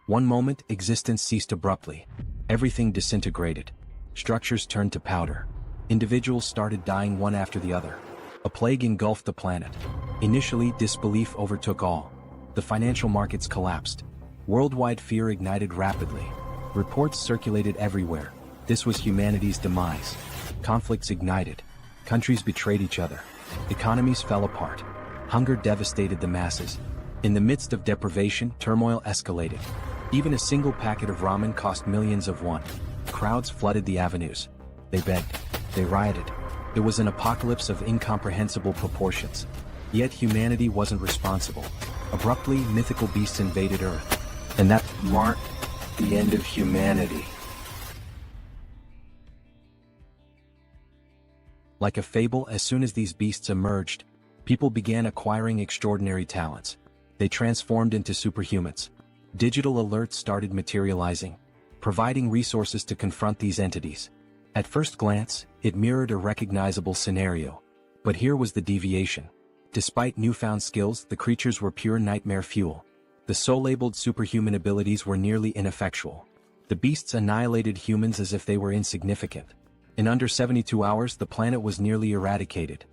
One moment, existence ceased abruptly. Everything disintegrated. Structures turned to powder. Individuals started dying one after the other. A plague engulfed the planet. Initially, disbelief overtook all. The financial markets collapsed. Worldwide fear ignited rapidly. Reports circulated everywhere. This was humanity's demise. Conflicts ignited. Countries betrayed each other. Economies fell apart. Hunger devastated the masses. In the midst of deprivation, turmoil escalated. Even a single packet of ramen cost millions of won. Crowds flooded the avenues. They begged. They rioted. It was an apocalypse of incomprehensible proportions. Yet humanity wasn't responsible. Abruptly, mythical beasts invaded Earth. And that marked the end of humanity. Like a fable, as soon as these beasts emerged, people began acquiring extraordinary talents. They transformed into superhumans. Digital alerts started materializing, providing resources to confront these entities. At first glance, it mirrored a recognizable scenario. But here was the deviation. Despite newfound skills, the creatures were pure nightmare fuel. The soul-labeled superhuman abilities were nearly ineffectual. The beasts annihilated humans as if they were insignificant. In under 72 hours, the planet was nearly eradicated.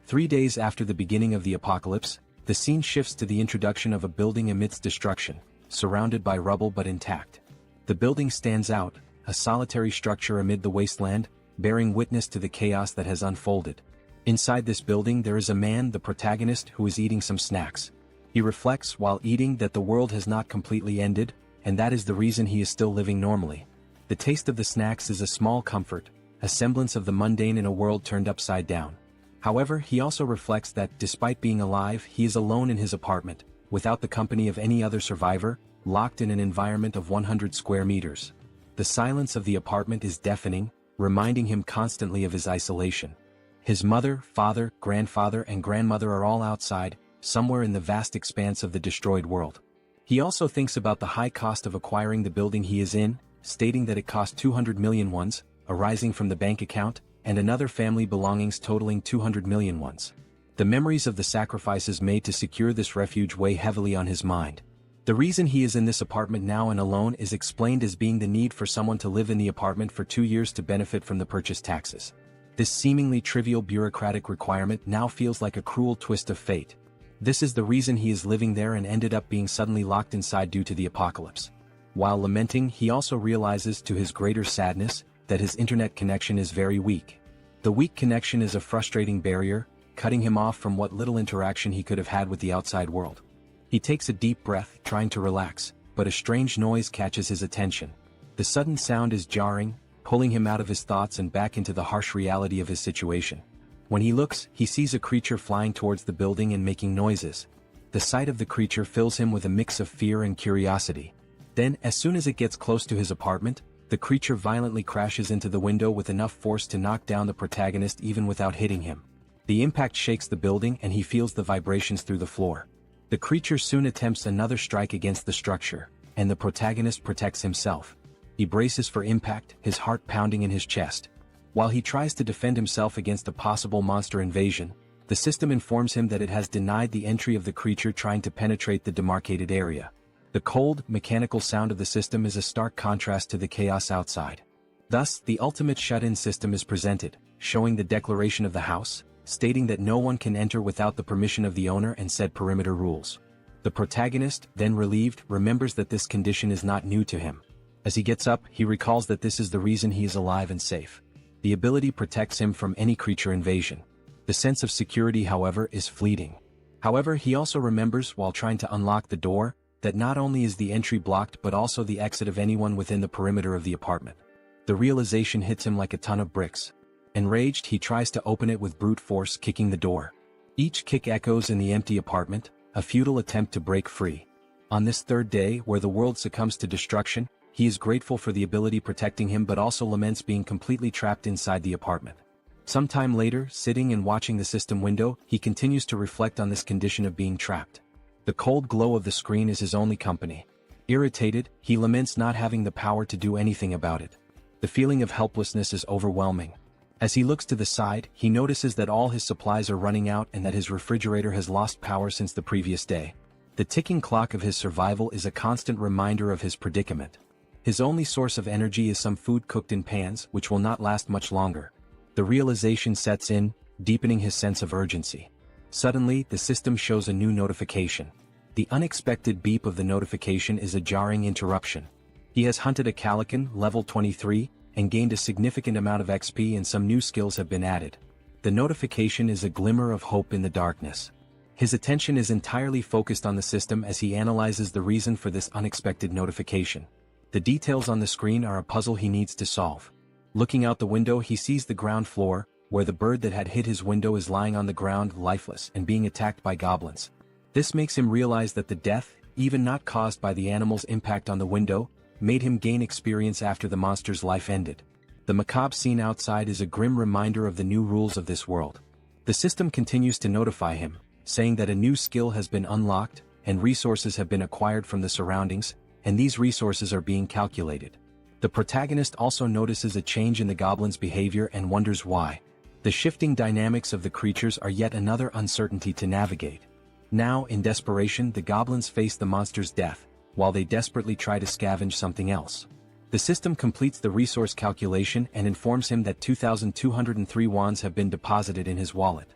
3 days after the beginning of the apocalypse, the scene shifts to the introduction of a building amidst destruction, surrounded by rubble but intact. The building stands out, a solitary structure amid the wasteland, bearing witness to the chaos that has unfolded. Inside this building there is a man, the protagonist, who is eating some snacks. He reflects while eating that the world has not completely ended, and that is the reason he is still living normally. The taste of the snacks is a small comfort, a semblance of the mundane in a world turned upside down. However, he also reflects that, despite being alive, he is alone in his apartment, without the company of any other survivor, locked in an environment of 100 square meters. The silence of the apartment is deafening, reminding him constantly of his isolation. His mother, father, grandfather, and grandmother are all outside, somewhere in the vast expanse of the destroyed world. He also thinks about the high cost of acquiring the building he is in, stating that it cost 200 million wons, arising from the bank account, and another family belongings totaling 200 million wons. The memories of the sacrifices made to secure this refuge weigh heavily on his mind. The reason he is in this apartment now and alone is explained as being the need for someone to live in the apartment for 2 years to benefit from the purchase taxes. This seemingly trivial bureaucratic requirement now feels like a cruel twist of fate. This is the reason he is living there and ended up being suddenly locked inside due to the apocalypse. While lamenting, he also realizes, to his greater sadness, that his internet connection is very weak. The weak connection is a frustrating barrier, cutting him off from what little interaction he could have had with the outside world. He takes a deep breath, trying to relax, but a strange noise catches his attention. The sudden sound is jarring, pulling him out of his thoughts and back into the harsh reality of his situation. When he looks, he sees a creature flying towards the building and making noises. The sight of the creature fills him with a mix of fear and curiosity. Then, as soon as it gets close to his apartment, the creature violently crashes into the window with enough force to knock down the protagonist even without hitting him. The impact shakes the building and he feels the vibrations through the floor. The creature soon attempts another strike against the structure, and the protagonist protects himself. He braces for impact, his heart pounding in his chest. While he tries to defend himself against a possible monster invasion, the system informs him that it has denied the entry of the creature trying to penetrate the demarcated area. The cold, mechanical sound of the system is a stark contrast to the chaos outside. Thus, the ultimate shut-in system is presented, showing the declaration of the house, stating that no one can enter without the permission of the owner and said perimeter rules. The protagonist, then relieved, remembers that this condition is not new to him. As he gets up, he recalls that this is the reason he is alive and safe. The ability protects him from any creature invasion. The sense of security, however, is fleeting. However, he also remembers, while trying to unlock the door, that not only is the entry blocked but also the exit of anyone within the perimeter of the apartment. The realization hits him like a ton of bricks. Enraged, he tries to open it with brute force, kicking the door. Each kick echoes in the empty apartment, a futile attempt to break free. On this third day, where the world succumbs to destruction, he is grateful for the ability protecting him but also laments being completely trapped inside the apartment. Sometime later, sitting and watching the system window, he continues to reflect on this condition of being trapped. The cold glow of the screen is his only company. Irritated, he laments not having the power to do anything about it. The feeling of helplessness is overwhelming. As he looks to the side, he notices that all his supplies are running out and that his refrigerator has lost power since the previous day. The ticking clock of his survival is a constant reminder of his predicament. His only source of energy is some food cooked in pans, which will not last much longer. The realization sets in, deepening his sense of urgency. Suddenly, the system shows a new notification. The unexpected beep of the notification is a jarring interruption. He has hunted a Calican, level 23, and gained a significant amount of XP, and some new skills have been added. The notification is a glimmer of hope in the darkness. His attention is entirely focused on the system as he analyzes the reason for this unexpected notification. The details on the screen are a puzzle he needs to solve. Looking out the window, he sees the ground floor, where the bird that had hit his window is lying on the ground lifeless and being attacked by goblins. This makes him realize that the death, even not caused by the animal's impact on the window, made him gain experience after the monster's life ended. The macabre scene outside is a grim reminder of the new rules of this world. The system continues to notify him, saying that a new skill has been unlocked, and resources have been acquired from the surroundings, and these resources are being calculated. The protagonist also notices a change in the goblin's behavior and wonders why. The shifting dynamics of the creatures are yet another uncertainty to navigate. Now, in desperation, the goblins face the monster's death, while they desperately try to scavenge something else. The system completes the resource calculation and informs him that 2,203 wands have been deposited in his wallet.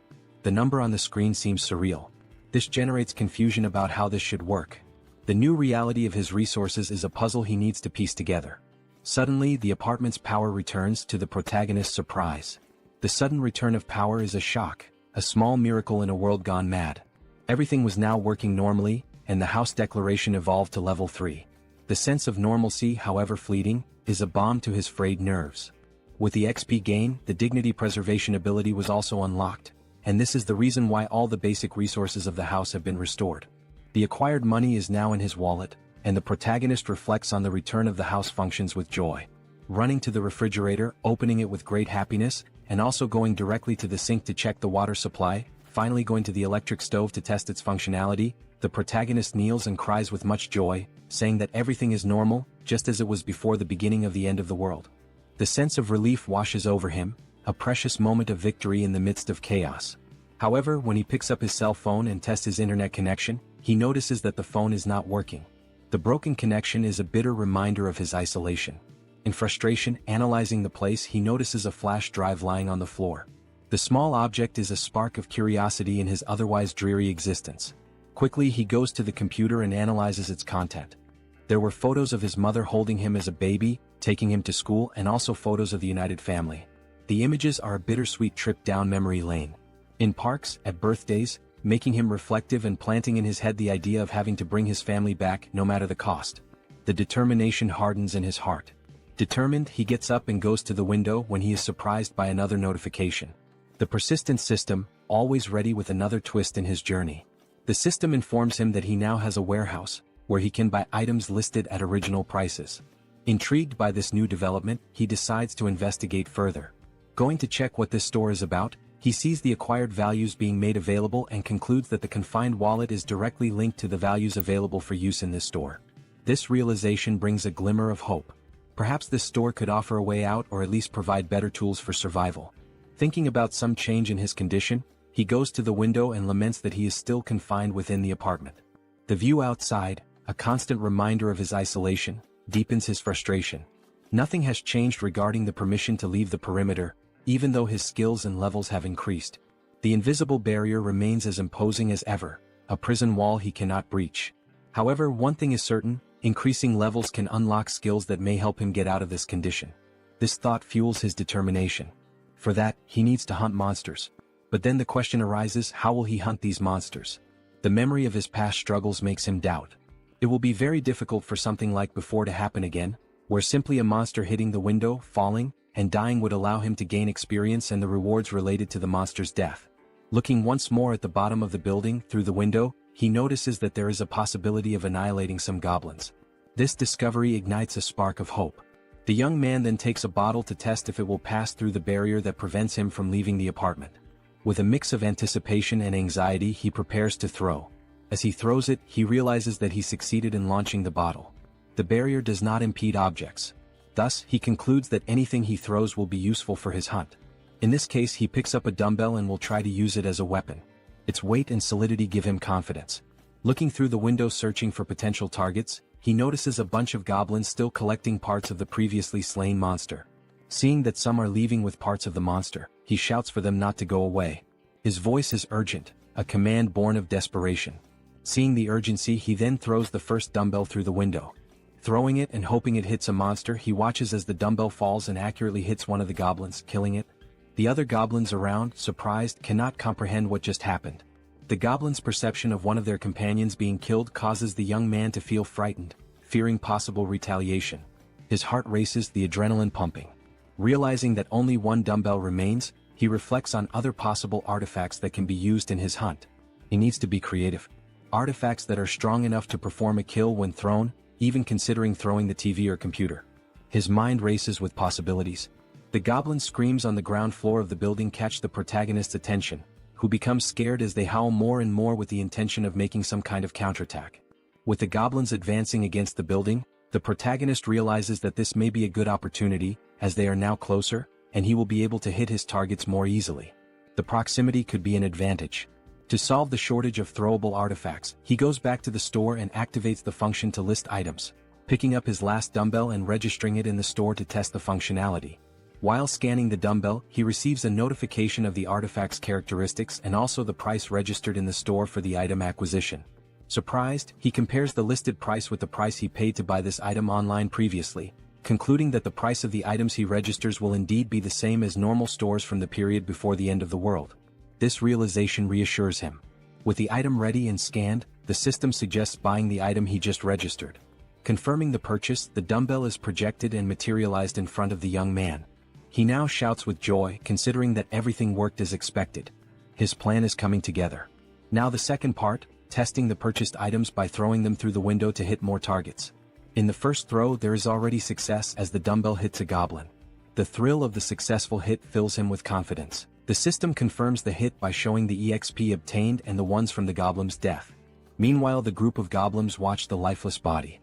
The number on the screen seems surreal. This generates confusion about how this should work. The new reality of his resources is a puzzle he needs to piece together. Suddenly, the apartment's power returns, to the protagonist's surprise. The sudden return of power is a shock, a small miracle in a world gone mad. Everything was now working normally, and the house declaration evolved to level 3. The sense of normalcy, however fleeting, is a balm to his frayed nerves. With the XP gain, the dignity preservation ability was also unlocked, and this is the reason why all the basic resources of the house have been restored. The acquired money is now in his wallet, and the protagonist reflects on the return of the house functions with joy. Running to the refrigerator, opening it with great happiness, and also going directly to the sink to check the water supply, finally going to the electric stove to test its functionality, the protagonist kneels and cries with much joy, saying that everything is normal, just as it was before the beginning of the end of the world. The sense of relief washes over him, a precious moment of victory in the midst of chaos. However, when he picks up his cell phone and tests his internet connection, he notices that the phone is not working. The broken connection is a bitter reminder of his isolation. In frustration, analyzing the place, he notices a flash drive lying on the floor. The small object is a spark of curiosity in his otherwise dreary existence. Quickly, he goes to the computer and analyzes its content. There were photos of his mother holding him as a baby, taking him to school, and also photos of the united family. The images are a bittersweet trip down memory lane. In parks, at birthdays, making him reflective and planting in his head the idea of having to bring his family back no matter the cost. The determination hardens in his heart. Determined, he gets up and goes to the window when he is surprised by another notification. The persistent system, always ready with another twist in his journey. The system informs him that he now has a warehouse, where he can buy items listed at original prices. Intrigued by this new development, he decides to investigate further. Going to check what this store is about, he sees the acquired values being made available and concludes that the confined wallet is directly linked to the values available for use in this store. This realization brings a glimmer of hope. Perhaps this store could offer a way out, or at least provide better tools for survival. Thinking about some change in his condition, he goes to the window and laments that he is still confined within the apartment. The view outside, a constant reminder of his isolation, deepens his frustration. Nothing has changed regarding the permission to leave the perimeter, even though his skills and levels have increased. The invisible barrier remains as imposing as ever, a prison wall he cannot breach. However, one thing is certain, increasing levels can unlock skills that may help him get out of this condition. This thought fuels his determination. For that, he needs to hunt monsters. But then the question arises, how will he hunt these monsters? The memory of his past struggles makes him doubt. It will be very difficult for something like before to happen again, where simply a monster hitting the window, falling, and dying would allow him to gain experience and the rewards related to the monster's death. Looking once more at the bottom of the building, through the window, he notices that there is a possibility of annihilating some goblins. This discovery ignites a spark of hope. The young man then takes a bottle to test if it will pass through the barrier that prevents him from leaving the apartment. With a mix of anticipation and anxiety, he prepares to throw. As he throws it, he realizes that he succeeded in launching the bottle. The barrier does not impede objects. Thus, he concludes that anything he throws will be useful for his hunt. In this case, he picks up a dumbbell and will try to use it as a weapon. Its weight and solidity give him confidence. Looking through the window searching for potential targets, he notices a bunch of goblins still collecting parts of the previously slain monster. Seeing that some are leaving with parts of the monster, he shouts for them not to go away. His voice is urgent, a command born of desperation. Seeing the urgency, he then throws the first dumbbell through the window. Throwing it and hoping it hits a monster, he watches as the dumbbell falls and accurately hits one of the goblins, killing it. The other goblins around, surprised, cannot comprehend what just happened. The goblin's perception of one of their companions being killed causes the young man to feel frightened, fearing possible retaliation. His heart races, the adrenaline pumping. Realizing that only one dumbbell remains, he reflects on other possible artifacts that can be used in his hunt. He needs to be creative. Artifacts that are strong enough to perform a kill when thrown, even considering throwing the TV or computer. His mind races with possibilities. The goblin screams on the ground floor of the building catch the protagonist's attention, who becomes scared as they howl more and more with the intention of making some kind of counterattack. With the goblins advancing against the building, the protagonist realizes that this may be a good opportunity, as they are now closer, and he will be able to hit his targets more easily. The proximity could be an advantage. To solve the shortage of throwable artifacts, he goes back to the store and activates the function to list items, picking up his last dumbbell and registering it in the store to test the functionality. While scanning the dumbbell, he receives a notification of the artifact's characteristics and also the price registered in the store for the item acquisition. Surprised, he compares the listed price with the price he paid to buy this item online previously, concluding that the price of the items he registers will indeed be the same as normal stores from the period before the end of the world. This realization reassures him. With the item ready and scanned, the system suggests buying the item he just registered. Confirming the purchase, the dumbbell is projected and materialized in front of the young man. He now shouts with joy, considering that everything worked as expected. His plan is coming together. Now the second part, testing the purchased items by throwing them through the window to hit more targets. In the first throw there is already success as the dumbbell hits a goblin. The thrill of the successful hit fills him with confidence. The system confirms the hit by showing the EXP obtained and the ones from the goblin's death. Meanwhile, the group of goblins watch the lifeless body.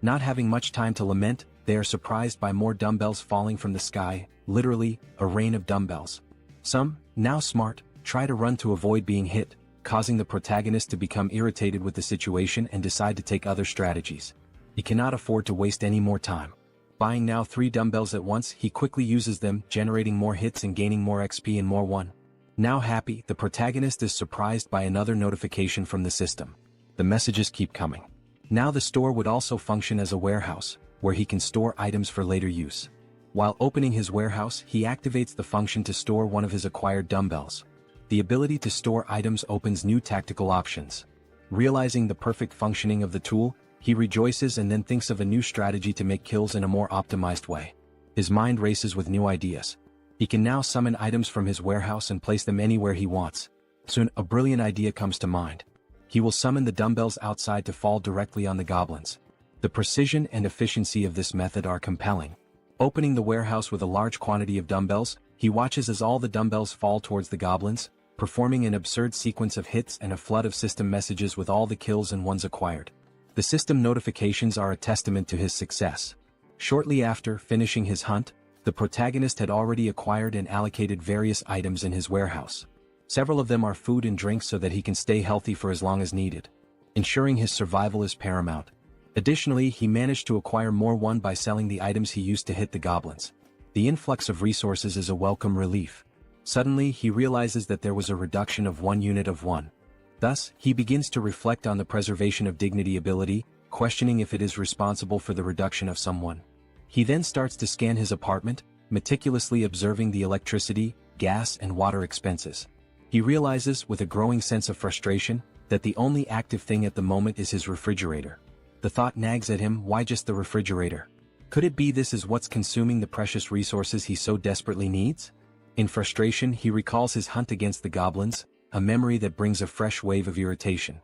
Not having much time to lament, they are surprised by more dumbbells falling from the sky, literally, a rain of dumbbells. Some, now smart, try to run to avoid being hit, causing the protagonist to become irritated with the situation and decide to take other strategies. He cannot afford to waste any more time. Buying now 3 dumbbells at once, he quickly uses them, generating more hits and gaining more XP and more one. Now happy, the protagonist is surprised by another notification from the system. The messages keep coming. Now the store would also function as a warehouse, where he can store items for later use. While opening his warehouse, he activates the function to store one of his acquired dumbbells. The ability to store items opens new tactical options. Realizing the perfect functioning of the tool, he rejoices and then thinks of a new strategy to make kills in a more optimized way. His mind races with new ideas. He can now summon items from his warehouse and place them anywhere he wants. Soon, a brilliant idea comes to mind. He will summon the dumbbells outside to fall directly on the goblins. The precision and efficiency of this method are compelling. Opening the warehouse with a large quantity of dumbbells, he watches as all the dumbbells fall towards the goblins, performing an absurd sequence of hits and a flood of system messages with all the kills and ones acquired. The system notifications are a testament to his success. Shortly after finishing his hunt, the protagonist had already acquired and allocated various items in his warehouse. Several of them are food and drinks so that he can stay healthy for as long as needed. Ensuring his survival is paramount. Additionally, he managed to acquire more one by selling the items he used to hit the goblins. The influx of resources is a welcome relief. Suddenly, he realizes that there was a reduction of 1 unit of one. Thus, he begins to reflect on the preservation of dignity ability, questioning if it is responsible for the reduction of someone. He then starts to scan his apartment, meticulously observing the electricity, gas and water expenses. He realizes, with a growing sense of frustration, that the only active thing at the moment is his refrigerator. The thought nags at him, why just the refrigerator? Could it be this is what's consuming the precious resources he so desperately needs? In frustration, he recalls his hunt against the goblins, a memory that brings a fresh wave of irritation.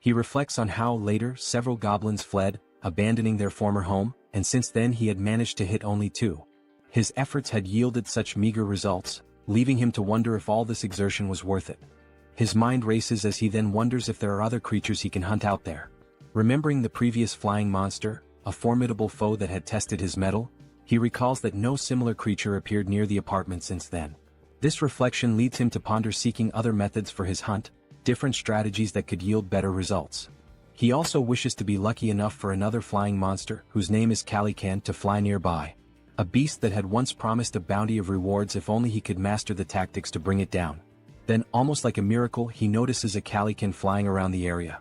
He reflects on how later several goblins fled, abandoning their former home, and since then he had managed to hit only 2. His efforts had yielded such meager results, leaving him to wonder if all this exertion was worth it. His mind races as he then wonders if there are other creatures he can hunt out there. Remembering the previous flying monster, a formidable foe that had tested his mettle, he recalls that no similar creature appeared near the apartment since then. This reflection leads him to ponder seeking other methods for his hunt, different strategies that could yield better results. He also wishes to be lucky enough for another flying monster whose name is Calican to fly nearby. A beast that had once promised a bounty of rewards if only he could master the tactics to bring it down. Then, almost like a miracle, he notices a Calican flying around the area.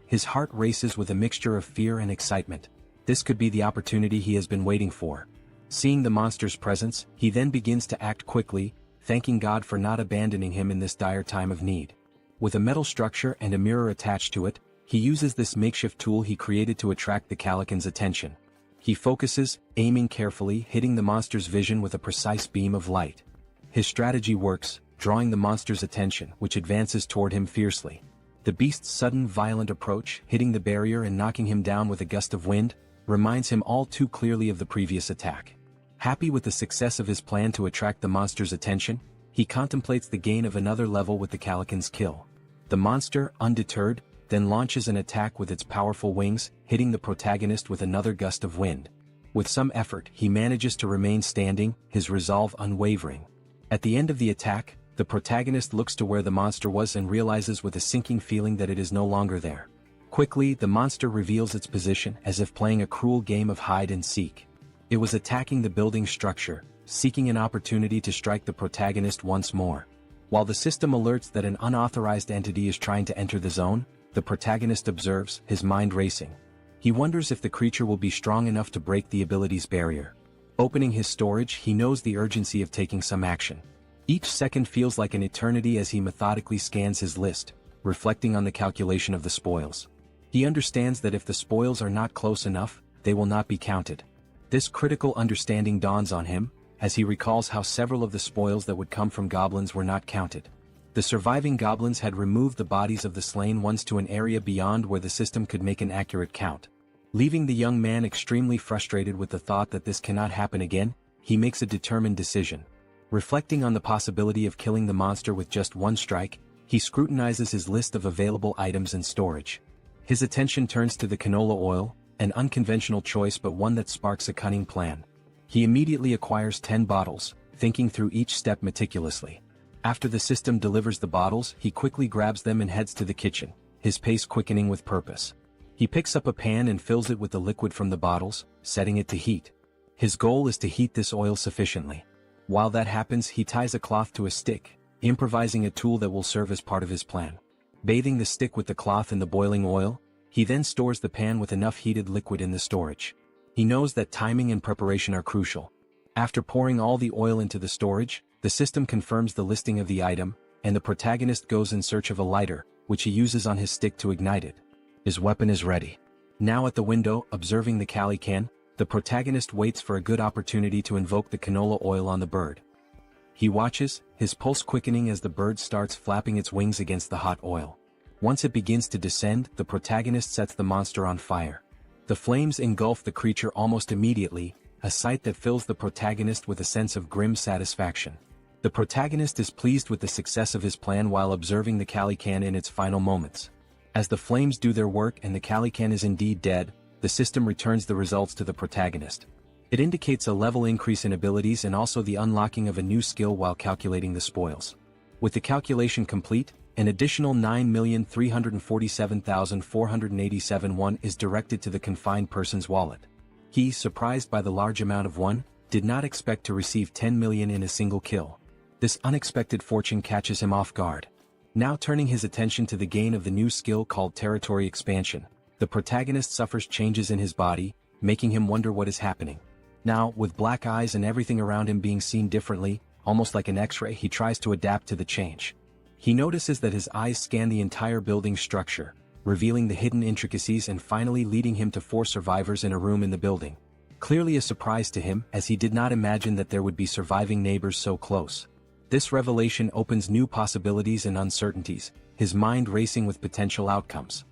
His heart races with a mixture of fear and excitement. This could be the opportunity he has been waiting for. Seeing the monster's presence, he then begins to act quickly, thanking God for not abandoning him in this dire time of need. With a metal structure and a mirror attached to it, he uses this makeshift tool he created to attract the Calican's attention. He focuses, aiming carefully, hitting the monster's vision with a precise beam of light. His strategy works, drawing the monster's attention, which advances toward him fiercely. The beast's sudden violent approach, hitting the barrier and knocking him down with a gust of wind, reminds him all too clearly of the previous attack. Happy with the success of his plan to attract the monster's attention, he contemplates the gain of another level with the Calican's kill. The monster, undeterred, then launches an attack with its powerful wings, hitting the protagonist with another gust of wind. With some effort, he manages to remain standing, his resolve unwavering. At the end of the attack, the protagonist looks to where the monster was and realizes with a sinking feeling that it is no longer there. Quickly, the monster reveals its position as if playing a cruel game of hide and seek. It was attacking the building structure, seeking an opportunity to strike the protagonist once more. While the system alerts that an unauthorized entity is trying to enter the zone, the protagonist observes, his mind racing. He wonders if the creature will be strong enough to break the ability's barrier. Opening his storage, he knows the urgency of taking some action. Each second feels like an eternity as he methodically scans his list, reflecting on the calculation of the spoils. He understands that if the spoils are not close enough, they will not be counted. This critical understanding dawns on him, as he recalls how several of the spoils that would come from goblins were not counted. The surviving goblins had removed the bodies of the slain ones to an area beyond where the system could make an accurate count. Leaving the young man extremely frustrated with the thought that this cannot happen again, he makes a determined decision. Reflecting on the possibility of killing the monster with just one strike, he scrutinizes his list of available items and storage. His attention turns to the canola oil, an unconventional choice but one that sparks a cunning plan. He immediately acquires 10 bottles, thinking through each step meticulously. After the system delivers the bottles, he quickly grabs them and heads to the kitchen, his pace quickening with purpose. He picks up a pan and fills it with the liquid from the bottles, setting it to heat. His goal is to heat this oil sufficiently. While that happens, he ties a cloth to a stick, improvising a tool that will serve as part of his plan. Bathing the stick with the cloth in the boiling oil, he then stores the pan with enough heated liquid in the storage. He knows that timing and preparation are crucial. After pouring all the oil into the storage, the system confirms the listing of the item, and the protagonist goes in search of a lighter, which he uses on his stick to ignite it. His weapon is ready. Now at the window, observing the Calican, the protagonist waits for a good opportunity to invoke the canola oil on the bird. He watches, his pulse quickening as the bird starts flapping its wings against the hot oil. Once it begins to descend, the protagonist sets the monster on fire. The flames engulf the creature almost immediately, a sight that fills the protagonist with a sense of grim satisfaction. The protagonist is pleased with the success of his plan while observing the Calican in its final moments. As the flames do their work and the Calican is indeed dead, the system returns the results to the protagonist. It indicates a level increase in abilities and also the unlocking of a new skill while calculating the spoils. With the calculation complete, an additional 9,347,487 won is directed to the confined person's wallet. He, surprised by the large amount of won, did not expect to receive 10 million in a single kill. This unexpected fortune catches him off guard. Now turning his attention to the gain of the new skill called territory expansion, the protagonist suffers changes in his body, making him wonder what is happening. Now, with black eyes and everything around him being seen differently, almost like an X-ray, he tries to adapt to the change. He notices that his eyes scan the entire building structure, revealing the hidden intricacies and finally leading him to 4 survivors in a room in the building. Clearly a surprise to him, as he did not imagine that there would be surviving neighbors so close. This revelation opens new possibilities and uncertainties, his mind racing with potential outcomes.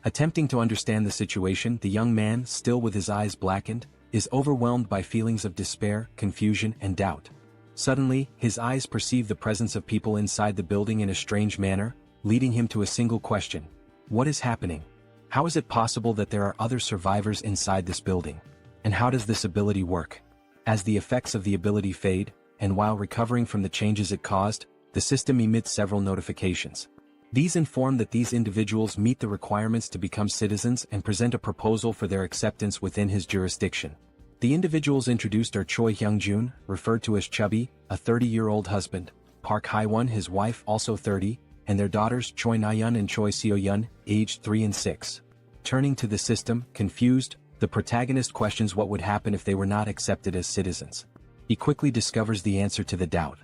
Attempting to understand the situation, the young man, still with his eyes blackened, is overwhelmed by feelings of despair, confusion, and doubt. Suddenly, his eyes perceive the presence of people inside the building in a strange manner, leading him to a single question. What is happening? How is it possible that there are other survivors inside this building? And how does this ability work? As the effects of the ability fade, and while recovering from the changes it caused, the system emits several notifications. These inform that these individuals meet the requirements to become citizens and present a proposal for their acceptance within his jurisdiction. The individuals introduced are Choi Hyung-jun, referred to as Chubby, a 30-year-old husband, Park Hae-won, his wife, also 30, and their daughters Choi Na-yeon and Choi Seo-yeon, aged 3 and 6. Turning to the system, confused, the protagonist questions what would happen if they were not accepted as citizens. He quickly discovers the answer to the doubt.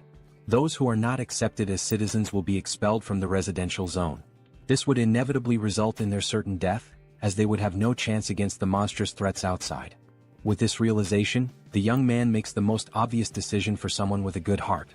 Those who are not accepted as citizens will be expelled from the residential zone. This would inevitably result in their certain death, as they would have no chance against the monstrous threats outside. With this realization, the young man makes the most obvious decision for someone with a good heart.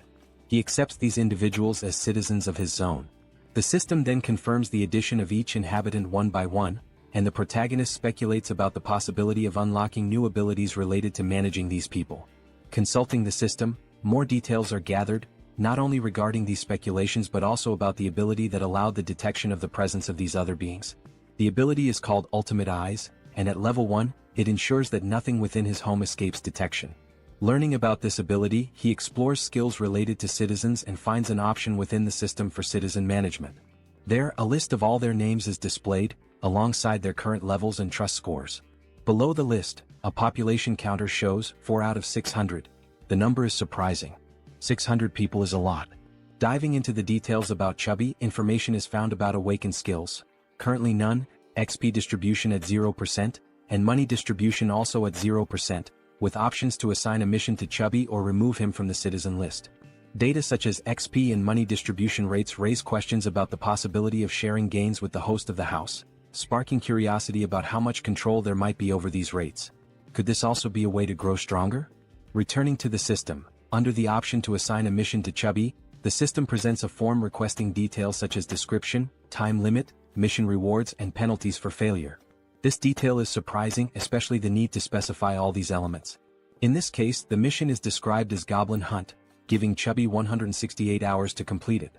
He accepts these individuals as citizens of his zone. The system then confirms the addition of each inhabitant one by one, and the protagonist speculates about the possibility of unlocking new abilities related to managing these people. Consulting the system, more details are gathered, not only regarding these speculations but also about the ability that allowed the detection of the presence of these other beings. The ability is called Ultimate Eyes, and at level 1, it ensures that nothing within his home escapes detection. Learning about this ability, he explores skills related to citizens and finds an option within the system for citizen management. There, a list of all their names is displayed, alongside their current levels and trust scores. Below the list, a population counter shows 4 out of 600. The number is surprising. 600 people is a lot. Diving into the details about Chubby, information is found about awakened skills. Currently none, XP distribution at 0%, and money distribution also at 0%, with options to assign a mission to Chubby or remove him from the citizen list. Data such as XP and money distribution rates raise questions about the possibility of sharing gains with the host of the house, sparking curiosity about how much control there might be over these rates. Could this also be a way to grow stronger? Returning to the system, under the option to assign a mission to Chubby, the system presents a form requesting details such as description, time limit, mission rewards, and penalties for failure. This detail is surprising, especially the need to specify all these elements. In this case, the mission is described as Goblin Hunt, giving Chubby 168 hours to complete it.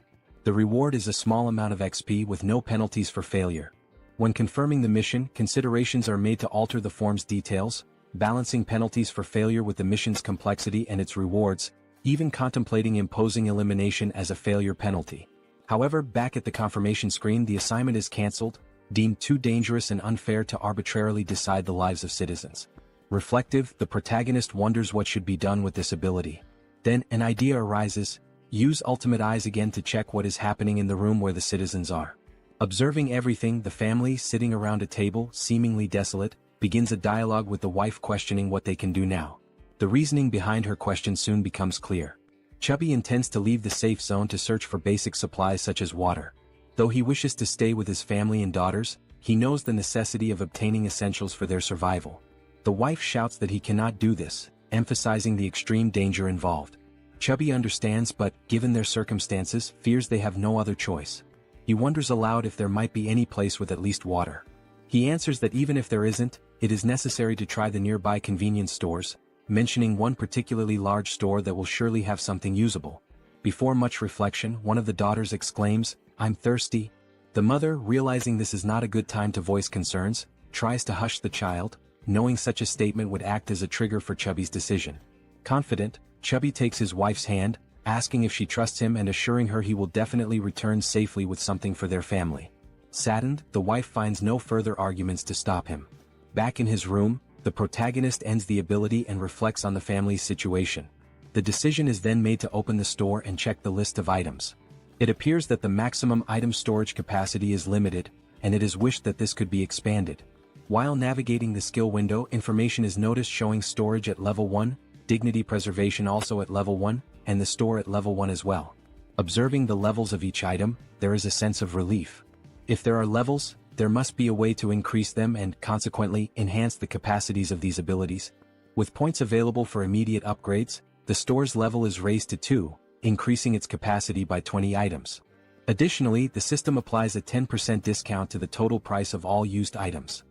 The reward is a small amount of XP with no penalties for failure. When confirming the mission, considerations are made to alter the form's details, balancing penalties for failure with the mission's complexity and its rewards, even contemplating imposing elimination as a failure penalty. However, back at the confirmation screen, the assignment is cancelled, deemed too dangerous and unfair to arbitrarily decide the lives of citizens. Reflective, the protagonist wonders what should be done with this ability. Then, an idea arises: use Ultimate Eyes again to check what is happening in the room where the citizens are. Observing everything, the family, sitting around a table, seemingly desolate, begins a dialogue with the wife questioning what they can do now. The reasoning behind her question soon becomes clear. Chubby intends to leave the safe zone to search for basic supplies such as water. Though he wishes to stay with his family and daughters, he knows the necessity of obtaining essentials for their survival. The wife shouts that he cannot do this, emphasizing the extreme danger involved. Chubby understands but, given their circumstances, fears they have no other choice. He wonders aloud if there might be any place with at least water. He answers that even if there isn't, it is necessary to try the nearby convenience stores, mentioning one particularly large store that will surely have something usable. Before much reflection, one of the daughters exclaims, "I'm thirsty." The mother, realizing this is not a good time to voice concerns, tries to hush the child, knowing such a statement would act as a trigger for Chubby's decision. Confident, Chubby takes his wife's hand, asking if she trusts him and assuring her he will definitely return safely with something for their family. Saddened, the wife finds no further arguments to stop him. Back in his room, the protagonist ends the ability and reflects on the family's situation. The decision is then made to open the store and check the list of items. It appears that the maximum item storage capacity is limited, and it is wished that this could be expanded. While navigating the skill window, information is noticed showing storage at level 1, dignity preservation also at level 1, and the store at level 1 as well. Observing the levels of each item, there is a sense of relief. If there are levels, there must be a way to increase them and, consequently, enhance the capacities of these abilities. With points available for immediate upgrades, the store's level is raised to 2, increasing its capacity by 20 items. Additionally, the system applies a 10% discount to the total price of all used items.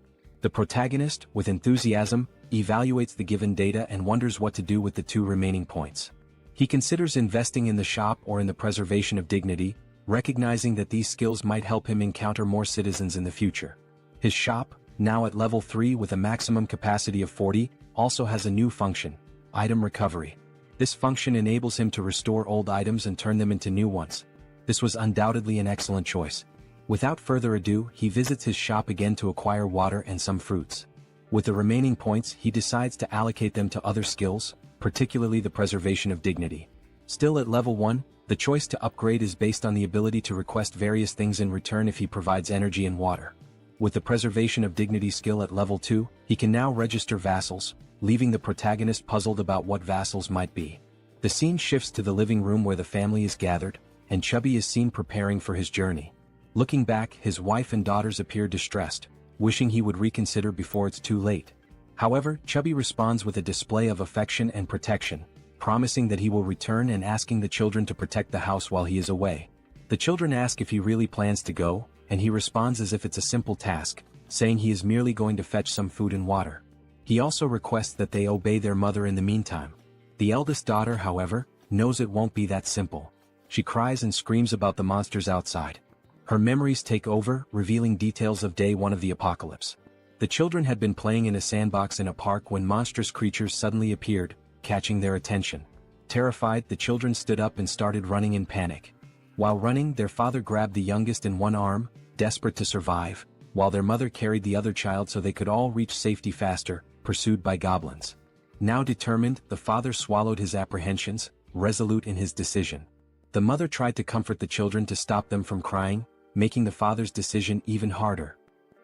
The protagonist, with enthusiasm, evaluates the given data and wonders what to do with the 2 remaining points. He considers investing in the shop or in the preservation of dignity, recognizing that these skills might help him encounter more citizens in the future. His shop, now at level 3 with a maximum capacity of 40, also has a new function: item recovery. This function enables him to restore old items and turn them into new ones. This was undoubtedly an excellent choice. Without further ado, he visits his shop again to acquire water and some fruits. With the remaining points, he decides to allocate them to other skills, particularly the preservation of dignity. Still at level 1, the choice to upgrade is based on the ability to request various things in return if he provides energy and water. With the preservation of dignity skill at level 2, he can now register vassals, leaving the protagonist puzzled about what vassals might be. The scene shifts to the living room where the family is gathered, and Chubby is seen preparing for his journey. Looking back, his wife and daughters appear distressed, wishing he would reconsider before it's too late. However, Chubby responds with a display of affection and protection, promising that he will return and asking the children to protect the house while he is away. The children ask if he really plans to go, and he responds as if it's a simple task, saying he is merely going to fetch some food and water. He also requests that they obey their mother in the meantime. The eldest daughter, however, knows it won't be that simple. She cries and screams about the monsters outside. Her memories take over, revealing details of day 1 of the apocalypse. The children had been playing in a sandbox in a park when monstrous creatures suddenly appeared, catching their attention. Terrified, the children stood up and started running in panic. While running, their father grabbed the youngest in one arm, desperate to survive, while their mother carried the other child so they could all reach safety faster, pursued by goblins. Now determined, the father swallowed his apprehensions, resolute in his decision. The mother tried to comfort the children to stop them from crying, making the father's decision even harder.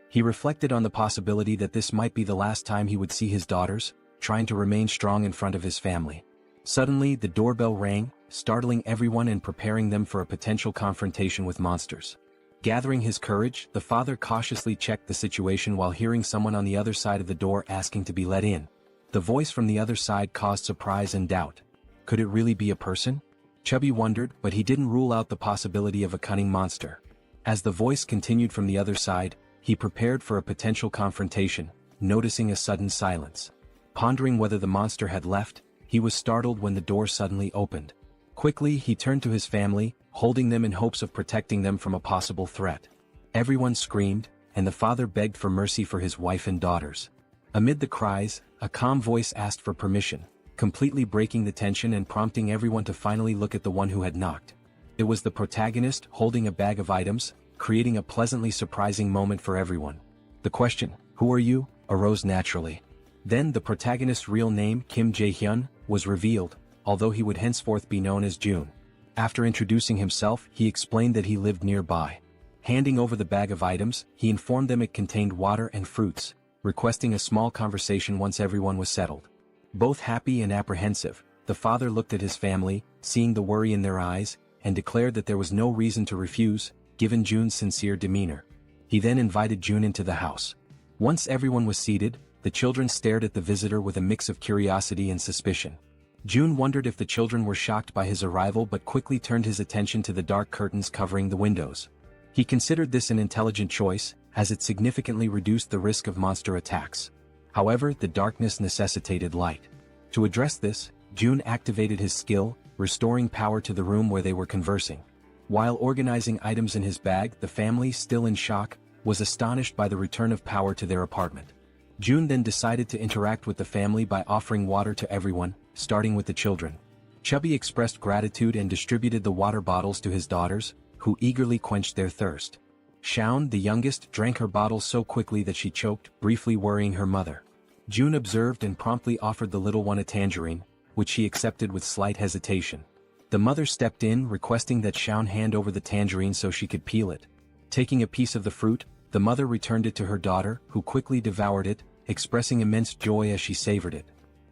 He reflected on the possibility that this might be the last time he would see his daughters, trying to remain strong in front of his family. Suddenly, the doorbell rang, startling everyone and preparing them for a potential confrontation with monsters. Gathering his courage, the father cautiously checked the situation while hearing someone on the other side of the door asking to be let in. The voice from the other side caused surprise and doubt. Could it really be a person? Chubby wondered, but he didn't rule out the possibility of a cunning monster. As the voice continued from the other side, he prepared for a potential confrontation, noticing a sudden silence. Pondering whether the monster had left, he was startled when the door suddenly opened. Quickly, he turned to his family, holding them in hopes of protecting them from a possible threat. Everyone screamed, and the father begged for mercy for his wife and daughters. Amid the cries, a calm voice asked for permission, completely breaking the tension and prompting everyone to finally look at the one who had knocked. It was the protagonist holding a bag of items, creating a pleasantly surprising moment for everyone. The question, "Who are you?" arose naturally. Then the protagonist's real name, Kim Jae-hyun, was revealed, although he would henceforth be known as June. After introducing himself, he explained that he lived nearby. Handing over the bag of items, he informed them it contained water and fruits, requesting a small conversation once everyone was settled. Both happy and apprehensive, the father looked at his family, seeing the worry in their eyes, and declared that there was no reason to refuse, given June's sincere demeanor. He then invited June into the house. Once everyone was seated, the children stared at the visitor with a mix of curiosity and suspicion. June wondered if the children were shocked by his arrival but quickly turned his attention to the dark curtains covering the windows. He considered this an intelligent choice, as it significantly reduced the risk of monster attacks. However, the darkness necessitated light. To address this, June activated his skill, restoring power to the room where they were conversing. While organizing items in his bag, the family, still in shock, was astonished by the return of power to their apartment. June then decided to interact with the family by offering water to everyone, starting with the children. Chubby expressed gratitude and distributed the water bottles to his daughters, who eagerly quenched their thirst. Shaun, the youngest, drank her bottle so quickly that she choked, briefly worrying her mother. June observed and promptly offered the little one a tangerine, which she accepted with slight hesitation. The mother stepped in, requesting that Shaun hand over the tangerine so she could peel it. Taking a piece of the fruit, the mother returned it to her daughter, who quickly devoured it, expressing immense joy as she savored it.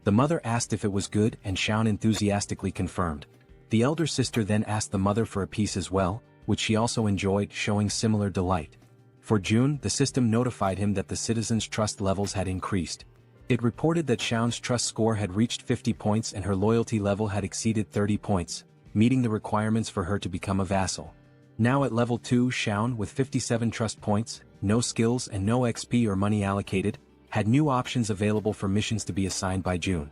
The mother asked if it was good and Shaun enthusiastically confirmed. The elder sister then asked the mother for a piece as well, which she also enjoyed, showing similar delight. For June, the system notified him that the citizens' trust levels had increased. It reported that Shaun's trust score had reached 50 points and her loyalty level had exceeded 30 points, meeting the requirements for her to become a vassal. Now at level 2, Shaun, with 57 trust points, no skills and no XP or money allocated, had new options available for missions to be assigned by June.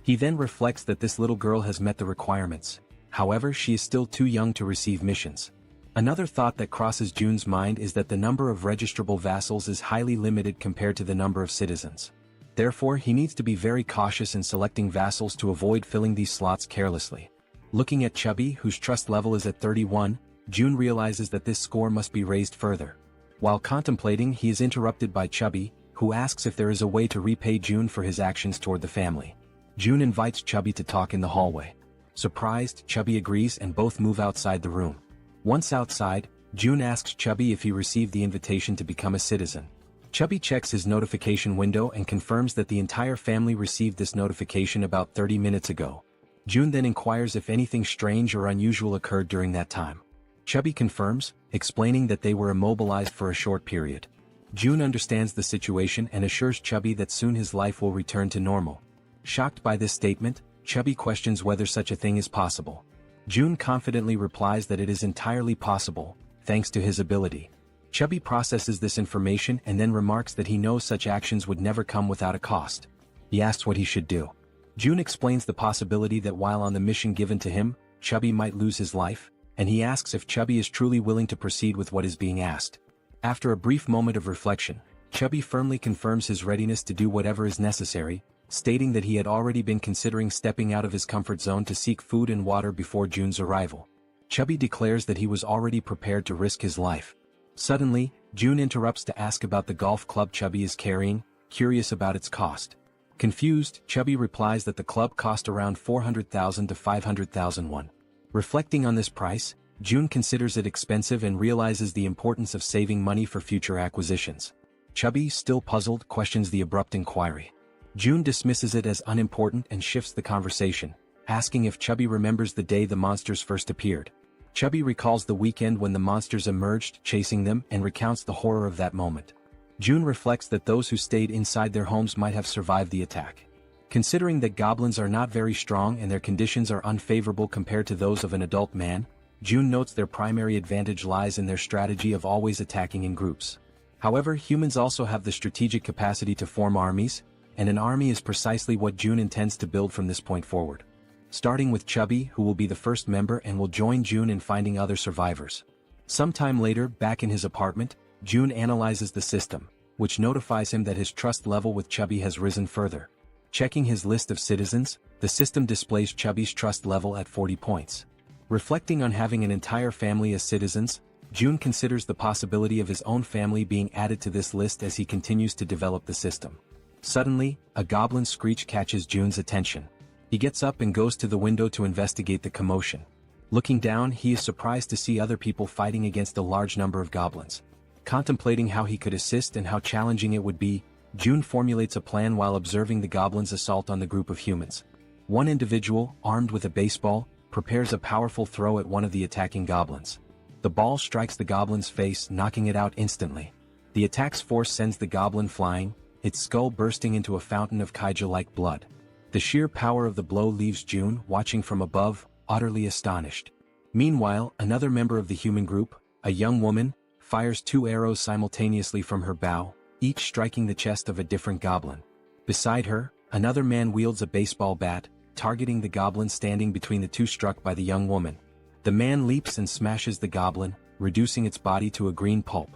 He then reflects that this little girl has met the requirements. However, she is still too young to receive missions. Another thought that crosses June's mind is that the number of registrable vassals is highly limited compared to the number of citizens. Therefore, he needs to be very cautious in selecting vassals to avoid filling these slots carelessly. Looking at Chubby, whose trust level is at 31, June realizes that this score must be raised further. While contemplating, he is interrupted by Chubby, who asks if there is a way to repay June for his actions toward the family. June invites Chubby to talk in the hallway. Surprised, Chubby agrees and both move outside the room. Once outside, June asks Chubby if he received the invitation to become a citizen. Chubby checks his notification window and confirms that the entire family received this notification about 30 minutes ago. June then inquires if anything strange or unusual occurred during that time. Chubby confirms, explaining that they were immobilized for a short period. June understands the situation and assures Chubby that soon his life will return to normal. Shocked by this statement, Chubby questions whether such a thing is possible. June confidently replies that it is entirely possible, thanks to his ability. Chubby processes this information and then remarks that he knows such actions would never come without a cost. He asks what he should do. June explains the possibility that while on the mission given to him, Chubby might lose his life, and he asks if Chubby is truly willing to proceed with what is being asked. After a brief moment of reflection, Chubby firmly confirms his readiness to do whatever is necessary, stating that he had already been considering stepping out of his comfort zone to seek food and water before June's arrival. Chubby declares that he was already prepared to risk his life. Suddenly, June interrupts to ask about the golf club Chubby is carrying, curious about its cost. Confused, Chubby replies that the club cost around 400,000 to 500,000 won. Reflecting on this price, June considers it expensive and realizes the importance of saving money for future acquisitions. Chubby, still puzzled, questions the abrupt inquiry. June dismisses it as unimportant and shifts the conversation, asking if Chubby remembers the day the monsters first appeared. Chubby recalls the weekend when the monsters emerged, chasing them, and recounts the horror of that moment. June reflects that those who stayed inside their homes might have survived the attack. Considering that goblins are not very strong and their conditions are unfavorable compared to those of an adult man, June notes their primary advantage lies in their strategy of always attacking in groups. However, humans also have the strategic capacity to form armies, and an army is precisely what June intends to build from this point forward. Starting with Chubby, who will be the first member and will join June in finding other survivors. Sometime later, back in his apartment, June analyzes the system, which notifies him that his trust level with Chubby has risen further. Checking his list of citizens, the system displays Chubby's trust level at 40 points. Reflecting on having an entire family as citizens, June considers the possibility of his own family being added to this list as he continues to develop the system. Suddenly, a goblin screech catches June's attention. He gets up and goes to the window to investigate the commotion. Looking down, he is surprised to see other people fighting against a large number of goblins. Contemplating how he could assist and how challenging it would be, June formulates a plan while observing the goblins' assault on the group of humans. One individual, armed with a baseball, prepares a powerful throw at one of the attacking goblins. The ball strikes the goblin's face, knocking it out instantly. The attack's force sends the goblin flying, its skull bursting into a fountain of kaiju-like blood. The sheer power of the blow leaves June, watching from above, utterly astonished. Meanwhile, another member of the human group, a young woman, fires 2 arrows simultaneously from her bow, each striking the chest of a different goblin. Beside her, another man wields a baseball bat, targeting the goblin standing between the two struck by the young woman. The man leaps and smashes the goblin, reducing its body to a green pulp.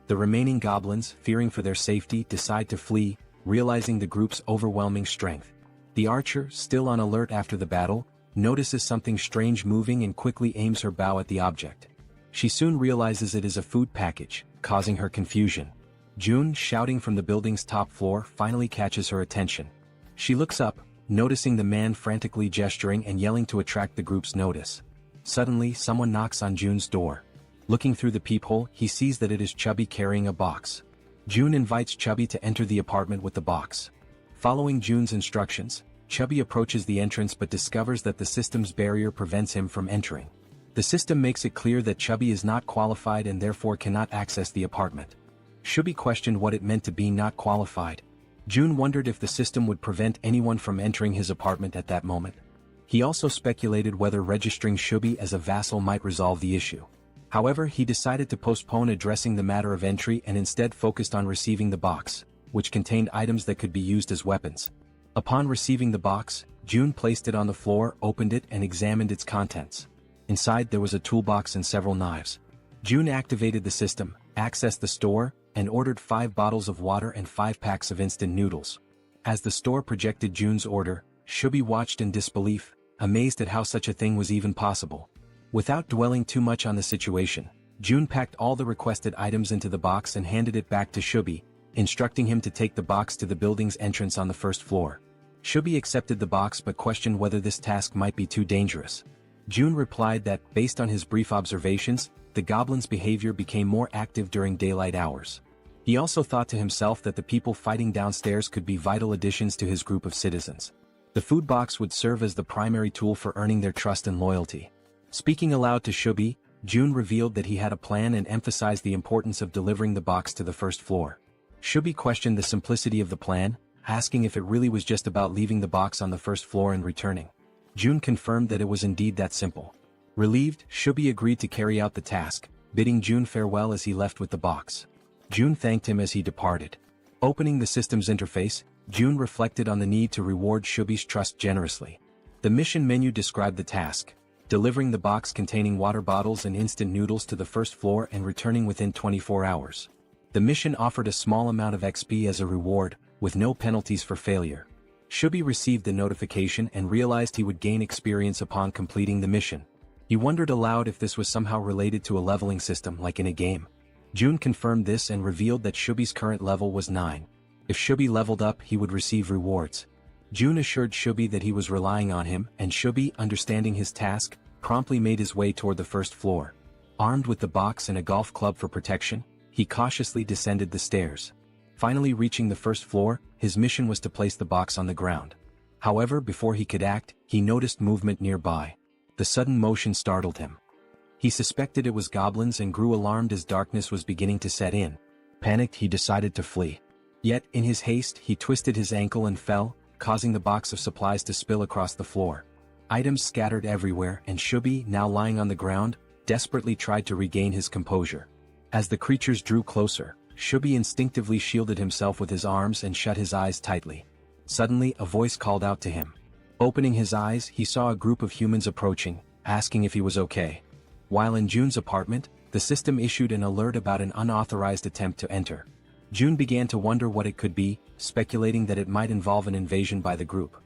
The remaining goblins, fearing for their safety, decide to flee, realizing the group's overwhelming strength. The archer, still on alert after the battle, notices something strange moving and quickly aims her bow at the object. She soon realizes it is a food package, causing her confusion. June, shouting from the building's top floor, finally catches her attention. She looks up, noticing the man frantically gesturing and yelling to attract the group's notice. Suddenly, someone knocks on June's door. Looking through the peephole, he sees that it is Chubby carrying a box. June invites Chubby to enter the apartment with the box. Following June's instructions, Chubby approaches the entrance but discovers that the system's barrier prevents him from entering. The system makes it clear that Chubby is not qualified and therefore cannot access the apartment. Chubby questioned what it meant to be not qualified. June wondered if the system would prevent anyone from entering his apartment at that moment. He also speculated whether registering Chubby as a vassal might resolve the issue. However, he decided to postpone addressing the matter of entry and instead focused on receiving the box, which contained items that could be used as weapons. Upon receiving the box, June placed it on the floor, opened it and examined its contents. Inside there was a toolbox and several knives. June activated the system, accessed the store, and ordered 5 bottles of water and 5 packs of instant noodles. As the store projected June's order, Chubby watched in disbelief, amazed at how such a thing was even possible. Without dwelling too much on the situation, June packed all the requested items into the box and handed it back to Shubi, instructing him to take the box to the building's entrance on the first floor. Shubi accepted the box but questioned whether this task might be too dangerous. June replied that, based on his brief observations, the goblin's behavior became more active during daylight hours. He also thought to himself that the people fighting downstairs could be vital additions to his group of citizens. The food box would serve as the primary tool for earning their trust and loyalty. Speaking aloud to Shubi, June revealed that he had a plan and emphasized the importance of delivering the box to the first floor. Shubi questioned the simplicity of the plan, asking if it really was just about leaving the box on the first floor and returning. June confirmed that it was indeed that simple. Relieved, Shubi agreed to carry out the task, bidding June farewell as he left with the box. June thanked him as he departed. Opening the system's interface, June reflected on the need to reward Shubi's trust generously. The mission menu described the task: delivering the box containing water bottles and instant noodles to the first floor and returning within 24 hours. The mission offered a small amount of XP as a reward, with no penalties for failure. Shubi received the notification and realized he would gain experience upon completing the mission. He wondered aloud if this was somehow related to a leveling system like in a game. June confirmed this and revealed that Shubi's current level was 9. If Shubi leveled up, he would receive rewards. June assured Shubi that he was relying on him, and Shubi, understanding his task, promptly made his way toward the first floor. Armed with the box and a golf club for protection, he cautiously descended the stairs. Finally reaching the first floor, his mission was to place the box on the ground. However, before he could act, he noticed movement nearby. The sudden motion startled him. He suspected it was goblins and grew alarmed as darkness was beginning to set in. Panicked, he decided to flee. Yet, in his haste, he twisted his ankle and fell, causing the box of supplies to spill across the floor. Items scattered everywhere, and Shubi, now lying on the ground, desperately tried to regain his composure. As the creatures drew closer, Shubi instinctively shielded himself with his arms and shut his eyes tightly. Suddenly, a voice called out to him. Opening his eyes, he saw a group of humans approaching, asking if he was okay. While in June's apartment, the system issued an alert about an unauthorized attempt to enter. June began to wonder what it could be, speculating that it might involve an invasion by the group.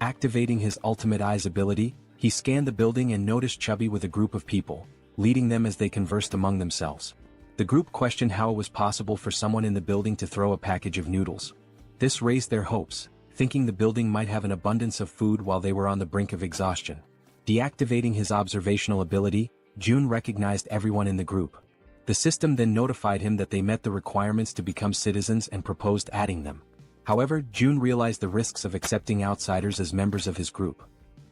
Activating his ultimate eyes ability, he scanned the building and noticed Chubby with a group of people, leading them as they conversed among themselves. The group questioned how it was possible for someone in the building to throw a package of noodles. This raised their hopes, thinking the building might have an abundance of food while they were on the brink of exhaustion. Deactivating his observational ability, June recognized everyone in the group. The system then notified him that they met the requirements to become citizens and proposed adding them. However, June realized the risks of accepting outsiders as members of his group.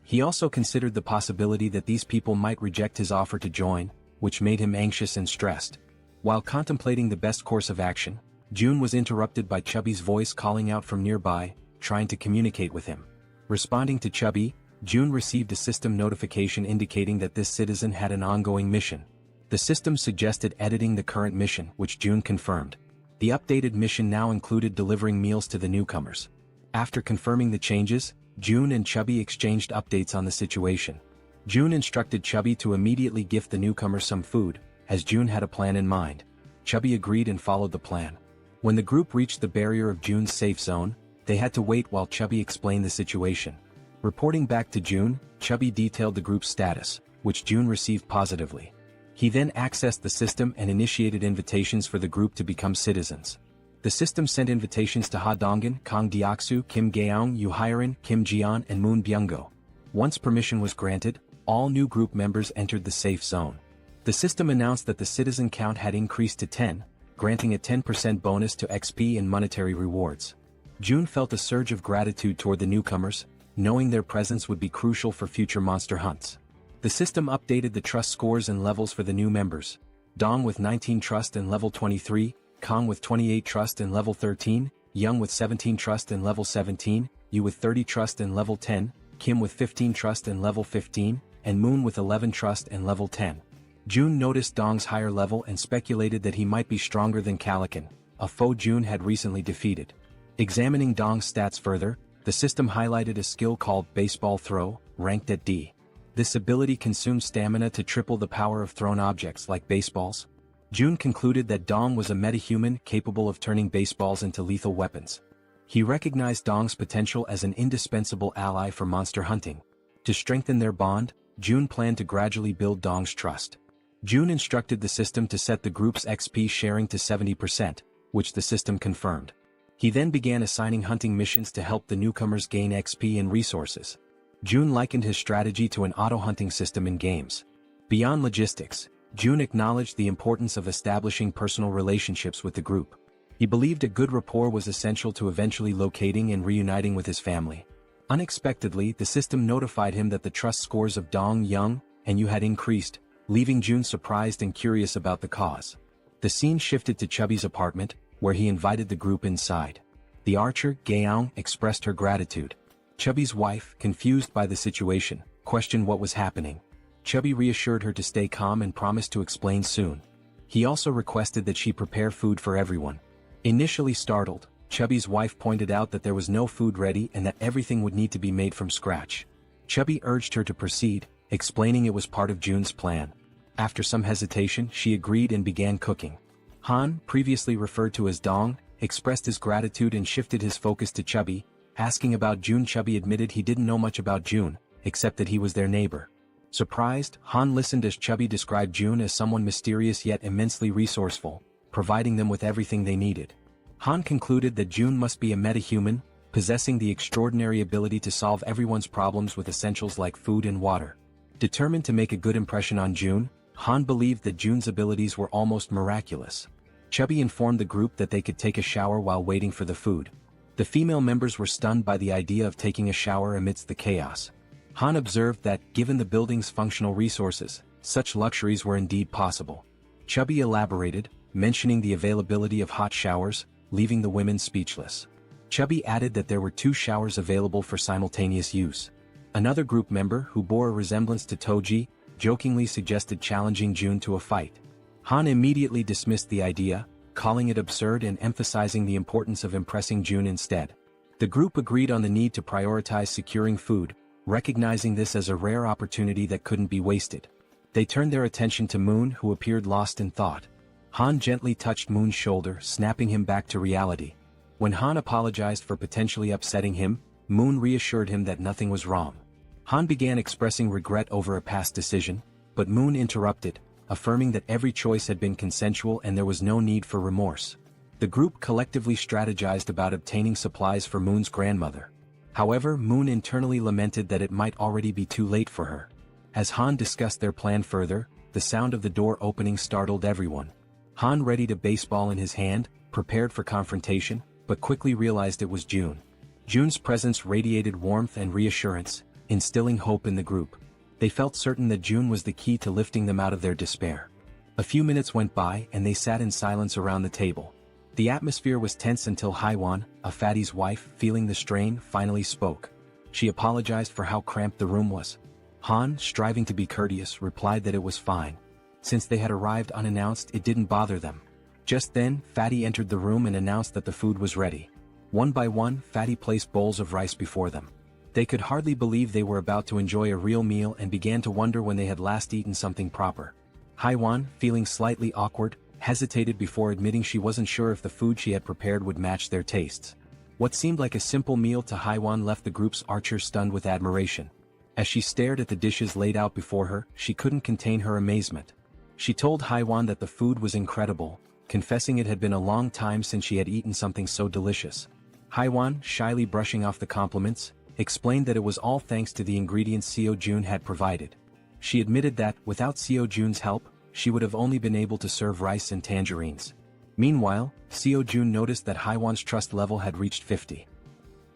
He also considered the possibility that these people might reject his offer to join, which made him anxious and stressed. While contemplating the best course of action, June was interrupted by Chubby's voice calling out from nearby, trying to communicate with him. Responding to Chubby, June received a system notification indicating that this citizen had an ongoing mission. The system suggested editing the current mission, which June confirmed. The updated mission now included delivering meals to the newcomers. After confirming the changes, June and Chubby exchanged updates on the situation. June instructed Chubby to immediately gift the newcomers some food, as June had a plan in mind. Chubby agreed and followed the plan. When the group reached the barrier of June's safe zone, they had to wait while Chubby explained the situation. Reporting back to June, Chubby detailed the group's status, which June received positively. He then accessed the system and initiated invitations for the group to become citizens. The system sent invitations to Ha Donggan, Kang Diaksu, Kim Gaeong, Yu Hyerin, Kim Jian, and Moon Byung-go. Once permission was granted, all new group members entered the safe zone. The system announced that the citizen count had increased to 10, granting a 10% bonus to XP and monetary rewards. June felt a surge of gratitude toward the newcomers, knowing their presence would be crucial for future monster hunts. The system updated the trust scores and levels for the new members. Dong with 19 trust and level 23, Kong with 28 trust and level 13, Young with 17 trust and level 17, Yu with 30 trust and level 10, Kim with 15 trust and level 15, and Moon with 11 trust and level 10. June noticed Dong's higher level and speculated that he might be stronger than Calican, a foe June had recently defeated. Examining Dong's stats further, the system highlighted a skill called Baseball Throw, ranked at D. This ability consumes stamina to triple the power of thrown objects like baseballs. June concluded that Dong was a metahuman capable of turning baseballs into lethal weapons. He recognized Dong's potential as an indispensable ally for monster hunting. To strengthen their bond, June planned to gradually build Dong's trust. June instructed the system to set the group's XP sharing to 70%, which the system confirmed. He then began assigning hunting missions to help the newcomers gain XP and resources. June likened his strategy to an auto-hunting system in games. Beyond logistics, June acknowledged the importance of establishing personal relationships with the group. He believed a good rapport was essential to eventually locating and reuniting with his family. Unexpectedly, the system notified him that the trust scores of Dong, Young, and Yu had increased, leaving June surprised and curious about the cause. The scene shifted to Chubby's apartment, where he invited the group inside. The archer, Gaeong, expressed her gratitude. Chubby's wife, confused by the situation, questioned what was happening. Chubby reassured her to stay calm and promised to explain soon. He also requested that she prepare food for everyone. Initially startled, Chubby's wife pointed out that there was no food ready and that everything would need to be made from scratch. Chubby urged her to proceed, explaining it was part of June's plan. After some hesitation, she agreed and began cooking. Han, previously referred to as Dong, expressed his gratitude and shifted his focus to Chubby, asking about June. Chubby admitted he didn't know much about June, except that he was their neighbor. Surprised, Han listened as Chubby described June as someone mysterious yet immensely resourceful, providing them with everything they needed. Han concluded that June must be a metahuman, possessing the extraordinary ability to solve everyone's problems with essentials like food and water. Determined to make a good impression on June, Han believed that June's abilities were almost miraculous. Chubby informed the group that they could take a shower while waiting for the food. The female members were stunned by the idea of taking a shower amidst the chaos. Han observed that, given the building's functional resources, such luxuries were indeed possible. Chubby elaborated, mentioning the availability of hot showers, leaving the women speechless. Chubby added that there were 2 showers available for simultaneous use. Another group member, who bore a resemblance to Toji, jokingly suggested challenging June to a fight. Han immediately dismissed the idea, calling it absurd and emphasizing the importance of impressing June instead. The group agreed on the need to prioritize securing food, recognizing this as a rare opportunity that couldn't be wasted. They turned their attention to Moon, who appeared lost in thought. Han gently touched Moon's shoulder, snapping him back to reality. When Han apologized for potentially upsetting him, Moon reassured him that nothing was wrong. Han began expressing regret over a past decision, but Moon interrupted, affirming that every choice had been consensual and there was no need for remorse. The group collectively strategized about obtaining supplies for Moon's grandmother. However, Moon internally lamented that it might already be too late for her. As Han discussed their plan further, the sound of the door opening startled everyone. Han readied a baseball in his hand, prepared for confrontation, but quickly realized it was June. June's presence radiated warmth and reassurance, instilling hope in the group. They felt certain that June was the key to lifting them out of their despair. A few minutes went by and they sat in silence around the table. The atmosphere was tense until Haiwan, a fatty's wife, feeling the strain, finally spoke. She apologized for how cramped the room was. Han, striving to be courteous, replied that it was fine. Since they had arrived unannounced, it didn't bother them. Just then, Fatty entered the room and announced that the food was ready. One by one, Fatty placed bowls of rice before them. They could hardly believe they were about to enjoy a real meal and began to wonder when they had last eaten something proper. Haiwan, feeling slightly awkward, hesitated before admitting she wasn't sure if the food she had prepared would match their tastes. What seemed like a simple meal to Haiwan left the group's archer stunned with admiration. As she stared at the dishes laid out before her, she couldn't contain her amazement. She told Haiwan that the food was incredible, confessing it had been a long time since she had eaten something so delicious. Haiwan, shyly brushing off the compliments, explained that it was all thanks to the ingredients Seo Jun had provided. She admitted that, without Seo Jun's help, she would have only been able to serve rice and tangerines. Meanwhile, Seo Jun noticed that Haiwan's trust level had reached 50.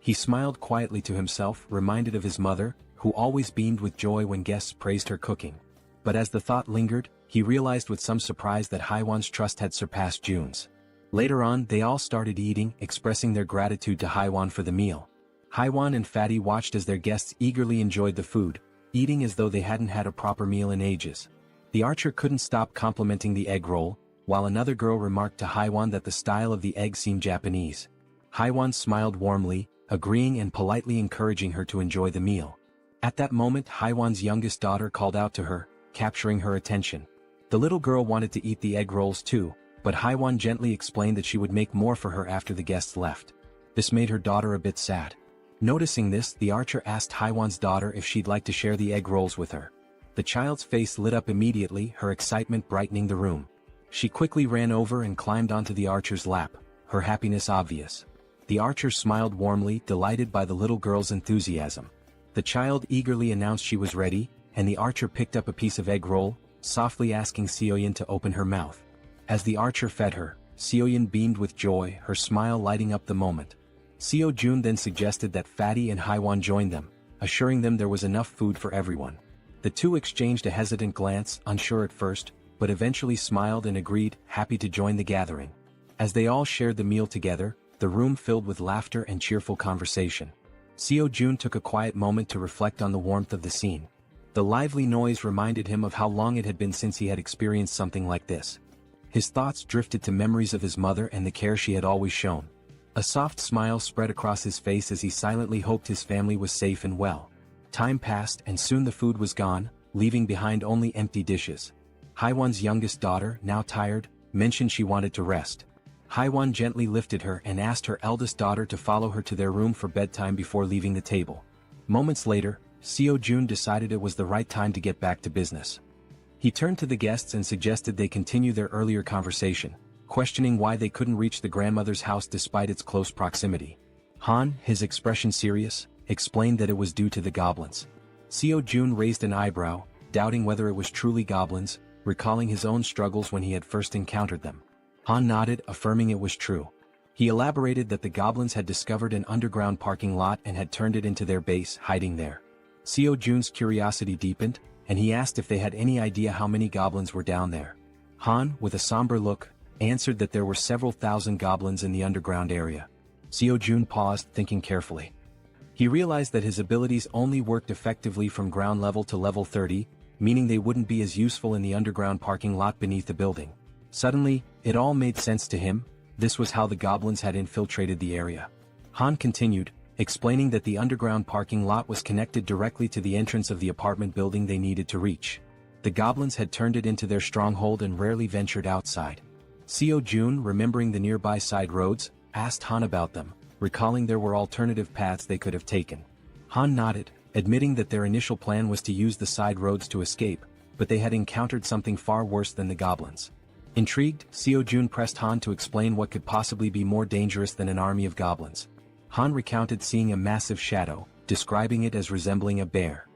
He smiled quietly to himself, reminded of his mother, who always beamed with joy when guests praised her cooking. But as the thought lingered, he realized with some surprise that Haiwan's trust had surpassed Jun's. Later on, they all started eating, expressing their gratitude to Haiwan for the meal. Haiwan and Fatty watched as their guests eagerly enjoyed the food, eating as though they hadn't had a proper meal in ages. The archer couldn't stop complimenting the egg roll, while another girl remarked to Haiwan that the style of the egg seemed Japanese. Haiwan smiled warmly, agreeing and politely encouraging her to enjoy the meal. At that moment, Haiwan's youngest daughter called out to her, capturing her attention. The little girl wanted to eat the egg rolls too, but Haiwan gently explained that she would make more for her after the guests left. This made her daughter a bit sad. Noticing this, the archer asked Haiwan's daughter if she'd like to share the egg rolls with her. The child's face lit up immediately, her excitement brightening the room. She quickly ran over and climbed onto the archer's lap, her happiness obvious. The archer smiled warmly, delighted by the little girl's enthusiasm. The child eagerly announced she was ready, and the archer picked up a piece of egg roll, softly asking Seoyin to open her mouth. As the archer fed her, Seoyin beamed with joy, her smile lighting up the moment. Seo Jun then suggested that Fatty and Haiwan join them, assuring them there was enough food for everyone. The two exchanged a hesitant glance, unsure at first, but eventually smiled and agreed, happy to join the gathering. As they all shared the meal together, the room filled with laughter and cheerful conversation. Seo Jun took a quiet moment to reflect on the warmth of the scene. The lively noise reminded him of how long it had been since he had experienced something like this. His thoughts drifted to memories of his mother and the care she had always shown. A soft smile spread across his face as he silently hoped his family was safe and well. Time passed and soon the food was gone, leaving behind only empty dishes. Haiwan's youngest daughter, now tired, mentioned she wanted to rest. Haiwan gently lifted her and asked her eldest daughter to follow her to their room for bedtime before leaving the table. Moments later, Seo Jun decided it was the right time to get back to business. He turned to the guests and suggested they continue their earlier conversation, questioning why they couldn't reach the grandmother's house despite its close proximity. Han, his expression serious, explained that it was due to the goblins. Seo Jun raised an eyebrow, doubting whether it was truly goblins, recalling his own struggles when he had first encountered them. Han nodded, affirming it was true. He elaborated that the goblins had discovered an underground parking lot and had turned it into their base, hiding there. Seo Jun's curiosity deepened, and he asked if they had any idea how many goblins were down there. Han, with a somber look, answered that there were several thousand goblins in the underground area. Seo Jun paused, thinking carefully. He realized that his abilities only worked effectively from ground level to level 30, meaning they wouldn't be as useful in the underground parking lot beneath the building. Suddenly, it all made sense to him. This was how the goblins had infiltrated the area. Han continued, explaining that the underground parking lot was connected directly to the entrance of the apartment building they needed to reach. The goblins had turned it into their stronghold and rarely ventured outside. Seo Jun, remembering the nearby side roads, asked Han about them, recalling there were alternative paths they could have taken. Han nodded, admitting that their initial plan was to use the side roads to escape, but they had encountered something far worse than the goblins. Intrigued, Seo Jun pressed Han to explain what could possibly be more dangerous than an army of goblins. Han recounted seeing a massive shadow, describing it as resembling a bear.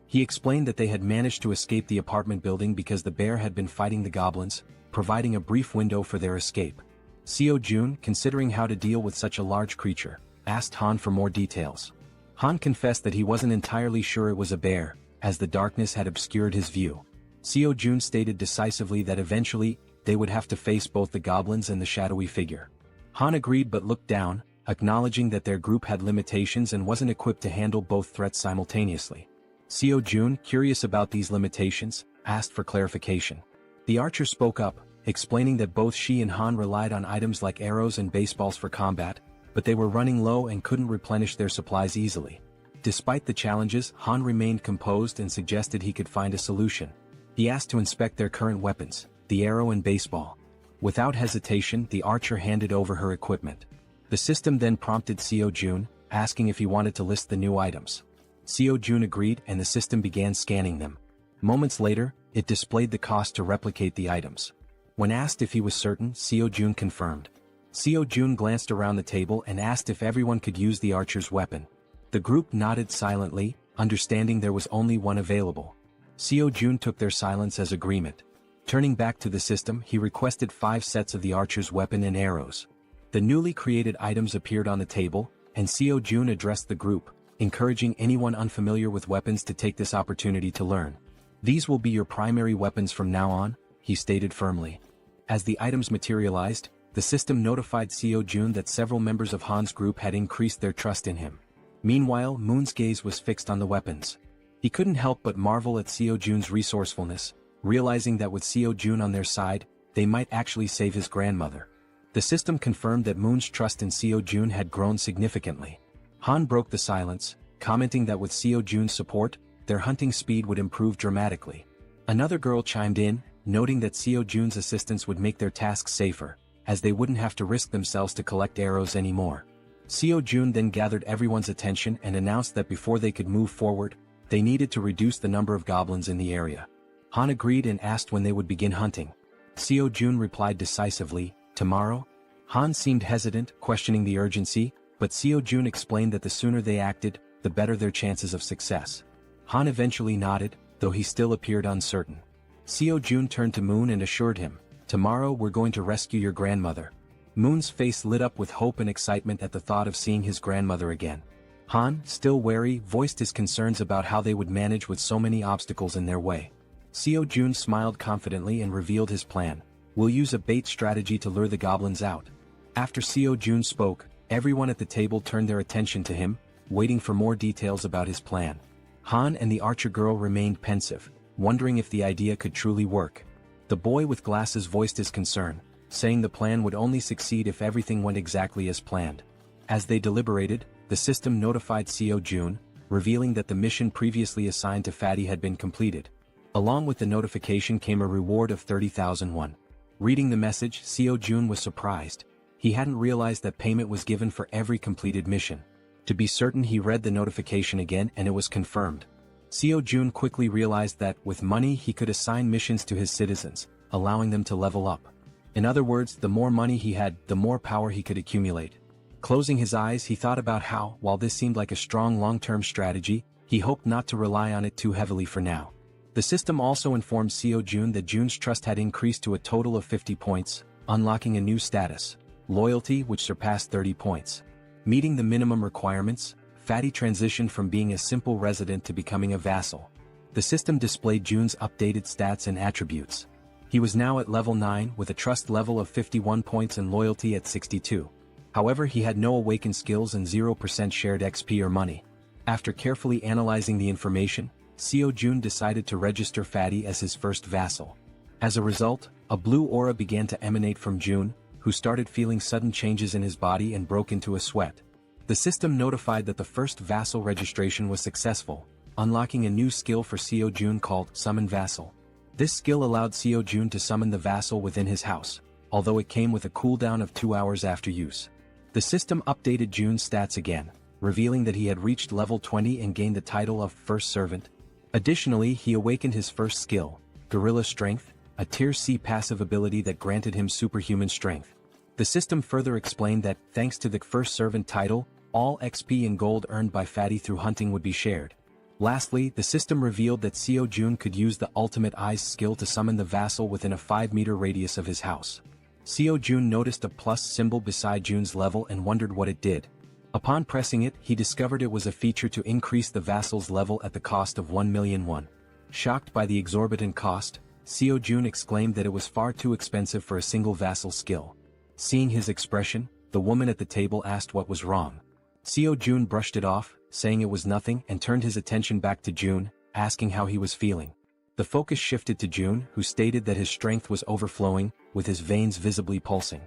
He explained that they had managed to escape the apartment building because the bear had been fighting the goblins, providing a brief window for their escape. Seo Jun, considering how to deal with such a large creature, asked Han for more details. Han confessed that he wasn't entirely sure it was a bear, as the darkness had obscured his view. Seo Jun stated decisively that eventually, they would have to face both the goblins and the shadowy figure. Han agreed but looked down, acknowledging that their group had limitations and wasn't equipped to handle both threats simultaneously. Seo Jun, curious about these limitations, asked for clarification. The archer spoke up, explaining that both she and Han relied on items like arrows and baseballs for combat, but they were running low and couldn't replenish their supplies easily. Despite the challenges, Han remained composed and suggested he could find a solution. He asked to inspect their current weapons, the arrow and baseball. Without hesitation, the archer handed over her equipment. The system then prompted Seo Jun, asking if he wanted to list the new items. Seo Jun agreed and the system began scanning them. Moments later, it displayed the cost to replicate the items. When asked if he was certain, Seo Jun confirmed. Seo Jun glanced around the table and asked if everyone could use the archer's weapon. The group nodded silently, understanding there was only one available. Seo Jun took their silence as agreement. Turning back to the system, he requested 5 sets of the archer's weapon and arrows. The newly created items appeared on the table, and Seo Jun addressed the group, encouraging anyone unfamiliar with weapons to take this opportunity to learn. These will be your primary weapons from now on, he stated firmly. As the items materialized, the system notified Seo Jun that several members of Han's group had increased their trust in him. Meanwhile, Moon's gaze was fixed on the weapons. He couldn't help but marvel at Seo Jun's resourcefulness, realizing that with Seo Jun on their side, they might actually save his grandmother. The system confirmed that Moon's trust in Seo Jun had grown significantly. Han broke the silence, commenting that with Seo Jun's support, their hunting speed would improve dramatically. Another girl chimed in, noting that Seo Jun's assistance would make their tasks safer, as they wouldn't have to risk themselves to collect arrows anymore. Seo Jun then gathered everyone's attention and announced that before they could move forward, They needed to reduce the number of goblins in the area. Han agreed and asked when they would begin hunting. Seo Jun replied decisively, "Tomorrow?" Han seemed hesitant, questioning the urgency, but Seo Jun explained that the sooner they acted, the better their chances of success. Han eventually nodded, though he still appeared uncertain. Seo Jun turned to Moon and assured him, "Tomorrow we're going to rescue your grandmother." Moon's face lit up with hope and excitement at the thought of seeing his grandmother again. Han, still wary, voiced his concerns about how they would manage with so many obstacles in their way. Seo Jun smiled confidently and revealed his plan. "We'll use a bait strategy to lure the goblins out." After Seo Jun spoke, everyone at the table turned their attention to him, waiting for more details about his plan. Han and the archer girl remained pensive, wondering if the idea could truly work. The boy with glasses voiced his concern, saying the plan would only succeed if everything went exactly as planned. As they deliberated, the system notified Seo Jun, revealing that the mission previously assigned to Fatty had been completed. Along with the notification came a reward of 30,000 won. Reading the message, Seo Jun was surprised. He hadn't realized that payment was given for every completed mission. To be certain, he read the notification again and it was confirmed. Seo Jun quickly realized that, with money, he could assign missions to his citizens, allowing them to level up. In other words, the more money he had, the more power he could accumulate. Closing his eyes, he thought about how, while this seemed like a strong long-term strategy, he hoped not to rely on it too heavily for now. The system also informed Seo Jun that Jun's trust had increased to a total of 50 points, unlocking a new status, loyalty, which surpassed 30 points. Meeting the minimum requirements, Fatty transitioned from being a simple resident to becoming a vassal. The system displayed Jun's updated stats and attributes. He was now at level 9 with a trust level of 51 points and loyalty at 62. However, he had no awakened skills and 0% shared XP or money. After carefully analyzing the information, Seo Jun decided to register Fatty as his first vassal. As a result, a blue aura began to emanate from Jun, who started feeling sudden changes in his body and broke into a sweat. The system notified that the first vassal registration was successful, unlocking a new skill for Seo Jun called Summon Vassal. This skill allowed Seo Jun to summon the vassal within his house, although it came with a cooldown of 2 hours after use. The system updated Jun's stats again, revealing that he had reached level 20 and gained the title of First Servant. Additionally, he awakened his first skill, Gorilla Strength, a Tier C passive ability that granted him superhuman strength. The system further explained that, thanks to the First Servant title, all XP and gold earned by Fatty through hunting would be shared. Lastly, the system revealed that Seo Jun could use the Ultimate Eyes skill to summon the vassal within a 5-meter radius of his house. Seo Jun noticed a plus symbol beside Jun's level and wondered what it did. Upon pressing it, he discovered it was a feature to increase the vassal's level at the cost of 1 million won. Shocked by the exorbitant cost, Seo Jun exclaimed that it was far too expensive for a single vassal skill. Seeing his expression, the woman at the table asked what was wrong. Seo Jun brushed it off, saying it was nothing, and turned his attention back to Jun, asking how he was feeling. The focus shifted to Jun, who stated that his strength was overflowing, with his veins visibly pulsing.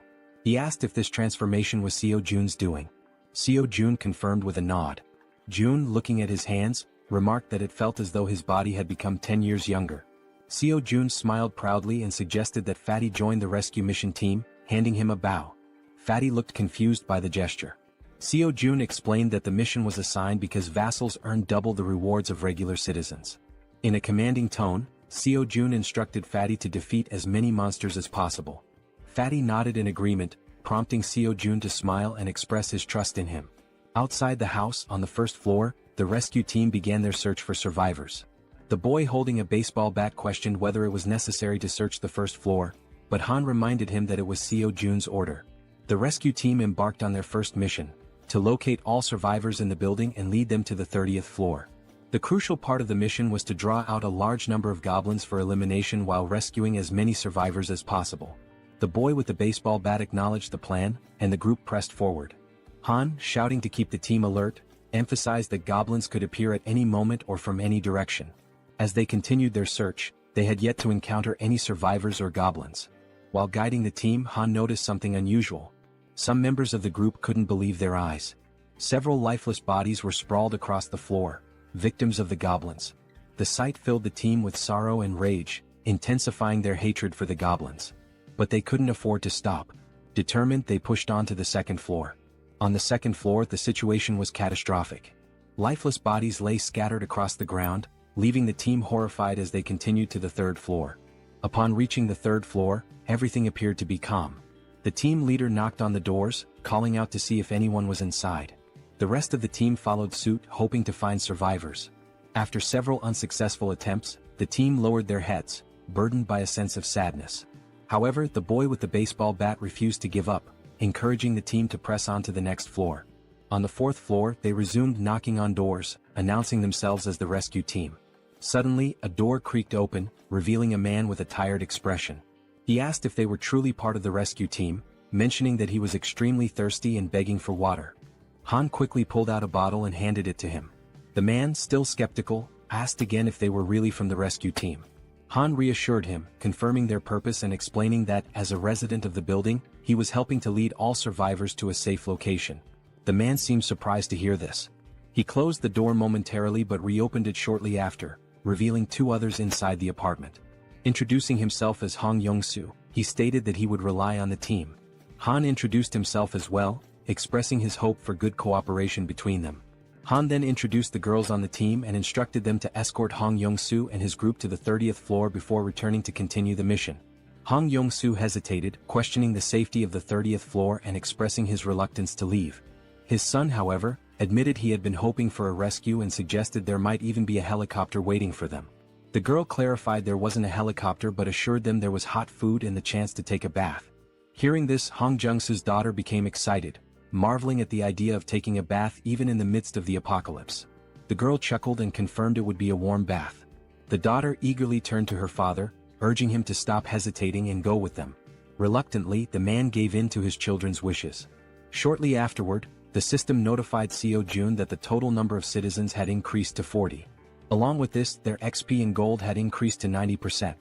He asked if this transformation was Seo Jun's doing. Seo Jun confirmed with a nod. Jun, looking at his hands, remarked that it felt as though his body had become 10 years younger. Seo Jun smiled proudly and suggested that Fatty join the rescue mission team, handing him a bow. Fatty looked confused by the gesture. Seo Jun explained that the mission was assigned because vassals earned double the rewards of regular citizens. In a commanding tone, Seo Jun instructed Fatty to defeat as many monsters as possible. Fatty nodded in agreement, prompting Seo Jun to smile and express his trust in him. Outside the house, on the first floor, the rescue team began their search for survivors. The boy holding a baseball bat questioned whether it was necessary to search the first floor, but Han reminded him that it was Seo Jun's order. The rescue team embarked on their first mission, to locate all survivors in the building and lead them to the 30th floor. The crucial part of the mission was to draw out a large number of goblins for elimination while rescuing as many survivors as possible. The boy with the baseball bat acknowledged the plan, and the group pressed forward. Han, shouting to keep the team alert, emphasized that goblins could appear at any moment or from any direction. As they continued their search, they had yet to encounter any survivors or goblins. While guiding the team, Han noticed something unusual. Some members of the group couldn't believe their eyes. Several lifeless bodies were sprawled across the floor, victims of the goblins. The sight filled the team with sorrow and rage, intensifying their hatred for the goblins. But they couldn't afford to stop. Determined, they pushed on to the second floor. On the second floor, the situation was catastrophic. Lifeless bodies lay scattered across the ground, leaving the team horrified as they continued to the third floor. Upon reaching the third floor, everything appeared to be calm. The team leader knocked on the doors, calling out to see if anyone was inside. The rest of the team followed suit, hoping to find survivors. After several unsuccessful attempts, the team lowered their heads, burdened by a sense of sadness. However, the boy with the baseball bat refused to give up, encouraging the team to press on to the next floor. On the fourth floor, they resumed knocking on doors, announcing themselves as the rescue team. Suddenly, a door creaked open, revealing a man with a tired expression. He asked if they were truly part of the rescue team, mentioning that he was extremely thirsty and begging for water. Han quickly pulled out a bottle and handed it to him. The man, still skeptical, asked again if they were really from the rescue team. Han reassured him, confirming their purpose and explaining that, as a resident of the building, he was helping to lead all survivors to a safe location. The man seemed surprised to hear this. He closed the door momentarily but reopened it shortly after, revealing two others inside the apartment. Introducing himself as Hong Yong-soo, he stated that he would rely on the team. Han introduced himself as well, expressing his hope for good cooperation between them. Han then introduced the girls on the team and instructed them to escort Hong Yong-soo and his group to the 30th floor before returning to continue the mission. Hong Yong-soo hesitated, questioning the safety of the 30th floor and expressing his reluctance to leave. His son, however, admitted he had been hoping for a rescue and suggested there might even be a helicopter waiting for them. The girl clarified there wasn't a helicopter but assured them there was hot food and the chance to take a bath. Hearing this, Hong Jung-soo's daughter became excited, marveling at the idea of taking a bath even in the midst of the apocalypse. The girl chuckled and confirmed it would be a warm bath. The daughter eagerly turned to her father, urging him to stop hesitating and go with them. Reluctantly, the man gave in to his children's wishes. Shortly afterward, the system notified Seo-jun that the total number of citizens had increased to 40. Along with this, their XP and gold had increased to 90%.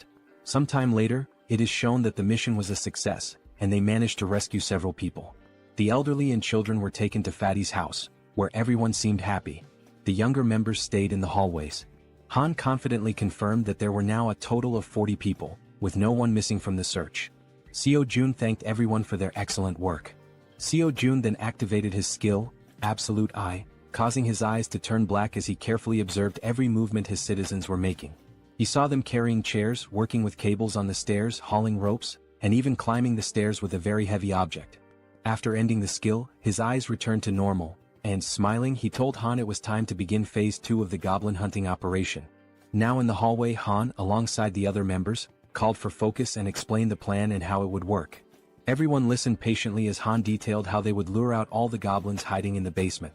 Sometime later, it is shown that the mission was a success, and they managed to rescue several people. The elderly and children were taken to Fatty's house, where everyone seemed happy. The younger members stayed in the hallways. Han confidently confirmed that there were now a total of 40 people, with no one missing from the search. Seo-jun thanked everyone for their excellent work. Seo-jun then activated his skill, Absolute Eye, causing his eyes to turn black as he carefully observed every movement his citizens were making. He saw them carrying chairs, working with cables on the stairs, hauling ropes, and even climbing the stairs with a very heavy object. After ending the skill, his eyes returned to normal, and smiling he told Han it was time to begin phase 2 of the goblin hunting operation. Now in the hallway, Han, alongside the other members, called for focus and explained the plan and how it would work. Everyone listened patiently as Han detailed how they would lure out all the goblins hiding in the basement.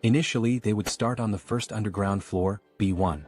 Initially, they would start on the first underground floor, B1.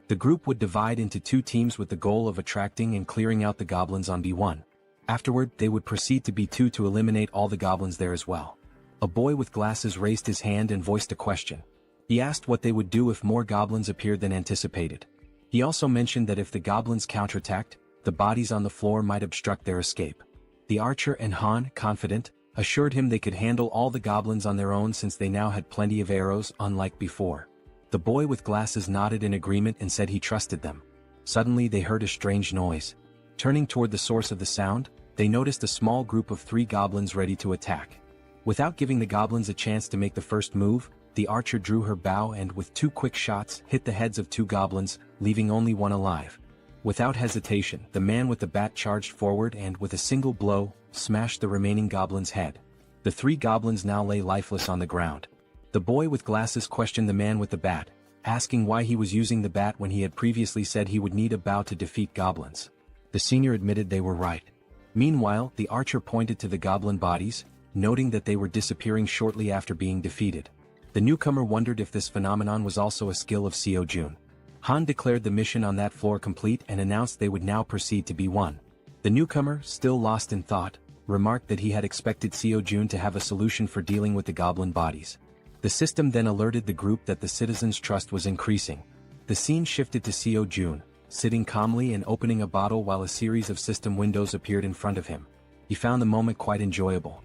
The group would divide into two teams with the goal of attracting and clearing out the goblins on B1. Afterward, they would proceed to B2 to eliminate all the goblins there as well. A boy with glasses raised his hand and voiced a question. He asked what they would do if more goblins appeared than anticipated. He also mentioned that if the goblins counterattacked, the bodies on the floor might obstruct their escape. The archer and Han, confident, assured him they could handle all the goblins on their own since they now had plenty of arrows, unlike before. The boy with glasses nodded in agreement and said he trusted them. Suddenly they heard a strange noise. Turning toward the source of the sound, they noticed a small group of 3 goblins ready to attack. Without giving the goblins a chance to make the first move, the archer drew her bow and with 2 quick shots hit the heads of 2 goblins, leaving only one alive. Without hesitation, the man with the bat charged forward and, with a single blow, smashed the remaining goblin's head. The 3 goblins now lay lifeless on the ground. The boy with glasses questioned the man with the bat, asking why he was using the bat when he had previously said he would need a bow to defeat goblins. The senior admitted they were right. Meanwhile, the archer pointed to the goblin bodies, noting that they were disappearing shortly after being defeated. The newcomer wondered if this phenomenon was also a skill of Seo-jun. Han declared the mission on that floor complete and announced they would now proceed to B1. The newcomer, still lost in thought, remarked that he had expected Seo-jun to have a solution for dealing with the goblin bodies. The system then alerted the group that the citizens' trust was increasing. The scene shifted to Seo-jun, sitting calmly and opening a bottle while a series of system windows appeared in front of him. He found the moment quite enjoyable.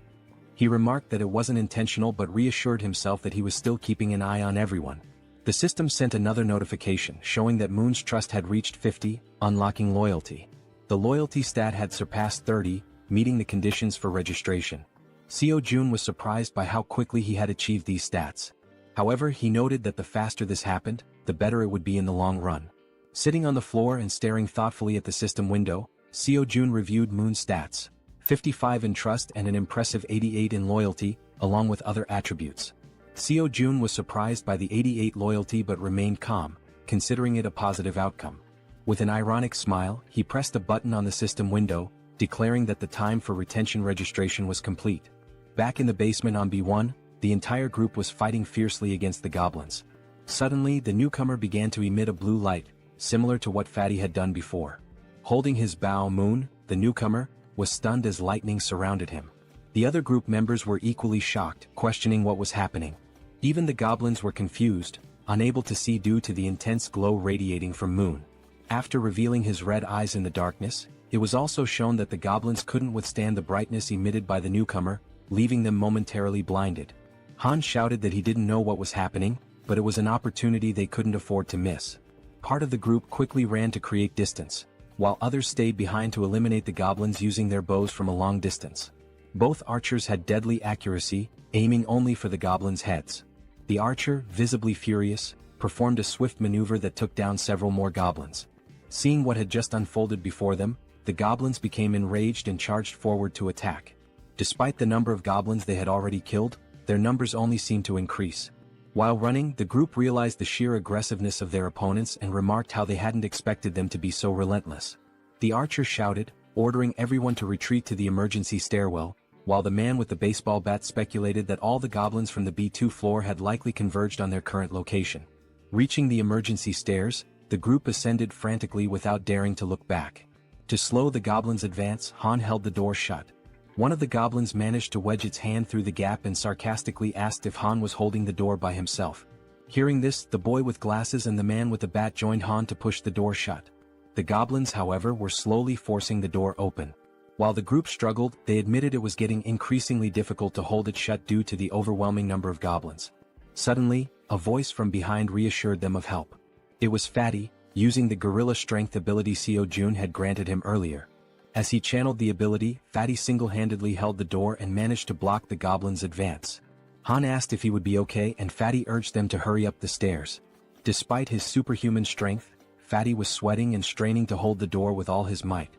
He remarked that it wasn't intentional but reassured himself that he was still keeping an eye on everyone. The system sent another notification showing that Moon's trust had reached 50, unlocking loyalty. The loyalty stat had surpassed 30, meeting the conditions for registration. Seo-jun was surprised by how quickly he had achieved these stats. However, he noted that the faster this happened, the better it would be in the long run. Sitting on the floor and staring thoughtfully at the system window, Seo-jun reviewed Moon's stats: 55 in trust and an impressive 88 in loyalty, along with other attributes. Seo-jun was surprised by the 88 loyalty but remained calm, considering it a positive outcome. With an ironic smile, he pressed a button on the system window, declaring that the time for retention registration was complete. Back in the basement on B1, the entire group was fighting fiercely against the goblins. Suddenly, the newcomer began to emit a blue light, similar to what Fatty had done before. Holding his bow, Moon, the newcomer, was stunned as lightning surrounded him. The other group members were equally shocked, questioning what was happening. Even the goblins were confused, unable to see due to the intense glow radiating from Moon. After revealing his red eyes in the darkness, it was also shown that the goblins couldn't withstand the brightness emitted by the newcomer, leaving them momentarily blinded. Han shouted that he didn't know what was happening, but it was an opportunity they couldn't afford to miss. Part of the group quickly ran to create distance, while others stayed behind to eliminate the goblins using their bows from a long distance. Both archers had deadly accuracy, aiming only for the goblins' heads. The archer, visibly furious, performed a swift maneuver that took down several more goblins. Seeing what had just unfolded before them, the goblins became enraged and charged forward to attack. Despite the number of goblins they had already killed, their numbers only seemed to increase. While running, the group realized the sheer aggressiveness of their opponents and remarked how they hadn't expected them to be so relentless. The archer shouted, ordering everyone to retreat to the emergency stairwell, while the man with the baseball bat speculated that all the goblins from the B2 floor had likely converged on their current location. Reaching the emergency stairs, the group ascended frantically without daring to look back. To slow the goblins' advance, Han held the door shut. One of the goblins managed to wedge its hand through the gap and sarcastically asked if Han was holding the door by himself. Hearing this, the boy with glasses and the man with the bat joined Han to push the door shut. The goblins, however, were slowly forcing the door open. While the group struggled, they admitted it was getting increasingly difficult to hold it shut due to the overwhelming number of goblins. Suddenly, a voice from behind reassured them of help. It was Fatty, using the gorilla strength ability Seo-jun had granted him earlier. As he channeled the ability, Fatty single-handedly held the door and managed to block the goblins' advance. Han asked if he would be okay and Fatty urged them to hurry up the stairs. Despite his superhuman strength, Fatty was sweating and straining to hold the door with all his might.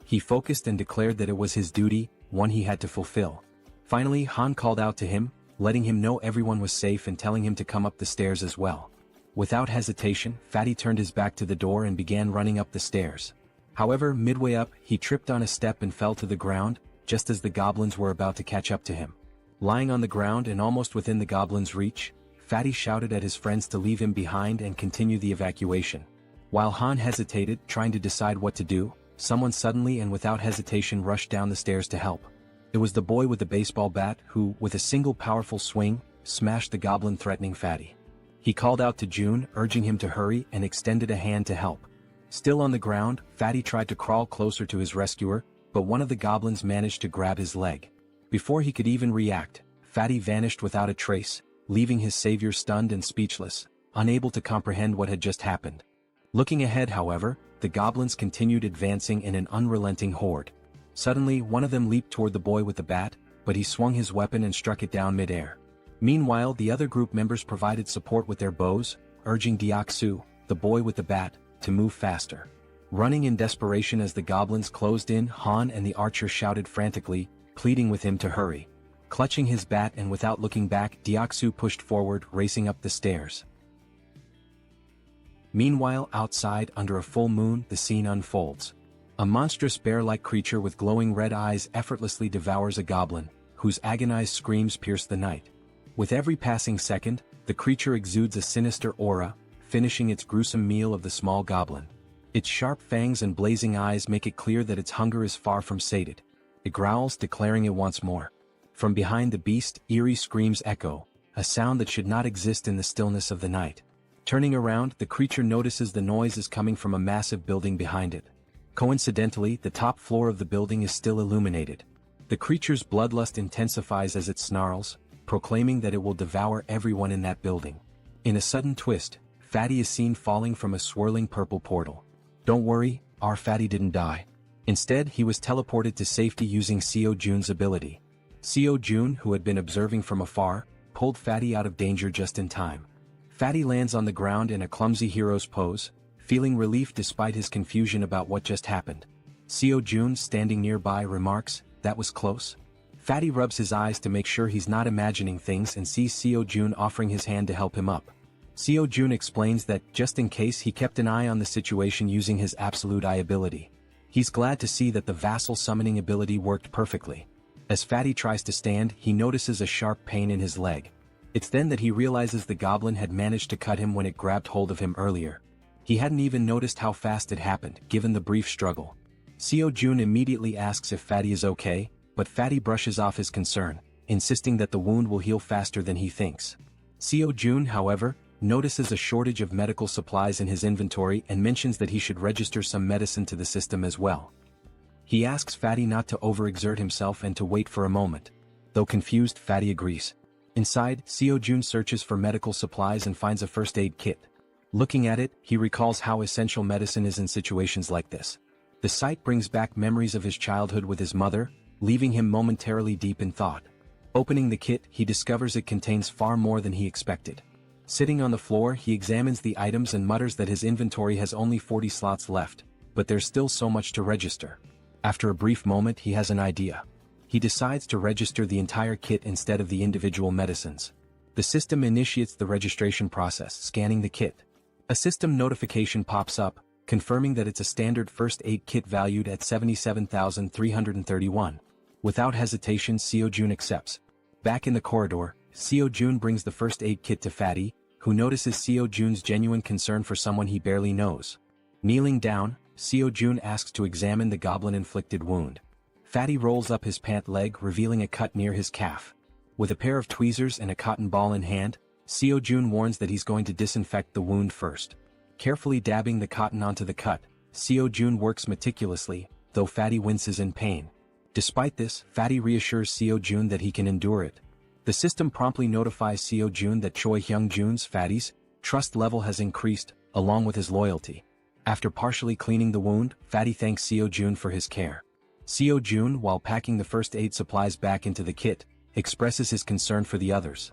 He focused and declared that it was his duty, one he had to fulfill. Finally, Han called out to him, letting him know everyone was safe and telling him to come up the stairs as well. Without hesitation, Fatty turned his back to the door and began running up the stairs. However, midway up, he tripped on a step and fell to the ground, just as the goblins were about to catch up to him. Lying on the ground and almost within the goblins' reach, Fatty shouted at his friends to leave him behind and continue the evacuation. While Han hesitated, trying to decide what to do, someone suddenly and without hesitation rushed down the stairs to help. It was the boy with the baseball bat who, with a single powerful swing, smashed the goblin threatening Fatty. He called out to June, urging him to hurry and extended a hand to help. Still on the ground, Fatty tried to crawl closer to his rescuer, but one of the goblins managed to grab his leg. Before he could even react, Fatty vanished without a trace, leaving his savior stunned and speechless, unable to comprehend what had just happened. Looking ahead, however, the goblins continued advancing in an unrelenting horde. Suddenly, one of them leaped toward the boy with the bat, but he swung his weapon and struck it down mid-air. Meanwhile, the other group members provided support with their bows, urging Deok-su, the boy with the bat, to move faster. Running in desperation as the goblins closed in, Han and the archer shouted frantically, pleading with him to hurry. Clutching his bat and without looking back, Deok-su pushed forward, racing up the stairs. Meanwhile, outside, under a full moon, the scene unfolds. A monstrous bear-like creature with glowing red eyes effortlessly devours a goblin, whose agonized screams pierce the night. With every passing second, the creature exudes a sinister aura, finishing its gruesome meal of the small goblin. Its sharp fangs and blazing eyes make it clear that its hunger is far from sated. It growls, declaring it wants more. From behind the beast, eerie screams echo, a sound that should not exist in the stillness of the night. Turning around, the creature notices the noise is coming from a massive building behind it. Coincidentally, the top floor of the building is still illuminated. The creature's bloodlust intensifies as it snarls, proclaiming that it will devour everyone in that building. In a sudden twist, Fatty is seen falling from a swirling purple portal. Don't worry, our Fatty didn't die. Instead, he was teleported to safety using Seo-jun's ability. Seo-jun, who had been observing from afar, pulled Fatty out of danger just in time. Fatty lands on the ground in a clumsy hero's pose, feeling relief despite his confusion about what just happened. Seo Jun, standing nearby, remarks, "That was close." Fatty rubs his eyes to make sure he's not imagining things and sees Seo Jun offering his hand to help him up. Seo Jun explains that, just in case, he kept an eye on the situation using his absolute eye ability. He's glad to see that the vassal summoning ability worked perfectly. As Fatty tries to stand, he notices a sharp pain in his leg. It's then that he realizes the goblin had managed to cut him when it grabbed hold of him earlier. He hadn't even noticed how fast it happened, given the brief struggle. Seo Jun immediately asks if Fatty is okay, but Fatty brushes off his concern, insisting that the wound will heal faster than he thinks. Seo Jun, however, notices a shortage of medical supplies in his inventory and mentions that he should register some medicine to the system as well. He asks Fatty not to overexert himself and to wait for a moment. Though confused, Fatty agrees. Inside, Seo Jun searches for medical supplies and finds a first aid kit. Looking at it, he recalls how essential medicine is in situations like this. The sight brings back memories of his childhood with his mother, leaving him momentarily deep in thought. Opening the kit, he discovers it contains far more than he expected. Sitting on the floor, he examines the items and mutters that his inventory has only 40 slots left, but there's still so much to register. After a brief moment, he has an idea. He decides to register the entire kit instead of the individual medicines. The system initiates the registration process, scanning the kit. A system notification pops up, confirming that it's a standard first aid kit valued at 77,331. Without hesitation, Seo Jun accepts. Back in the corridor, Seo Jun brings the first aid kit to Fatty, who notices Seo Jun's genuine concern for someone he barely knows. Kneeling down, Seo Jun asks to examine the goblin-inflicted wound. Fatty rolls up his pant leg, revealing a cut near his calf. With a pair of tweezers and a cotton ball in hand, Seo Jun warns that he's going to disinfect the wound first. Carefully dabbing the cotton onto the cut, Seo Jun works meticulously, though Fatty winces in pain. Despite this, Fatty reassures Seo Jun that he can endure it. The system promptly notifies Seo Jun that Choi Hyung Jun's, Fatty's, trust level has increased, along with his loyalty. After partially cleaning the wound, Fatty thanks Seo Jun for his care. Seo Jun, while packing the first aid supplies back into the kit, expresses his concern for the others.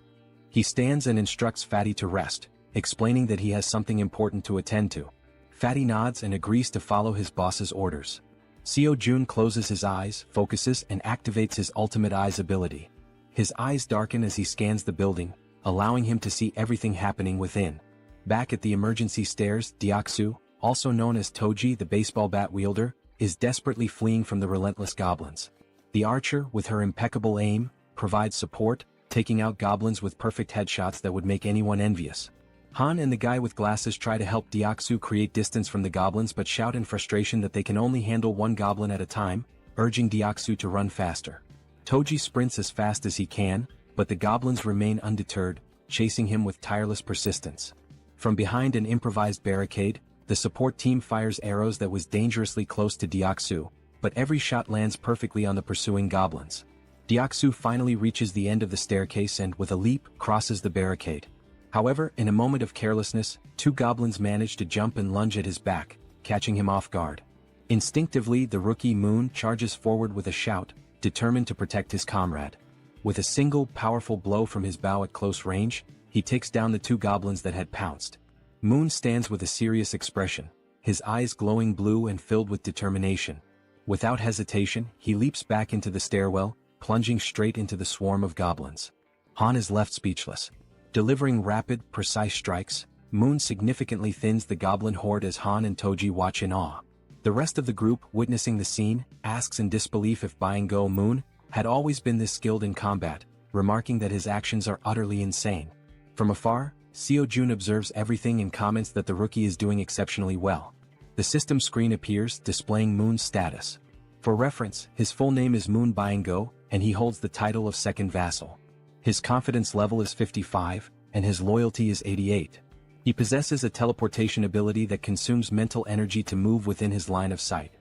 He stands and instructs Fatty to rest, explaining that he has something important to attend to. Fatty nods and agrees to follow his boss's orders. Seo Jun closes his eyes, focuses, and activates his ultimate eyes ability. His eyes darken as he scans the building, allowing him to see everything happening within. Back at the emergency stairs, Deoksu, also known as Toji the baseball bat wielder, is desperately fleeing from the relentless goblins. The archer, with her impeccable aim, provides support, taking out goblins with perfect headshots that would make anyone envious. Han and the guy with glasses try to help Deoksu create distance from the goblins but shout in frustration that they can only handle one goblin at a time, urging Deoksu to run faster. Toji sprints as fast as he can, but the goblins remain undeterred, chasing him with tireless persistence. From behind an improvised barricade, the support team fires arrows that was dangerously close to Deoksu, but every shot lands perfectly on the pursuing goblins. Deoksu finally reaches the end of the staircase and, with a leap, crosses the barricade. However, in a moment of carelessness, two goblins manage to jump and lunge at his back, catching him off guard. Instinctively, the rookie Moon charges forward with a shout, determined to protect his comrade. With a single, powerful blow from his bow at close range, he takes down the two goblins that had pounced. Moon stands with a serious expression, his eyes glowing blue and filled with determination. Without hesitation, he leaps back into the stairwell, plunging straight into the swarm of goblins. Han is left speechless. Delivering rapid, precise strikes, Moon significantly thins the goblin horde as Han and Toji watch in awe. The rest of the group, witnessing the scene, asks in disbelief if Byung-go Moon had always been this skilled in combat, remarking that his actions are utterly insane. From afar, Seo Jun observes everything and comments that the rookie is doing exceptionally well. The system screen appears, displaying Moon's status. For reference, his full name is Moon Byung-go, and he holds the title of second vassal. His confidence level is 55, and his loyalty is 88. He possesses a teleportation ability that consumes mental energy to move within his line of sight.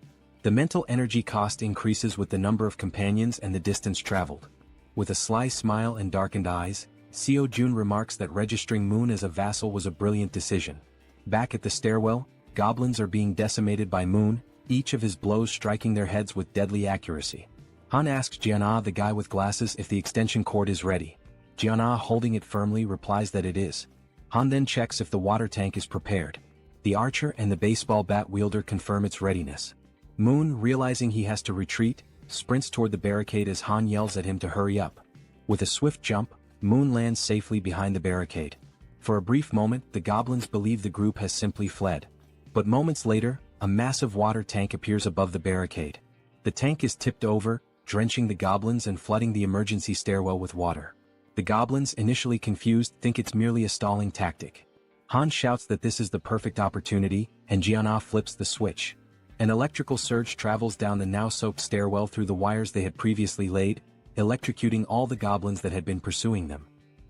The mental energy cost increases with the number of companions and the distance traveled. With a sly smile and darkened eyes, Seo Jun remarks that registering Moon as a vassal was a brilliant decision. Back at the stairwell, goblins are being decimated by Moon, each of his blows striking their heads with deadly accuracy. Han asks Jiana, the guy with glasses, if the extension cord is ready. Jiana, holding it firmly, replies that it is. Han then checks if the water tank is prepared. The archer and the baseball bat wielder confirm its readiness. Moon, realizing he has to retreat, sprints toward the barricade as Han yells at him to hurry up. With a swift jump, Moon lands safely behind the barricade. For a brief moment, the goblins believe the group has simply fled. But moments later, a massive water tank appears above the barricade. The tank is tipped over, drenching the goblins and flooding the emergency stairwell with water. The goblins, initially confused, think it's merely a stalling tactic. Han shouts that this is the perfect opportunity, and Jiana flips the switch. An electrical surge travels down the now-soaked stairwell through the wires they had previously laid, electrocuting all the goblins that had been pursuing them.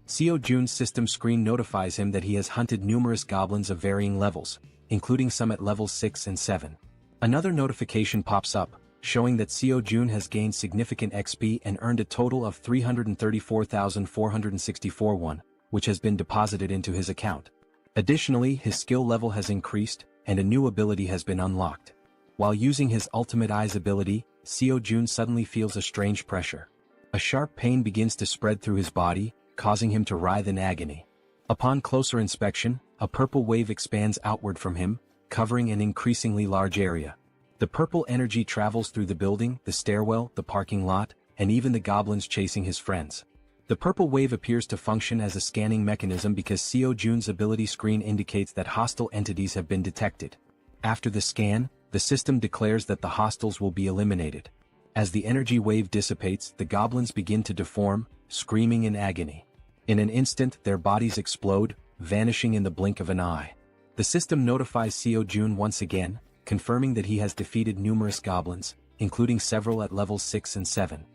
Seo Jun's system screen notifies him that he has hunted numerous goblins of varying levels, including some at levels 6 and 7. Another notification pops up, showing that Seo Jun has gained significant XP and earned a total of 334,464 won, which has been deposited into his account. Additionally, his skill level has increased, and a new ability has been unlocked. While using his Ultimate Eyes ability, Seo Jun suddenly feels a strange pressure. A sharp pain begins to spread through his body, causing him to writhe in agony. Upon closer inspection, a purple wave expands outward from him, covering an increasingly large area. The purple energy travels through the building, the stairwell, the parking lot, and even the goblins chasing his friends. The purple wave appears to function as a scanning mechanism because Seo Jun's ability screen indicates that hostile entities have been detected. After the scan, the system declares that the hostiles will be eliminated. As the energy wave dissipates, the goblins begin to deform, screaming in agony. In an instant, their bodies explode, vanishing in the blink of an eye. The system notifies Seo Jun once again, confirming that he has defeated numerous goblins, including several at levels 6 and 7.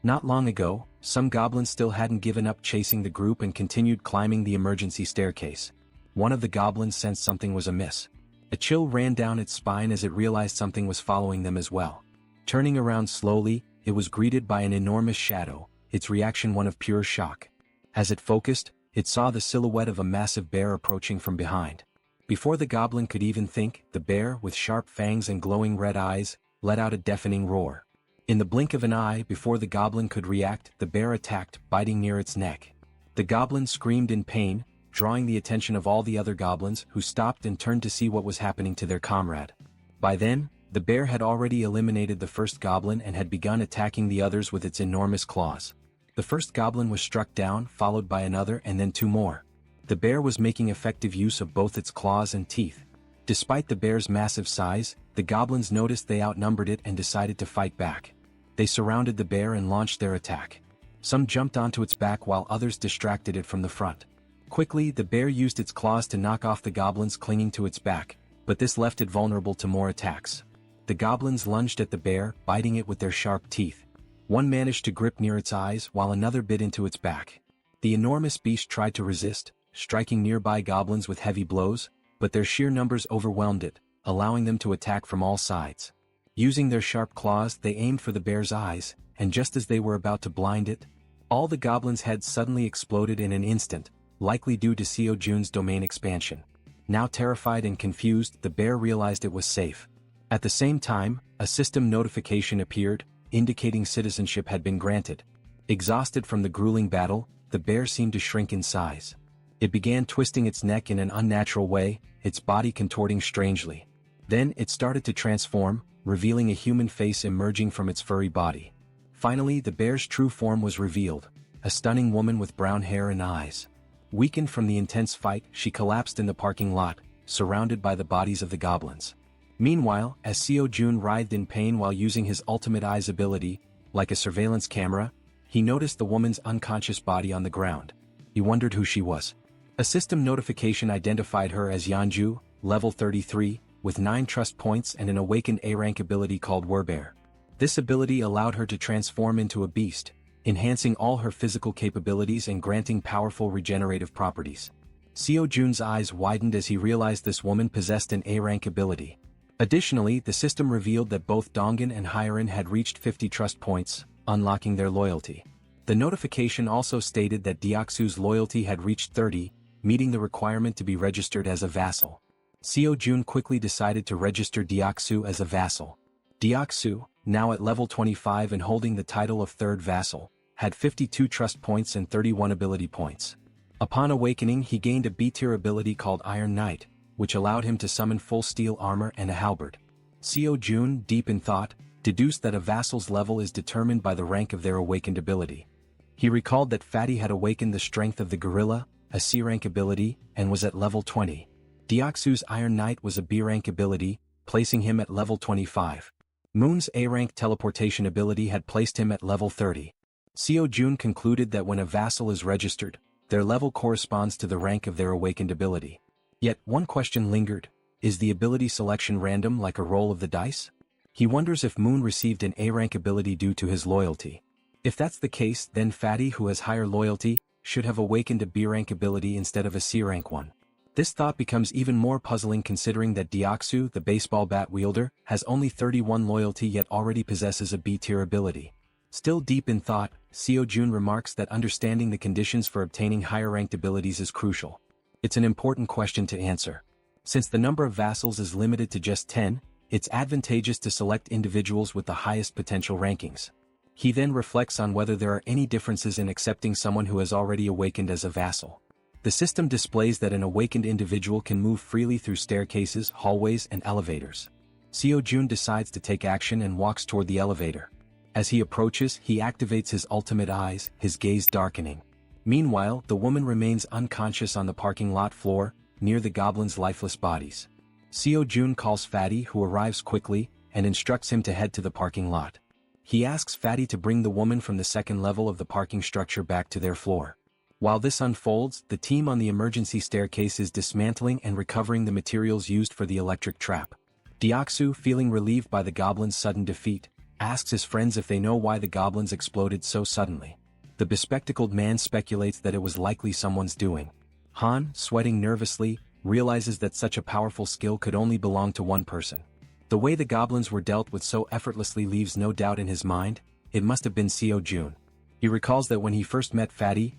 Not long ago, some goblins still hadn't given up chasing the group and continued climbing the emergency staircase. One of the goblins sensed something was amiss. A chill ran down its spine as it realized something was following them as well. Turning around slowly, it was greeted by an enormous shadow, its reaction one of pure shock. As it focused, it saw the silhouette of a massive bear approaching from behind. Before the goblin could even think, the bear, with sharp fangs and glowing red eyes, let out a deafening roar. In the blink of an eye, before the goblin could react, the bear attacked, biting near its neck. The goblin screamed in pain, drawing the attention of all the other goblins, who stopped and turned to see what was happening to their comrade. By then, the bear had already eliminated the first goblin and had begun attacking the others with its enormous claws. The first goblin was struck down, followed by another and then two more. The bear was making effective use of both its claws and teeth. Despite the bear's massive size, the goblins noticed they outnumbered it and decided to fight back. They surrounded the bear and launched their attack. Some jumped onto its back while others distracted it from the front. Quickly, the bear used its claws to knock off the goblins clinging to its back, but this left it vulnerable to more attacks. The goblins lunged at the bear, biting it with their sharp teeth. One managed to grip near its eyes while another bit into its back. The enormous beast tried to resist, striking nearby goblins with heavy blows, but their sheer numbers overwhelmed it, allowing them to attack from all sides. Using their sharp claws, they aimed for the bear's eyes, and just as they were about to blind it, all the goblins' heads suddenly exploded in an instant, likely due to Seo Jun's domain expansion. Now terrified and confused, the bear realized it was safe. At the same time, a system notification appeared, indicating citizenship had been granted. Exhausted from the grueling battle, the bear seemed to shrink in size. It began twisting its neck in an unnatural way, its body contorting strangely. Then it started to transform, revealing a human face emerging from its furry body. Finally, the bear's true form was revealed, a stunning woman with brown hair and eyes. Weakened from the intense fight, she collapsed in the parking lot, surrounded by the bodies of the goblins. Meanwhile, as Seo Jun writhed in pain while using his Ultimate Eyes ability, like a surveillance camera, he noticed the woman's unconscious body on the ground. He wondered who she was. A system notification identified her as Yanju, level 33, with 9 trust points and an awakened A-rank ability called Werbear. This ability allowed her to transform into a beast, enhancing all her physical capabilities and granting powerful regenerative properties. Seo Jun's eyes widened as he realized this woman possessed an A-rank ability. Additionally, the system revealed that both Dongan and Harem had reached 50 trust points, unlocking their loyalty. The notification also stated that Deoksu's loyalty had reached 30, meeting the requirement to be registered as a vassal. Seo Jun quickly decided to register Deoksu as a vassal. Deoksu, now at level 25 and holding the title of third vassal, had 52 trust points and 31 ability points. Upon awakening he gained a B-tier ability called Iron Knight, which allowed him to summon full steel armor and a halberd. Seo Jun, deep in thought, deduced that a vassal's level is determined by the rank of their awakened ability. He recalled that Fatty had awakened the strength of the gorilla, a C-rank ability, and was at level 20. Deoksu's Iron Knight was a B-rank ability, placing him at level 25. Moon's A-rank teleportation ability had placed him at level 30. Seo Jun concluded that when a vassal is registered, their level corresponds to the rank of their awakened ability. Yet, one question lingered: is the ability selection random like a roll of the dice? He wonders if Moon received an A-rank ability due to his loyalty. If that's the case, then Fatty, who has higher loyalty, should have awakened a B-rank ability instead of a C-rank one. This thought becomes even more puzzling considering that Deoksu, the baseball bat wielder, has only 31 loyalty yet already possesses a B-tier ability. Still deep in thought, Seo Jun remarks that understanding the conditions for obtaining higher-ranked abilities is crucial. It's an important question to answer. Since the number of vassals is limited to just 10, it's advantageous to select individuals with the highest potential rankings. He then reflects on whether there are any differences in accepting someone who has already awakened as a vassal. The system displays that an awakened individual can move freely through staircases, hallways, and elevators. Seo Jun decides to take action and walks toward the elevator. As he approaches, he activates his ultimate eyes, his gaze darkening. Meanwhile, the woman remains unconscious on the parking lot floor, near the goblins' lifeless bodies. Seo Jun calls Fatty, who arrives quickly, and instructs him to head to the parking lot. He asks Fatty to bring the woman from the second level of the parking structure back to their floor. While this unfolds, the team on the emergency staircase is dismantling and recovering the materials used for the electric trap. Deoksu, feeling relieved by the goblins' sudden defeat, asks his friends if they know why the goblins exploded so suddenly. The bespectacled man speculates that it was likely someone's doing. Han, sweating nervously, realizes that such a powerful skill could only belong to one person. The way the goblins were dealt with so effortlessly leaves no doubt in his mind. It must have been Seo Jun. He recalls that when he first met Fatty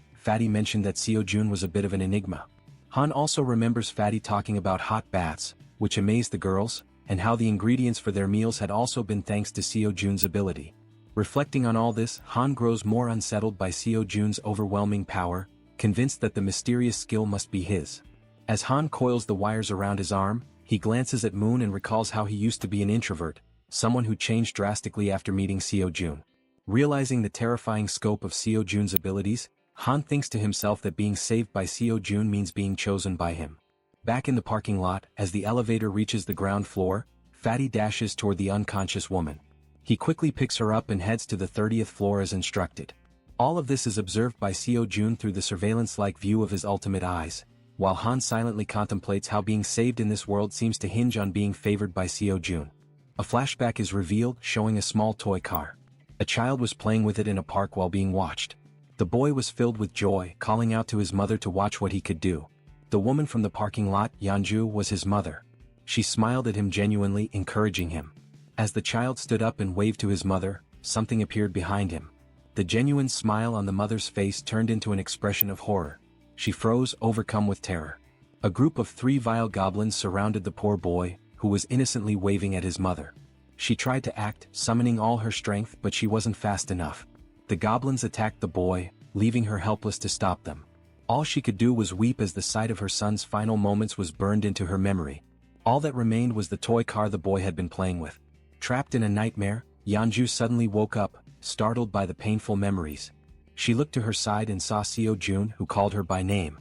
mentioned that Seo Jun was a bit of an enigma. Han also remembers Fatty talking about hot baths, which amazed the girls, and how the ingredients for their meals had also been thanks to Seo Jun's ability. Reflecting on all this, Han grows more unsettled by Seo Jun's overwhelming power, convinced that the mysterious skill must be his. As Han coils the wires around his arm, he glances at Moon and recalls how he used to be an introvert, someone who changed drastically after meeting Seo Jun. Realizing the terrifying scope of Seo Jun's abilities, Han thinks to himself that being saved by Seo Jun means being chosen by him. Back in the parking lot, as the elevator reaches the ground floor, Fatty dashes toward the unconscious woman. He quickly picks her up and heads to the 30th floor as instructed. All of this is observed by Seo Jun through the surveillance-like view of his ultimate eyes, while Han silently contemplates how being saved in this world seems to hinge on being favored by Seo Jun. A flashback is revealed showing a small toy car. A child was playing with it in a park while being watched. The boy was filled with joy, calling out to his mother to watch what he could do. The woman from the parking lot, Yanju, was his mother. She smiled at him genuinely, encouraging him. As the child stood up and waved to his mother, something appeared behind him. The genuine smile on the mother's face turned into an expression of horror. She froze, overcome with terror. A group of 3 vile goblins surrounded the poor boy, who was innocently waving at his mother. She tried to act, summoning all her strength, but she wasn't fast enough. The goblins attacked the boy, leaving her helpless to stop them. All she could do was weep as the sight of her son's final moments was burned into her memory. All that remained was the toy car the boy had been playing with. Trapped in a nightmare, Yanju suddenly woke up, startled by the painful memories. She looked to her side and saw Seo Jun, who called her by name.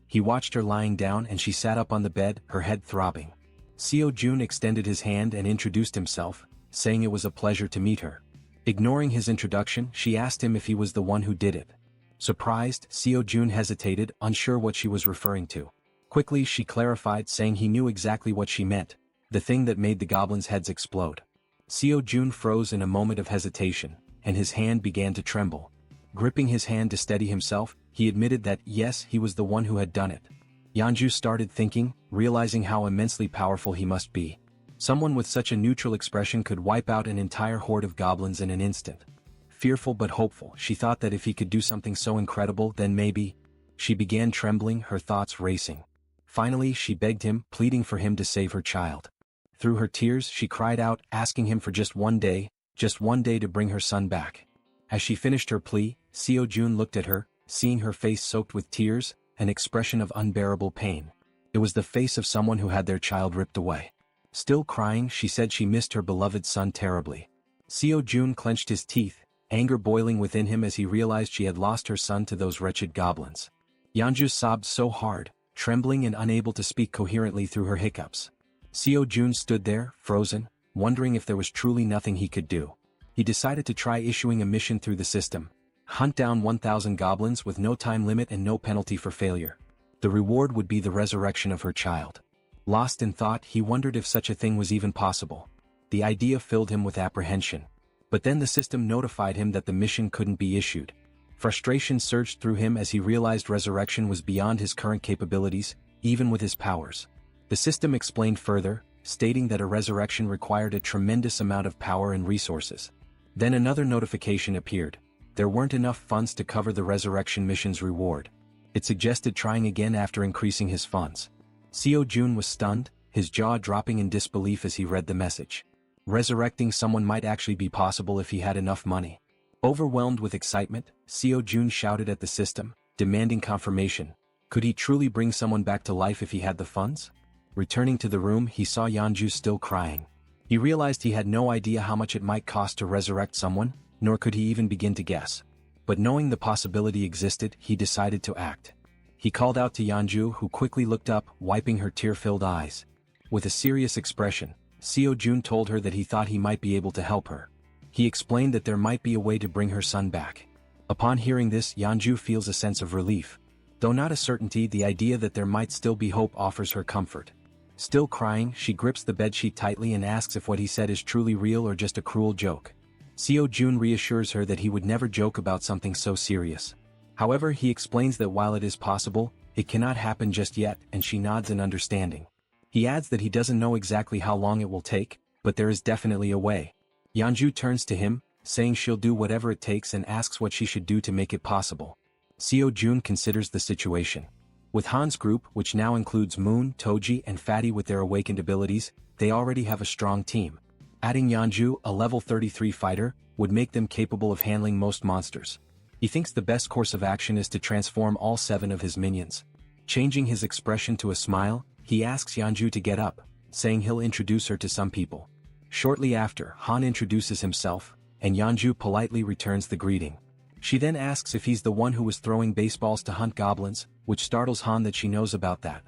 He watched her lying down and she sat up on the bed, her head throbbing. Seo Jun extended his hand and introduced himself, saying it was a pleasure to meet her. Ignoring his introduction, she asked him if he was the one who did it. Surprised, Seo Jun hesitated, unsure what she was referring to. Quickly she clarified, saying he knew exactly what she meant, the thing that made the goblins' heads explode. Seo Jun froze in a moment of hesitation, and his hand began to tremble. Gripping his hand to steady himself, he admitted that, yes, he was the one who had done it. Yanju started thinking, realizing how immensely powerful he must be. Someone with such a neutral expression could wipe out an entire horde of goblins in an instant. Fearful but hopeful, she thought that if he could do something so incredible, then maybe. She began trembling, her thoughts racing. Finally she begged him, pleading for him to save her child. Through her tears she cried out, asking him for just one day to bring her son back. As she finished her plea, Seo Jun looked at her, seeing her face soaked with tears, an expression of unbearable pain. It was the face of someone who had their child ripped away. Still crying, she said she missed her beloved son terribly. Seo Jun clenched his teeth, anger boiling within him as he realized she had lost her son to those wretched goblins. Yeonju sobbed so hard, trembling and unable to speak coherently through her hiccups. Seo Jun stood there, frozen, wondering if there was truly nothing he could do. He decided to try issuing a mission through the system. Hunt down 1,000 goblins with no time limit and no penalty for failure. The reward would be the resurrection of her child. Lost in thought, he wondered if such a thing was even possible. The idea filled him with apprehension. But then the system notified him that the mission couldn't be issued. Frustration surged through him as he realized resurrection was beyond his current capabilities, even with his powers. The system explained further, stating that a resurrection required a tremendous amount of power and resources. Then another notification appeared. There weren't enough funds to cover the resurrection mission's reward. It suggested trying again after increasing his funds. Seo Jun was stunned, his jaw dropping in disbelief as he read the message. Resurrecting someone might actually be possible if he had enough money. Overwhelmed with excitement, Seo Jun shouted at the system, demanding confirmation. Could he truly bring someone back to life if he had the funds? Returning to the room, he saw Yeonju still crying. He realized he had no idea how much it might cost to resurrect someone, nor could he even begin to guess. But knowing the possibility existed, he decided to act. He called out to Yeonju, who quickly looked up, wiping her tear-filled eyes. With a serious expression, Seo Jun told her that he thought he might be able to help her. He explained that there might be a way to bring her son back. Upon hearing this, Yeonju feels a sense of relief. Though not a certainty, the idea that there might still be hope offers her comfort. Still crying, she grips the bedsheet tightly and asks if what he said is truly real or just a cruel joke. Seo Jun reassures her that he would never joke about something so serious. However, he explains that while it is possible, it cannot happen just yet, and she nods in understanding. He adds that he doesn't know exactly how long it will take, but there is definitely a way. Yeonju turns to him, saying she'll do whatever it takes and asks what she should do to make it possible. Seo Jun considers the situation. With Han's group, which now includes Moon, Toji and Fatty with their awakened abilities, they already have a strong team. Adding Yeonju, a level 33 fighter, would make them capable of handling most monsters. He thinks the best course of action is to transform all 7 of his minions. Changing his expression to a smile, he asks Yeonju to get up, saying he'll introduce her to some people. Shortly after, Han introduces himself, and Yeonju politely returns the greeting. She then asks if he's the one who was throwing baseballs to hunt goblins, which startles Han that she knows about that.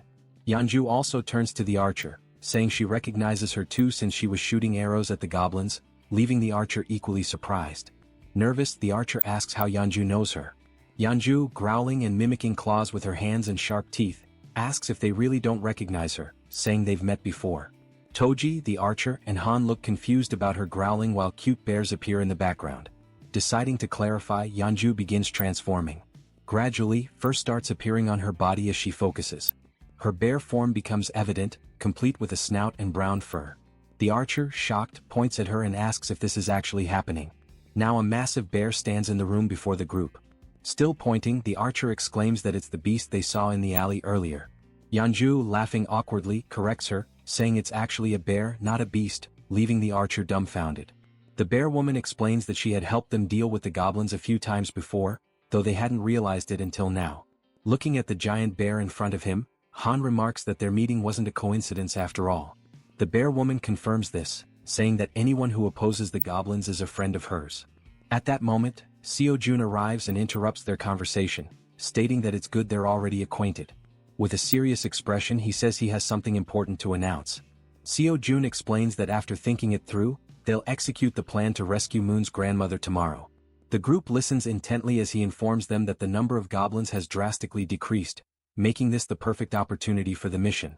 Yeonju also turns to the archer, saying she recognizes her too since she was shooting arrows at the goblins, leaving the archer equally surprised. Nervous, the archer asks how Yeonju knows her. Yeonju, growling and mimicking claws with her hands and sharp teeth, asks if they really don't recognize her, saying they've met before. Toji, the archer, and Han look confused about her growling while cute bears appear in the background. Deciding to clarify, Yeonju begins transforming. Gradually, fur starts appearing on her body as she focuses. Her bear form becomes evident, complete with a snout and brown fur. The archer, shocked, points at her and asks if this is actually happening. Now a massive bear stands in the room before the group. Still pointing, the archer exclaims that it's the beast they saw in the alley earlier. Yeonju, laughing awkwardly, corrects her, saying it's actually a bear, not a beast, leaving the archer dumbfounded. The bear woman explains that she had helped them deal with the goblins a few times before, though they hadn't realized it until now. Looking at the giant bear in front of him, Han remarks that their meeting wasn't a coincidence after all. The bear woman confirms this, saying that anyone who opposes the goblins is a friend of hers. At that moment, Seo Jun arrives and interrupts their conversation, stating that it's good they're already acquainted. With a serious expression, he says he has something important to announce. Seo Jun explains that after thinking it through, they'll execute the plan to rescue Moon's grandmother tomorrow. The group listens intently as he informs them that the number of goblins has drastically decreased, making this the perfect opportunity for the mission.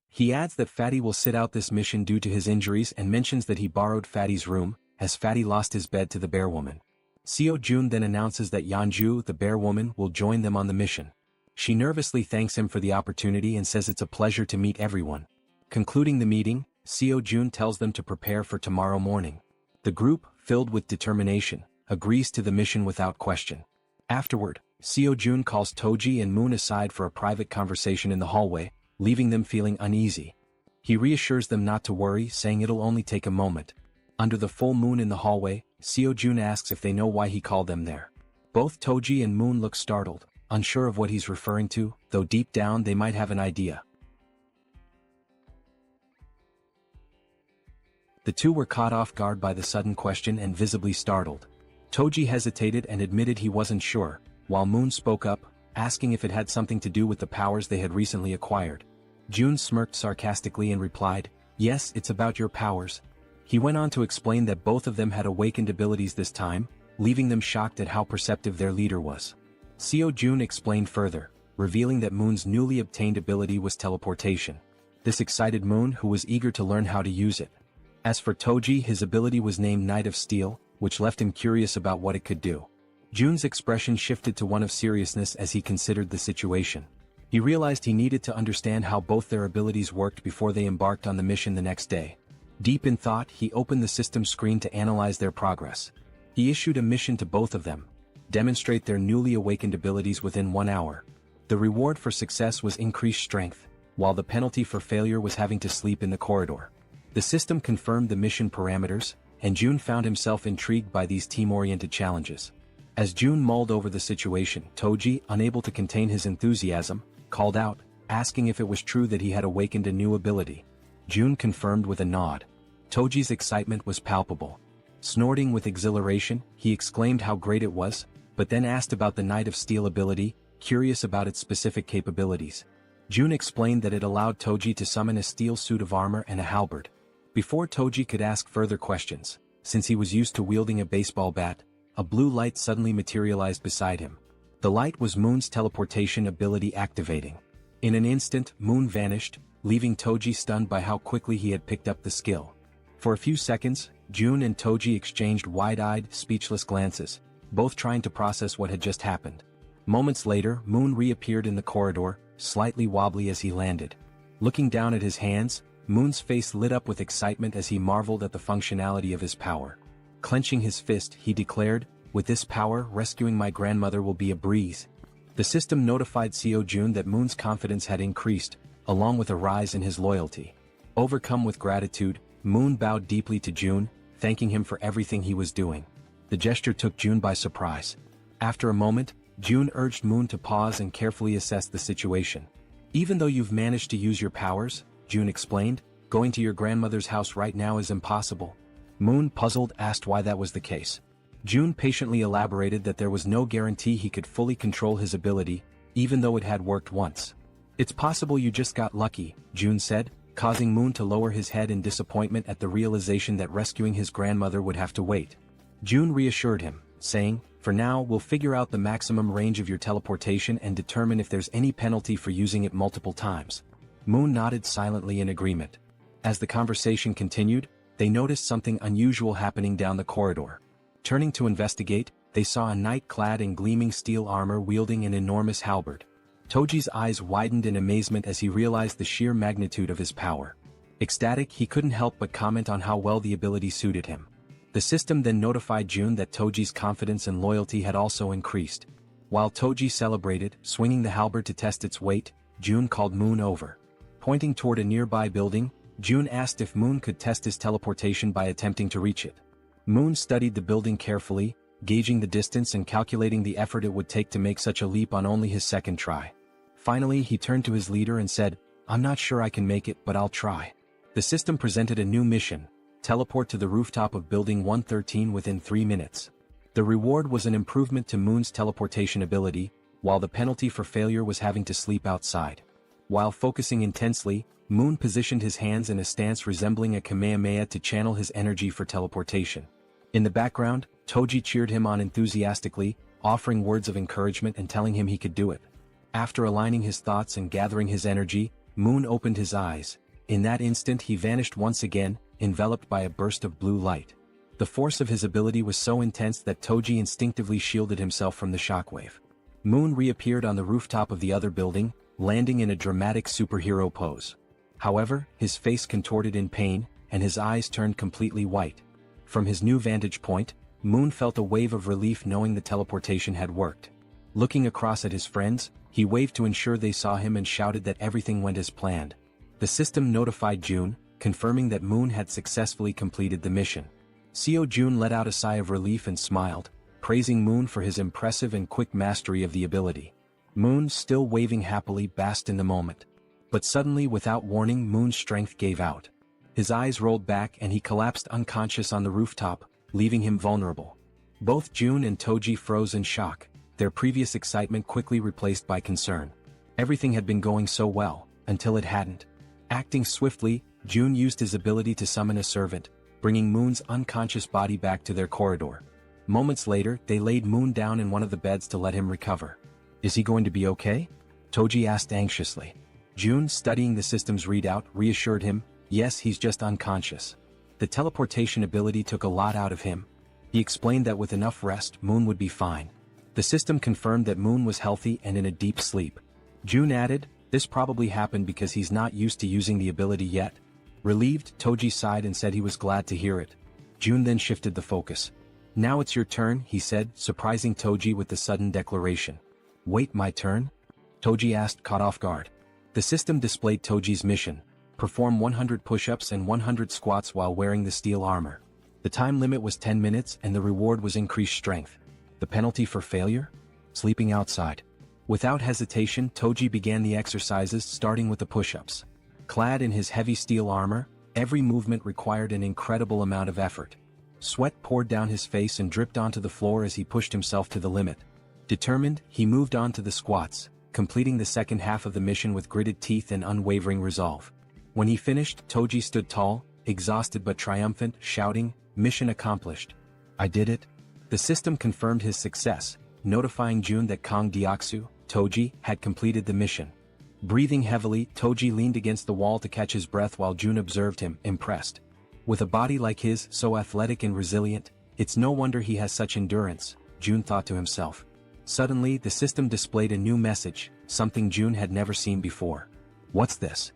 He adds that Fatty will sit out this mission due to his injuries and mentions that he borrowed Fatty's room, as Fatty lost his bed to the bear woman. Seo Jun then announces that Yeonju, the bear woman, will join them on the mission. She nervously thanks him for the opportunity and says it's a pleasure to meet everyone. Concluding the meeting, Seo Jun tells them to prepare for tomorrow morning. The group, filled with determination, agrees to the mission without question. Afterward, Seo Jun calls Toji and Moon aside for a private conversation in the hallway, leaving them feeling uneasy. He reassures them not to worry, saying it'll only take a moment. Under the full moon in the hallway, Seo-jun asks if they know why he called them there. Both Toji and Moon look startled, unsure of what he's referring to, though deep down they might have an idea. The two were caught off guard by the sudden question and visibly startled. Toji hesitated and admitted he wasn't sure, while Moon spoke up, asking if it had something to do with the powers they had recently acquired. Jun smirked sarcastically and replied, "Yes, it's about your powers." He went on to explain that both of them had awakened abilities this time, leaving them shocked at how perceptive their leader was. Seo-jun explained further, revealing that Moon's newly obtained ability was teleportation. This excited Moon, who was eager to learn how to use it. As for Toji, his ability was named Knight of Steel, which left him curious about what it could do. Jun's expression shifted to one of seriousness as he considered the situation. He realized he needed to understand how both their abilities worked before they embarked on the mission the next day. Deep in thought, he opened the system screen to analyze their progress. He issued a mission to both of them: demonstrate their newly awakened abilities within 1 hour. The reward for success was increased strength, while the penalty for failure was having to sleep in the corridor. The system confirmed the mission parameters, and Jun found himself intrigued by these team-oriented challenges. As Jun mulled over the situation, Toji, unable to contain his enthusiasm, called out, asking if it was true that he had awakened a new ability. Jun confirmed with a nod. Toji's excitement was palpable. Snorting with exhilaration, he exclaimed how great it was, but then asked about the Knight of Steel ability, curious about its specific capabilities. Jun explained that it allowed Toji to summon a steel suit of armor and a halberd. Before Toji could ask further questions, since he was used to wielding a baseball bat, a blue light suddenly materialized beside him. The light was Moon's teleportation ability activating. In an instant, Moon vanished, leaving Toji stunned by how quickly he had picked up the skill. For a few seconds, Jun and Toji exchanged wide-eyed, speechless glances, both trying to process what had just happened. Moments later, Moon reappeared in the corridor, slightly wobbly as he landed. Looking down at his hands, Moon's face lit up with excitement as he marveled at the functionality of his power. Clenching his fist, he declared, "With this power, rescuing my grandmother will be a breeze." The system notified Seo-jun that Moon's confidence had increased, along with a rise in his loyalty. Overcome with gratitude, Moon bowed deeply to Jun, thanking him for everything he was doing. The gesture took Jun by surprise. After a moment, Jun urged Moon to pause and carefully assess the situation. "Even though you've managed to use your powers," Jun explained, "going to your grandmother's house right now is impossible." Moon, puzzled, asked why that was the case. Jun patiently elaborated that there was no guarantee he could fully control his ability, even though it had worked once. "It's possible you just got lucky," Jun said, causing Moon to lower his head in disappointment at the realization that rescuing his grandmother would have to wait. Jun reassured him, saying, "For now, we'll figure out the maximum range of your teleportation and determine if there's any penalty for using it multiple times." Moon nodded silently in agreement. As the conversation continued, they noticed something unusual happening down the corridor. Turning to investigate, they saw a knight clad in gleaming steel armor wielding an enormous halberd. Toji's eyes widened in amazement as he realized the sheer magnitude of his power. Ecstatic, he couldn't help but comment on how well the ability suited him. The system then notified Jun that Toji's confidence and loyalty had also increased. While Toji celebrated, swinging the halberd to test its weight, Jun called Moon over. Pointing toward a nearby building, Jun asked if Moon could test his teleportation by attempting to reach it. Moon studied the building carefully, gauging the distance and calculating the effort it would take to make such a leap on only his second try. Finally, he turned to his leader and said, "I'm not sure I can make it, but I'll try." The system presented a new mission: teleport to the rooftop of Building 113 within 3 minutes. The reward was an improvement to Moon's teleportation ability, while the penalty for failure was having to sleep outside. While focusing intensely, Moon positioned his hands in a stance resembling a Kamehameha to channel his energy for teleportation. In the background, Toji cheered him on enthusiastically, offering words of encouragement and telling him he could do it. After aligning his thoughts and gathering his energy, Moon opened his eyes. In that instant he vanished once again, enveloped by a burst of blue light. The force of his ability was so intense that Toji instinctively shielded himself from the shockwave. Moon reappeared on the rooftop of the other building, landing in a dramatic superhero pose. However, his face contorted in pain, and his eyes turned completely white. From his new vantage point, Moon felt a wave of relief knowing the teleportation had worked. Looking across at his friends, he waved to ensure they saw him and shouted that everything went as planned. The system notified June, confirming that Moon had successfully completed the mission. Seo Jun let out a sigh of relief and smiled, praising Moon for his impressive and quick mastery of the ability. Moon, still waving happily, basked in the moment. But suddenly, without warning, Moon's strength gave out. His eyes rolled back and he collapsed unconscious on the rooftop, leaving him vulnerable. Both June and Toji froze in shock, their previous excitement quickly replaced by concern. Everything had been going so well, until it hadn't. Acting swiftly, June used his ability to summon a servant, bringing Moon's unconscious body back to their corridor. Moments later, they laid Moon down in one of the beds to let him recover. "Is he going to be okay?" Toji asked anxiously. June, studying the system's readout, reassured him, "Yes, he's just unconscious. The teleportation ability took a lot out of him." He explained that with enough rest, Moon would be fine. The system confirmed that Moon was healthy and in a deep sleep. June added, "This probably happened because he's not used to using the ability yet." Relieved, Toji sighed and said he was glad to hear it. June then shifted the focus. "Now it's your turn," he said, surprising Toji with the sudden declaration. "Wait, my turn?" Toji asked, caught off guard. The system displayed Toji's mission: perform 100 push-ups and 100 squats while wearing the steel armor. The time limit was 10 minutes and the reward was increased strength. The penalty for failure? Sleeping outside. Without hesitation, Toji began the exercises, starting with the push-ups. Clad in his heavy steel armor, every movement required an incredible amount of effort. Sweat poured down his face and dripped onto the floor as he pushed himself to the limit. Determined, he moved on to the squats, completing the second half of the mission with gritted teeth and unwavering resolve. When he finished, Toji stood tall, exhausted but triumphant, shouting, "Mission accomplished. I did it." The system confirmed his success, notifying June that Kang Deoksu, Toji, had completed the mission. Breathing heavily, Toji leaned against the wall to catch his breath while June observed him, impressed. With a body like his, so athletic and resilient, it's no wonder he has such endurance, June thought to himself. Suddenly, the system displayed a new message, something June had never seen before. "What's this?"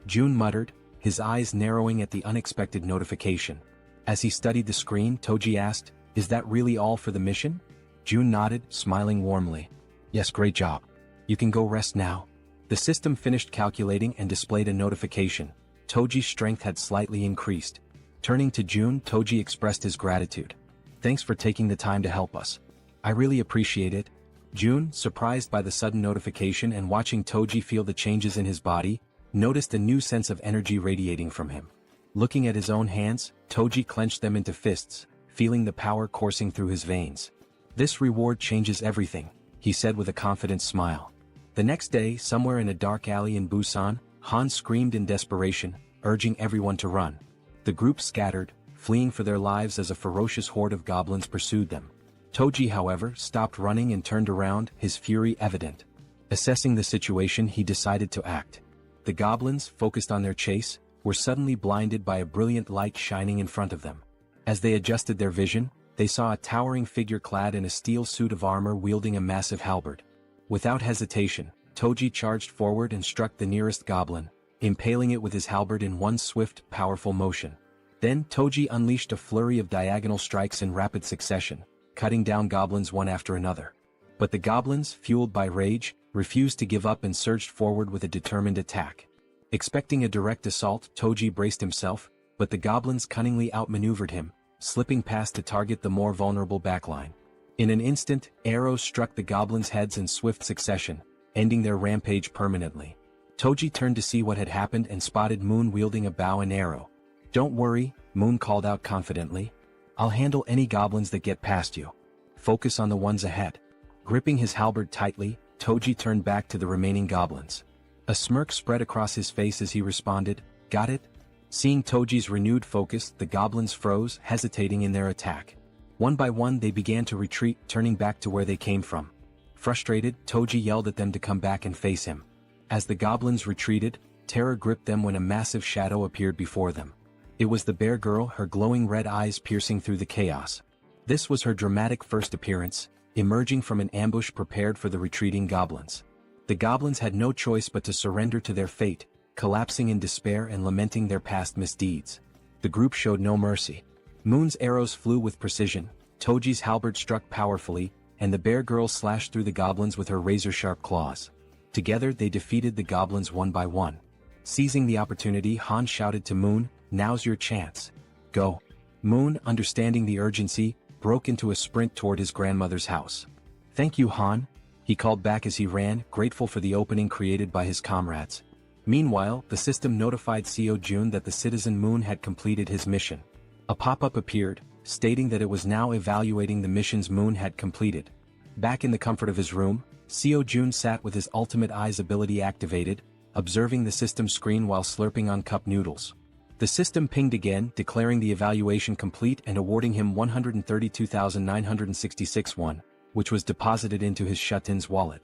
June muttered, his eyes narrowing at the unexpected notification. As he studied the screen, Toji asked, "Is that really all for the mission?" June nodded, smiling warmly. "Yes, great job. You can go rest now." The system finished calculating and displayed a notification. Toji's strength had slightly increased. Turning to June, Toji expressed his gratitude. "Thanks for taking the time to help us. I really appreciate it." June, surprised by the sudden notification and watching Toji feel the changes in his body, noticed a new sense of energy radiating from him. Looking at his own hands, Toji clenched them into fists, feeling the power coursing through his veins. "This reward changes everything," he said with a confident smile. The next day, somewhere in a dark alley in Busan, Han screamed in desperation, urging everyone to run. The group scattered, fleeing for their lives as a ferocious horde of goblins pursued them. Toji, however, stopped running and turned around, his fury evident. Assessing the situation, he decided to act. The goblins, focused on their chase, were suddenly blinded by a brilliant light shining in front of them. As they adjusted their vision, they saw a towering figure clad in a steel suit of armor wielding a massive halberd. Without hesitation, Toji charged forward and struck the nearest goblin, impaling it with his halberd in one swift, powerful motion. Then Toji unleashed a flurry of diagonal strikes in rapid succession, cutting down goblins one after another. But the goblins, fueled by rage, refused to give up and surged forward with a determined attack. Expecting a direct assault, Toji braced himself, but the goblins cunningly outmaneuvered him, slipping past to target the more vulnerable backline. In an instant, arrows struck the goblins' heads in swift succession, ending their rampage permanently. Toji turned to see what had happened and spotted Moon wielding a bow and arrow. "Don't worry," Moon called out confidently. "I'll handle any goblins that get past you. Focus on the ones ahead." Gripping his halberd tightly, Toji turned back to the remaining goblins. A smirk spread across his face as he responded, "Got it?" Seeing Toji's renewed focus, the goblins froze, hesitating in their attack. One by one they began to retreat, turning back to where they came from. Frustrated, Toji yelled at them to come back and face him. As the goblins retreated, terror gripped them when a massive shadow appeared before them. It was the bear girl, her glowing red eyes piercing through the chaos. This was her dramatic first appearance, emerging from an ambush prepared for the retreating goblins. The goblins had no choice but to surrender to their fate, collapsing in despair and lamenting their past misdeeds. The group showed no mercy. Moon's arrows flew with precision, Toji's halberd struck powerfully, and the bear girl slashed through the goblins with her razor-sharp claws. Together they defeated the goblins one by one. Seizing the opportunity, Han shouted to Moon, "Now's your chance. Go." Moon, understanding the urgency, broke into a sprint toward his grandmother's house. "Thank you, Han," he called back as he ran, grateful for the opening created by his comrades. Meanwhile, the system notified Seo Jun that the citizen Moon had completed his mission. A pop-up appeared, stating that it was now evaluating the missions Moon had completed. Back in the comfort of his room, Seo Jun sat with his Ultimate Eyes ability activated, observing the system screen while slurping on cup noodles. The system pinged again, declaring the evaluation complete and awarding him 132,966 won, which was deposited into his Shutin's wallet.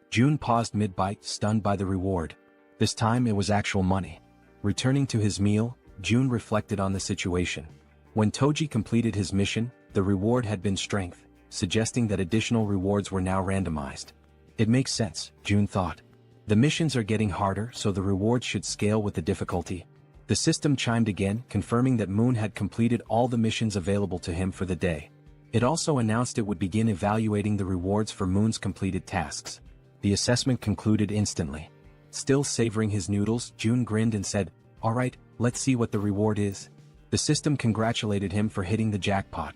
Jun paused mid-bite, stunned by the reward. This time it was actual money. Returning to his meal, Jun reflected on the situation. When Toji completed his mission, the reward had been strength, suggesting that additional rewards were now randomized. It makes sense, Jun thought. The missions are getting harder, so the rewards should scale with the difficulty. The system chimed again, confirming that Moon had completed all the missions available to him for the day. It also announced it would begin evaluating the rewards for Moon's completed tasks. The assessment concluded instantly. Still savoring his noodles, Jun grinned and said, "Alright, let's see what the reward is." The system congratulated him for hitting the jackpot.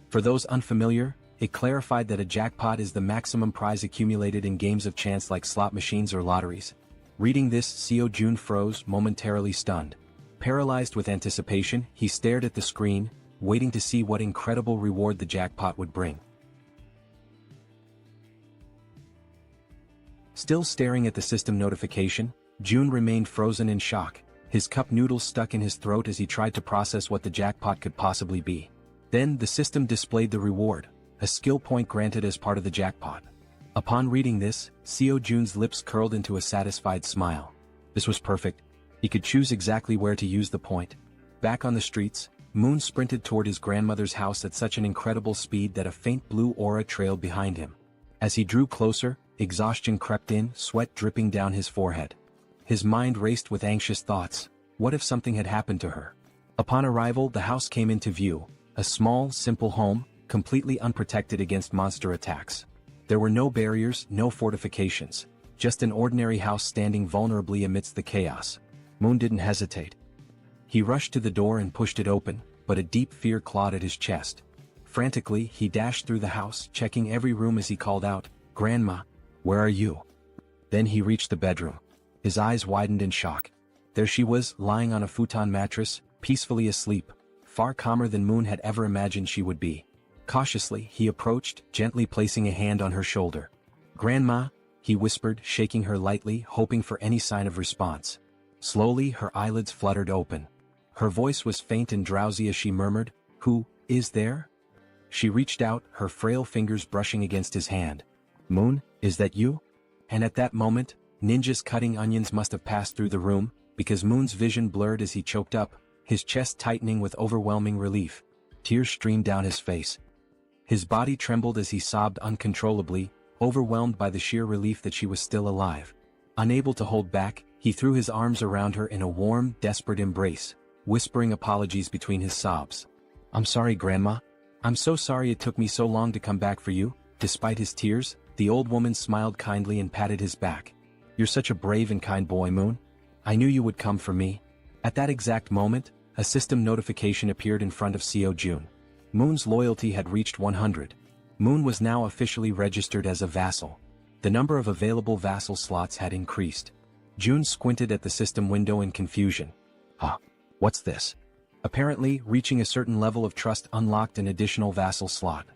For those unfamiliar, it clarified that a jackpot is the maximum prize accumulated in games of chance like slot machines or lotteries. Reading this, Seo Jun froze, momentarily stunned. Paralyzed with anticipation, he stared at the screen, waiting to see what incredible reward the jackpot would bring. Still staring at the system notification, Jun remained frozen in shock, his cup noodles stuck in his throat as he tried to process what the jackpot could possibly be. Then the system displayed the reward, a skill point granted as part of the jackpot. Upon reading this, Seo Jun's lips curled into a satisfied smile. This was perfect. He could choose exactly where to use the point. Back on the streets, Moon sprinted toward his grandmother's house at such an incredible speed that a faint blue aura trailed behind him. As he drew closer, exhaustion crept in, sweat dripping down his forehead. His mind raced with anxious thoughts. What if something had happened to her? Upon arrival, the house came into view, a small, simple home, completely unprotected against monster attacks. There were no barriers, no fortifications, just an ordinary house standing vulnerably amidst the chaos. Moon didn't hesitate. He rushed to the door and pushed it open, but a deep fear clawed at his chest. Frantically, he dashed through the house, checking every room as he called out, "Grandma, where are you?" Then he reached the bedroom. His eyes widened in shock. There she was, lying on a futon mattress, peacefully asleep, far calmer than Moon had ever imagined she would be. Cautiously, he approached, gently placing a hand on her shoulder. "Grandma," he whispered, shaking her lightly, hoping for any sign of response. Slowly, her eyelids fluttered open. Her voice was faint and drowsy as she murmured, "Who is there?" She reached out, her frail fingers brushing against his hand. "Moon, is that you?" And at that moment, ninjas cutting onions must have passed through the room, because Moon's vision blurred as he choked up, his chest tightening with overwhelming relief. Tears streamed down his face. His body trembled as he sobbed uncontrollably, overwhelmed by the sheer relief that she was still alive. Unable to hold back, he threw his arms around her in a warm, desperate embrace, whispering apologies between his sobs. "I'm sorry, Grandma. I'm so sorry it took me so long to come back for you." Despite his tears, the old woman smiled kindly and patted his back. "You're such a brave and kind boy, Moon. I knew you would come for me." At that exact moment, a system notification appeared in front of Seo Jun. Moon's loyalty had reached 100. Moon was now officially registered as a vassal. The number of available vassal slots had increased. Jun squinted at the system window in confusion. What's this? Apparently, reaching a certain level of trust unlocked an additional vassal slot.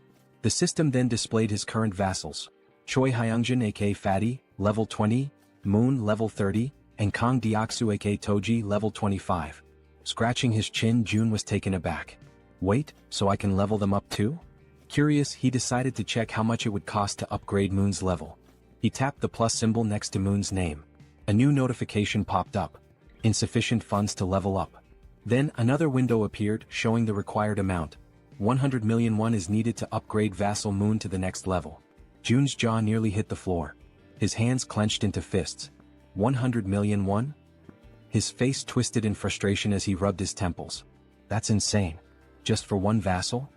The system then displayed his current vassals. Choi Hyungjin aka Fatty, level 20, Moon level 30, and Kang Deoksu aka Toji level 25. Scratching his chin, Jun was taken aback. Wait, so I can level them up too? Curious, he decided to check how much it would cost to upgrade Moon's level. He tapped the plus symbol next to Moon's name. A new notification popped up. Insufficient funds to level up. Then another window appeared, showing the required amount. 100 million won is needed to upgrade Vassal Moon to the next level. Jun's jaw nearly hit the floor. His hands clenched into fists. 100 million won? His face twisted in frustration as he rubbed his temples. That's insane. Just for one vassal?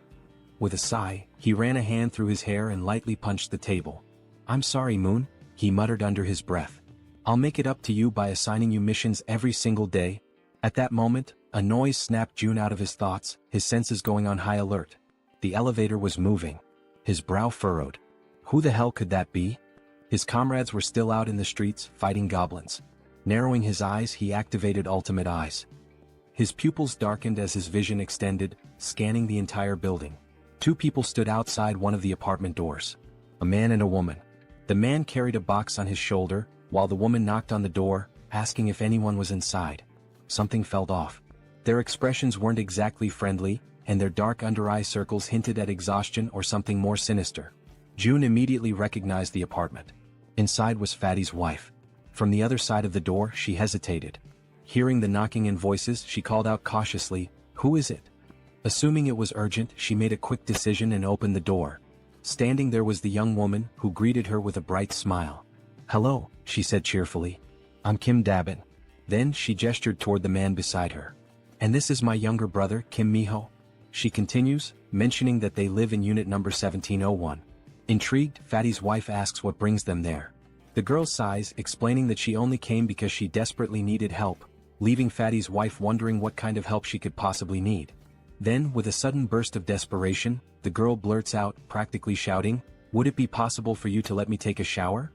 With a sigh, he ran a hand through his hair and lightly punched the table. "I'm sorry, Moon," he muttered under his breath. I'll make it up to you by assigning you missions every single day. At that moment, a noise snapped June out of his thoughts, his senses going on high alert. The elevator was moving. His brow furrowed. Who the hell could that be? His comrades were still out in the streets, fighting goblins. Narrowing his eyes, he activated Ultimate Eyes. His pupils darkened as his vision extended, scanning the entire building. Two people stood outside one of the apartment doors. A man and a woman. The man carried a box on his shoulder, while the woman knocked on the door, asking if anyone was inside. Something felt off. Their expressions weren't exactly friendly, and their dark under-eye circles hinted at exhaustion or something more sinister. June immediately recognized the apartment. Inside was Fatty's wife. From the other side of the door, she hesitated. Hearing the knocking and voices, she called out cautiously, "Who is it?" Assuming it was urgent, she made a quick decision and opened the door. Standing there was the young woman, who greeted her with a bright smile. "Hello," she said cheerfully. "I'm Kim Dabin." Then she gestured toward the man beside her. "And this is my younger brother, Kim Miho." She continues, mentioning that they live in unit number 1701. Intrigued, Fatty's wife asks what brings them there. The girl sighs, explaining that she only came because she desperately needed help, leaving Fatty's wife wondering what kind of help she could possibly need. Then, with a sudden burst of desperation, the girl blurts out, practically shouting, "Would it be possible for you to let me take a shower?"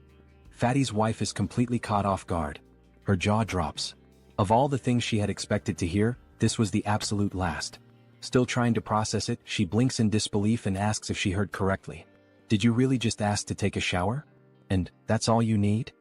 Fatty's wife is completely caught off guard. Her jaw drops. Of all the things she had expected to hear, this was the absolute last. Still trying to process it, she blinks in disbelief and asks if she heard correctly. "Did you really just ask to take a shower? And that's all you need?"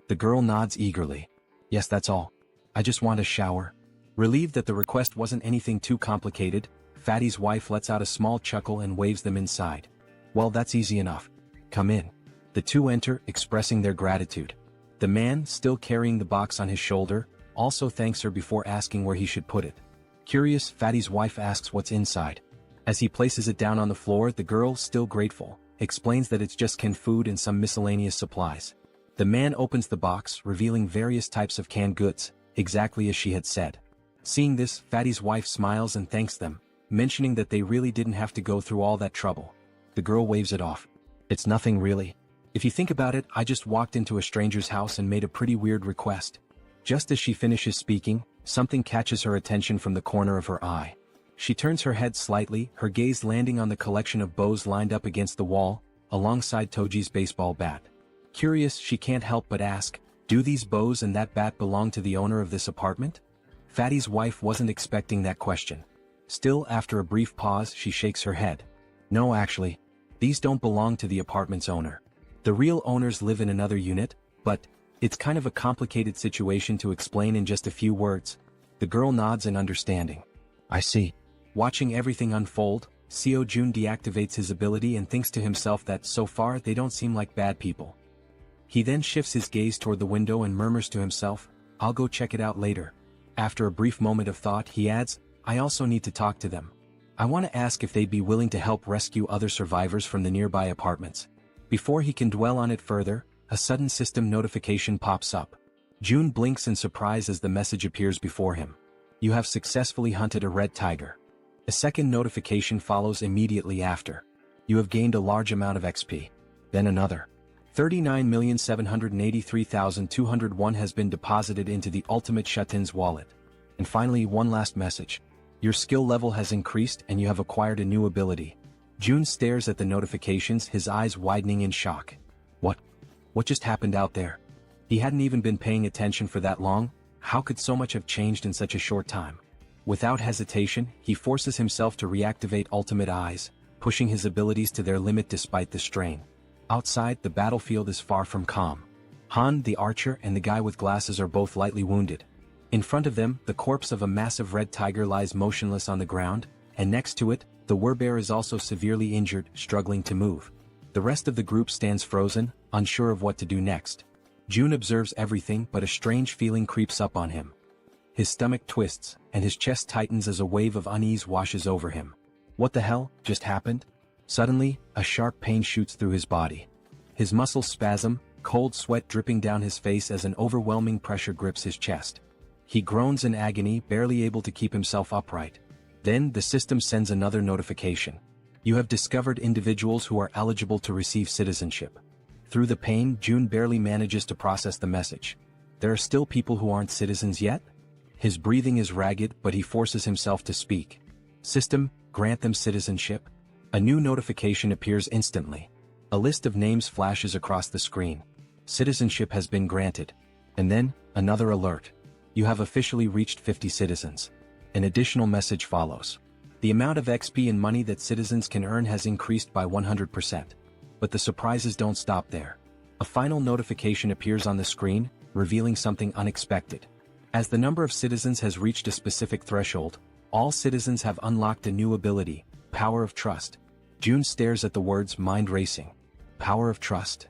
The girl nods eagerly. "Yes, that's all. I just want a shower." Relieved that the request wasn't anything too complicated, Fatty's wife lets out a small chuckle and waves them inside. "Well, that's easy enough. Come in." The two enter, expressing their gratitude. The man, still carrying the box on his shoulder, also thanks her before asking where he should put it. Curious, Fatty's wife asks what's inside. As he places it down on the floor, the girl, still grateful, explains that it's just canned food and some miscellaneous supplies. The man opens the box, revealing various types of canned goods, exactly as she had said. Seeing this, Fatty's wife smiles and thanks them, mentioning that they really didn't have to go through all that trouble. The girl waves it off. "It's nothing really. If you think about it, I just walked into a stranger's house and made a pretty weird request." Just as she finishes speaking, something catches her attention from the corner of her eye. She turns her head slightly, her gaze landing on the collection of bows lined up against the wall, alongside Toji's baseball bat. Curious, she can't help but ask, "Do these bows and that bat belong to the owner of this apartment?" Fatty's wife wasn't expecting that question. Still, after a brief pause, she shakes her head. "No, actually. These don't belong to the apartment's owner. The real owners live in another unit, but it's kind of a complicated situation to explain in just a few words." The girl nods in understanding. "I see." Watching everything unfold, Seo Jun deactivates his ability and thinks to himself that so far they don't seem like bad people. He then shifts his gaze toward the window and murmurs to himself, "I'll go check it out later." After a brief moment of thought, he adds, "I also need to talk to them. I want to ask if they'd be willing to help rescue other survivors from the nearby apartments." Before he can dwell on it further, a sudden system notification pops up. June blinks in surprise as the message appears before him. "You have successfully hunted a red tiger." A second notification follows immediately after. "You have gained a large amount of XP." Then another. 39,783,201 has been deposited into the Ultimate Shutin's wallet. And finally, one last message. "Your skill level has increased and you have acquired a new ability." June stares at the notifications, his eyes widening in shock. What just happened out there? He hadn't even been paying attention for that long. How could so much have changed in such a short time? Without hesitation, he forces himself to reactivate Ultimate Eyes, pushing his abilities to their limit despite the strain. Outside, the battlefield is far from calm. Han, the archer, and the guy with glasses are both lightly wounded. In front of them, the corpse of a massive red tiger lies motionless on the ground, and next to it, the werbear is also severely injured, struggling to move. The rest of the group stands frozen, unsure of what to do next. June observes everything, but a strange feeling creeps up on him. His stomach twists, and his chest tightens as a wave of unease washes over him. What the hell just happened? Suddenly, a sharp pain shoots through his body. His muscles spasm, cold sweat dripping down his face as an overwhelming pressure grips his chest. He groans in agony, barely able to keep himself upright. Then, the system sends another notification. "You have discovered individuals who are eligible to receive citizenship." Through the pain, June barely manages to process the message. There are still people who aren't citizens yet? His breathing is ragged, but he forces himself to speak. System, grant them citizenship. A new notification appears instantly. A list of names flashes across the screen. Citizenship has been granted. And then, another alert. You have officially reached 50 citizens. An additional message follows. The amount of XP and money that citizens can earn has increased by 100%. But the surprises don't stop there. A final notification appears on the screen, revealing something unexpected. As the number of citizens has reached a specific threshold, all citizens have unlocked a new ability, Power of Trust. June stares at the words mind racing. Power of Trust?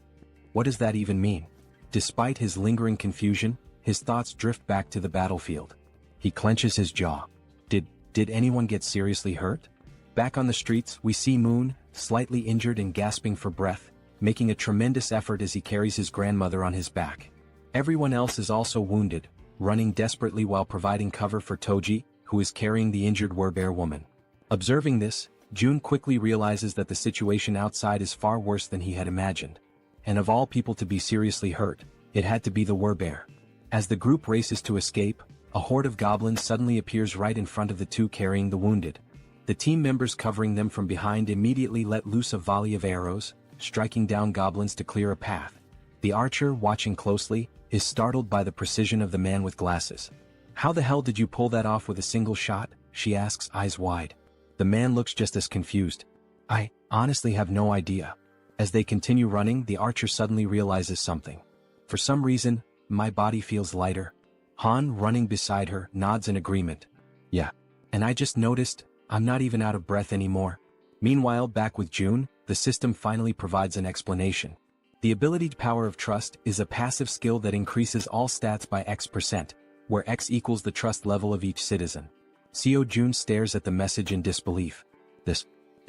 What does that even mean? Despite his lingering confusion, his thoughts drift back to the battlefield. He clenches his jaw. Did anyone get seriously hurt? Back on the streets, we see Moon, slightly injured and gasping for breath, making a tremendous effort as he carries his grandmother on his back. Everyone else is also wounded, running desperately while providing cover for Toji, who is carrying the injured werbear woman. Observing this, June quickly realizes that the situation outside is far worse than he had imagined. And of all people to be seriously hurt, it had to be the werbear. As the group races to escape, a horde of goblins suddenly appears right in front of the two carrying the wounded. The team members covering them from behind immediately let loose a volley of arrows, striking down goblins to clear a path. The archer, watching closely, is startled by the precision of the man with glasses. How the hell did you pull that off with a single shot? She asks, eyes wide. The man looks just as confused. I honestly have no idea. As they continue running, the archer suddenly realizes something. For some reason, my body feels lighter. Han, running beside her, nods in agreement. Yeah. And I just noticed, I'm not even out of breath anymore. Meanwhile, back with June, the system finally provides an explanation. The ability Power of Trust is a passive skill that increases all stats by X%, where X equals the trust level of each citizen. Seo Jun stares at the message in disbelief. This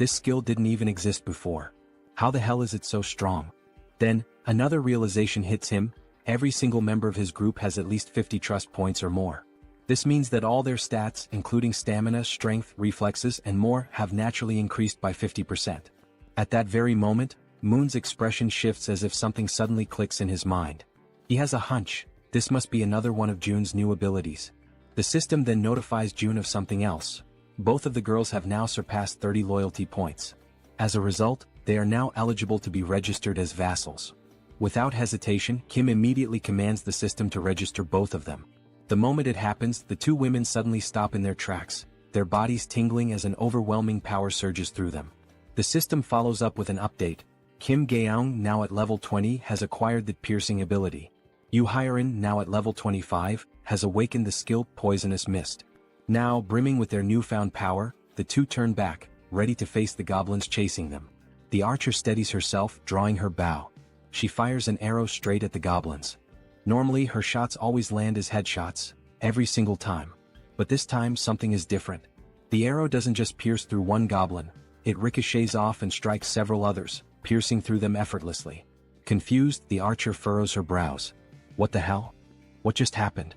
skill didn't even exist before. How the hell is it so strong? Then, another realization hits him. Every single member of his group has at least 50 trust points or more. This means that all their stats, including stamina, strength, reflexes, and more, have naturally increased by 50%. At that very moment, Moon's expression shifts as if something suddenly clicks in his mind. He has a hunch. This must be another one of June's new abilities. The system then notifies June of something else. Both of the girls have now surpassed 30 loyalty points. As a result, they are now eligible to be registered as vassals. Without hesitation, Kim immediately commands the system to register both of them. The moment it happens, the two women suddenly stop in their tracks, their bodies tingling as an overwhelming power surges through them. The system follows up with an update. Kim Gaeong, now at level 20, has acquired the piercing ability. Yu Hyerin, now at level 25, has awakened the skill Poisonous Mist. Now, brimming with their newfound power, the two turn back, ready to face the goblins chasing them. The archer steadies herself, drawing her bow. She fires an arrow straight at the goblins. Normally, her shots always land as headshots, every single time. But this time, something is different. The arrow doesn't just pierce through one goblin, it ricochets off and strikes several others, piercing through them effortlessly. Confused, the archer furrows her brows. What the hell? What just happened?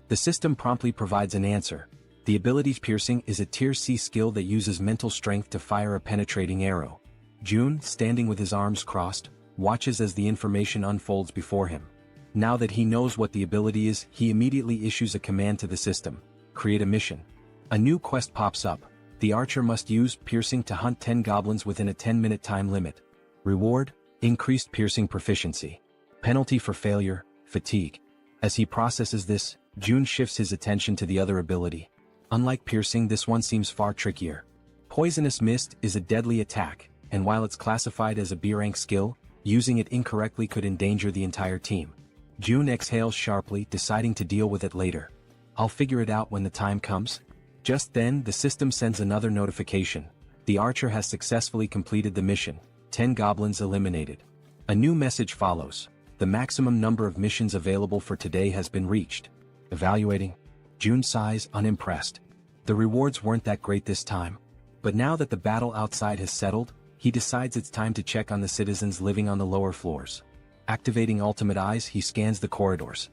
The system promptly provides an answer. The ability Piercing is a Tier C skill that uses mental strength to fire a penetrating arrow. June, standing with his arms crossed, watches as the information unfolds before him. Now that he knows what the ability is, he immediately issues a command to the system. Create a mission. A new quest pops up. The archer must use Piercing to hunt 10 goblins within a 10-minute time limit. Reward: increased piercing proficiency. Penalty for failure: fatigue. As he processes this, June shifts his attention to the other ability. Unlike piercing, this one seems far trickier. Poisonous Mist is a deadly attack, and while it's classified as a B-rank skill, using it incorrectly could endanger the entire team. June exhales sharply, deciding to deal with it later. I'll figure it out when the time comes. Just then, the system sends another notification. The archer has successfully completed the mission. 10 goblins eliminated. A new message follows. The maximum number of missions available for today has been reached. Evaluating. June sighs, unimpressed. The rewards weren't that great this time. But now that the battle outside has settled, he decides it's time to check on the citizens living on the lower floors. Activating Ultimate Eyes, he scans the corridors.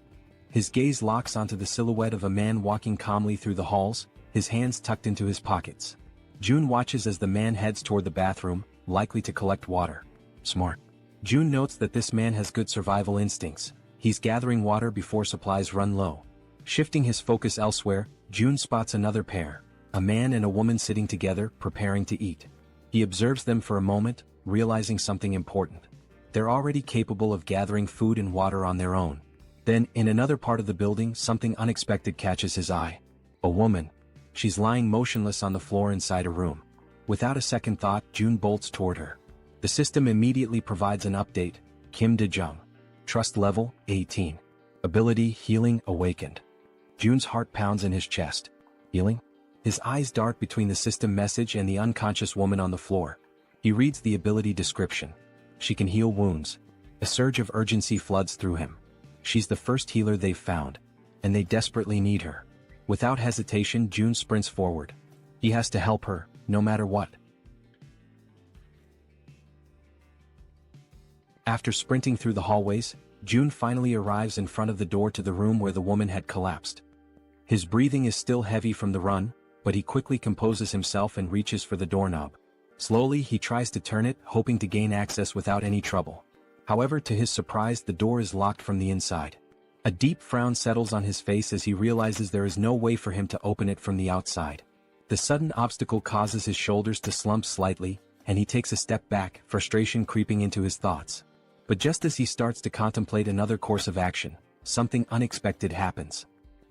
His gaze locks onto the silhouette of a man walking calmly through the halls, his hands tucked into his pockets. June watches as the man heads toward the bathroom, likely to collect water. Smart. June notes that this man has good survival instincts. He's gathering water before supplies run low. Shifting his focus elsewhere, June spots another pair, a man and a woman sitting together, preparing to eat. He observes them for a moment, realizing something important. They're already capable of gathering food and water on their own. Then, in another part of the building, something unexpected catches his eye. A woman. She's lying motionless on the floor inside a room. Without a second thought, June bolts toward her. The system immediately provides an update. Kim De-jung. Trust level, 18. Ability, healing, awakened. June's heart pounds in his chest. Healing? His eyes dart between the system message and the unconscious woman on the floor. He reads the ability description. She can heal wounds. A surge of urgency floods through him. She's the first healer they've found, and they desperately need her. Without hesitation, June sprints forward. He has to help her, no matter what. After sprinting through the hallways, June finally arrives in front of the door to the room where the woman had collapsed. His breathing is still heavy from the run, but he quickly composes himself and reaches for the doorknob. Slowly he tries to turn it, hoping to gain access without any trouble. However, to his surprise, the door is locked from the inside. A deep frown settles on his face as he realizes there is no way for him to open it from the outside. The sudden obstacle causes his shoulders to slump slightly, and he takes a step back, frustration creeping into his thoughts. But just as he starts to contemplate another course of action, something unexpected happens.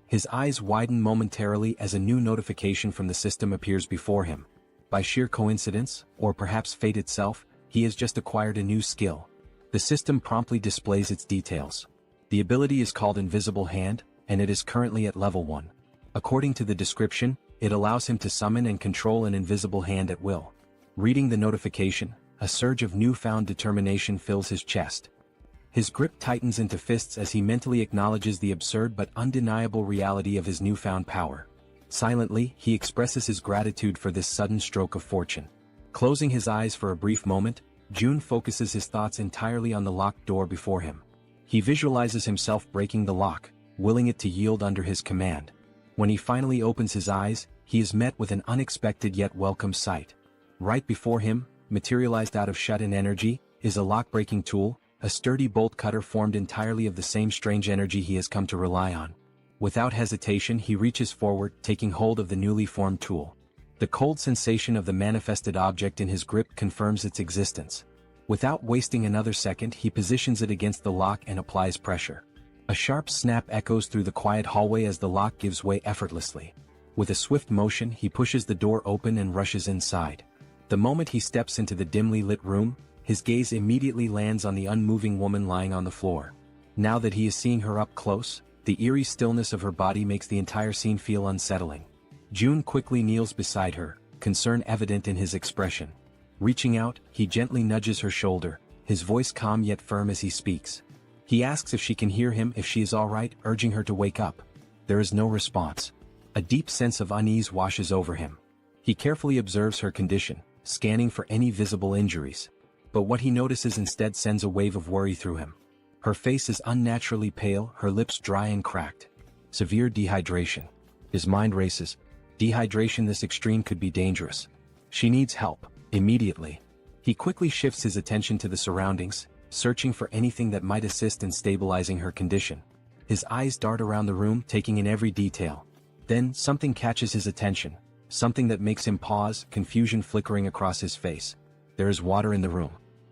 His eyes widen momentarily as a new notification from the system appears before him. By sheer coincidence, or perhaps fate itself, he has just acquired a new skill. The system promptly displays its details. The ability is called Invisible Hand, and it is currently at level 1. According to the description, it allows him to summon and control an invisible hand at will. Reading the notification, a surge of newfound determination fills his chest. His grip tightens into fists as he mentally acknowledges the absurd but undeniable reality of his newfound power. Silently, he expresses his gratitude for this sudden stroke of fortune. Closing his eyes for a brief moment, June focuses his thoughts entirely on the locked door before him. He visualizes himself breaking the lock, willing it to yield under his command. When he finally opens his eyes, he is met with an unexpected yet welcome sight. Right before him, materialized out of shut-in energy, is a lock-breaking tool, a sturdy bolt cutter formed entirely of the same strange energy he has come to rely on. Without hesitation, he reaches forward, taking hold of the newly formed tool. The cold sensation of the manifested object in his grip confirms its existence. Without wasting another second, he positions it against the lock and applies pressure. A sharp snap echoes through the quiet hallway as the lock gives way effortlessly. With a swift motion, he pushes the door open and rushes inside. The moment he steps into the dimly lit room, his gaze immediately lands on the unmoving woman lying on the floor. Now that he is seeing her up close, the eerie stillness of her body makes the entire scene feel unsettling. June quickly kneels beside her, concern evident in his expression. Reaching out, he gently nudges her shoulder, his voice calm yet firm as he speaks. He asks if she can hear him, if she is all right, urging her to wake up. There is no response. A deep sense of unease washes over him. He carefully observes her condition, scanning for any visible injuries. But what he notices instead sends a wave of worry through him. Her face is unnaturally pale, her lips dry and cracked. Severe dehydration. His mind races. Dehydration this extreme could be dangerous. She needs help, immediately. He quickly shifts his attention to the surroundings, searching for anything that might assist in stabilizing her condition. His eyes dart around the room, taking in every detail. Then, something catches his attention, something that makes him pause, confusion flickering across his face. There is water in the room.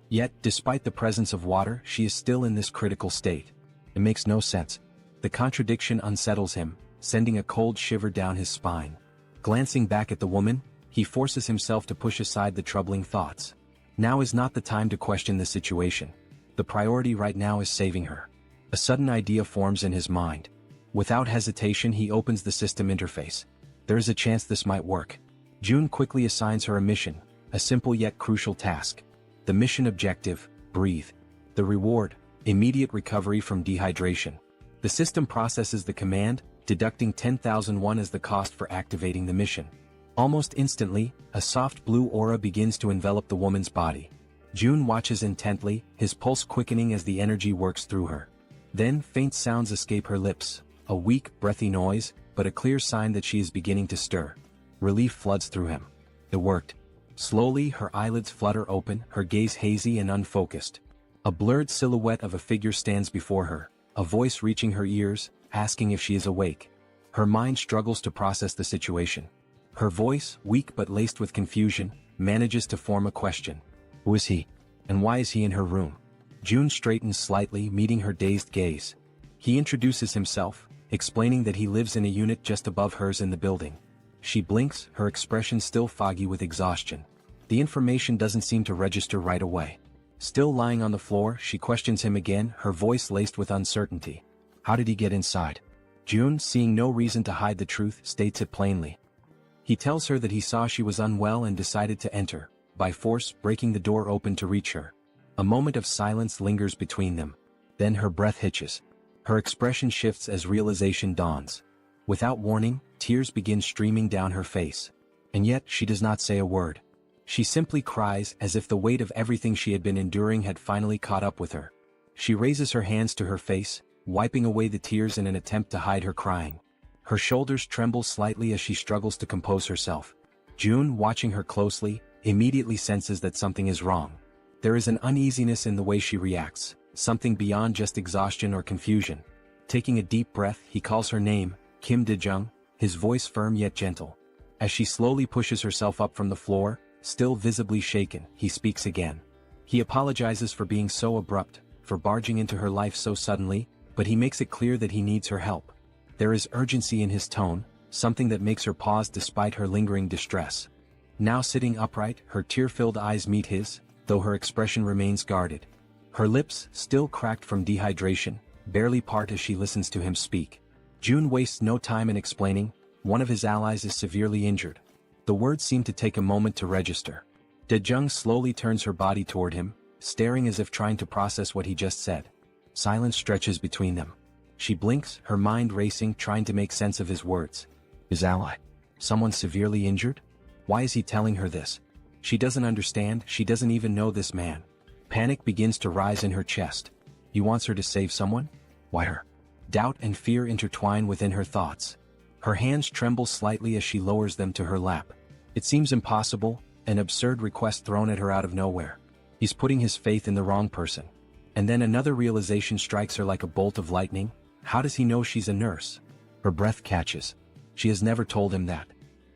Yet, despite the presence of water, she is still in this critical state. It makes no sense. The contradiction unsettles him, sending a cold shiver down his spine. Glancing back at the woman, he forces himself to push aside the troubling thoughts. Now is not the time to question the situation. The priority right now is saving her. A sudden idea forms in his mind. Without hesitation, he opens the system interface. There is a chance this might work. June quickly assigns her a mission, a simple yet crucial task. The mission objective, breathe. The reward, immediate recovery from dehydration. The system processes the command, deducting 10,001 as the cost for activating the mission. Almost instantly, a soft blue aura begins to envelop the woman's body. June watches intently, his pulse quickening as the energy works through her. Then faint sounds escape her lips, a weak, breathy noise, but a clear sign that she is beginning to stir. Relief floods through him. It worked. Slowly, her eyelids flutter open, her gaze hazy and unfocused. A blurred silhouette of a figure stands before her, a voice reaching her ears, asking if she is awake. Her mind struggles to process the situation. Her voice, weak but laced with confusion, manages to form a question. Who is he? And why is he in her room? June straightens slightly, meeting her dazed gaze. He introduces himself, explaining that he lives in a unit just above hers in the building. She blinks, her expression still foggy with exhaustion. The information doesn't seem to register right away. Still lying on the floor, she questions him again, her voice laced with uncertainty. How did he get inside? June, seeing no reason to hide the truth, states it plainly. He tells her that he saw she was unwell and decided to enter, by force breaking the door open to reach her. A moment of silence lingers between them. Then her breath hitches. Her expression shifts as realization dawns. Without warning, tears begin streaming down her face. And yet she does not say a word. She simply cries as if the weight of everything she had been enduring had finally caught up with her. She raises her hands to her face, wiping away the tears in an attempt to hide her crying. Her shoulders tremble slightly as she struggles to compose herself. June, watching her closely, immediately senses that something is wrong. There is an uneasiness in the way she reacts, something beyond just exhaustion or confusion. Taking a deep breath, he calls her name, Kim De-jung, his voice firm yet gentle. As she slowly pushes herself up from the floor, still visibly shaken, he speaks again. He apologizes for being so abrupt, for barging into her life so suddenly, but he makes it clear that he needs her help. There is urgency in his tone, something that makes her pause despite her lingering distress. Now sitting upright, her tear-filled eyes meet his, though her expression remains guarded. Her lips, still cracked from dehydration, barely part as she listens to him speak. June wastes no time in explaining, one of his allies is severely injured. The words seem to take a moment to register. De-jung slowly turns her body toward him, staring as if trying to process what he just said. Silence stretches between them. She blinks, her mind racing, trying to make sense of his words. His ally? Someone severely injured? Why is he telling her this? She doesn't understand, she doesn't even know this man. Panic begins to rise in her chest. He wants her to save someone? Why her? Doubt and fear intertwine within her thoughts. Her hands tremble slightly as she lowers them to her lap. It seems impossible, an absurd request thrown at her out of nowhere. He's putting his faith in the wrong person. And then another realization strikes her like a bolt of lightning. How does he know she's a nurse? Her breath catches. She has never told him that.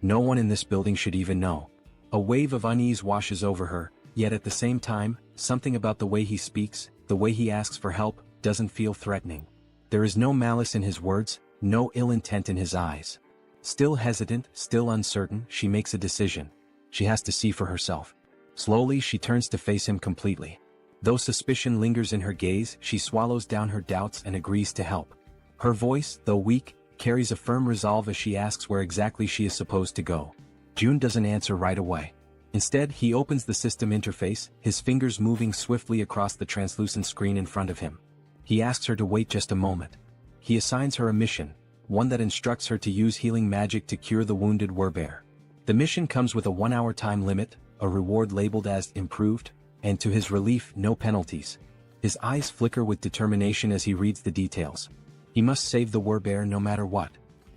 No one in this building should even know. A wave of unease washes over her, yet at the same time, something about the way he speaks, the way he asks for help, doesn't feel threatening. There is no malice in his words, no ill intent in his eyes. Still hesitant, still uncertain, she makes a decision. She has to see for herself. Slowly she turns to face him completely. Though suspicion lingers in her gaze, she swallows down her doubts and agrees to help. Her voice, though weak, carries a firm resolve as she asks where exactly she is supposed to go. June doesn't answer right away. Instead, he opens the system interface, his fingers moving swiftly across the translucent screen in front of him. He asks her to wait just a moment. He assigns her a mission, one that instructs her to use healing magic to cure the wounded werbear. The mission comes with a 1-hour time limit, a reward labeled as improved, and to his relief, no penalties. His eyes flicker with determination as he reads the details. He must save the werbear no matter what.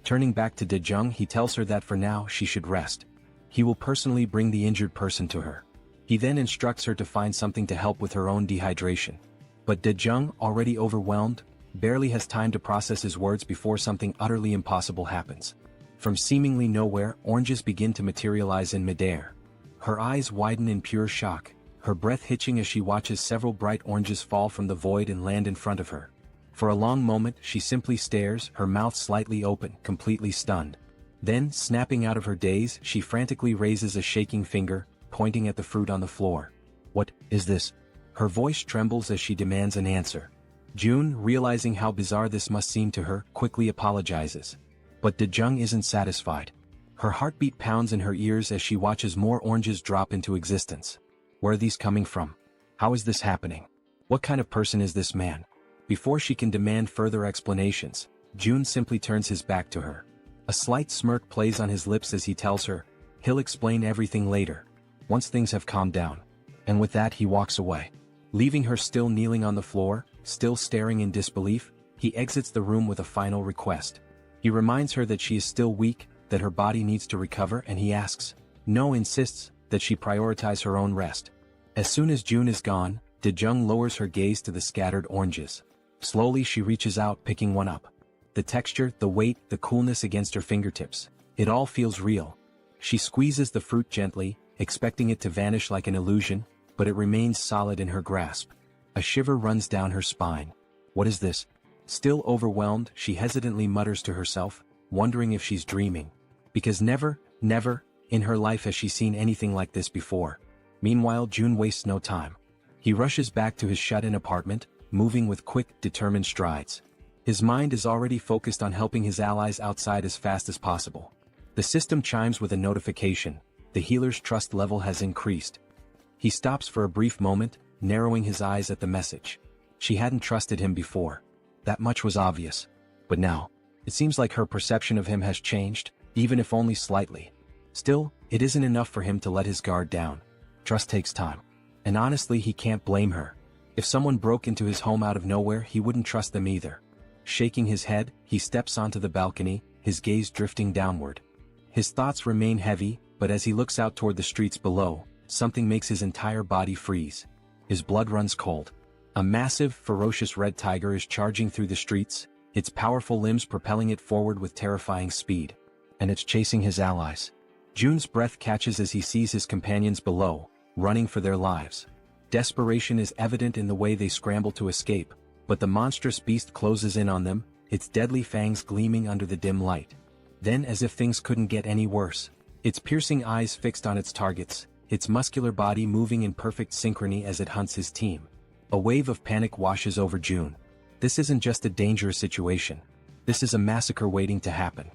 Turning back to De-jung, he tells her that for now she should rest. He will personally bring the injured person to her. He then instructs her to find something to help with her own dehydration. But De-jung, already overwhelmed, barely has time to process his words before something utterly impossible happens. From seemingly nowhere, oranges begin to materialize in midair. Her eyes widen in pure shock, her breath hitching as she watches several bright oranges fall from the void and land in front of her. For a long moment, she simply stares, her mouth slightly open, completely stunned. Then, snapping out of her daze, she frantically raises a shaking finger, pointing at the fruit on the floor. What is this? Her voice trembles as she demands an answer. June, realizing how bizarre this must seem to her, quickly apologizes. But De-jung isn't satisfied. Her heartbeat pounds in her ears as she watches more oranges drop into existence. Where are these coming from? How is this happening? What kind of person is this man? Before she can demand further explanations, June simply turns his back to her. A slight smirk plays on his lips as he tells her, he'll explain everything later, once things have calmed down. And with that he walks away. Leaving her still kneeling on the floor, still staring in disbelief, he exits the room with a final request. He reminds her that she is still weak, that her body needs to recover, and he asks, no, insists, that she prioritize her own rest. As soon as June is gone, De-jung lowers her gaze to the scattered oranges. Slowly she reaches out, picking one up. The texture, the weight, the coolness against her fingertips. It all feels real. She squeezes the fruit gently, expecting it to vanish like an illusion, but it remains solid in her grasp. A shiver runs down her spine. What is this? Still overwhelmed, she hesitantly mutters to herself, wondering if she's dreaming. Because never, in her life has she seen anything like this before. Meanwhile, June wastes no time. He rushes back to his shut-in apartment, moving with quick, determined strides. His mind is already focused on helping his allies outside as fast as possible. The system chimes with a notification. The healer's trust level has increased. He stops for a brief moment, narrowing his eyes at the message. She hadn't trusted him before. That much was obvious. But now, it seems like her perception of him has changed, even if only slightly. Still, it isn't enough for him to let his guard down. Trust takes time. And honestly, he can't blame her. If someone broke into his home out of nowhere, he wouldn't trust them either. Shaking his head, he steps onto the balcony, his gaze drifting downward. His thoughts remain heavy, but as he looks out toward the streets below, something makes his entire body freeze. His blood runs cold. A massive, ferocious red tiger is charging through the streets, its powerful limbs propelling it forward with terrifying speed. And it's chasing his allies. June's breath catches as he sees his companions below, running for their lives. Desperation is evident in the way they scramble to escape, but the monstrous beast closes in on them, its deadly fangs gleaming under the dim light. Then, as if things couldn't get any worse, its piercing eyes fixed on its targets, its muscular body moving in perfect synchrony as it hunts his team. A wave of panic washes over June. This isn't just a dangerous situation. This is a massacre waiting to happen.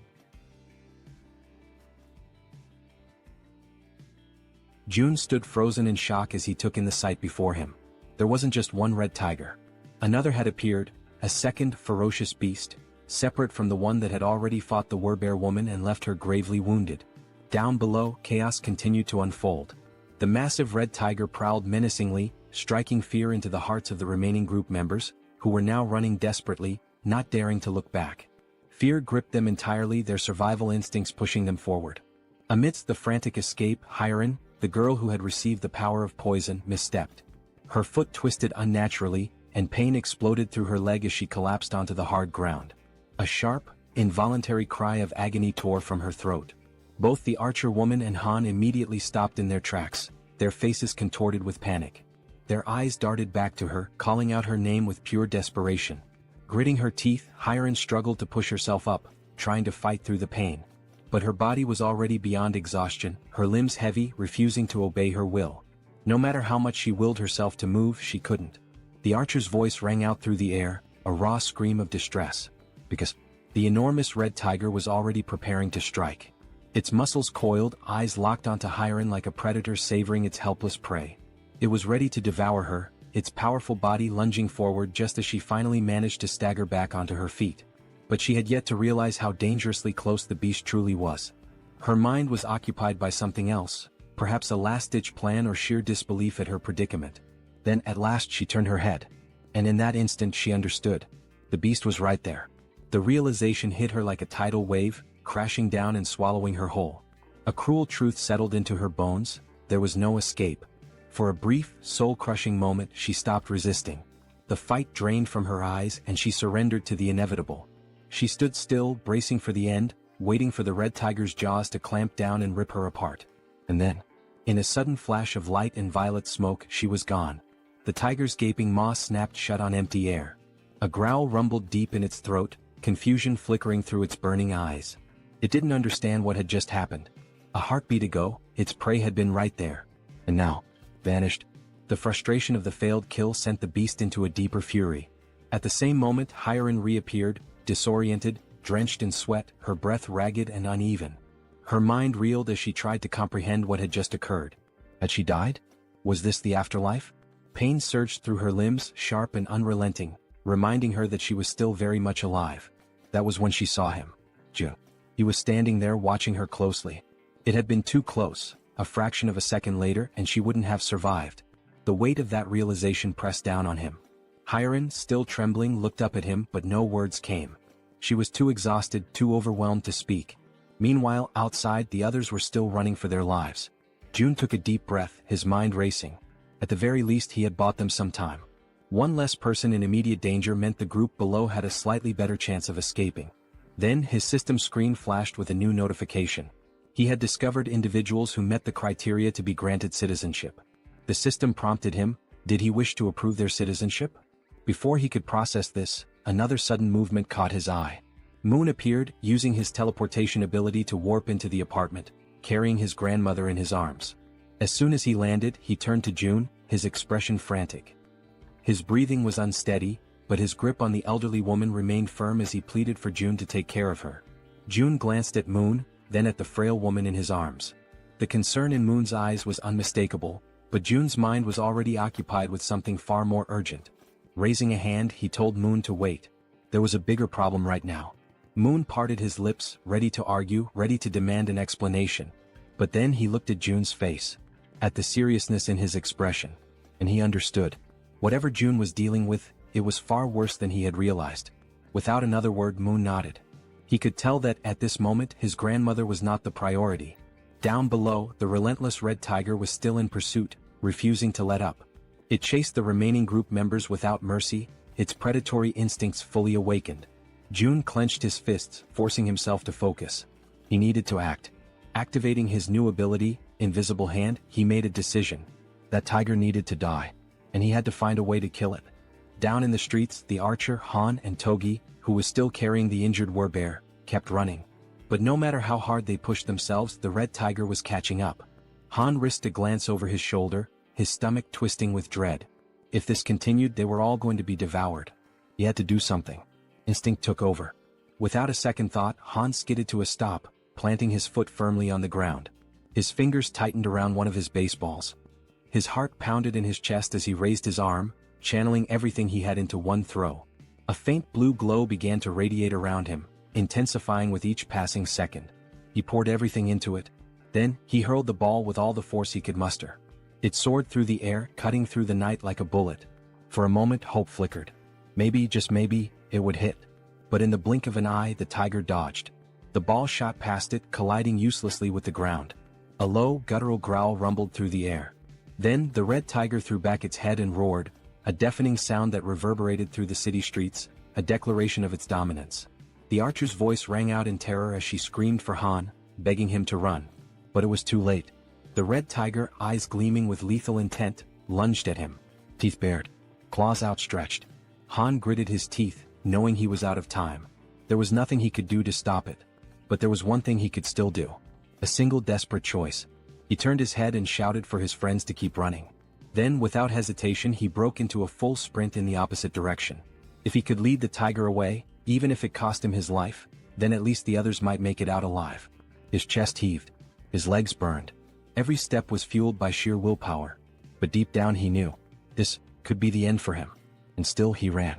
June stood frozen in shock as he took in the sight before him. There wasn't just one red tiger. Another had appeared, a second ferocious beast, separate from the one that had already fought the Werbear woman and left her gravely wounded. Down below, chaos continued to unfold. The massive red tiger prowled menacingly, striking fear into the hearts of the remaining group members, who were now running desperately, not daring to look back. Fear gripped them entirely, their survival instincts pushing them forward. Amidst the frantic escape, Harem, the girl who had received the power of poison, misstepped. Her foot twisted unnaturally, and pain exploded through her leg as she collapsed onto the hard ground. A sharp, involuntary cry of agony tore from her throat. Both the archer woman and Han immediately stopped in their tracks, their faces contorted with panic. Their eyes darted back to her, calling out her name with pure desperation. Gritting her teeth, Harem struggled to push herself up, trying to fight through the pain. But her body was already beyond exhaustion, her limbs heavy, refusing to obey her will. No matter how much she willed herself to move, she couldn't. The archer's voice rang out through the air, a raw scream of distress. Because the enormous red tiger was already preparing to strike. Its muscles coiled, eyes locked onto Harem like a predator savoring its helpless prey. It was ready to devour her, its powerful body lunging forward just as she finally managed to stagger back onto her feet. But she had yet to realize how dangerously close the beast truly was. Her mind was occupied by something else, perhaps a last-ditch plan or sheer disbelief at her predicament. Then at last she turned her head. And in that instant she understood. The beast was right there. The realization hit her like a tidal wave, crashing down and swallowing her whole. A cruel truth settled into her bones: there was no escape. For a brief, soul-crushing moment she stopped resisting. The fight drained from her eyes and she surrendered to the inevitable. She stood still, bracing for the end, waiting for the red tiger's jaws to clamp down and rip her apart. And then, in a sudden flash of light and violet smoke, she was gone. The tiger's gaping maw snapped shut on empty air. A growl rumbled deep in its throat, confusion flickering through its burning eyes. It didn't understand what had just happened. A heartbeat ago, its prey had been right there. And now, vanished. The frustration of the failed kill sent the beast into a deeper fury. At the same moment, Harem reappeared, disoriented, drenched in sweat, her breath ragged and uneven. Her mind reeled as she tried to comprehend what had just occurred. Had she died? Was this the afterlife? Pain surged through her limbs, sharp and unrelenting, reminding her that she was still very much alive. That was when she saw him. June. He was standing there watching her closely. It had been too close. A fraction of a second later and she wouldn't have survived. The weight of that realization pressed down on him. Harem, still trembling, looked up at him, but no words came. She was too exhausted, too overwhelmed to speak. Meanwhile, outside, the others were still running for their lives. June took a deep breath, his mind racing. At the very least he had bought them some time. One less person in immediate danger meant the group below had a slightly better chance of escaping. Then his system screen flashed with a new notification. He had discovered individuals who met the criteria to be granted citizenship. The system prompted him, did he wish to approve their citizenship? Before he could process this, another sudden movement caught his eye. Moon appeared, using his teleportation ability to warp into the apartment, carrying his grandmother in his arms. As soon as he landed, he turned to June, his expression frantic. His breathing was unsteady, but his grip on the elderly woman remained firm as he pleaded for June to take care of her. June glanced at Moon, then at the frail woman in his arms. The concern in Moon's eyes was unmistakable, but June's mind was already occupied with something far more urgent. Raising a hand, he told Moon to wait. There was a bigger problem right now. Moon parted his lips, ready to argue, ready to demand an explanation. But then he looked at June's face, at the seriousness in his expression, and he understood. Whatever June was dealing with, it was far worse than he had realized. Without another word, Moon nodded. He could tell that, at this moment, his grandmother was not the priority. Down below, the relentless red tiger was still in pursuit, refusing to let up. It chased the remaining group members without mercy, its predatory instincts fully awakened. June clenched his fists, forcing himself to focus. He needed to act. Activating his new ability, Invisible Hand, he made a decision. That tiger needed to die, and he had to find a way to kill it. Down in the streets, the archer, Han and Togi, who was still carrying the injured warbear, kept running. But no matter how hard they pushed themselves, the red tiger was catching up. Han risked a glance over his shoulder, his stomach twisting with dread. If this continued, they were all going to be devoured. He had to do something. Instinct took over. Without a second thought, Han skidded to a stop, planting his foot firmly on the ground. His fingers tightened around one of his baseballs. His heart pounded in his chest as he raised his arm, channeling everything he had into one throw. A faint blue glow began to radiate around him, intensifying with each passing second. He poured everything into it. Then, he hurled the ball with all the force he could muster. It soared through the air, cutting through the night like a bullet. For a moment, hope flickered. Maybe, just maybe, it would hit. But in the blink of an eye, the tiger dodged. The ball shot past it, colliding uselessly with the ground. A low, guttural growl rumbled through the air. Then, the red tiger threw back its head and roared, a deafening sound that reverberated through the city streets, a declaration of its dominance. The archer's voice rang out in terror as she screamed for Han, begging him to run. But it was too late. The red tiger, eyes gleaming with lethal intent, lunged at him. Teeth bared. Claws outstretched. Han gritted his teeth, knowing he was out of time. There was nothing he could do to stop it. But there was one thing he could still do. A single desperate choice. He turned his head and shouted for his friends to keep running. Then, without hesitation, he broke into a full sprint in the opposite direction. If he could lead the tiger away, even if it cost him his life, then at least the others might make it out alive. His chest heaved. His legs burned. Every step was fueled by sheer willpower. But deep down he knew. This could be the end for him. And still he ran.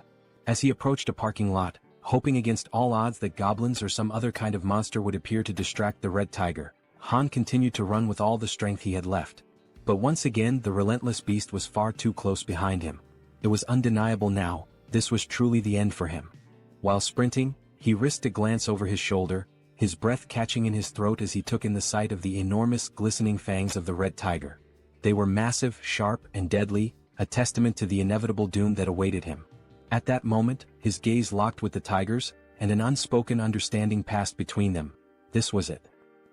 As he approached a parking lot, hoping against all odds that goblins or some other kind of monster would appear to distract the red tiger, Han continued to run with all the strength he had left. But once again the relentless beast was far too close behind him. It was undeniable now, this was truly the end for him. While sprinting, he risked a glance over his shoulder, his breath catching in his throat as he took in the sight of the enormous glistening fangs of the red tiger. They were massive, sharp, and deadly, a testament to the inevitable doom that awaited him. At that moment, his gaze locked with the tiger's, and an unspoken understanding passed between them. This was it.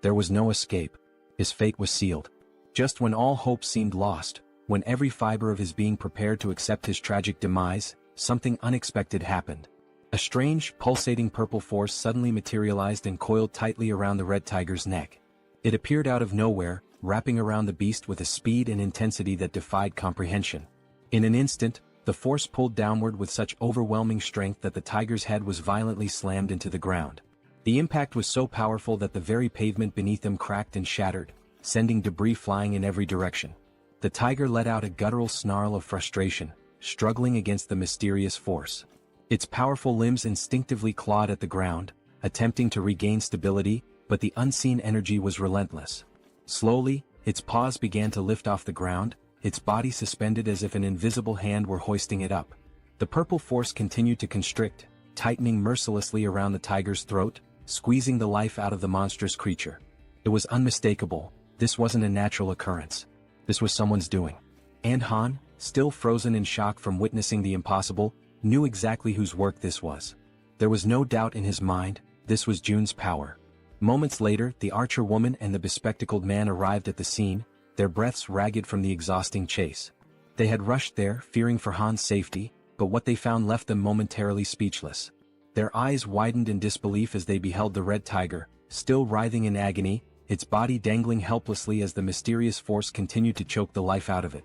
There was no escape. His fate was sealed. Just when all hope seemed lost, when every fiber of his being prepared to accept his tragic demise, something unexpected happened. A strange, pulsating purple force suddenly materialized and coiled tightly around the red tiger's neck. It appeared out of nowhere, wrapping around the beast with a speed and intensity that defied comprehension. In an instant, the force pulled downward with such overwhelming strength that the tiger's head was violently slammed into the ground. The impact was so powerful that the very pavement beneath them cracked and shattered, sending debris flying in every direction. The tiger let out a guttural snarl of frustration, struggling against the mysterious force. Its powerful limbs instinctively clawed at the ground, attempting to regain stability, but the unseen energy was relentless. Slowly, its paws began to lift off the ground, its body suspended as if an invisible hand were hoisting it up. The purple force continued to constrict, tightening mercilessly around the tiger's throat, squeezing the life out of the monstrous creature. It was unmistakable. This wasn't a natural occurrence. This was someone's doing. And Han, still frozen in shock from witnessing the impossible, knew exactly whose work this was. There was no doubt in his mind, this was Jun's power. Moments later, the archer woman and the bespectacled man arrived at the scene, their breaths ragged from the exhausting chase. They had rushed there, fearing for Han's safety, but what they found left them momentarily speechless. Their eyes widened in disbelief as they beheld the red tiger, still writhing in agony, its body dangling helplessly as the mysterious force continued to choke the life out of it.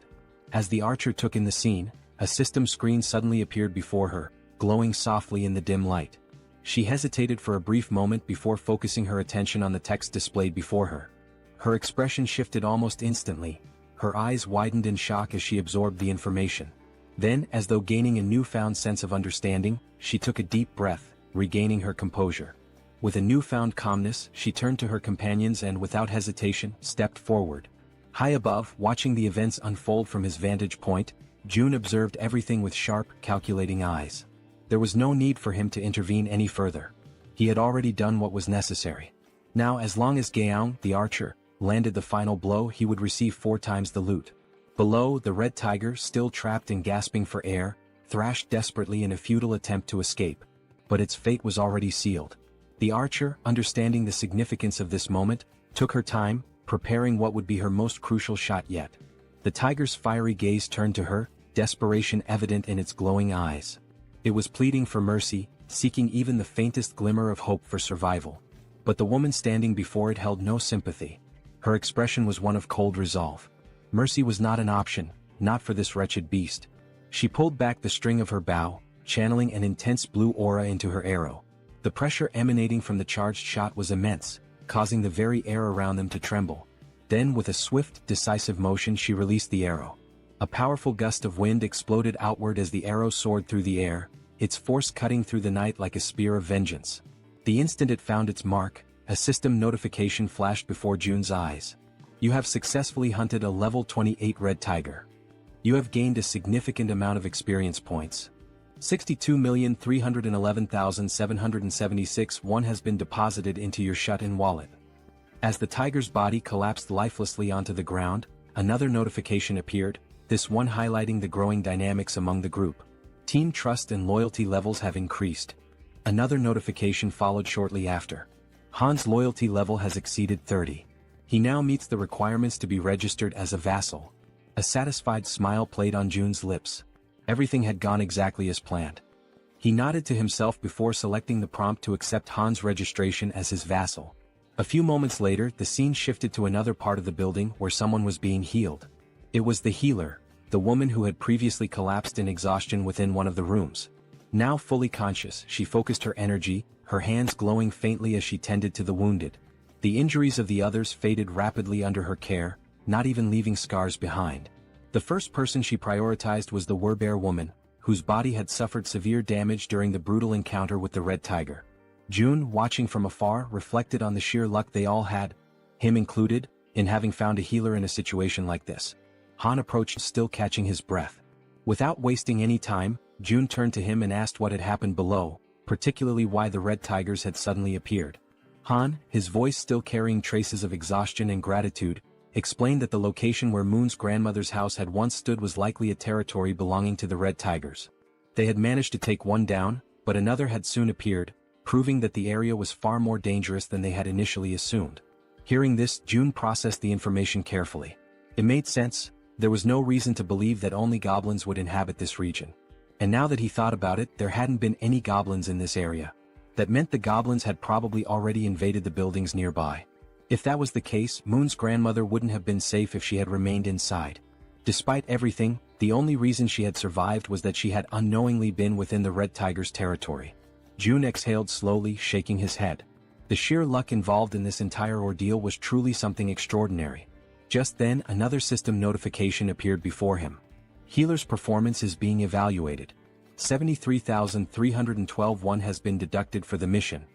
As the archer took in the scene, a system screen suddenly appeared before her, glowing softly in the dim light. She hesitated for a brief moment before focusing her attention on the text displayed before her. Her expression shifted almost instantly. Her eyes widened in shock as she absorbed the information. Then, as though gaining a newfound sense of understanding, she took a deep breath, regaining her composure. With a newfound calmness, she turned to her companions and without hesitation, stepped forward. High above, watching the events unfold from his vantage point, Jun observed everything with sharp, calculating eyes. There was no need for him to intervene any further. He had already done what was necessary. Now, as long as Gaeong, the archer, landed the final blow, he would receive 4 times the loot. Below, the red tiger, still trapped and gasping for air, thrashed desperately in a futile attempt to escape. But its fate was already sealed. The archer, understanding the significance of this moment, took her time, preparing what would be her most crucial shot yet. The tiger's fiery gaze turned to her, desperation evident in its glowing eyes. It was pleading for mercy, seeking even the faintest glimmer of hope for survival. But the woman standing before it held no sympathy. Her expression was one of cold resolve. Mercy was not an option, not for this wretched beast. She pulled back the string of her bow, channeling an intense blue aura into her arrow. The pressure emanating from the charged shot was immense, causing the very air around them to tremble. Then with a swift, decisive motion she released the arrow. A powerful gust of wind exploded outward as the arrow soared through the air, its force cutting through the night like a spear of vengeance. The instant it found its mark, a system notification flashed before Jun's eyes. You have successfully hunted a level 28 red tiger. You have gained a significant amount of experience points. 62,311,776 one has been deposited into your shut-in wallet. As the tiger's body collapsed lifelessly onto the ground, another notification appeared, this one highlighting the growing dynamics among the group. Team trust and loyalty levels have increased. Another notification followed shortly after. Han's loyalty level has exceeded 30. He now meets the requirements to be registered as a vassal. A satisfied smile played on Jun's lips. Everything had gone exactly as planned. He nodded to himself before selecting the prompt to accept Han's registration as his vassal. A few moments later, the scene shifted to another part of the building where someone was being healed. It was the healer, the woman who had previously collapsed in exhaustion within one of the rooms. Now fully conscious, she focused her energy, her hands glowing faintly as she tended to the wounded. The injuries of the others faded rapidly under her care, not even leaving scars behind. The first person she prioritized was the Werbear woman, whose body had suffered severe damage during the brutal encounter with the red tiger. Jun, watching from afar, reflected on the sheer luck they all had, him included, in having found a healer in a situation like this. Han approached, still catching his breath. Without wasting any time, Jun turned to him and asked what had happened below, particularly why the red tigers had suddenly appeared. Han, his voice still carrying traces of exhaustion and gratitude, explained that the location where Moon's grandmother's house had once stood was likely a territory belonging to the red tigers. They had managed to take one down, but another had soon appeared, proving that the area was far more dangerous than they had initially assumed. Hearing this, Jun processed the information carefully. It made sense. There was no reason to believe that only goblins would inhabit this region. And now that he thought about it, there hadn't been any goblins in this area. That meant the goblins had probably already invaded the buildings nearby. If that was the case, Moon's grandmother wouldn't have been safe if she had remained inside. Despite everything, the only reason she had survived was that she had unknowingly been within the red tiger's territory. Jun exhaled slowly, shaking his head. The sheer luck involved in this entire ordeal was truly something extraordinary. Just then, another system notification appeared before him. Healer's performance is being evaluated. 73,312 one has been deducted for the mission.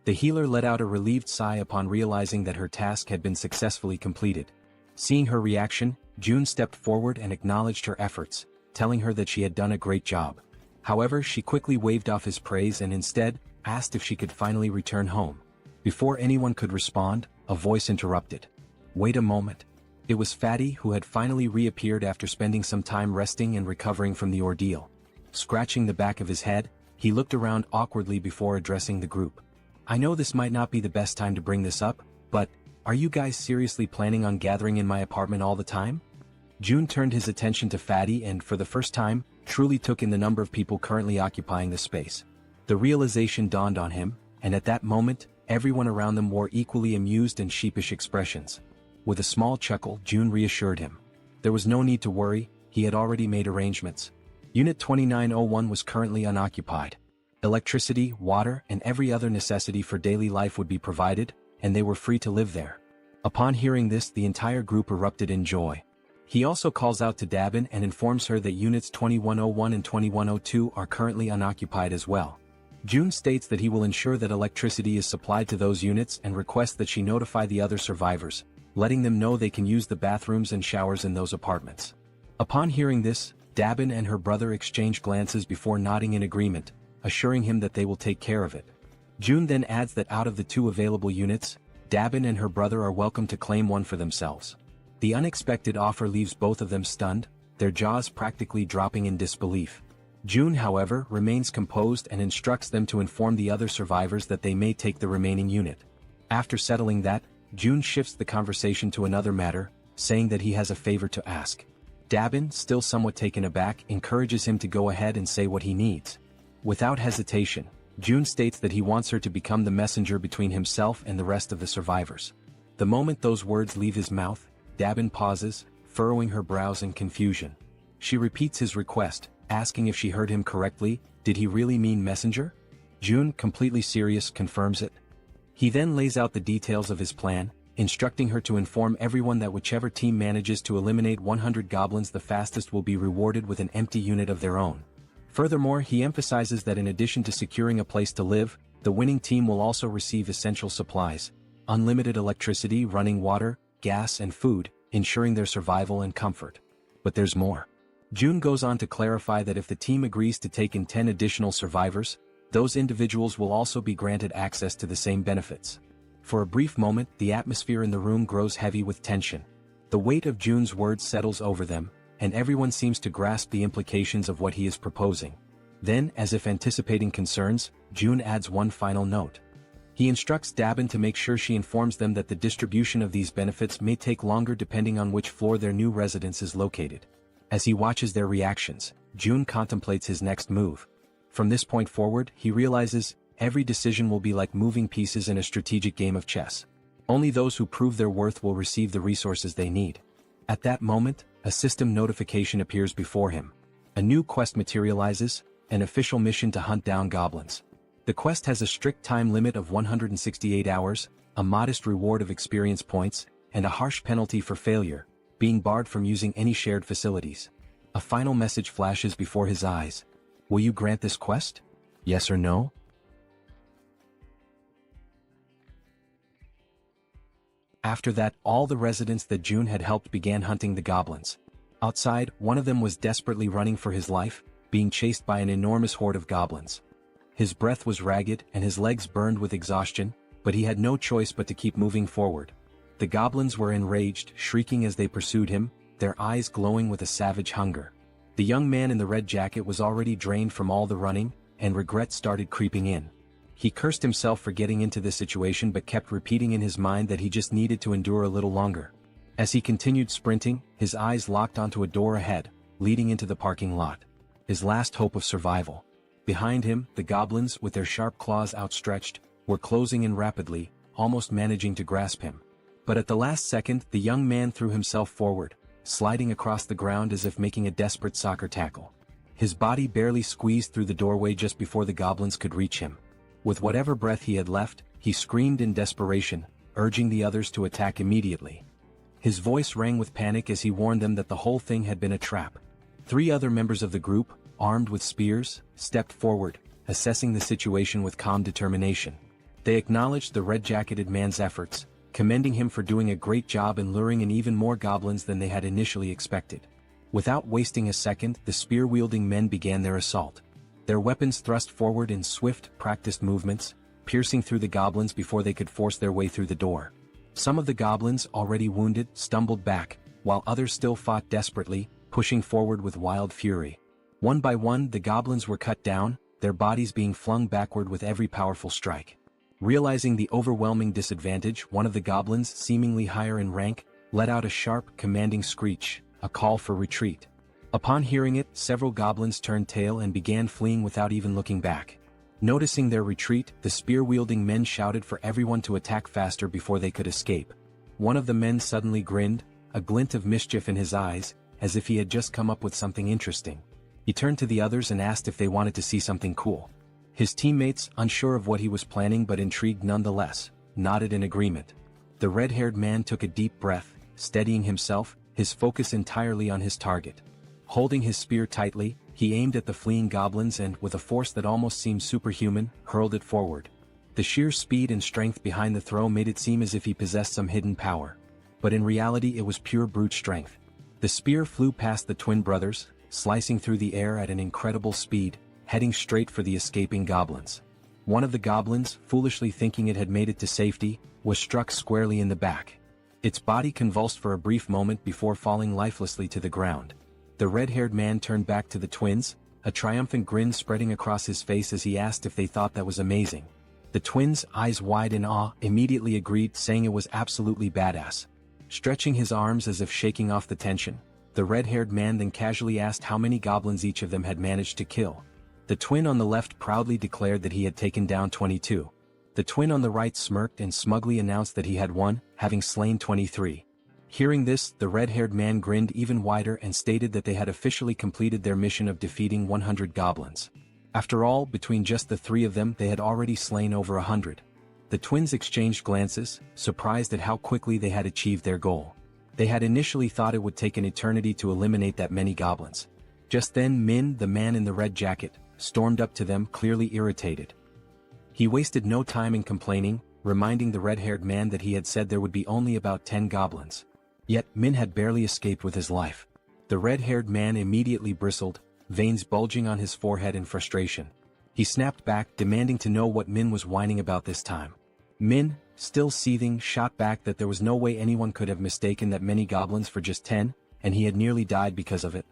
The healer let out a relieved sigh upon realizing that her task had been successfully completed. Seeing her reaction, Jun stepped forward and acknowledged her efforts, telling her that she had done a great job. However, she quickly waved off his praise and instead asked if she could finally return home. Before anyone could respond, a voice interrupted. "Wait a moment. It was Fatty, who had finally reappeared after spending some time resting and recovering from the ordeal. Scratching the back of his head, he looked around awkwardly before addressing the group. I know this might not be the best time to bring this up, but are you guys seriously planning on gathering in my apartment all the time? June turned his attention to Fatty and, for the first time, truly took in the number of people currently occupying the space. The realization dawned on him, and at that moment, everyone around them wore equally amused and sheepish expressions. With a small chuckle, June reassured him. There was no need to worry, he had already made arrangements. Unit 2901 was currently unoccupied. Electricity, water, and every other necessity for daily life would be provided, and they were free to live there. Upon hearing this, the entire group erupted in joy. He also calls out to Dabin and informs her that Units 2101 and 2102 are currently unoccupied as well. June states that he will ensure that electricity is supplied to those units and requests that she notify the other survivors, letting them know they can use the bathrooms and showers in those apartments. Upon hearing this, Dabin and her brother exchange glances before nodding in agreement, assuring him that they will take care of it. June then adds that out of the 2 available units, Dabin and her brother are welcome to claim one for themselves. The unexpected offer leaves both of them stunned, their jaws practically dropping in disbelief. June, however, remains composed and instructs them to inform the other survivors that they may take the remaining unit. After settling that, June shifts the conversation to another matter, saying that he has a favor to ask. Dabin, still somewhat taken aback, encourages him to go ahead and say what he needs. Without hesitation, June states that he wants her to become the messenger between himself and the rest of the survivors. The moment those words leave his mouth, Dabin pauses, furrowing her brows in confusion. She repeats his request, asking if she heard him correctly. Did he really mean messenger? June, completely serious, confirms it. He then lays out the details of his plan, instructing her to inform everyone that whichever team manages to eliminate 100 goblins the fastest will be rewarded with an empty unit of their own. Furthermore, he emphasizes that in addition to securing a place to live, the winning team will also receive essential supplies, unlimited electricity, running water, gas and food, ensuring their survival and comfort. But there's more. June goes on to clarify that if the team agrees to take in 10 additional survivors, those individuals will also be granted access to the same benefits. For a brief moment, the atmosphere in the room grows heavy with tension. The weight of June's words settles over them, and everyone seems to grasp the implications of what he is proposing. Then, as if anticipating concerns, June adds one final note. He instructs Dabin to make sure she informs them that the distribution of these benefits may take longer depending on which floor their new residence is located. As he watches their reactions, June contemplates his next move. From this point forward, he realizes, every decision will be like moving pieces in a strategic game of chess. Only those who prove their worth will receive the resources they need. At that moment, a system notification appears before him. A new quest materializes, an official mission to hunt down goblins. The quest has a strict time limit of 168 hours, a modest reward of experience points, and a harsh penalty for failure, being barred from using any shared facilities. A final message flashes before his eyes. Will you grant this quest? Yes or no? After that, all the residents that June had helped began hunting the goblins. Outside, one of them was desperately running for his life, being chased by an enormous horde of goblins. His breath was ragged and his legs burned with exhaustion, but he had no choice but to keep moving forward. The goblins were enraged, shrieking as they pursued him, their eyes glowing with a savage hunger. The young man in the red jacket was already drained from all the running, and regret started creeping in. He cursed himself for getting into this situation but kept repeating in his mind that he just needed to endure a little longer. As he continued sprinting, his eyes locked onto a door ahead, leading into the parking lot. His last hope of survival. Behind him, the goblins, with their sharp claws outstretched, were closing in rapidly, almost managing to grasp him. But at the last second, the young man threw himself forward, sliding across the ground as if making a desperate soccer tackle. His body barely squeezed through the doorway just before the goblins could reach him. With whatever breath he had left, he screamed in desperation, urging the others to attack immediately. His voice rang with panic as he warned them that the whole thing had been a trap. 3 other members of the group, armed with spears, stepped forward, assessing the situation with calm determination. They acknowledged the red-jacketed man's efforts, commending him for doing a great job in luring in even more goblins than they had initially expected. Without wasting a second, the spear-wielding men began their assault. Their weapons thrust forward in swift, practiced movements, piercing through the goblins before they could force their way through the door. Some of the goblins, already wounded, stumbled back, while others still fought desperately, pushing forward with wild fury. One by one the goblins were cut down, their bodies being flung backward with every powerful strike. Realizing the overwhelming disadvantage, one of the goblins, seemingly higher in rank, let out a sharp, commanding screech, a call for retreat. Upon hearing it, several goblins turned tail and began fleeing without even looking back. Noticing their retreat, the spear-wielding men shouted for everyone to attack faster before they could escape. One of the men suddenly grinned, a glint of mischief in his eyes, as if he had just come up with something interesting. He turned to the others and asked if they wanted to see something cool. His teammates, unsure of what he was planning but intrigued nonetheless, nodded in agreement. The red-haired man took a deep breath, steadying himself, his focus entirely on his target. Holding his spear tightly, he aimed at the fleeing goblins and, with a force that almost seemed superhuman, hurled it forward. The sheer speed and strength behind the throw made it seem as if he possessed some hidden power. But in reality it was pure brute strength. The spear flew past the twin brothers, slicing through the air at an incredible speed, heading straight for the escaping goblins. One of the goblins, foolishly thinking it had made it to safety, was struck squarely in the back. Its body convulsed for a brief moment before falling lifelessly to the ground. The red-haired man turned back to the twins, a triumphant grin spreading across his face as he asked if they thought that was amazing. The twins, eyes wide in awe, immediately agreed, saying it was absolutely badass. Stretching his arms as if shaking off the tension, the red-haired man then casually asked how many goblins each of them had managed to kill. The twin on the left proudly declared that he had taken down 22. The twin on the right smirked and smugly announced that he had won, having slain 23. Hearing this, the red-haired man grinned even wider and stated that they had officially completed their mission of defeating 100 goblins. After all, between just the three of them they had already slain over 100. The twins exchanged glances, surprised at how quickly they had achieved their goal. They had initially thought it would take an eternity to eliminate that many goblins. Just then Min, the man in the red jacket, stormed up to them, clearly irritated. He wasted no time in complaining, reminding the red-haired man that he had said there would be only about 10 goblins. Yet Min had barely escaped with his life. The red-haired man immediately bristled, veins bulging on his forehead in frustration. He snapped back, demanding to know what Min was whining about this time. Min, still seething, shot back that there was no way anyone could have mistaken that many goblins for just 10, and he had nearly died because of it.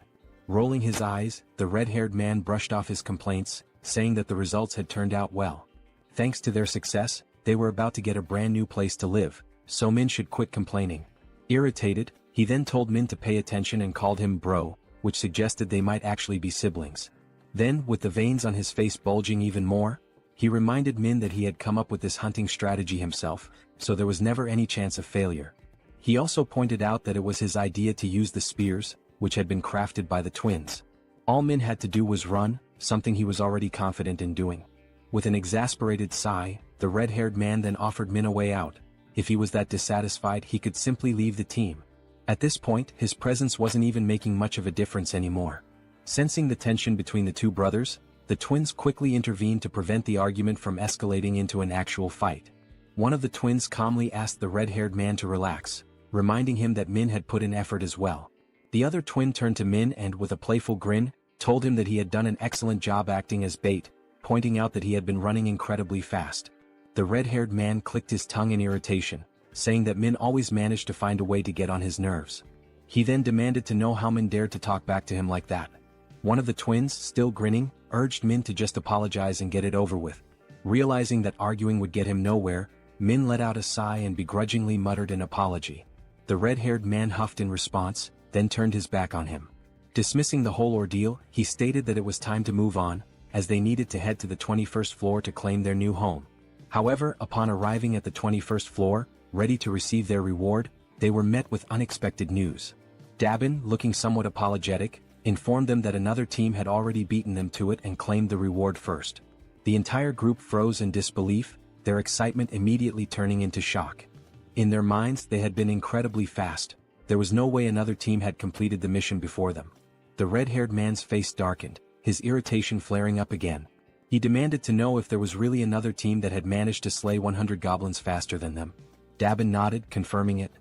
Rolling his eyes, the red-haired man brushed off his complaints, saying that the results had turned out well. Thanks to their success, they were about to get a brand new place to live, so Min should quit complaining. Irritated, he then told Min to pay attention and called him bro, which suggested they might actually be siblings. Then, with the veins on his face bulging even more, he reminded Min that he had come up with this hunting strategy himself, so there was never any chance of failure. He also pointed out that it was his idea to use the spears, which had been crafted by the twins. All Min had to do was run, something he was already confident in doing. With an exasperated sigh, the red-haired man then offered Min a way out. If he was that dissatisfied, he could simply leave the team. At this point, his presence wasn't even making much of a difference anymore. Sensing the tension between the two brothers, the twins quickly intervened to prevent the argument from escalating into an actual fight. One of the twins calmly asked the red-haired man to relax, reminding him that Min had put in effort as well. The other twin turned to Min and, with a playful grin, told him that he had done an excellent job acting as bait, pointing out that he had been running incredibly fast. The red-haired man clicked his tongue in irritation, saying that Min always managed to find a way to get on his nerves. He then demanded to know how Min dared to talk back to him like that. One of the twins, still grinning, urged Min to just apologize and get it over with. Realizing that arguing would get him nowhere, Min let out a sigh and begrudgingly muttered an apology. The red-haired man huffed in response, then turned his back on him. Dismissing the whole ordeal, he stated that it was time to move on, as they needed to head to the 21st floor to claim their new home. However, upon arriving at the 21st floor, ready to receive their reward, they were met with unexpected news. Dabin, looking somewhat apologetic, informed them that another team had already beaten them to it and claimed the reward first. The entire group froze in disbelief, their excitement immediately turning into shock. In their minds, they had been incredibly fast. There was no way another team had completed the mission before them. The red-haired man's face darkened, his irritation flaring up again. He demanded to know if there was really another team that had managed to slay 100 goblins faster than them. Dabin nodded, confirming it.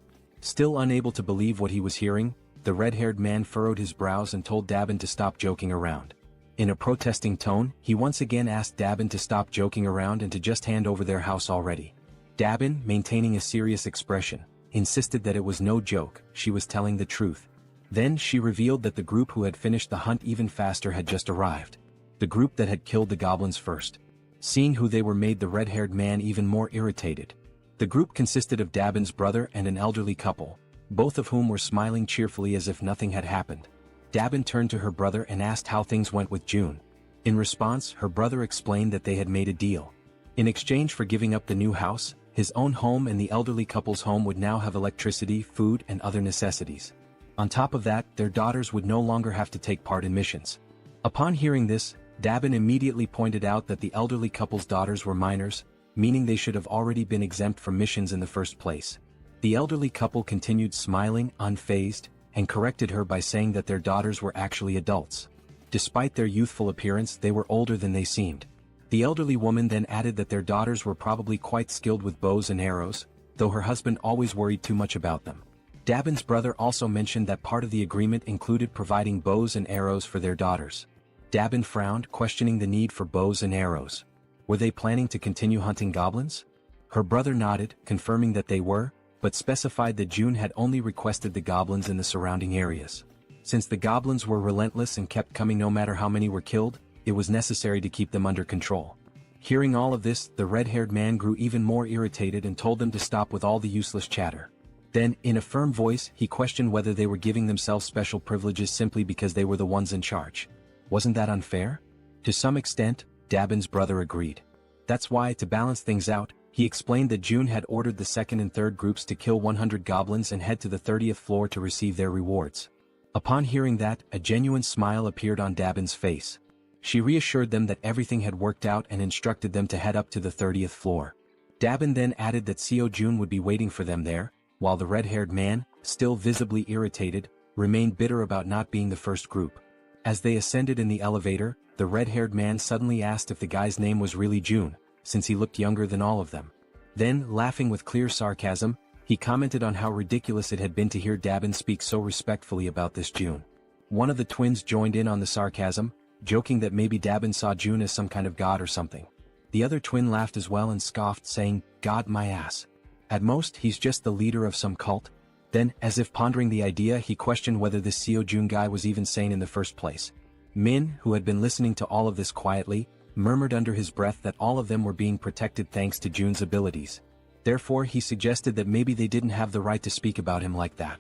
Still unable to believe what he was hearing, the red-haired man furrowed his brows and told Dabin to stop joking around. In a protesting tone, he once again asked Dabin to stop joking around and to just hand over their house already. Dabin, maintaining a serious expression, insisted that it was no joke, she was telling the truth. Then she revealed that the group who had finished the hunt even faster had just arrived. The group that had killed the goblins first. Seeing who they were made the red-haired man even more irritated. The group consisted of Dabin's brother and an elderly couple, both of whom were smiling cheerfully as if nothing had happened. Dabin turned to her brother and asked how things went with June. In response, her brother explained that they had made a deal. In exchange for giving up the new house, his own home and the elderly couple's home would now have electricity, food and other necessities. On top of that, their daughters would no longer have to take part in missions. Upon hearing this, Dabin immediately pointed out that the elderly couple's daughters were minors, meaning they should have already been exempt from missions in the first place. The elderly couple continued smiling, unfazed, and corrected her by saying that their daughters were actually adults. Despite their youthful appearance, they were older than they seemed. The elderly woman then added that their daughters were probably quite skilled with bows and arrows, though her husband always worried too much about them. Dabin's brother also mentioned that part of the agreement included providing bows and arrows for their daughters. Dabin frowned, questioning the need for bows and arrows. Were they planning to continue hunting goblins? Her brother nodded, confirming that they were, but specified that June had only requested the goblins in the surrounding areas. Since the goblins were relentless and kept coming no matter how many were killed, it was necessary to keep them under control. Hearing all of this, the red-haired man grew even more irritated and told them to stop with all the useless chatter. Then, in a firm voice, he questioned whether they were giving themselves special privileges simply because they were the ones in charge. Wasn't that unfair? To some extent, Dabin's brother agreed. That's why, to balance things out, he explained that June had ordered the second and third groups to kill 100 goblins and head to the 30th floor to receive their rewards. Upon hearing that, a genuine smile appeared on Dabin's face. She reassured them that everything had worked out and instructed them to head up to the 30th floor. Dabin then added that Seo June would be waiting for them there, while the red-haired man, still visibly irritated, remained bitter about not being the first group. As they ascended in the elevator, the red-haired man suddenly asked if the guy's name was really June, since he looked younger than all of them. Then, laughing with clear sarcasm, he commented on how ridiculous it had been to hear Dabin speak so respectfully about this June. One of the twins joined in on the sarcasm, joking that maybe Dabin saw June as some kind of god or something. The other twin laughed as well and scoffed, saying, "God my ass. At most, he's just the leader of some cult." Then, as if pondering the idea, he questioned whether this Seo Jun guy was even sane in the first place. Min, who had been listening to all of this quietly, murmured under his breath that all of them were being protected thanks to Jun's abilities. Therefore, he suggested that maybe they didn't have the right to speak about him like that.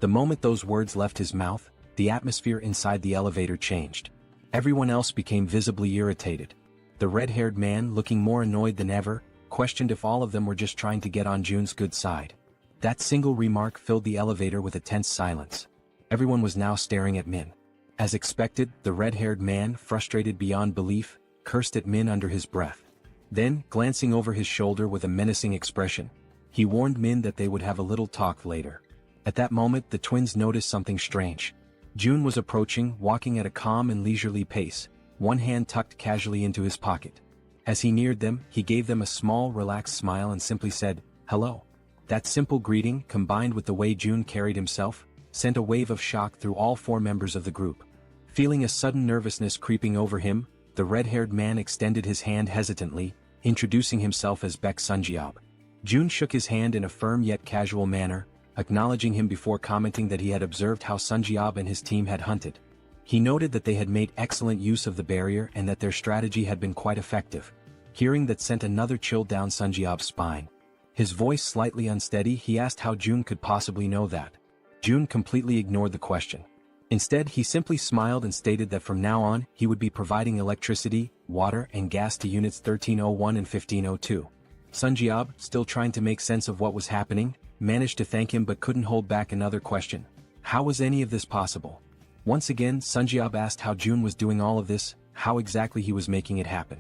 The moment those words left his mouth, the atmosphere inside the elevator changed. Everyone else became visibly irritated. The red-haired man, looking more annoyed than ever, questioned if all of them were just trying to get on Jun's good side. That single remark filled the elevator with a tense silence. Everyone was now staring at Min. As expected, the red-haired man, frustrated beyond belief, cursed at Min under his breath. Then, glancing over his shoulder with a menacing expression, he warned Min that they would have a little talk later. At that moment, the twins noticed something strange. Jun was approaching, walking at a calm and leisurely pace, one hand tucked casually into his pocket. As he neared them, he gave them a small, relaxed smile and simply said, "Hello." That simple greeting, combined with the way Jun carried himself, sent a wave of shock through all four members of the group. Feeling a sudden nervousness creeping over him, the red-haired man extended his hand hesitantly, introducing himself as Baek Sunjiab. Jun shook his hand in a firm yet casual manner, acknowledging him before commenting that he had observed how Sunjiab and his team had hunted. He noted that they had made excellent use of the barrier and that their strategy had been quite effective. Hearing that sent another chill down Sunjiab's spine. His voice slightly unsteady, he asked how Jun could possibly know that. Jun completely ignored the question. Instead, he simply smiled and stated that from now on, he would be providing electricity, water, and gas to Units 1301 and 1502. Sunjiab, still trying to make sense of what was happening, managed to thank him but couldn't hold back another question. How was any of this possible? Once again, Sunjiab asked how Jun was doing all of this, how exactly he was making it happen.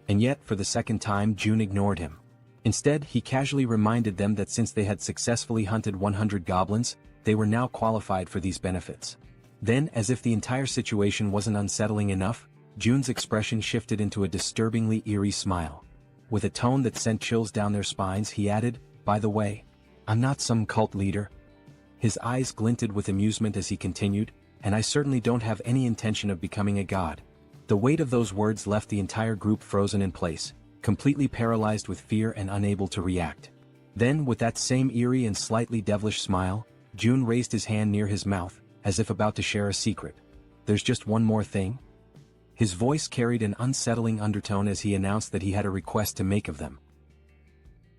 And yet, for the second time, Jun ignored him. Instead, he casually reminded them that since they had successfully hunted 100 goblins, they were now qualified for these benefits. Then, as if the entire situation wasn't unsettling enough, Jun's expression shifted into a disturbingly eerie smile. With a tone that sent chills down their spines, he added, "By the way, I'm not some cult leader." His eyes glinted with amusement as he continued, "And I certainly don't have any intention of becoming a god." The weight of those words left the entire group frozen in place, completely paralyzed with fear and unable to react. Then, with that same eerie and slightly devilish smile, June raised his hand near his mouth, as if about to share a secret. "There's just one more thing." His voice carried an unsettling undertone as he announced that he had a request to make of them.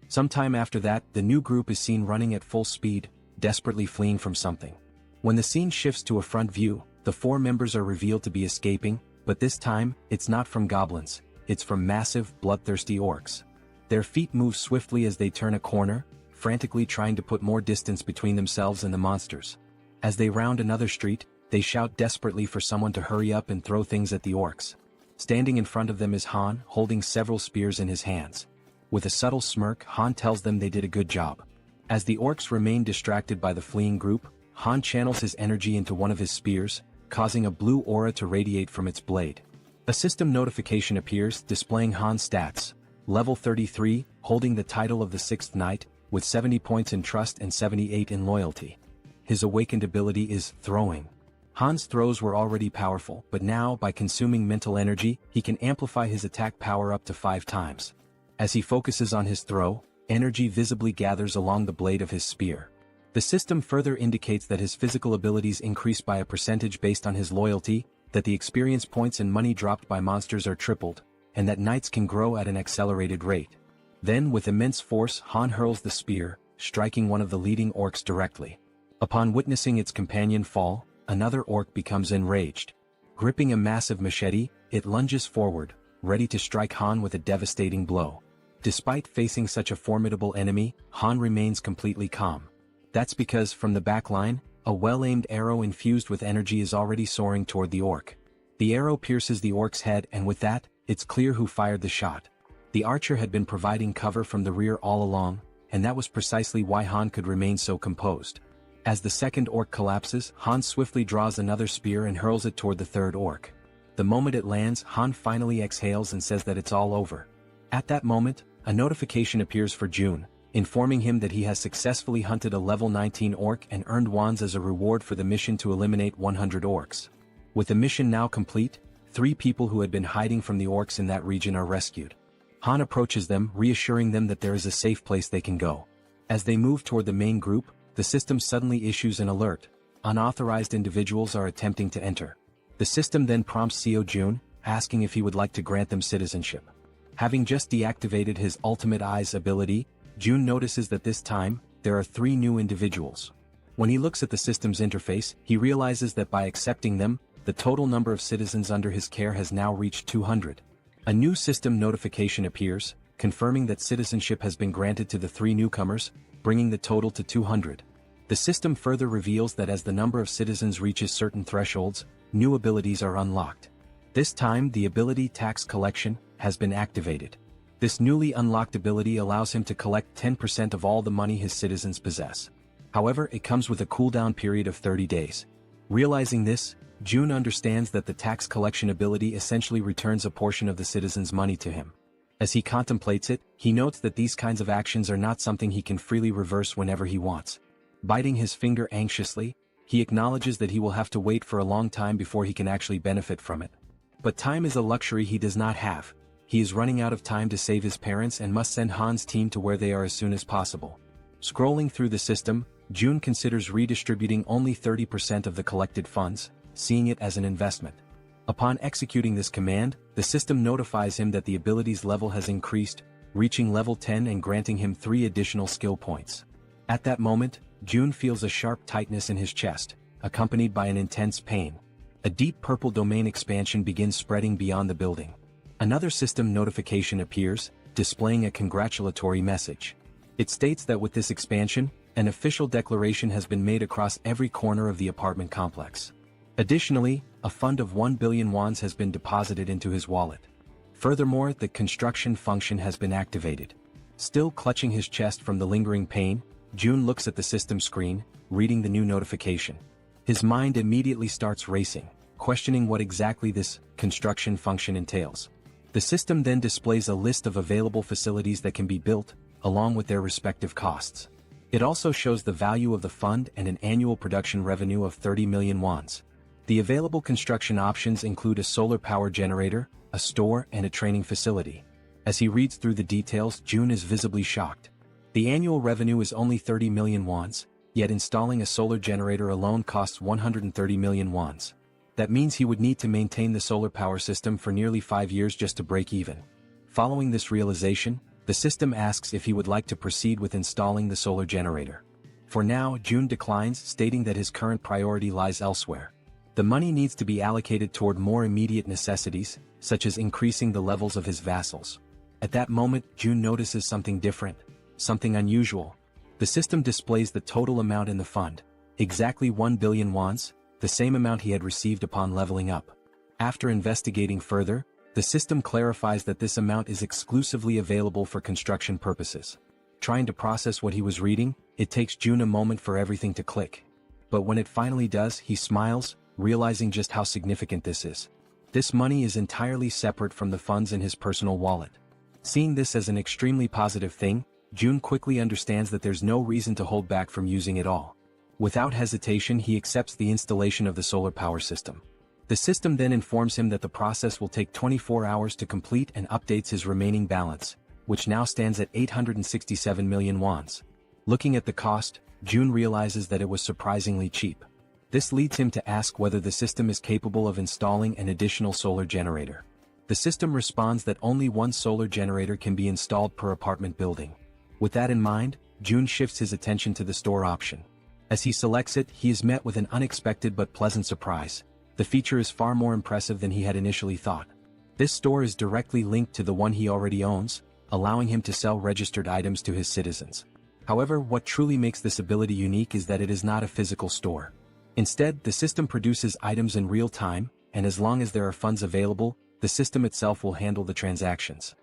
Sometime after that, the new group is seen running at full speed, desperately fleeing from something. When the scene shifts to a front view, the 4 members are revealed to be escaping, but this time, it's not from goblins, it's from massive, bloodthirsty orcs. Their feet move swiftly as they turn a corner, frantically trying to put more distance between themselves and the monsters. As they round another street, they shout desperately for someone to hurry up and throw things at the orcs. Standing in front of them is Han, holding several spears in his hands. With a subtle smirk, Han tells them they did a good job. As the orcs remain distracted by the fleeing group, Han channels his energy into one of his spears, causing a blue aura to radiate from its blade. A system notification appears, displaying Han's stats. Level 33, holding the title of the 6th Knight, with 70 points in trust and 78 in loyalty. His awakened ability is throwing. Han's throws were already powerful, but now, by consuming mental energy, he can amplify his attack power up to 5 times. As he focuses on his throw, energy visibly gathers along the blade of his spear. The system further indicates that his physical abilities increase by a percentage based on his loyalty, that the experience points and money dropped by monsters are tripled, and that knights can grow at an accelerated rate. Then, with immense force, Han hurls the spear, striking one of the leading orcs directly. Upon witnessing its companion fall, another orc becomes enraged. Gripping a massive machete, it lunges forward, ready to strike Han with a devastating blow. Despite facing such a formidable enemy, Han remains completely calm. That's because, from the back line, a well-aimed arrow infused with energy is already soaring toward the orc. The arrow pierces the orc's head, and with that, it's clear who fired the shot. The archer had been providing cover from the rear all along, and that was precisely why Han could remain so composed. As the second orc collapses, Han swiftly draws another spear and hurls it toward the third orc. The moment it lands, Han finally exhales and says that it's all over. At that moment, a notification appears for June, informing him that he has successfully hunted a level 19 orc and earned wands as a reward for the mission to eliminate 100 orcs. With the mission now complete, 3 people who had been hiding from the orcs in that region are rescued. Han approaches them, reassuring them that there is a safe place they can go. As they move toward the main group, the system suddenly issues an alert. Unauthorized individuals are attempting to enter. The system then prompts Seo Jun, asking if he would like to grant them citizenship. Having just deactivated his Ultimate Eyes ability, Jun notices that this time, there are 3 new individuals. When he looks at the system's interface, he realizes that by accepting them, the total number of citizens under his care has now reached 200. A new system notification appears, confirming that citizenship has been granted to the 3 newcomers, bringing the total to 200. The system further reveals that as the number of citizens reaches certain thresholds, new abilities are unlocked. This time, the ability Tax Collection has been activated. This newly unlocked ability allows him to collect 10% of all the money his citizens possess. However, it comes with a cooldown period of 30 days. Realizing this, Jun understands that the tax collection ability essentially returns a portion of the citizens' money to him. As he contemplates it, he notes that these kinds of actions are not something he can freely reverse whenever he wants. Biting his finger anxiously, he acknowledges that he will have to wait for a long time before he can actually benefit from it. But time is a luxury he does not have. He is running out of time to save his parents and must send Han's team to where they are as soon as possible. Scrolling through the system, Jun considers redistributing only 30% of the collected funds, seeing it as an investment. Upon executing this command, the system notifies him that the ability's level has increased, reaching level 10 and granting him 3 additional skill points. At that moment, Jun feels a sharp tightness in his chest, accompanied by an intense pain. A deep purple domain expansion begins spreading beyond the building. Another system notification appears, displaying a congratulatory message. It states that with this expansion, an official declaration has been made across every corner of the apartment complex. Additionally, a fund of 1 billion wands has been deposited into his wallet. Furthermore, the construction function has been activated. Still clutching his chest from the lingering pain, Jun looks at the system screen, reading the new notification. His mind immediately starts racing, questioning what exactly this construction function entails. The system then displays a list of available facilities that can be built, along with their respective costs. It also shows the value of the fund and an annual production revenue of 30 million wands. The available construction options include a solar power generator, a store, and a training facility. As he reads through the details, Jun is visibly shocked. The annual revenue is only 30 million wons, yet installing a solar generator alone costs 130 million wons. That means he would need to maintain the solar power system for nearly 5 years just to break even. Following this realization, the system asks if he would like to proceed with installing the solar generator. For now, Jun declines, stating that his current priority lies elsewhere. The money needs to be allocated toward more immediate necessities, such as increasing the levels of his vassals. At that moment, Jun notices something different, something unusual. The system displays the total amount in the fund, exactly 1 billion wons, the same amount he had received upon leveling up. After investigating further, the system clarifies that this amount is exclusively available for construction purposes. Trying to process what he was reading, it takes Jun a moment for everything to click. But when it finally does, he smiles, realizing just how significant this is. This money is entirely separate from the funds in his personal wallet. Seeing this as an extremely positive thing, Jun quickly understands that there's no reason to hold back from using it all. Without hesitation, he accepts the installation of the solar power system. The system then informs him that the process will take 24 hours to complete and updates his remaining balance, which now stands at 867 million wons. Looking at the cost, Jun realizes that it was surprisingly cheap. This leads him to ask whether the system is capable of installing an additional solar generator. The system responds that only one solar generator can be installed per apartment building. With that in mind, Jun shifts his attention to the store option. As he selects it, he is met with an unexpected but pleasant surprise. The feature is far more impressive than he had initially thought. This store is directly linked to the one he already owns, allowing him to sell registered items to his citizens. However, what truly makes this ability unique is that it is not a physical store. Instead, the system produces items in real time, and as long as there are funds available, the system itself will handle the transactions.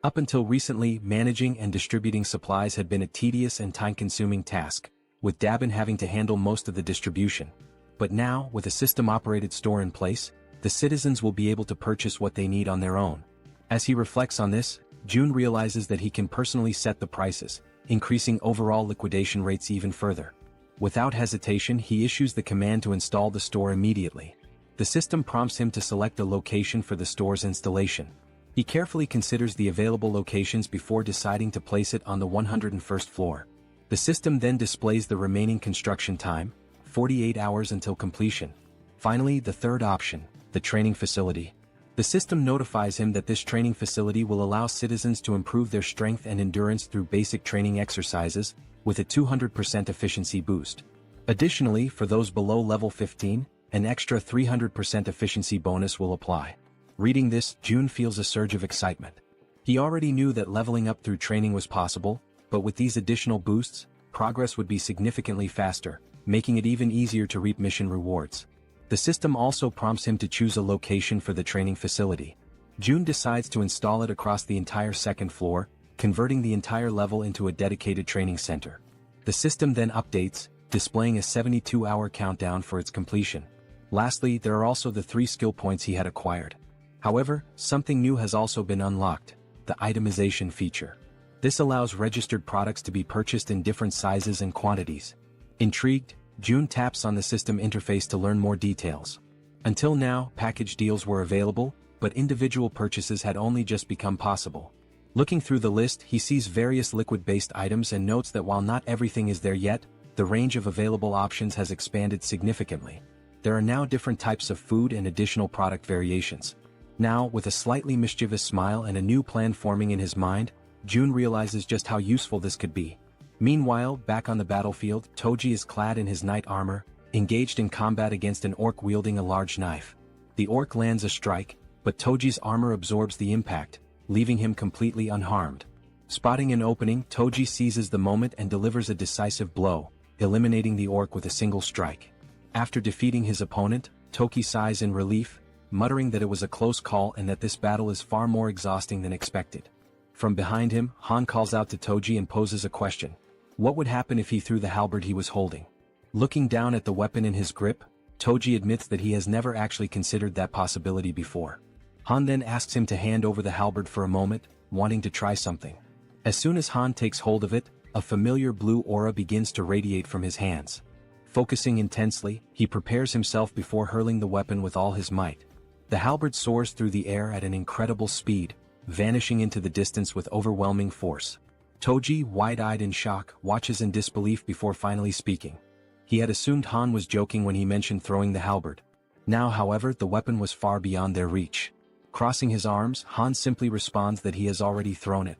Up until recently, managing and distributing supplies had been a tedious and time-consuming task, with Dabin having to handle most of the distribution. But now, with a system-operated store in place, the citizens will be able to purchase what they need on their own. As he reflects on this, Jun realizes that he can personally set the prices, increasing overall liquidation rates even further. Without hesitation, he issues the command to install the store immediately. The system prompts him to select a location for the store's installation. He carefully considers the available locations before deciding to place it on the 101st floor. The system then displays the remaining construction time, 48 hours until completion. Finally, the third option, the training facility. The system notifies him that this training facility will allow citizens to improve their strength and endurance through basic training exercises, with a 200% efficiency boost. Additionally, for those below level 15, an extra 300% efficiency bonus will apply. Reading this, Jun feels a surge of excitement. He already knew that leveling up through training was possible, but with these additional boosts, progress would be significantly faster, making it even easier to reap mission rewards. The system also prompts him to choose a location for the training facility. Jun decides to install it across the entire second floor, converting the entire level into a dedicated training center. The system then updates, displaying a 72-hour countdown for its completion. Lastly, there are also the 3 skill points he had acquired. However, something new has also been unlocked, the itemization feature. This allows registered products to be purchased in different sizes and quantities. Intrigued, Jun taps on the system interface to learn more details. Until now, package deals were available, but individual purchases had only just become possible. Looking through the list, he sees various liquid-based items and notes that while not everything is there yet, the range of available options has expanded significantly. There are now different types of food and additional product variations. Now, with a slightly mischievous smile and a new plan forming in his mind, Jun realizes just how useful this could be. Meanwhile, back on the battlefield, Toji is clad in his knight armor, engaged in combat against an orc wielding a large knife. The orc lands a strike, but Toji's armor absorbs the impact, leaving him completely unharmed. Spotting an opening, Toji seizes the moment and delivers a decisive blow, eliminating the orc with a single strike. After defeating his opponent, Toki sighs in relief, muttering that it was a close call and that this battle is far more exhausting than expected. From behind him, Han calls out to Toji and poses a question. What would happen if he threw the halberd he was holding? Looking down at the weapon in his grip, Toji admits that he has never actually considered that possibility before. Han then asks him to hand over the halberd for a moment, wanting to try something. As soon as Han takes hold of it, a familiar blue aura begins to radiate from his hands. Focusing intensely, he prepares himself before hurling the weapon with all his might. The halberd soars through the air at an incredible speed, vanishing into the distance with overwhelming force. Toji, wide-eyed in shock, watches in disbelief before finally speaking. He had assumed Han was joking when he mentioned throwing the halberd. Now, however, the weapon was far beyond their reach. Crossing his arms, Han simply responds that he has already thrown it.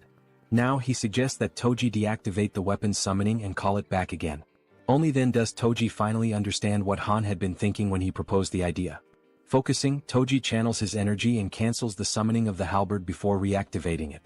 Now he suggests that Toji deactivate the weapon's summoning and call it back again. Only then does Toji finally understand what Han had been thinking when he proposed the idea. Focusing, Toji channels his energy and cancels the summoning of the halberd before reactivating it.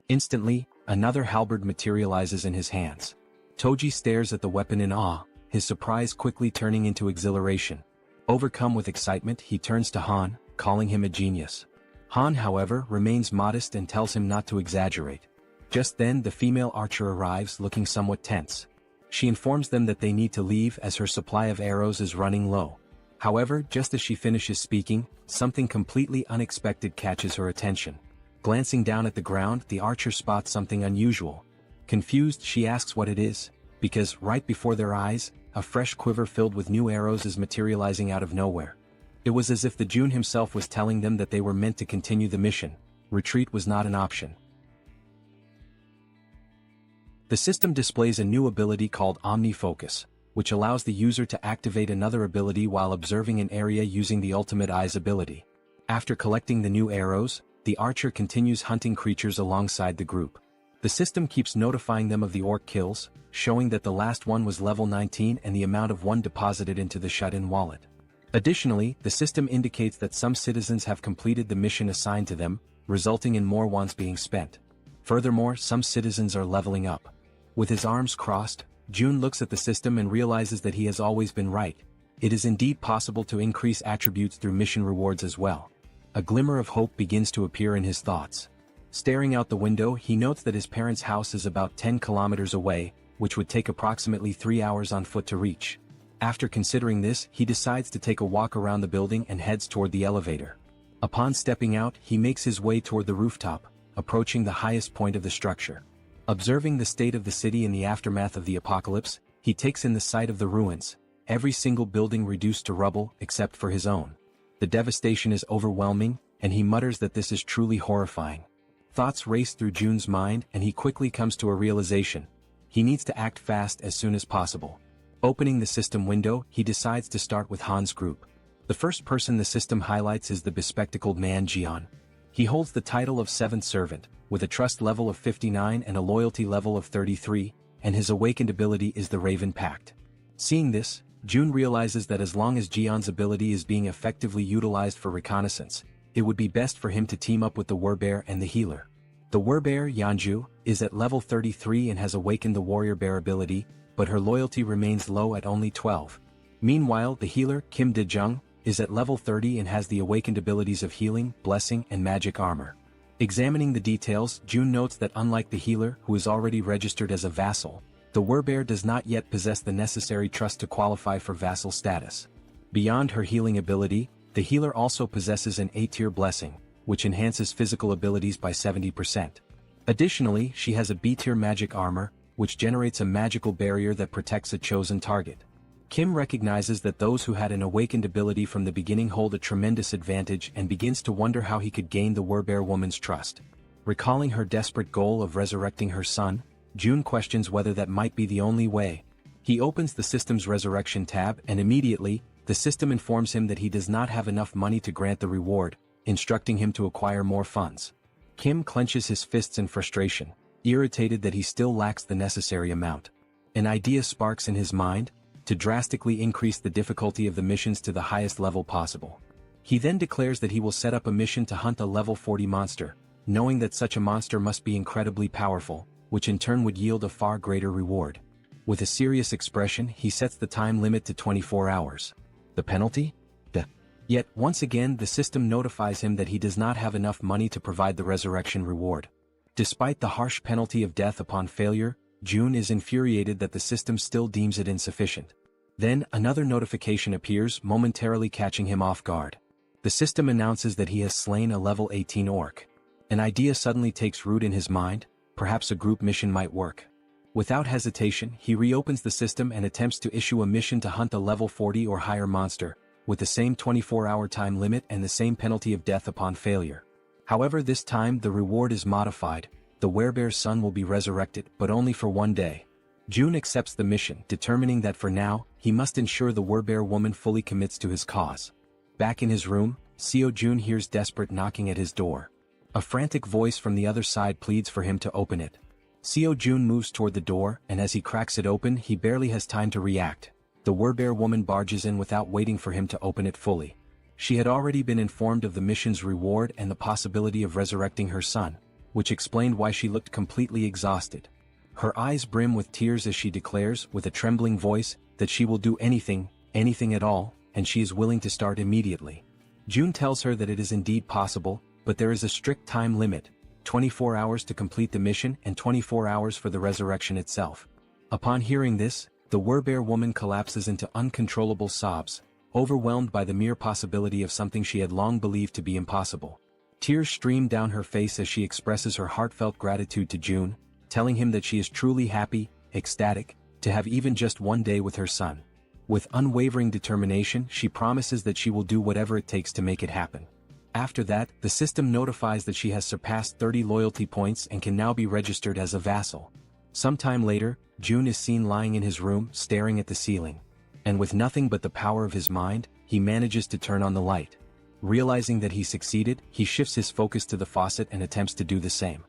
Instantly, another halberd materializes in his hands. Toji stares at the weapon in awe, his surprise quickly turning into exhilaration. Overcome with excitement, he turns to Han, calling him a genius. Han, however, remains modest and tells him not to exaggerate. Just then the female archer arrives looking somewhat tense. She informs them that they need to leave as her supply of arrows is running low. However, just as she finishes speaking, something completely unexpected catches her attention. Glancing down at the ground, the archer spots something unusual. Confused, she asks what it is, because right before their eyes, a fresh quiver filled with new arrows is materializing out of nowhere. It was as if the Jun himself was telling them that they were meant to continue the mission. Retreat was not an option. The system displays a new ability called Omni-Focus, which allows the user to activate another ability while observing an area using the Ultimate Eyes ability. After collecting the new arrows, the archer continues hunting creatures alongside the group. The system keeps notifying them of the orc kills, showing that the last one was level 19 and the amount of one deposited into the shut-in wallet. Additionally, the system indicates that some citizens have completed the mission assigned to them, resulting in more ones being spent. Furthermore, some citizens are leveling up. With his arms crossed, Jun looks at the system and realizes that he has always been right. It is indeed possible to increase attributes through mission rewards as well. A glimmer of hope begins to appear in his thoughts. Staring out the window, he notes that his parents' house is about 10 kilometers away, which would take approximately 3 hours on foot to reach. After considering this, he decides to take a walk around the building and heads toward the elevator. Upon stepping out, he makes his way toward the rooftop, approaching the highest point of the structure. Observing the state of the city in the aftermath of the apocalypse, he takes in the sight of the ruins, every single building reduced to rubble except for his own. The devastation is overwhelming, and he mutters that this is truly horrifying. Thoughts race through Jun's mind and he quickly comes to a realization. He needs to act fast as soon as possible. Opening the system window, he decides to start with Han's group. The first person the system highlights is the bespectacled man Jian. He holds the title of 7th Servant, with a trust level of 59 and a loyalty level of 33, and his awakened ability is the Raven Pact. Seeing this, Jun realizes that as long as Jian's ability is being effectively utilized for reconnaissance, it would be best for him to team up with the Warbear and the healer. The Warbear, Yanju, is at level 33 and has awakened the Warrior Bear ability, but her loyalty remains low at only 12. Meanwhile, the healer, Kim De-jung, is at level 30 and has the awakened abilities of healing, blessing, and magic armor. Examining the details, Jun notes that unlike the healer, who is already registered as a vassal, the Warbear does not yet possess the necessary trust to qualify for vassal status. Beyond her healing ability, the healer also possesses an A-tier blessing, which enhances physical abilities by 70%. Additionally, she has a B-tier magic armor, which generates a magical barrier that protects a chosen target. Kim recognizes that those who had an awakened ability from the beginning hold a tremendous advantage and begins to wonder how he could gain the Warbear woman's trust. Recalling her desperate goal of resurrecting her son, Jun questions whether that might be the only way. He opens the system's resurrection tab and immediately, the system informs him that he does not have enough money to grant the reward, instructing him to acquire more funds. Kim clenches his fists in frustration, irritated that he still lacks the necessary amount. An idea sparks in his mind, to drastically increase the difficulty of the missions to the highest level possible. He then declares that he will set up a mission to hunt a level 40 monster, knowing that such a monster must be incredibly powerful, which in turn would yield a far greater reward. With a serious expression, he sets the time limit to 24 hours. The penalty? Yet, once again the system notifies him that he does not have enough money to provide the resurrection reward. Despite the harsh penalty of death upon failure, Jun is infuriated that the system still deems it insufficient. Then, another notification appears, momentarily catching him off guard. The system announces that he has slain a level 18 orc. An idea suddenly takes root in his mind, perhaps a group mission might work. Without hesitation, he reopens the system and attempts to issue a mission to hunt a level 40 or higher monster, with the same 24-hour time limit and the same penalty of death upon failure. However, this time the reward is modified, the werebear's son will be resurrected, but only for one day. June accepts the mission, determining that for now, he must ensure the werebear woman fully commits to his cause. Back in his room, Seo Jun hears desperate knocking at his door. A frantic voice from the other side pleads for him to open it. Seo Jun moves toward the door, and as he cracks it open, he barely has time to react. The werebear woman barges in without waiting for him to open it fully. She had already been informed of the mission's reward and the possibility of resurrecting her son, which explained why she looked completely exhausted. Her eyes brim with tears as she declares, with a trembling voice, that she will do anything, anything at all, and she is willing to start immediately. June tells her that it is indeed possible, but there is a strict time limit, 24 hours to complete the mission and 24 hours for the resurrection itself. Upon hearing this, the werebear woman collapses into uncontrollable sobs, overwhelmed by the mere possibility of something she had long believed to be impossible. Tears stream down her face as she expresses her heartfelt gratitude to June, telling him that she is truly happy, ecstatic, to have even just one day with her son. With unwavering determination, she promises that she will do whatever it takes to make it happen. After that, the system notifies that she has surpassed 30 loyalty points and can now be registered as a vassal. Sometime later, June is seen lying in his room, staring at the ceiling. And with nothing but the power of his mind, he manages to turn on the light. Realizing that he succeeded, he shifts his focus to the faucet and attempts to do the same.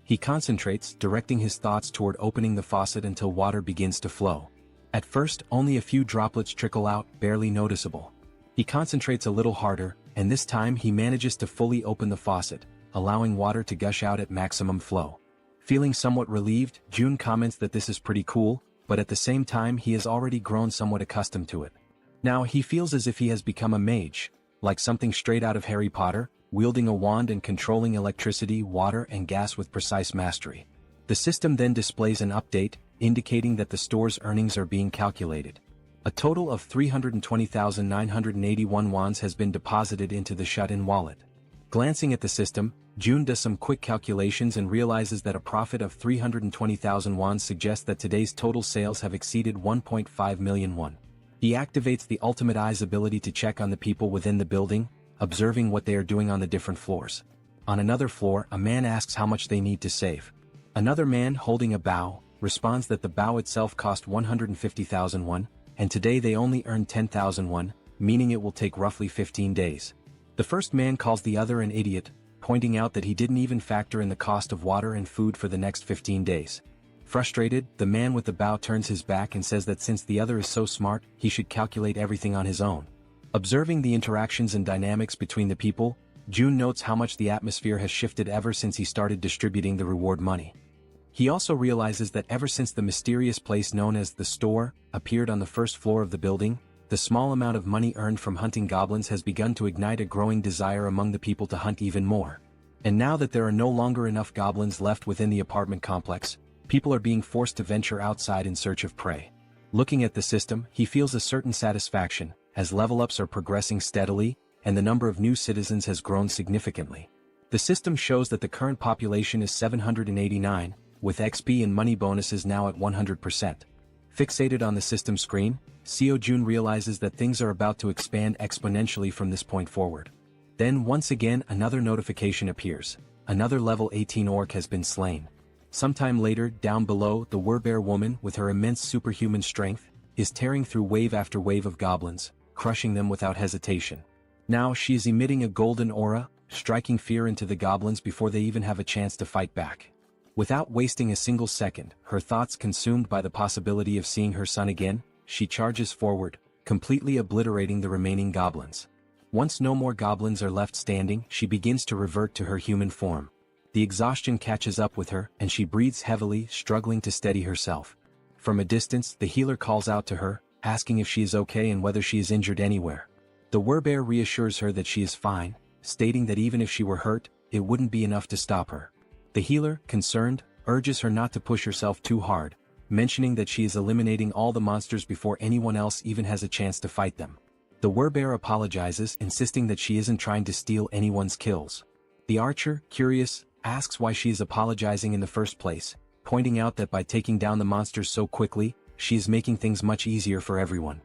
He concentrates, directing his thoughts toward opening the faucet until water begins to flow. At first, only a few droplets trickle out, barely noticeable. He concentrates a little harder, and this time he manages to fully open the faucet, allowing water to gush out at maximum flow. Feeling somewhat relieved, June comments that this is pretty cool, but at the same time he has already grown somewhat accustomed to it. Now he feels as if he has become a mage, like something straight out of Harry Potter, wielding a wand and controlling electricity, water and gas with precise mastery. The system then displays an update, indicating that the store's earnings are being calculated. A total of 320,981 wons has been deposited into the shut-in wallet. Glancing at the system, June does some quick calculations and realizes that a profit of 320,000 wons suggests that today's total sales have exceeded 1.5 million won. He activates the Ultimate Eye's ability to check on the people within the building, observing what they are doing on the different floors. On another floor, a man asks how much they need to save. Another man, holding a bow, responds that the bow itself cost 150,000 won, and today they only earn 10,000 won, meaning it will take roughly 15 days. The first man calls the other an idiot, pointing out that he didn't even factor in the cost of water and food for the next 15 days. Frustrated, the man with the bow turns his back and says that since the other is so smart, he should calculate everything on his own. Observing the interactions and dynamics between the people, June notes how much the atmosphere has shifted ever since he started distributing the reward money. He also realizes that ever since the mysterious place known as the store appeared on the first floor of the building, the small amount of money earned from hunting goblins has begun to ignite a growing desire among the people to hunt even more. And now that there are no longer enough goblins left within the apartment complex, people are being forced to venture outside in search of prey. Looking at the system, he feels a certain satisfaction, as level-ups are progressing steadily, and the number of new citizens has grown significantly. The system shows that the current population is 789, with XP and money bonuses now at 100%. Fixated on the system screen, Seo Jun realizes that things are about to expand exponentially from this point forward. Then once again another notification appears. Another level 18 orc has been slain. Sometime later, down below, the werebear woman, with her immense superhuman strength, is tearing through wave after wave of goblins, crushing them without hesitation. Now she is emitting a golden aura, striking fear into the goblins before they even have a chance to fight back. Without wasting a single second, her thoughts consumed by the possibility of seeing her son again, she charges forward, completely obliterating the remaining goblins. Once no more goblins are left standing, she begins to revert to her human form. The exhaustion catches up with her, and she breathes heavily, struggling to steady herself. From a distance, the healer calls out to her, asking if she is okay and whether she is injured anywhere. The werebear reassures her that she is fine, stating that even if she were hurt, it wouldn't be enough to stop her. The healer, concerned, urges her not to push herself too hard, mentioning that she is eliminating all the monsters before anyone else even has a chance to fight them. The werebear apologizes, insisting that she isn't trying to steal anyone's kills. The archer, curious, asks why she is apologizing in the first place, pointing out that by taking down the monsters so quickly, she is making things much easier for everyone.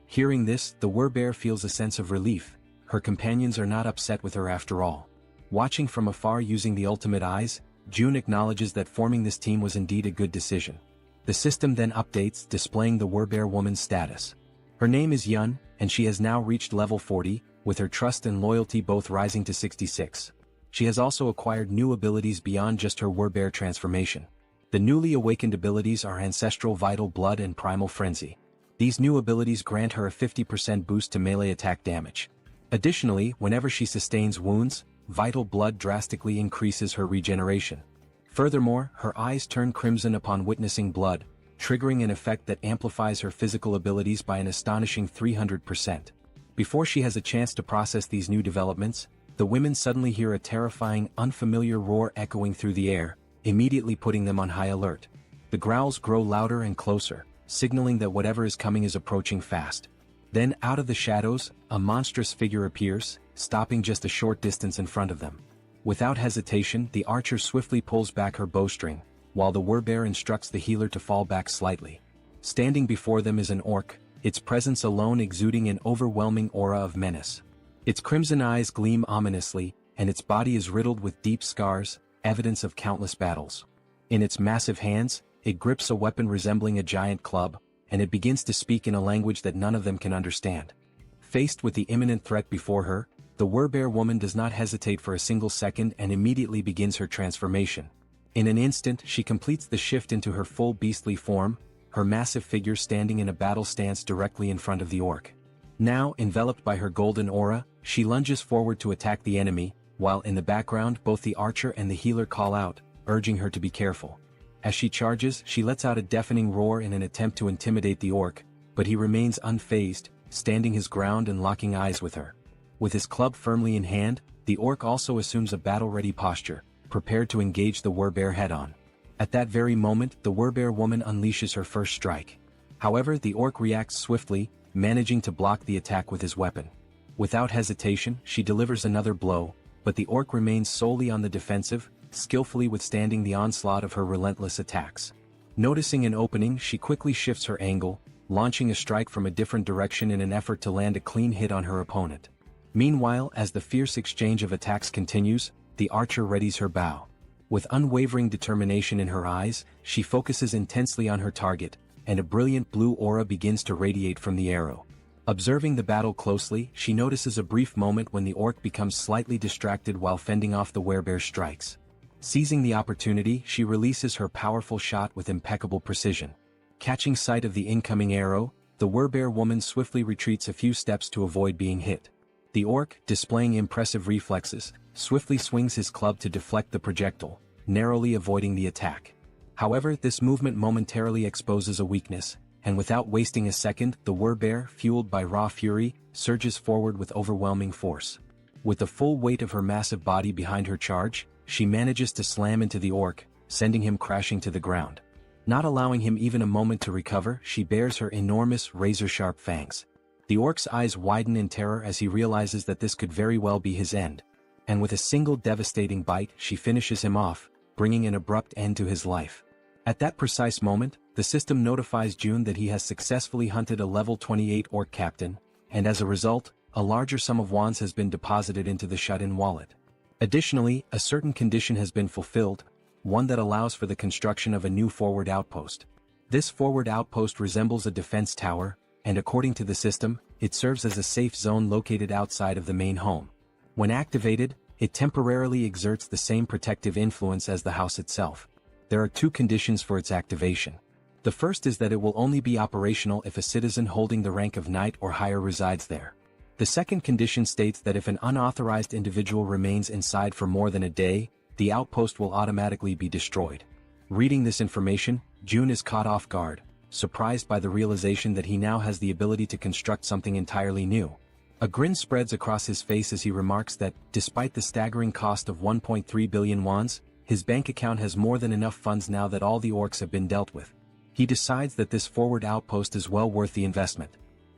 Hearing this, the werebear feels a sense of relief. Her companions are not upset with her after all. Watching from afar using the ultimate eyes, June acknowledges that forming this team was indeed a good decision. The system then updates, displaying the Werbear woman's status. Her name is Yun, and she has now reached level 40, with her trust and loyalty both rising to 66. She has also acquired new abilities beyond just her Werbear transformation. The newly awakened abilities are Ancestral Vital Blood and Primal Frenzy. These new abilities grant her a 50% boost to melee attack damage. Additionally, whenever she sustains wounds, Vital Blood drastically increases her regeneration. Furthermore, her eyes turn crimson upon witnessing blood, triggering an effect that amplifies her physical abilities by an astonishing 300%. Before she has a chance to process these new developments, the women suddenly hear a terrifying, unfamiliar roar echoing through the air, immediately putting them on high alert. The growls grow louder and closer, signaling that whatever is coming is approaching fast. Then, out of the shadows, a monstrous figure appears, stopping just a short distance in front of them. Without hesitation, the archer swiftly pulls back her bowstring, while the Werbear instructs the healer to fall back slightly. Standing before them is an orc, its presence alone exuding an overwhelming aura of menace. Its crimson eyes gleam ominously, and its body is riddled with deep scars, evidence of countless battles. In its massive hands, it grips a weapon resembling a giant club, and it begins to speak in a language that none of them can understand. Faced with the imminent threat before her, the Werbear woman does not hesitate for a single second and immediately begins her transformation. In an instant, she completes the shift into her full beastly form, her massive figure standing in a battle stance directly in front of the orc. Now, enveloped by her golden aura, she lunges forward to attack the enemy, while in the background both the archer and the healer call out, urging her to be careful. As she charges, she lets out a deafening roar in an attempt to intimidate the orc, but he remains unfazed, standing his ground and locking eyes with her. With his club firmly in hand, the orc also assumes a battle-ready posture, prepared to engage the Werbear head-on. At that very moment, the Werbear woman unleashes her first strike. However, the orc reacts swiftly, managing to block the attack with his weapon. Without hesitation, she delivers another blow, but the orc remains solely on the defensive, skillfully withstanding the onslaught of her relentless attacks. Noticing an opening, she quickly shifts her angle, launching a strike from a different direction in an effort to land a clean hit on her opponent. Meanwhile, as the fierce exchange of attacks continues, the archer readies her bow. With unwavering determination in her eyes, she focuses intensely on her target, and a brilliant blue aura begins to radiate from the arrow. Observing the battle closely, she notices a brief moment when the orc becomes slightly distracted while fending off the Werbear's strikes. Seizing the opportunity, she releases her powerful shot with impeccable precision. Catching sight of the incoming arrow, the Werbear woman swiftly retreats a few steps to avoid being hit. The orc, displaying impressive reflexes, swiftly swings his club to deflect the projectile, narrowly avoiding the attack. However, this movement momentarily exposes a weakness, and without wasting a second, the Werbear, fueled by raw fury, surges forward with overwhelming force. With the full weight of her massive body behind her charge, she manages to slam into the orc, sending him crashing to the ground. Not allowing him even a moment to recover, she bares her enormous, razor-sharp fangs. The orc's eyes widen in terror as he realizes that this could very well be his end. And with a single devastating bite, she finishes him off, bringing an abrupt end to his life. At that precise moment, the system notifies June that he has successfully hunted a level 28 orc captain, and as a result, a larger sum of wands has been deposited into the shut-in wallet. Additionally, a certain condition has been fulfilled, one that allows for the construction of a new forward outpost. This forward outpost resembles a defense tower, and according to the system, it serves as a safe zone located outside of the main home. When activated, it temporarily exerts the same protective influence as the house itself. There are two conditions for its activation. The first is that it will only be operational if a citizen holding the rank of knight or higher resides there. The second condition states that if an unauthorized individual remains inside for more than a day, the outpost will automatically be destroyed. Reading this information, June is caught off guard, surprised by the realization that he now has the ability to construct something entirely new. A grin spreads across his face as he remarks that, despite the staggering cost of 1.3 billion wands, his bank account has more than enough funds now that all the orcs have been dealt with. He decides that this forward outpost is well worth the investment.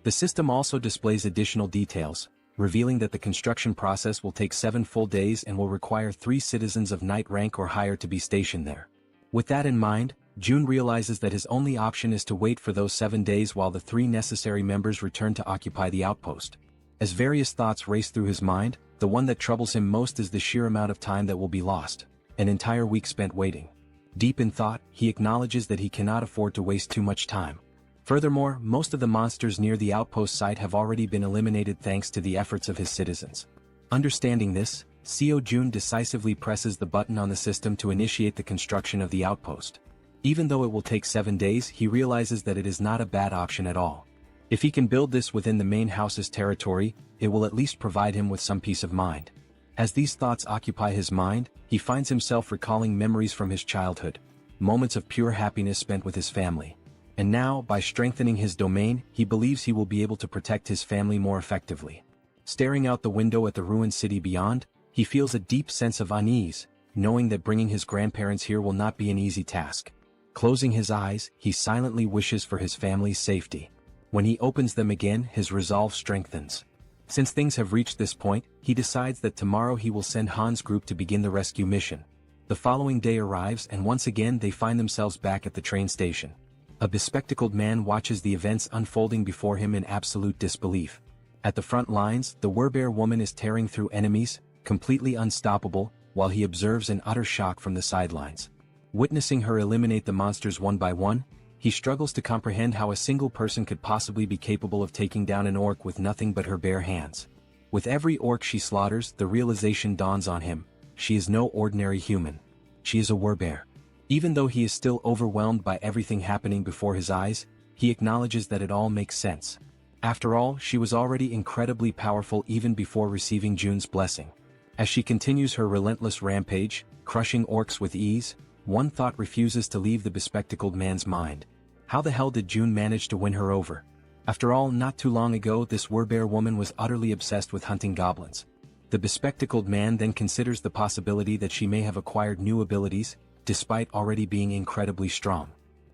The system also displays additional details, revealing that the construction process will take 7 full days and will require 3 citizens of knight rank or higher to be stationed there. With that in mind, June realizes that his only option is to wait for those 7 days while the 3 necessary members return to occupy the outpost. As various thoughts race through his mind, the one that troubles him most is the sheer amount of time that will be lost. an entire week spent waiting. Deep in thought, he acknowledges that he cannot afford to waste too much time. Furthermore, most of the monsters near the outpost site have already been eliminated thanks to the efforts of his citizens. Understanding this, Seo Jun decisively presses the button on the system to initiate the construction of the outpost. Even though it will take 7 days, he realizes that it is not a bad option at all. If he can build this within the main house's territory, it will at least provide him with some peace of mind. As these thoughts occupy his mind, he finds himself recalling memories from his childhood, moments of pure happiness spent with his family. And now, by strengthening his domain, he believes he will be able to protect his family more effectively. Staring out the window at the ruined city beyond, he feels a deep sense of unease, knowing that bringing his grandparents here will not be an easy task. Closing his eyes, he silently wishes for his family's safety. When he opens them again, his resolve strengthens. Since things have reached this point, he decides that tomorrow he will send Han's group to begin the rescue mission. The following day arrives and once again they find themselves back at the train station. A bespectacled man watches the events unfolding before him in absolute disbelief. At the front lines, the werbear woman is tearing through enemies, completely unstoppable, while he observes in utter shock from the sidelines. Witnessing her eliminate the monsters one by one, he struggles to comprehend how a single person could possibly be capable of taking down an orc with nothing but her bare hands. With every orc she slaughters, the realization dawns on him: she is no ordinary human. She is a werbear. Even though he is still overwhelmed by everything happening before his eyes, he acknowledges that it all makes sense. After all, she was already incredibly powerful even before receiving Jun's blessing. As she continues her relentless rampage, crushing orcs with ease, one thought refuses to leave the bespectacled man's mind. How the hell did Jun manage to win her over? After all, not too long ago this werbear woman was utterly obsessed with hunting goblins. The bespectacled man then considers the possibility that she may have acquired new abilities, despite already being incredibly strong.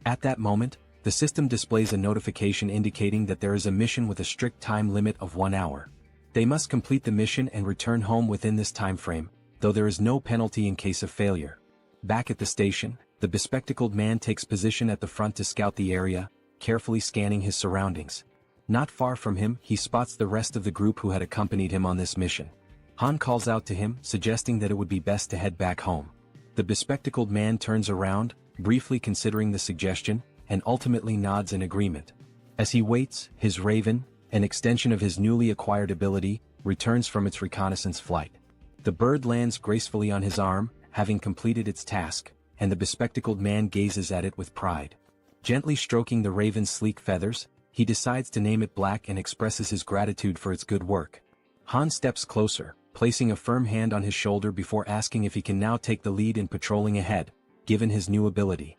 At that moment, the system displays a notification indicating that there is a mission with a strict time limit of 1 hour. They must complete the mission and return home within this time frame, though there is no penalty in case of failure. Back at the station, the bespectacled man takes position at the front to scout the area, carefully scanning his surroundings. Not far from him, he spots the rest of the group who had accompanied him on this mission. Han calls out to him, suggesting that it would be best to head back home. The bespectacled man turns around, briefly considering the suggestion, and ultimately nods in agreement. As he waits, his raven, an extension of his newly acquired ability, returns from its reconnaissance flight. The bird lands gracefully on his arm, having completed its task, and the bespectacled man gazes at it with pride. Gently stroking the raven's sleek feathers, he decides to name it Black and expresses his gratitude for its good work. Han steps closer, placing a firm hand on his shoulder before asking if he can now take the lead in patrolling ahead, given his new ability.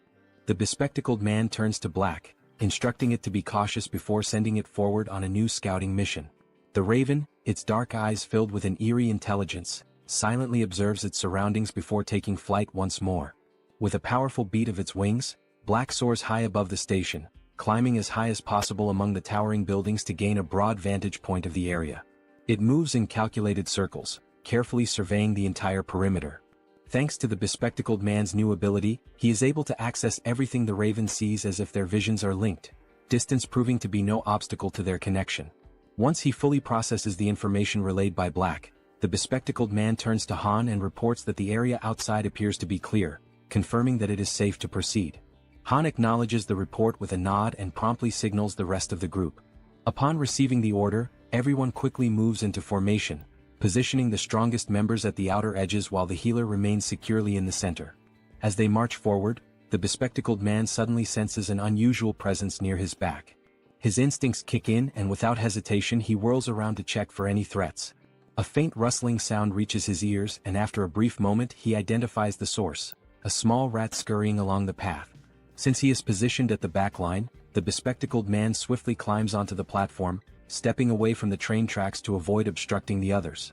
The bespectacled man turns to Black, instructing it to be cautious before sending it forward on a new scouting mission. The raven, its dark eyes filled with an eerie intelligence, silently observes its surroundings before taking flight once more. With a powerful beat of its wings, Black soars high above the station, climbing as high as possible among the towering buildings to gain a broad vantage point of the area. It moves in calculated circles, carefully surveying the entire perimeter. Thanks to the bespectacled man's new ability, he is able to access everything the raven sees as if their visions are linked, distance proving to be no obstacle to their connection. Once he fully processes the information relayed by Black, the bespectacled man turns to Han and reports that the area outside appears to be clear, confirming that it is safe to proceed. Han acknowledges the report with a nod and promptly signals the rest of the group. Upon receiving the order, everyone quickly moves into formation, positioning the strongest members at the outer edges while the healer remains securely in the center. As they march forward, the bespectacled man suddenly senses an unusual presence near his back. His instincts kick in and without hesitation he whirls around to check for any threats. A faint rustling sound reaches his ears and after a brief moment he identifies the source, a small rat scurrying along the path. Since he is positioned at the back line, the bespectacled man swiftly climbs onto the platform, stepping away from the train tracks to avoid obstructing the others.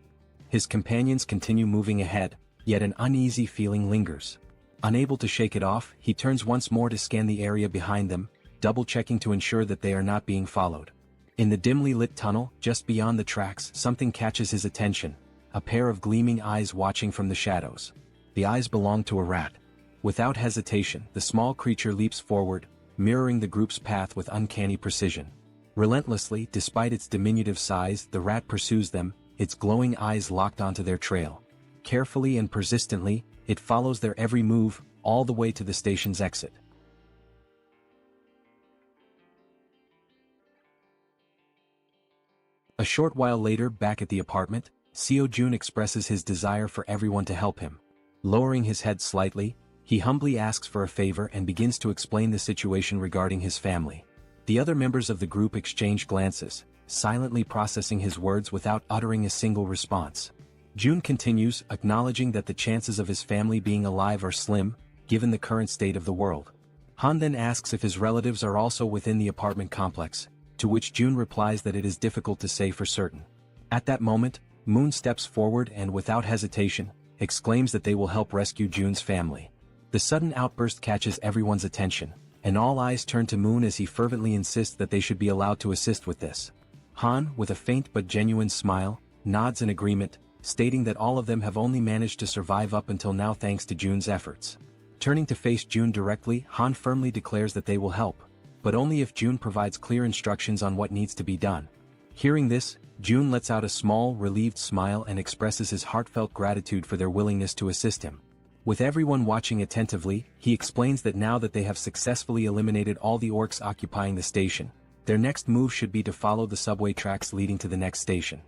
His companions continue moving ahead, yet an uneasy feeling lingers. Unable to shake it off, he turns once more to scan the area behind them, double-checking to ensure that they are not being followed. In the dimly lit tunnel, just beyond the tracks, something catches his attention, a pair of gleaming eyes watching from the shadows. The eyes belong to a rat. Without hesitation, the small creature leaps forward, mirroring the group's path with uncanny precision. Relentlessly, despite its diminutive size, the rat pursues them, its glowing eyes locked onto their trail. Carefully and persistently, it follows their every move, all the way to the station's exit. A short while later, back at the apartment, Seo Jun expresses his desire for everyone to help him. Lowering his head slightly, he humbly asks for a favor and begins to explain the situation regarding his family. The other members of the group exchange glances, silently processing his words without uttering a single response. Jun continues, acknowledging that the chances of his family being alive are slim, given the current state of the world. Han then asks if his relatives are also within the apartment complex, to which Jun replies that it is difficult to say for certain. At that moment, Moon steps forward and without hesitation, exclaims that they will help rescue Jun's family. The sudden outburst catches everyone's attention, and all eyes turn to Moon as he fervently insists that they should be allowed to assist with this. Han, with a faint but genuine smile, nods in agreement, stating that all of them have only managed to survive up until now thanks to Jun's efforts. Turning to face Jun directly, Han firmly declares that they will help, but only if Jun provides clear instructions on what needs to be done. Hearing this, Jun lets out a small, relieved smile and expresses his heartfelt gratitude for their willingness to assist him. With everyone watching attentively, he explains that now that they have successfully eliminated all the orcs occupying the station, their next move should be to follow the subway tracks leading to the next station.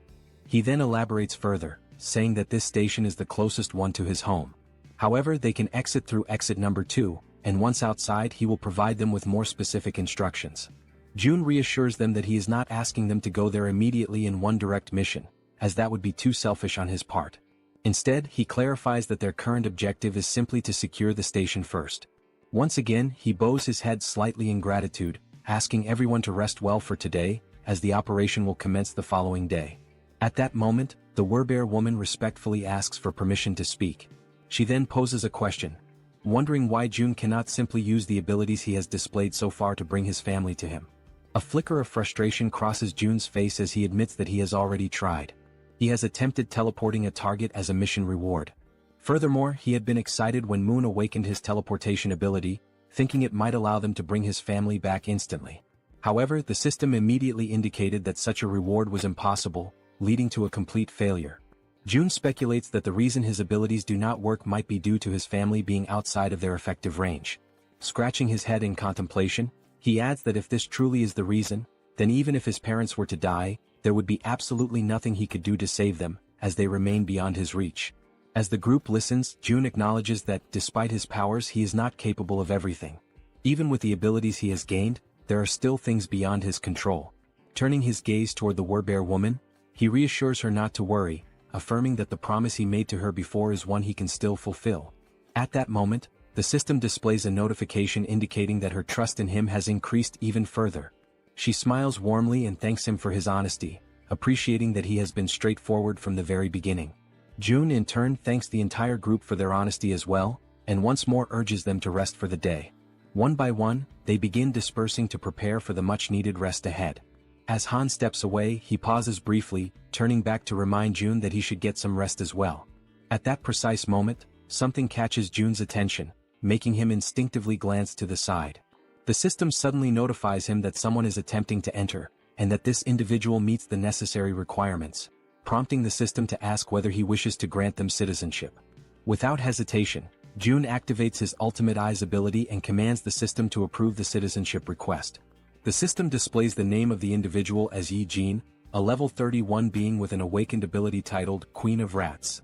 He then elaborates further, saying that this station is the closest one to his home. However, they can exit through exit number 2, and once outside he will provide them with more specific instructions. Jun reassures them that he is not asking them to go there immediately in one direct mission, as that would be too selfish on his part. Instead, he clarifies that their current objective is simply to secure the station first. Once again, he bows his head slightly in gratitude, asking everyone to rest well for today, as the operation will commence the following day. At that moment, the Werbear woman respectfully asks for permission to speak. She then poses a question, wondering why Jun cannot simply use the abilities he has displayed so far to bring his family to him. A flicker of frustration crosses Jun's face as he admits that he has already tried. He has attempted teleporting a target as a mission reward. Furthermore, he had been excited when Moon awakened his teleportation ability, thinking it might allow them to bring his family back instantly. However, the system immediately indicated that such a reward was impossible, leading to a complete failure. Jun speculates that the reason his abilities do not work might be due to his family being outside of their effective range. Scratching his head in contemplation, he adds that if this truly is the reason, then even if his parents were to die, there would be absolutely nothing he could do to save them, as they remain beyond his reach. As the group listens, Jun acknowledges that, despite his powers, he is not capable of everything. Even with the abilities he has gained, there are still things beyond his control. Turning his gaze toward the Werbear woman, he reassures her not to worry, affirming that the promise he made to her before is one he can still fulfill. At that moment, the system displays a notification indicating that her trust in him has increased even further. She smiles warmly and thanks him for his honesty, appreciating that he has been straightforward from the very beginning. Jun in turn thanks the entire group for their honesty as well, and once more urges them to rest for the day. One by one, they begin dispersing to prepare for the much-needed rest ahead. As Han steps away, he pauses briefly, turning back to remind Jun that he should get some rest as well. At that precise moment, something catches Jun's attention, making him instinctively glance to the side. The system suddenly notifies him that someone is attempting to enter, and that this individual meets the necessary requirements, prompting the system to ask whether he wishes to grant them citizenship. Without hesitation, Jun activates his Ultimate Eyes ability and commands the system to approve the citizenship request. The system displays the name of the individual as Yi Jin, a level 31 being with an awakened ability titled Queen of Rats.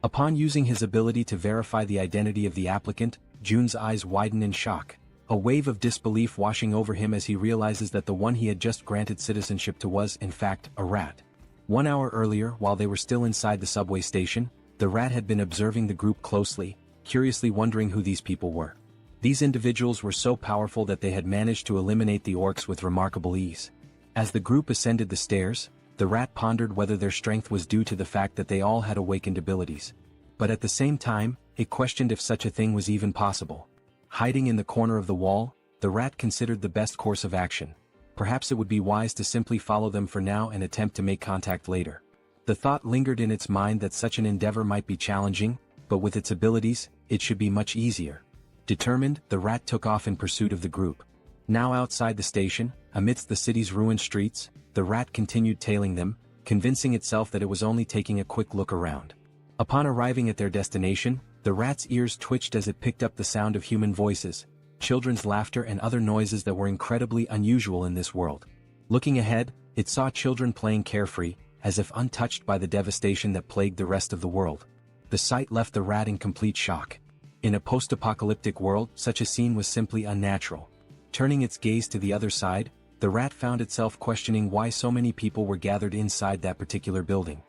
Upon using his ability to verify the identity of the applicant, Jun's eyes widen in shock, a wave of disbelief washing over him as he realizes that the one he had just granted citizenship to was, in fact, a rat. 1 hour earlier, while they were still inside the subway station, the rat had been observing the group closely, curiously wondering who these people were. These individuals were so powerful that they had managed to eliminate the orcs with remarkable ease. As the group ascended the stairs, the rat pondered whether their strength was due to the fact that they all had awakened abilities. But at the same time, it questioned if such a thing was even possible. Hiding in the corner of the wall, the rat considered the best course of action. Perhaps it would be wise to simply follow them for now and attempt to make contact later. The thought lingered in its mind that such an endeavor might be challenging, but with its abilities, it should be much easier. Determined, the rat took off in pursuit of the group. Now outside the station, amidst the city's ruined streets, the rat continued tailing them, convincing itself that it was only taking a quick look around. Upon arriving at their destination, The rat's ears twitched as it picked up the sound of human voices, children's laughter and other noises that were incredibly unusual in this world. Looking ahead, it saw children playing carefree, as if untouched by the devastation that plagued the rest of the world. The sight left the rat in complete shock. In a post-apocalyptic world, such a scene was simply unnatural. Turning its gaze to the other side, the rat found itself questioning why so many people were gathered inside that particular building.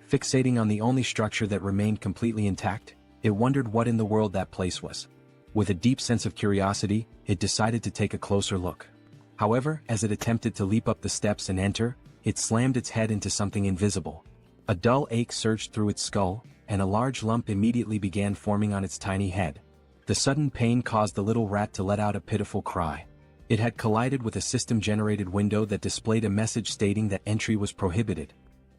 Fixating on the only structure that remained completely intact, it wondered what in the world that place was. With a deep sense of curiosity, it decided to take a closer look. However, as it attempted to leap up the steps and enter, it slammed its head into something invisible. A dull ache surged through its skull, and a large lump immediately began forming on its tiny head. The sudden pain caused the little rat to let out a pitiful cry. It had collided with a system-generated window that displayed a message stating that entry was prohibited.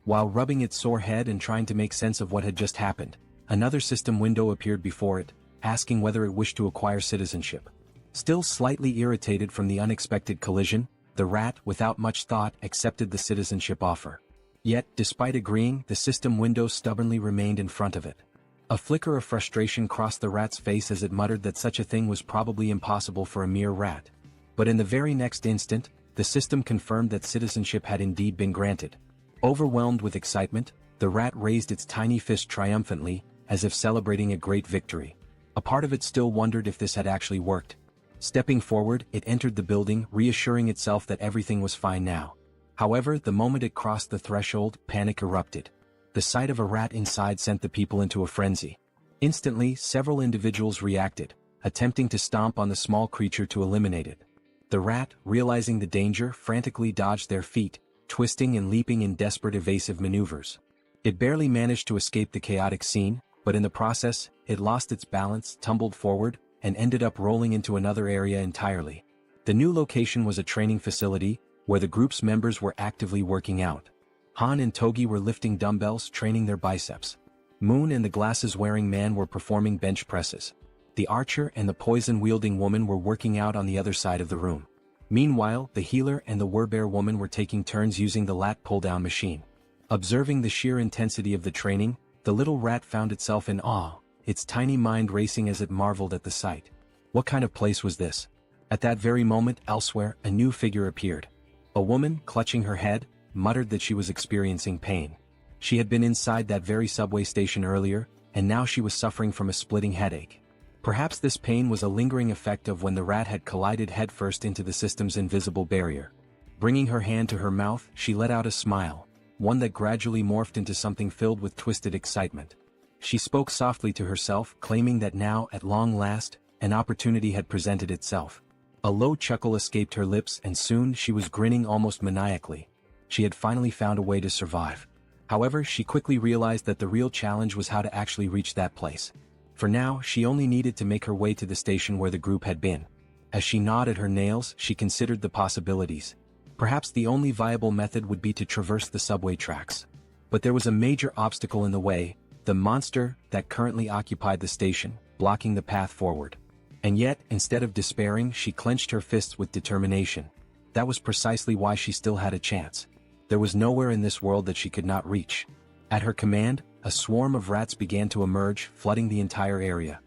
While rubbing its sore head and trying to make sense of what had just happened, another system window appeared before it, asking whether it wished to acquire citizenship. Still slightly irritated from the unexpected collision, the rat, without much thought, accepted the citizenship offer. Yet, despite agreeing, the system window stubbornly remained in front of it. A flicker of frustration crossed the rat's face as it muttered that such a thing was probably impossible for a mere rat. But in the very next instant, the system confirmed that citizenship had indeed been granted. Overwhelmed with excitement, the rat raised its tiny fist triumphantly, as if celebrating a great victory. A part of it still wondered if this had actually worked. Stepping forward, it entered the building, reassuring itself that everything was fine now. However, the moment it crossed the threshold, panic erupted. The sight of a rat inside sent the people into a frenzy. Instantly, several individuals reacted, attempting to stomp on the small creature to eliminate it. The rat, realizing the danger, frantically dodged their feet, twisting and leaping in desperate evasive maneuvers. It barely managed to escape the chaotic scene, but in the process, it lost its balance, tumbled forward, and ended up rolling into another area entirely. The new location was a training facility, where the group's members were actively working out. Han and Togi were lifting dumbbells, training their biceps. Moon and the glasses-wearing man were performing bench presses. The archer and the poison-wielding woman were working out on the other side of the room. Meanwhile, the healer and the werbear woman were taking turns using the lat pull-down machine. Observing the sheer intensity of the training, the little rat found itself in awe, its tiny mind racing as it marveled at the sight. What kind of place was this? At that very moment, elsewhere, a new figure appeared. A woman, clutching her head, muttered that she was experiencing pain. She had been inside that very subway station earlier, and now she was suffering from a splitting headache. Perhaps this pain was a lingering effect of when the rat had collided headfirst into the system's invisible barrier. Bringing her hand to her mouth, she let out a smile, one that gradually morphed into something filled with twisted excitement. She spoke softly to herself, claiming that now, at long last, an opportunity had presented itself. A low chuckle escaped her lips and soon she was grinning almost maniacally. She had finally found a way to survive. However, she quickly realized that the real challenge was how to actually reach that place. For now, she only needed to make her way to the station where the group had been. As she gnawed at her nails, she considered the possibilities. Perhaps the only viable method would be to traverse the subway tracks. But there was a major obstacle in the way, the monster that currently occupied the station, blocking the path forward. And yet, instead of despairing, she clenched her fists with determination. That was precisely why she still had a chance. There was nowhere in this world that she could not reach. At her command, a swarm of rats began to emerge, flooding the entire area.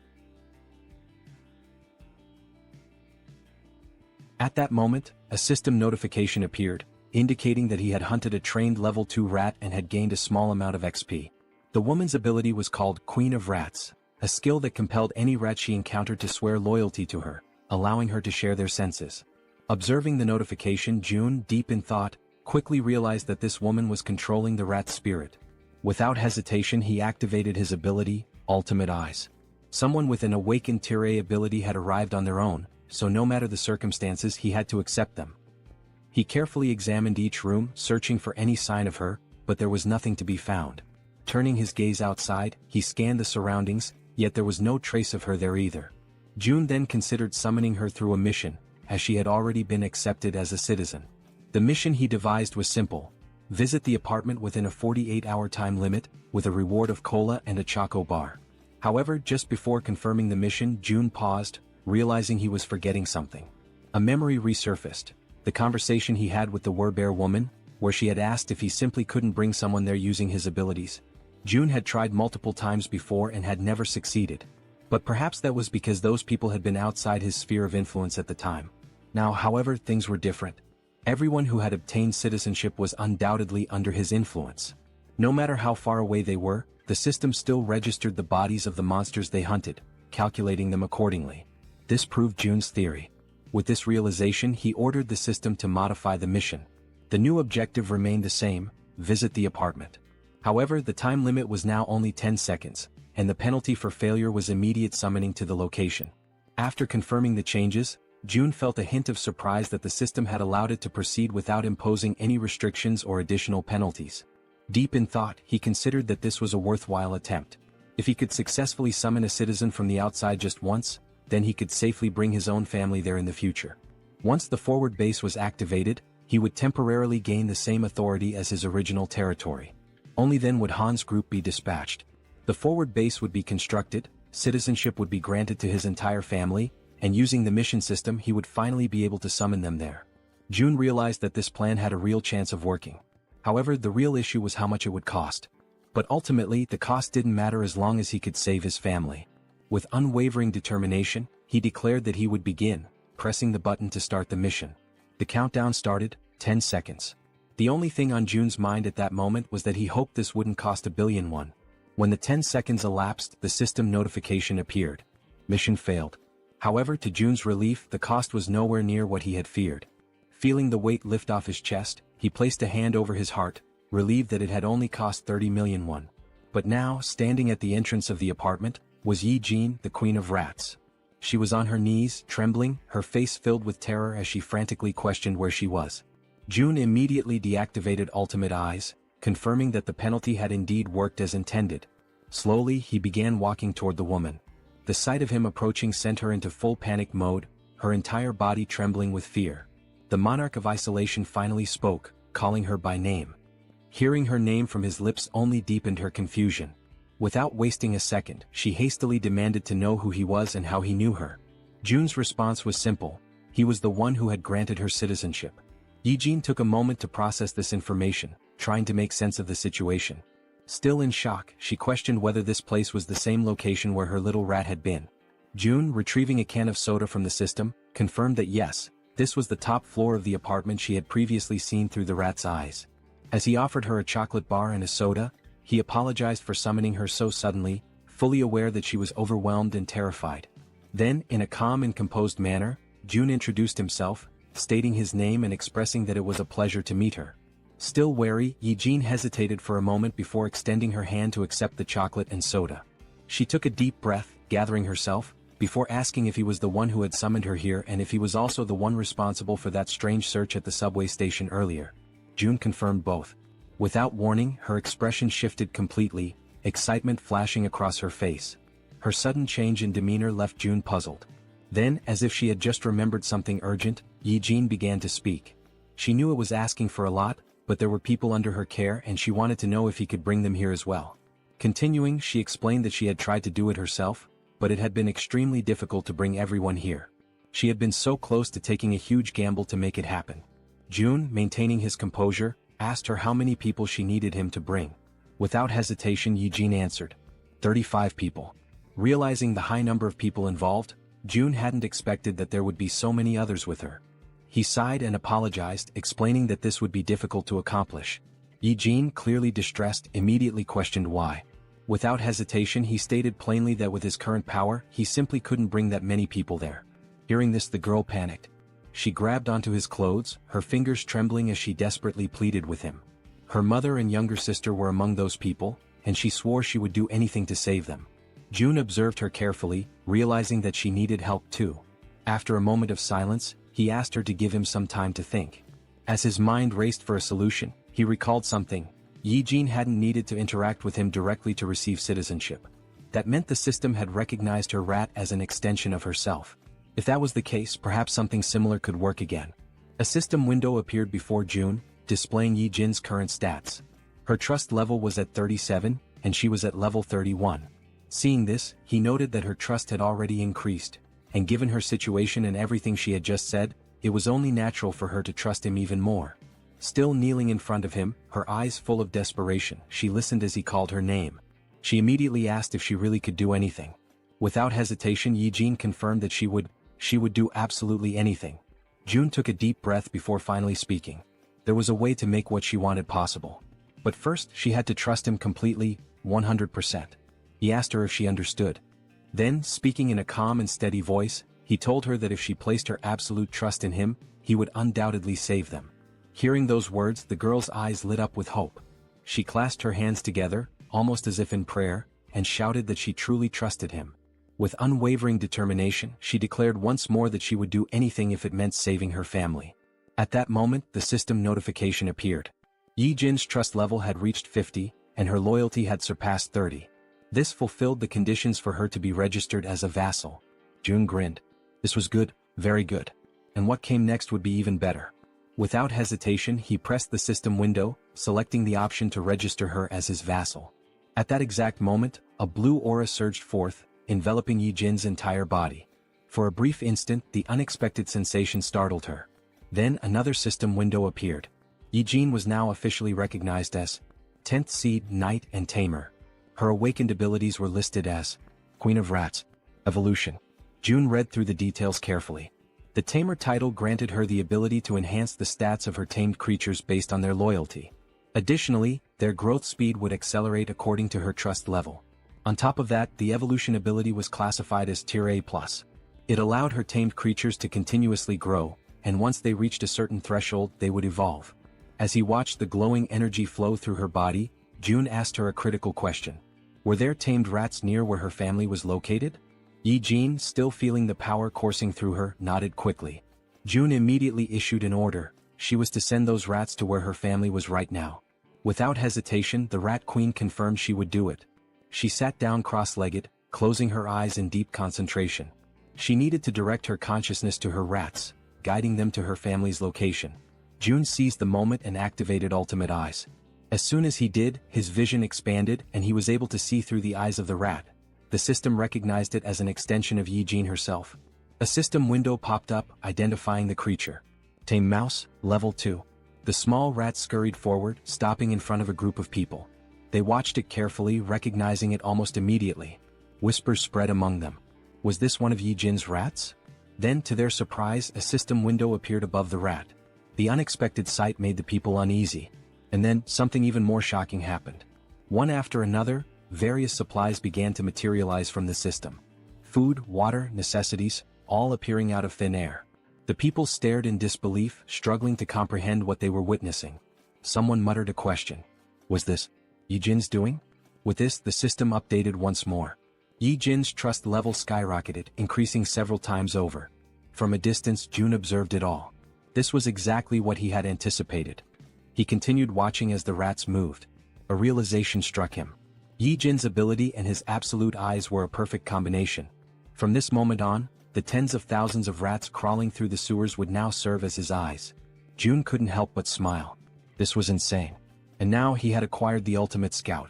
At that moment, a system notification appeared, indicating that he had hunted a trained level 2 rat and had gained a small amount of XP. The woman's ability was called Queen of Rats, a skill that compelled any rat she encountered to swear loyalty to her, allowing her to share their senses. Observing the notification, June, deep in thought, quickly realized that this woman was controlling the rat's spirit. Without hesitation, he activated his ability, Ultimate Eyes. Someone with an awakened Tire ability had arrived on their own, so no matter the circumstances, he had to accept them. He carefully examined each room, searching for any sign of her, but there was nothing to be found. Turning his gaze outside, he scanned the surroundings, yet there was no trace of her there either. June then considered summoning her through a mission, as she had already been accepted as a citizen. The mission he devised was simple: visit the apartment within a 48-hour time limit, with a reward of cola and a choco bar. However, just before confirming the mission, June paused, realizing he was forgetting something. A memory resurfaced, the conversation he had with the werbear woman, where she had asked if he simply couldn't bring someone there using his abilities. June had tried multiple times before and had never succeeded, But perhaps that was because those people had been outside his sphere of influence at the time. Now, however, things were different. Everyone who had obtained citizenship was undoubtedly under his influence. No matter how far away they were, the system still registered the bodies of the monsters they hunted, calculating them accordingly. This proved Jun's theory. With this realization, he ordered the system to modify the mission. The new objective remained the same: visit the apartment. However, the time limit was now only 10 seconds, and the penalty for failure was immediate summoning to the location. After confirming the changes, Jun felt a hint of surprise that the system had allowed it to proceed without imposing any restrictions or additional penalties. Deep in thought, he considered that this was a worthwhile attempt. If he could successfully summon a citizen from the outside just once, then he could safely bring his own family there in the future. Once the forward base was activated, he would temporarily gain the same authority as his original territory. Only then would Han's group be dispatched. The forward base would be constructed, citizenship would be granted to his entire family, and using the mission system he would finally be able to summon them there. Jun realized that this plan had a real chance of working. However, the real issue was how much it would cost. But ultimately, the cost didn't matter as long as he could save his family. With unwavering determination, he declared that he would begin, pressing the button to start the mission. The countdown started, 10 seconds. The only thing on Jun's mind at that moment was that he hoped this wouldn't cost $1 billion. When the 10 seconds elapsed, the system notification appeared. Mission failed. However, to Jun's relief, the cost was nowhere near what he had feared. Feeling the weight lift off his chest, he placed a hand over his heart, relieved that it had only cost 30 million won. But now, standing at the entrance of the apartment, was Yi Jin, the Queen of Rats. She was on her knees, trembling, her face filled with terror as she frantically questioned where she was. Jun immediately deactivated Ultimate Eyes, confirming that the penalty had indeed worked as intended. Slowly, he began walking toward the woman. The sight of him approaching sent her into full panic mode, her entire body trembling with fear. The monarch of isolation finally spoke, calling her by name. Hearing her name from his lips only deepened her confusion. Without wasting a second, she hastily demanded to know who he was and how he knew her. Jun's response was simple: he was the one who had granted her citizenship. Yijin took a moment to process this information, trying to make sense of the situation. Still in shock, she questioned whether this place was the same location where her little rat had been. Jun, retrieving a can of soda from the system, confirmed that yes, this was the top floor of the apartment she had previously seen through the rat's eyes. As he offered her a chocolate bar and a soda, he apologized for summoning her so suddenly, fully aware that she was overwhelmed and terrified. Then, in a calm and composed manner, Jun introduced himself, stating his name and expressing that it was a pleasure to meet her. Still wary, Yijin hesitated for a moment before extending her hand to accept the chocolate and soda. She took a deep breath, gathering herself, before asking if he was the one who had summoned her here and if he was also the one responsible for that strange search at the subway station earlier. Jun confirmed both. Without warning, her expression shifted completely, excitement flashing across her face. Her sudden change in demeanor left Jun puzzled. Then, as if she had just remembered something urgent, Yijin began to speak. She knew it was asking for a lot, but there were people under her care and she wanted to know if he could bring them here as well. Continuing, she explained that she had tried to do it herself, but it had been extremely difficult to bring everyone here. She had been so close to taking a huge gamble to make it happen. Jun, maintaining his composure, asked her how many people she needed him to bring. Without hesitation, Yijin answered, 35 people. Realizing the high number of people involved, Jun hadn't expected that there would be so many others with her. He sighed and apologized, explaining that this would be difficult to accomplish. Yijin, clearly distressed, immediately questioned why. Without hesitation, he stated plainly that with his current power, he simply couldn't bring that many people there. Hearing this, the girl panicked. She grabbed onto his clothes, her fingers trembling as she desperately pleaded with him. Her mother and younger sister were among those people, and she swore she would do anything to save them. Jun observed her carefully, realizing that she needed help too. After a moment of silence, he asked her to give him some time to think. As his mind raced for a solution, he recalled something. Yijin hadn't needed to interact with him directly to receive citizenship. That meant the system had recognized her rat as an extension of herself. If that was the case, perhaps something similar could work again. A system window appeared before Jun, displaying Yijin's current stats. Her trust level was at 37, and she was at level 31. Seeing this, he noted that her trust had already increased, and given her situation and everything she had just said, it was only natural for her to trust him even more. Still kneeling in front of him, her eyes full of desperation, she listened as he called her name. She immediately asked if she really could do anything. Without hesitation, Yijin confirmed that she would do absolutely anything. June took a deep breath before finally speaking. There was a way to make what she wanted possible. But first she had to trust him completely, 100%. He asked her if she understood. Then, speaking in a calm and steady voice, he told her that if she placed her absolute trust in him, he would undoubtedly save them. Hearing those words, the girl's eyes lit up with hope. She clasped her hands together, almost as if in prayer, and shouted that she truly trusted him. With unwavering determination, she declared once more that she would do anything if it meant saving her family. At that moment, the system notification appeared. Yijin's trust level had reached 50, and her loyalty had surpassed 30. This fulfilled the conditions for her to be registered as a vassal. June grinned. This was good, very good. And what came next would be even better. Without hesitation, he pressed the system window, selecting the option to register her as his vassal. At that exact moment, a blue aura surged forth, enveloping Yijin's entire body. For a brief instant, the unexpected sensation startled her. Then another system window appeared. Yijin was now officially recognized as 10th Seed, Knight and Tamer. Her awakened abilities were listed as Queen of Rats, Evolution. June read through the details carefully. The Tamer title granted her the ability to enhance the stats of her tamed creatures based on their loyalty. Additionally, their growth speed would accelerate according to her trust level. On top of that, the Evolution ability was classified as Tier A+. It allowed her tamed creatures to continuously grow, and once they reached a certain threshold, they would evolve. As he watched the glowing energy flow through her body, June asked her a critical question. Were there tamed rats near where her family was located? Yijin, still feeling the power coursing through her, nodded quickly. June immediately issued an order. She was to send those rats to where her family was right now. Without hesitation, the Rat Queen confirmed she would do it. She sat down cross-legged, closing her eyes in deep concentration. She needed to direct her consciousness to her rats, guiding them to her family's location. June seized the moment and activated Ultimate Eyes. As soon as he did, his vision expanded and he was able to see through the eyes of the rat. The system recognized it as an extension of Yijin herself. A system window popped up, identifying the creature. Tame Mouse, Level 2. The small rat scurried forward, stopping in front of a group of people. They watched it carefully, recognizing it almost immediately. Whispers spread among them. Was this one of Yijin's rats? Then, to their surprise, a system window appeared above the rat. The unexpected sight made the people uneasy. And then, something even more shocking happened. One after another, various supplies began to materialize from the system. Food, water, necessities, all appearing out of thin air. The people stared in disbelief, struggling to comprehend what they were witnessing. Someone muttered a question. Was this Yijin's doing? With this, the system updated once more. Yijin's trust level skyrocketed, increasing several times over. From a distance, June observed it all. This was exactly what he had anticipated. He continued watching as the rats moved. A realization struck him. Yijin's ability and his absolute eyes were a perfect combination. From this moment on, the tens of thousands of rats crawling through the sewers would now serve as his eyes. June couldn't help but smile. This was insane. And now he had acquired the ultimate scout.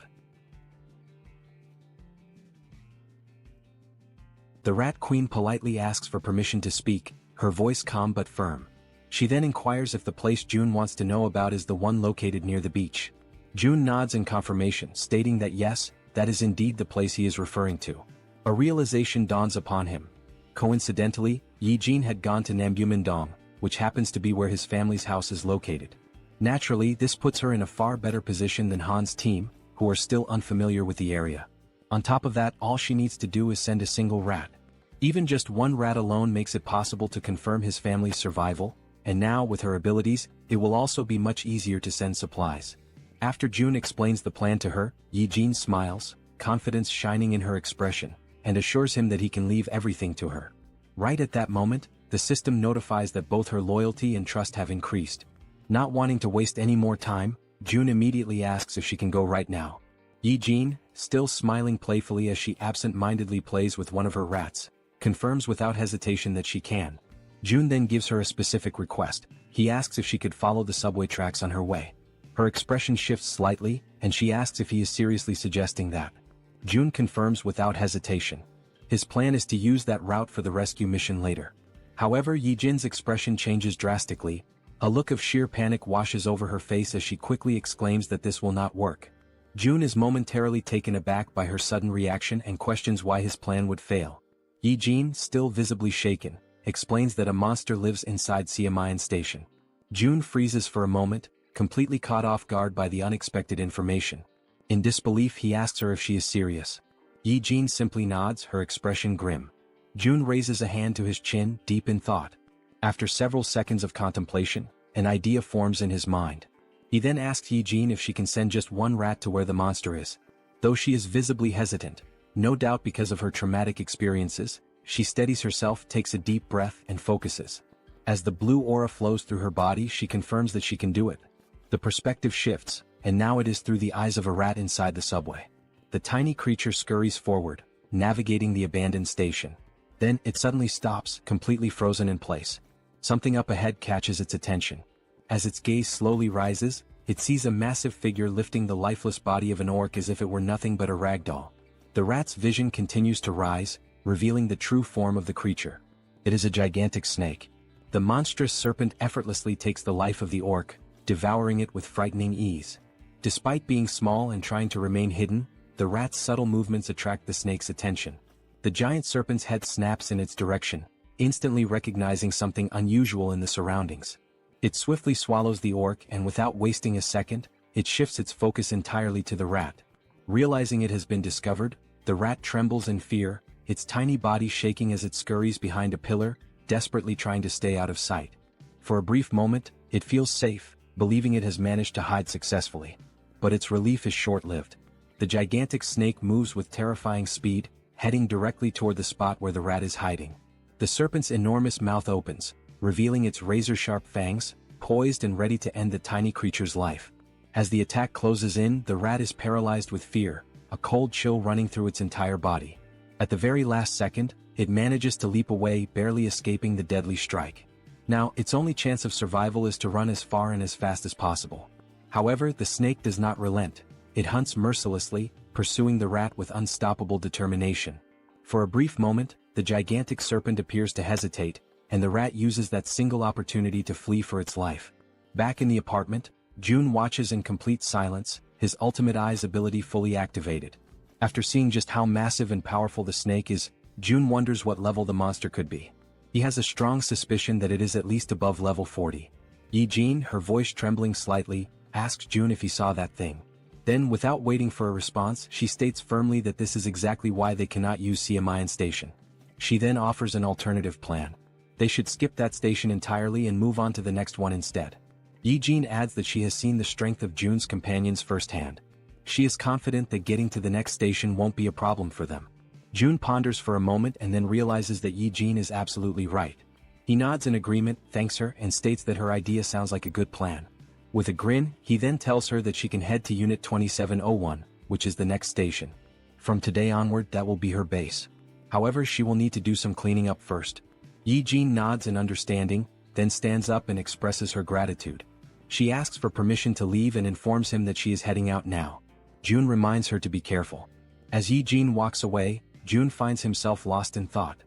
The Rat Queen politely asks for permission to speak, her voice calm but firm. She then inquires if the place June wants to know about is the one located near the beach. June nods in confirmation, stating that yes, that is indeed the place he is referring to. A realization dawns upon him. Coincidentally, Yijin had gone to Nambumindong, which happens to be where his family's house is located. Naturally, this puts her in a far better position than Han's team, who are still unfamiliar with the area. On top of that, all she needs to do is send a single rat. Even just one rat alone makes it possible to confirm his family's survival, and now with her abilities, it will also be much easier to send supplies. After June explains the plan to her, Yijin smiles, confidence shining in her expression, and assures him that he can leave everything to her. Right at that moment, the system notifies that both her loyalty and trust have increased. Not wanting to waste any more time, June immediately asks if she can go right now. Yijin, still smiling playfully as she absent-mindedly plays with one of her rats, confirms without hesitation that she can. June then gives her a specific request. He asks if she could follow the subway tracks on her way. Her expression shifts slightly, and she asks if he is seriously suggesting that. June confirms without hesitation. His plan is to use that route for the rescue mission later. However, Yijin's expression changes drastically. A look of sheer panic washes over her face as she quickly exclaims that this will not work. June is momentarily taken aback by her sudden reaction and questions why his plan would fail. Yi-jin, still visibly shaken, explains that a monster lives inside Siamayan Station. June freezes for a moment, completely caught off guard by the unexpected information. In disbelief, he asks her if she is serious. Yi-jin simply nods, her expression grim. June raises a hand to his chin, deep in thought. After several seconds of contemplation, an idea forms in his mind. He then asks Yi-jin if she can send just one rat to where the monster is. Though she is visibly hesitant, no doubt because of her traumatic experiences, she steadies herself, takes a deep breath, and focuses. As the blue aura flows through her body, she confirms that she can do it. The perspective shifts, and now it is through the eyes of a rat inside the subway. The tiny creature scurries forward, navigating the abandoned station. Then, it suddenly stops, completely frozen in place. Something up ahead catches its attention. As its gaze slowly rises, it sees a massive figure lifting the lifeless body of an orc as if it were nothing but a ragdoll. The rat's vision continues to rise, revealing the true form of the creature. It is a gigantic snake. The monstrous serpent effortlessly takes the life of the orc, devouring it with frightening ease. Despite being small and trying to remain hidden, the rat's subtle movements attract the snake's attention. The giant serpent's head snaps in its direction, instantly recognizing something unusual in the surroundings. It swiftly swallows the orc, and without wasting a second, it shifts its focus entirely to the rat. Realizing it has been discovered, the rat trembles in fear, its tiny body shaking as it scurries behind a pillar, desperately trying to stay out of sight. For a brief moment, it feels safe, believing it has managed to hide successfully. But its relief is short-lived. The gigantic snake moves with terrifying speed, heading directly toward the spot where the rat is hiding. The serpent's enormous mouth opens, revealing its razor-sharp fangs, poised and ready to end the tiny creature's life. As the attack closes in, the rat is paralyzed with fear, a cold chill running through its entire body. At the very last second, it manages to leap away, barely escaping the deadly strike. Now, its only chance of survival is to run as far and as fast as possible. However, the snake does not relent. It hunts mercilessly, pursuing the rat with unstoppable determination. For a brief moment, the gigantic serpent appears to hesitate, and the rat uses that single opportunity to flee for its life. Back in the apartment, June watches in complete silence, his ultimate eyes ability fully activated. After seeing just how massive and powerful the snake is, June wonders what level the monster could be. He has a strong suspicion that it is at least above level 40. Yi-jin, her voice trembling slightly, asks June if he saw that thing. Then, without waiting for a response, she states firmly that this is exactly why they cannot use Siamayan Station. She then offers an alternative plan. They should skip that station entirely and move on to the next one instead. Yi-jin adds that she has seen the strength of June's companions firsthand. She is confident that getting to the next station won't be a problem for them. June ponders for a moment and then realizes that Yi-jin is absolutely right. He nods in agreement, thanks her, and states that her idea sounds like a good plan. With a grin, he then tells her that she can head to Unit 2701, which is the next station. From today onward, that will be her base. However, she will need to do some cleaning up first. Yi-jin nods in understanding, then stands up and expresses her gratitude. She asks for permission to leave and informs him that she is heading out now. June reminds her to be careful. As Yi-jin walks away, June finds himself lost in thought.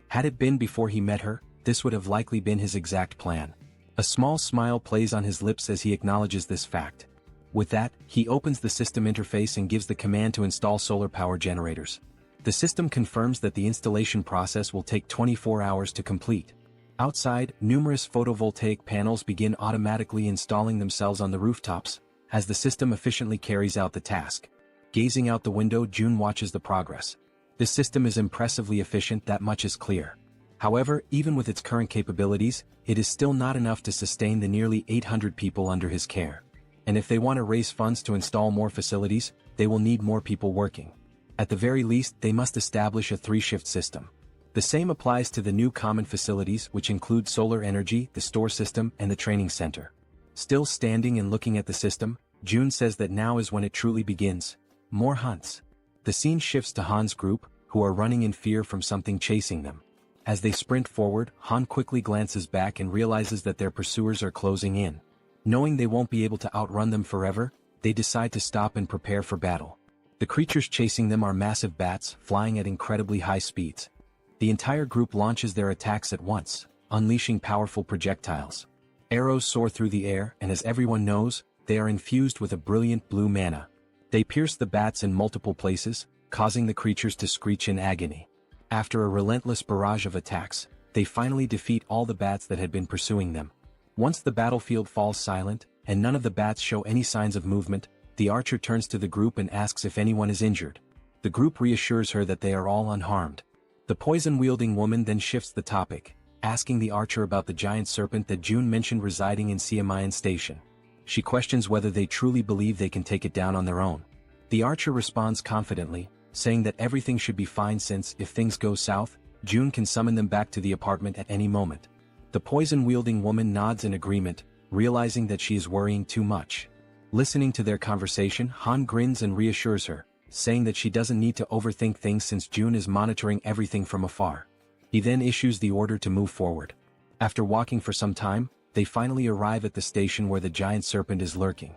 Had it been before he met her, this would have likely been his exact plan. A small smile plays on his lips as he acknowledges this fact. With that, he opens the system interface and gives the command to install solar power generators. The system confirms that the installation process will take 24 hours to complete. Outside, numerous photovoltaic panels begin automatically installing themselves on the rooftops, as the system efficiently carries out the task. Gazing out the window, June watches the progress. This system is impressively efficient, that much is clear. However, even with its current capabilities, it is still not enough to sustain the nearly 800 people under his care. And if they want to raise funds to install more facilities, they will need more people working. At the very least, they must establish a 3-shift system. The same applies to the new common facilities, which include solar energy, the store system, and the training center. Still standing and looking at the system, June says that now is when it truly begins. More hunts. The scene shifts to Han's group, who are running in fear from something chasing them. As they sprint forward, Han quickly glances back and realizes that their pursuers are closing in. Knowing they won't be able to outrun them forever, they decide to stop and prepare for battle. The creatures chasing them are massive bats, flying at incredibly high speeds. The entire group launches their attacks at once, unleashing powerful projectiles. Arrows soar through the air, and as everyone knows, they are infused with a brilliant blue mana. They pierce the bats in multiple places, causing the creatures to screech in agony. After a relentless barrage of attacks, they finally defeat all the bats that had been pursuing them. Once the battlefield falls silent, and none of the bats show any signs of movement, the archer turns to the group and asks if anyone is injured. The group reassures her that they are all unharmed. The poison-wielding woman then shifts the topic, asking the archer about the giant serpent that June mentioned residing in Siamayan Station. She questions whether they truly believe they can take it down on their own. The archer responds confidently, saying that everything should be fine since, if things go south, June can summon them back to the apartment at any moment. The poison-wielding woman nods in agreement, realizing that she is worrying too much. Listening to their conversation, Han grins and reassures her, saying that she doesn't need to overthink things since June is monitoring everything from afar. He then issues the order to move forward. After walking for some time, they finally arrive at the station where the giant serpent is lurking.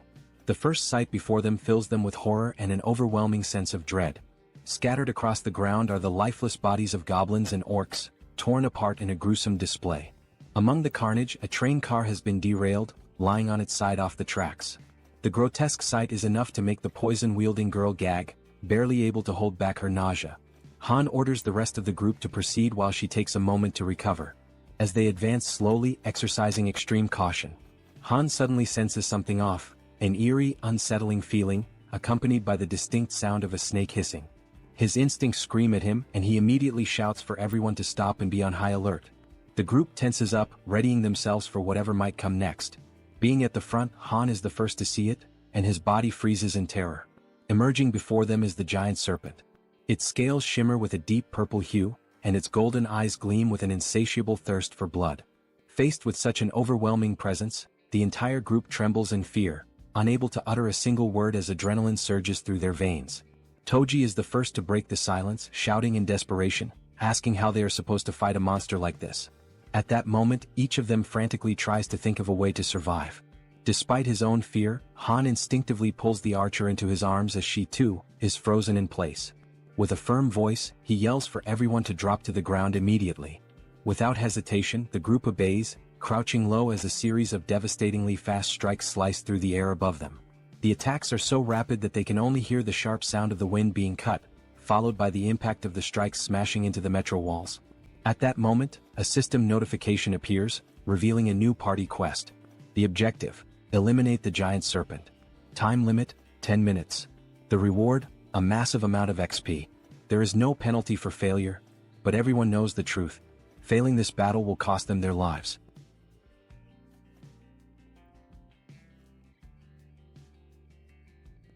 The first sight before them fills them with horror and an overwhelming sense of dread. Scattered across the ground are the lifeless bodies of goblins and orcs, torn apart in a gruesome display. Among the carnage, a train car has been derailed, lying on its side off the tracks. The grotesque sight is enough to make the poison-wielding girl gag, barely able to hold back her nausea. Han orders the rest of the group to proceed while she takes a moment to recover. As they advance slowly, exercising extreme caution, Han suddenly senses something off, an eerie, unsettling feeling, accompanied by the distinct sound of a snake hissing. His instincts scream at him, and he immediately shouts for everyone to stop and be on high alert. The group tenses up, readying themselves for whatever might come next. Being at the front, Han is the first to see it, and his body freezes in terror. Emerging before them is the giant serpent. Its scales shimmer with a deep purple hue, and its golden eyes gleam with an insatiable thirst for blood. Faced with such an overwhelming presence, the entire group trembles in fear, unable to utter a single word as adrenaline surges through their veins. Toji is the first to break the silence, shouting in desperation, asking how they are supposed to fight a monster like this. At that moment, each of them frantically tries to think of a way to survive. Despite his own fear, Han instinctively pulls the archer into his arms as she, too, is frozen in place. With a firm voice, he yells for everyone to drop to the ground immediately. Without hesitation, the group obeys, crouching low as a series of devastatingly fast strikes slice through the air above them. The attacks are so rapid that they can only hear the sharp sound of the wind being cut, followed by the impact of the strikes smashing into the metro walls. At that moment, a system notification appears, revealing a new party quest. The objective: eliminate the giant serpent. Time limit: 10 minutes. The reward: a massive amount of XP. There is no penalty for failure, but everyone knows the truth. Failing this battle will cost them their lives.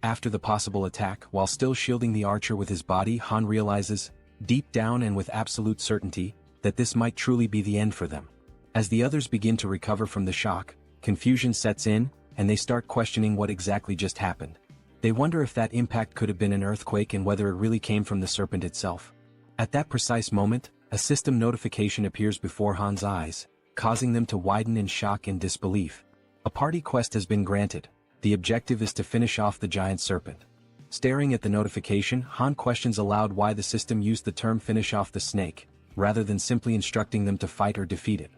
After the possible attack, while still shielding the archer with his body, Han realizes, deep down and with absolute certainty, that this might truly be the end for them. As the others begin to recover from the shock, confusion sets in, and they start questioning what exactly just happened. They wonder if that impact could have been an earthquake and whether it really came from the serpent itself. At that precise moment, a system notification appears before Han's eyes, causing them to widen in shock and disbelief. A party quest has been granted. The objective is to finish off the giant serpent. Staring at the notification, Han questions aloud why the system used the term finish off the snake, rather than simply instructing them to fight or defeat it.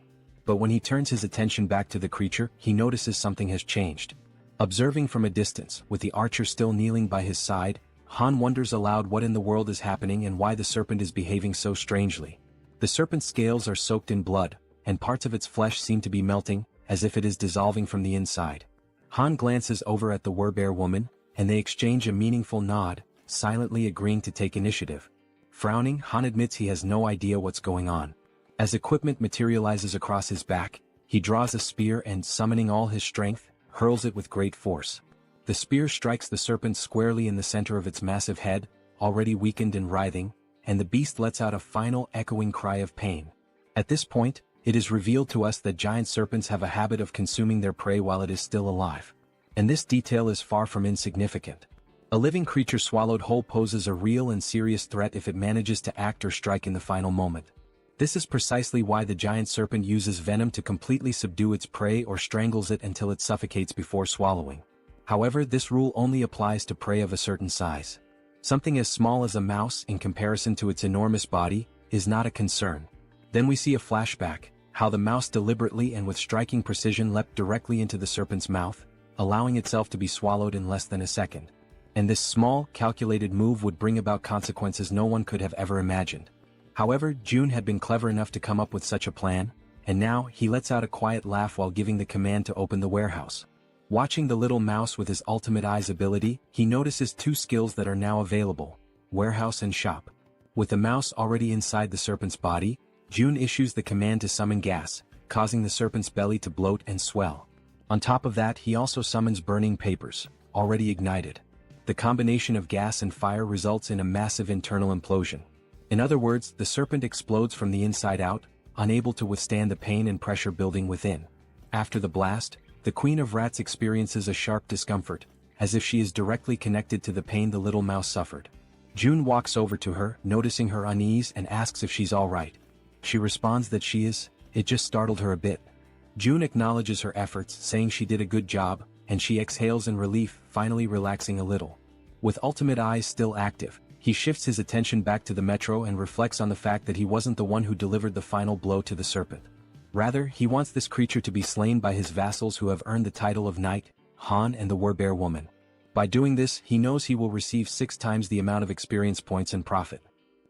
But when he turns his attention back to the creature, he notices something has changed. Observing from a distance, with the archer still kneeling by his side, Han wonders aloud what in the world is happening and why the serpent is behaving so strangely. The serpent's scales are soaked in blood, and parts of its flesh seem to be melting, as if it is dissolving from the inside. Han glances over at the werbear woman, and they exchange a meaningful nod, silently agreeing to take initiative. Frowning, Han admits he has no idea what's going on. As equipment materializes across his back, he draws a spear and, summoning all his strength, hurls it with great force. The spear strikes the serpent squarely in the center of its massive head, already weakened and writhing, and the beast lets out a final echoing cry of pain. At this point, it is revealed to us that giant serpents have a habit of consuming their prey while it is still alive. And this detail is far from insignificant. A living creature swallowed whole poses a real and serious threat if it manages to act or strike in the final moment. This is precisely why the giant serpent uses venom to completely subdue its prey or strangles it until it suffocates before swallowing. However, this rule only applies to prey of a certain size. Something as small as a mouse, in comparison to its enormous body, is not a concern. Then we see a flashback, how the mouse deliberately and with striking precision leapt directly into the serpent's mouth, allowing itself to be swallowed in less than a second. and this small, calculated move would bring about consequences no one could have ever imagined. However, Jun had been clever enough to come up with such a plan, and now he lets out a quiet laugh while giving the command to open the warehouse. Watching the little mouse with his ultimate eyes ability, he notices two skills that are now available: warehouse and shop. With the mouse already inside the serpent's body, Jun issues the command to summon gas, causing the serpent's belly to bloat and swell. On top of that, he also summons burning papers, already ignited. The combination of gas and fire results in a massive internal implosion. In other words, the serpent explodes from the inside out, unable to withstand the pain and pressure building within. After the blast, the Queen of Rats experiences a sharp discomfort, as if she is directly connected to the pain the little mouse suffered. Jun walks over to her, noticing her unease, and asks if she's alright. She responds that she is. It just startled her a bit. Jun acknowledges her efforts, saying she did a good job, and she exhales in relief, finally relaxing a little. With ultimate eyes still active, he shifts his attention back to the metro and reflects on the fact that he wasn't the one who delivered the final blow to the serpent. Rather, he wants this creature to be slain by his vassals who have earned the title of Knight, Han and the Werbear Woman. By doing this, he knows he will receive 6 times the amount of experience points and profit.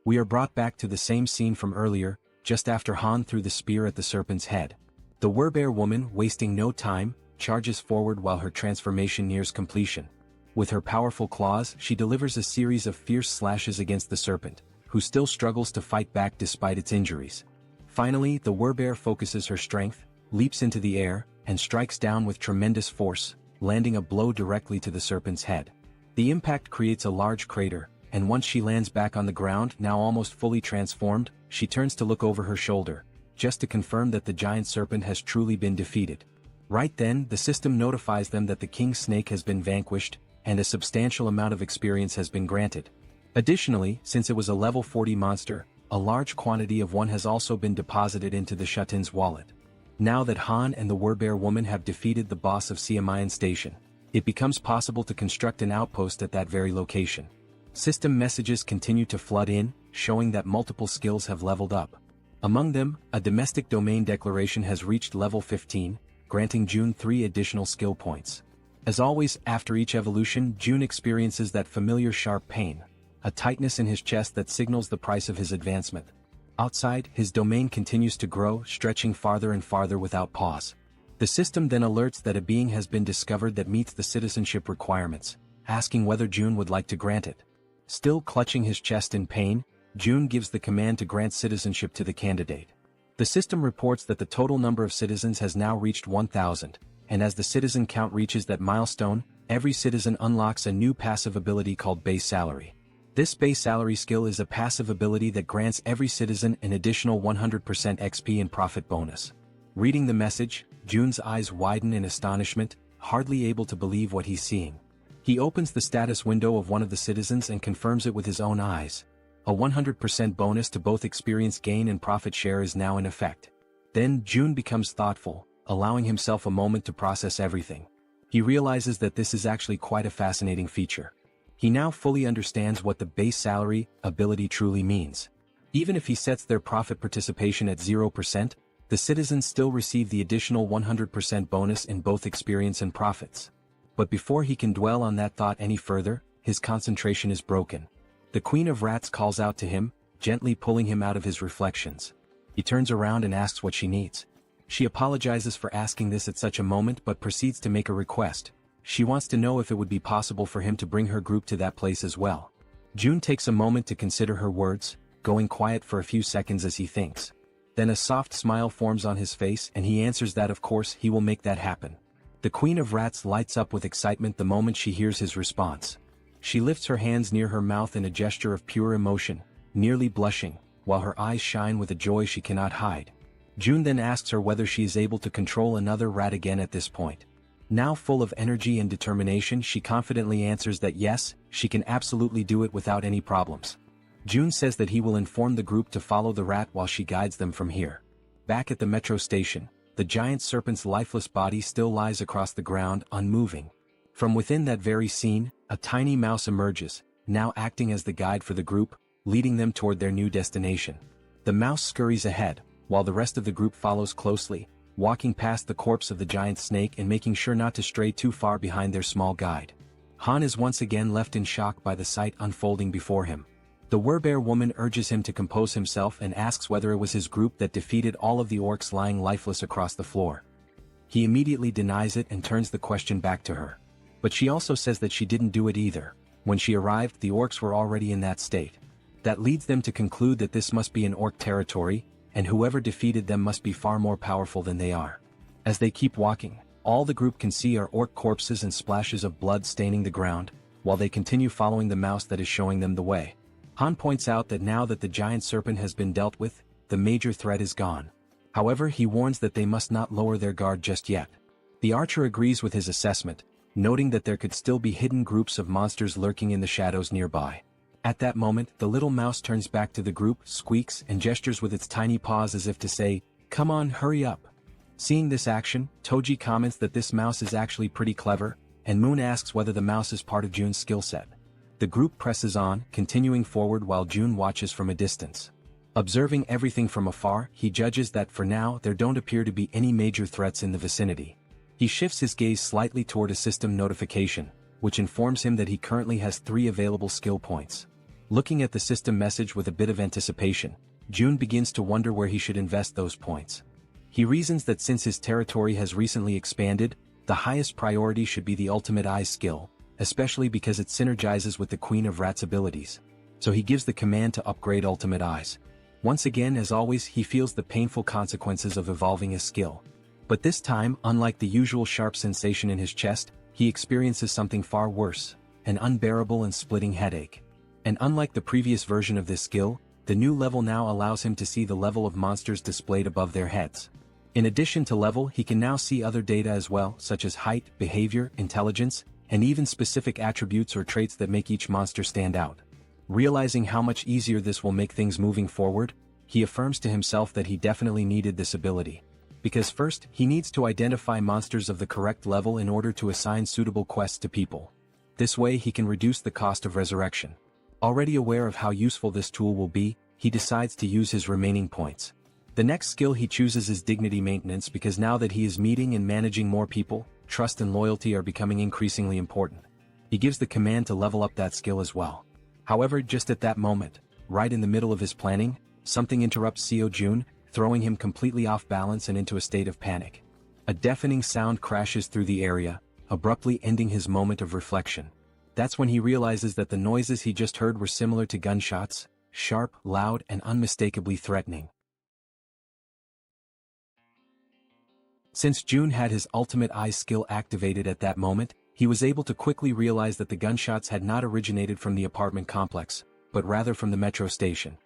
We are brought back to the same scene from earlier, just after Han threw the spear at the serpent's head. The Werbear Woman, wasting no time, charges forward while her transformation nears completion. With her powerful claws, she delivers a series of fierce slashes against the serpent, who still struggles to fight back despite its injuries. Finally, the Werbear focuses her strength, leaps into the air, and strikes down with tremendous force, landing a blow directly to the serpent's head. The impact creates a large crater, and once she lands back on the ground, now almost fully transformed, she turns to look over her shoulder, just to confirm that the giant serpent has truly been defeated. Right then, the system notifies them that the king snake has been vanquished, and a substantial amount of experience has been granted. Additionally, since it was a level 40 monster, a large quantity of one has also been deposited into the Shutin's wallet. Now that Han and the Werbear Woman have defeated the boss of Siamayan Station, it becomes possible to construct an outpost at that very location. System messages continue to flood in, showing that multiple skills have leveled up. Among them, a domestic domain declaration has reached level 15, granting Jun 3 additional skill points. As always, after each evolution, Jun experiences that familiar sharp pain, a tightness in his chest that signals the price of his advancement. Outside, his domain continues to grow, stretching farther and farther without pause. The system then alerts that a being has been discovered that meets the citizenship requirements, asking whether Jun would like to grant it. Still clutching his chest in pain, Jun gives the command to grant citizenship to the candidate. The system reports that the total number of citizens has now reached 1,000, and as the citizen count reaches that milestone, every citizen unlocks a new passive ability called Base Salary. This base salary skill is a passive ability that grants every citizen an additional 100% XP and profit bonus. Reading the message, Jun's eyes widen in astonishment, hardly able to believe what he's seeing. He opens the status window of one of the citizens and confirms it with his own eyes. A 100% bonus to both experience gain and profit share is now in effect. Then Jun becomes thoughtful, allowing himself a moment to process everything. He realizes that this is actually quite a fascinating feature. He now fully understands what the base salary ability truly means. Even if he sets their profit participation at 0%, the citizens still receive the additional 100% bonus in both experience and profits. But before he can dwell on that thought any further, his concentration is broken. The Queen of Rats calls out to him, gently pulling him out of his reflections. He turns around and asks what she needs. She apologizes for asking this at such a moment but proceeds to make a request. She wants to know if it would be possible for him to bring her group to that place as well. Jun takes a moment to consider her words, going quiet for a few seconds as he thinks. Then a soft smile forms on his face and he answers that of course he will make that happen. The Queen of Rats lights up with excitement the moment she hears his response. She lifts her hands near her mouth in a gesture of pure emotion, nearly blushing, while her eyes shine with a joy she cannot hide. Jun then asks her whether she is able to control another rat again at this point. Now full of energy and determination, she confidently answers that yes, she can absolutely do it without any problems. Jun says that he will inform the group to follow the rat while she guides them from here. Back at the metro station, the giant serpent's lifeless body still lies across the ground, unmoving. From within that very scene, a tiny mouse emerges, now acting as the guide for the group, leading them toward their new destination. The mouse scurries ahead, while the rest of the group follows closely, walking past the corpse of the giant snake and making sure not to stray too far behind their small guide. Han is once again left in shock by the sight unfolding before him. The Werbear woman urges him to compose himself and asks whether it was his group that defeated all of the orcs lying lifeless across the floor. He immediately denies it and turns the question back to her. But she also says that she didn't do it either. When she arrived, the orcs were already in that state. That leads them to conclude that this must be an orc territory, and whoever defeated them must be far more powerful than they are. As they keep walking, all the group can see are orc corpses and splashes of blood staining the ground, while they continue following the mouse that is showing them the way. Han points out that now that the giant serpent has been dealt with, the major threat is gone. However, he warns that they must not lower their guard just yet. The archer agrees with his assessment, noting that there could still be hidden groups of monsters lurking in the shadows nearby. At that moment, the little mouse turns back to the group, squeaks, and gestures with its tiny paws as if to say, "Come on, hurry up." Seeing this action, Toji comments that this mouse is actually pretty clever, and Moon asks whether the mouse is part of Jun's skill set. The group presses on, continuing forward while Jun watches from a distance. Observing everything from afar, he judges that for now there don't appear to be any major threats in the vicinity. He shifts his gaze slightly toward a system notification, which informs him that he currently has 3 available skill points. Looking at the system message with a bit of anticipation, Jun begins to wonder where he should invest those points. He reasons that since his territory has recently expanded, the highest priority should be the Ultimate Eye skill, especially because it synergizes with the Queen of Rats abilities. So he gives the command to upgrade Ultimate Eyes. Once again, as always, he feels the painful consequences of evolving a skill. But this time, unlike the usual sharp sensation in his chest, he experiences something far worse, an unbearable and splitting headache. And unlike the previous version of this skill, the new level now allows him to see the level of monsters displayed above their heads. In addition to level, he can now see other data as well, such as height, behavior, intelligence, and even specific attributes or traits that make each monster stand out. Realizing how much easier this will make things moving forward, he affirms to himself that he definitely needed this ability. Because first, he needs to identify monsters of the correct level in order to assign suitable quests to people. This way he can reduce the cost of resurrection. Already aware of how useful this tool will be, he decides to use his remaining points. The next skill he chooses is dignity maintenance because now that he is meeting and managing more people, trust and loyalty are becoming increasingly important. He gives the command to level up that skill as well. However, just at that moment, right in the middle of his planning, something interrupts Seo Jun, throwing him completely off balance and into a state of panic. A deafening sound crashes through the area, abruptly ending his moment of reflection. That's when he realizes that the noises he just heard were similar to gunshots, sharp, loud, and unmistakably threatening. Since Jun had his Ultimate Eye skill activated at that moment, he was able to quickly realize that the gunshots had not originated from the apartment complex, but rather from the metro station.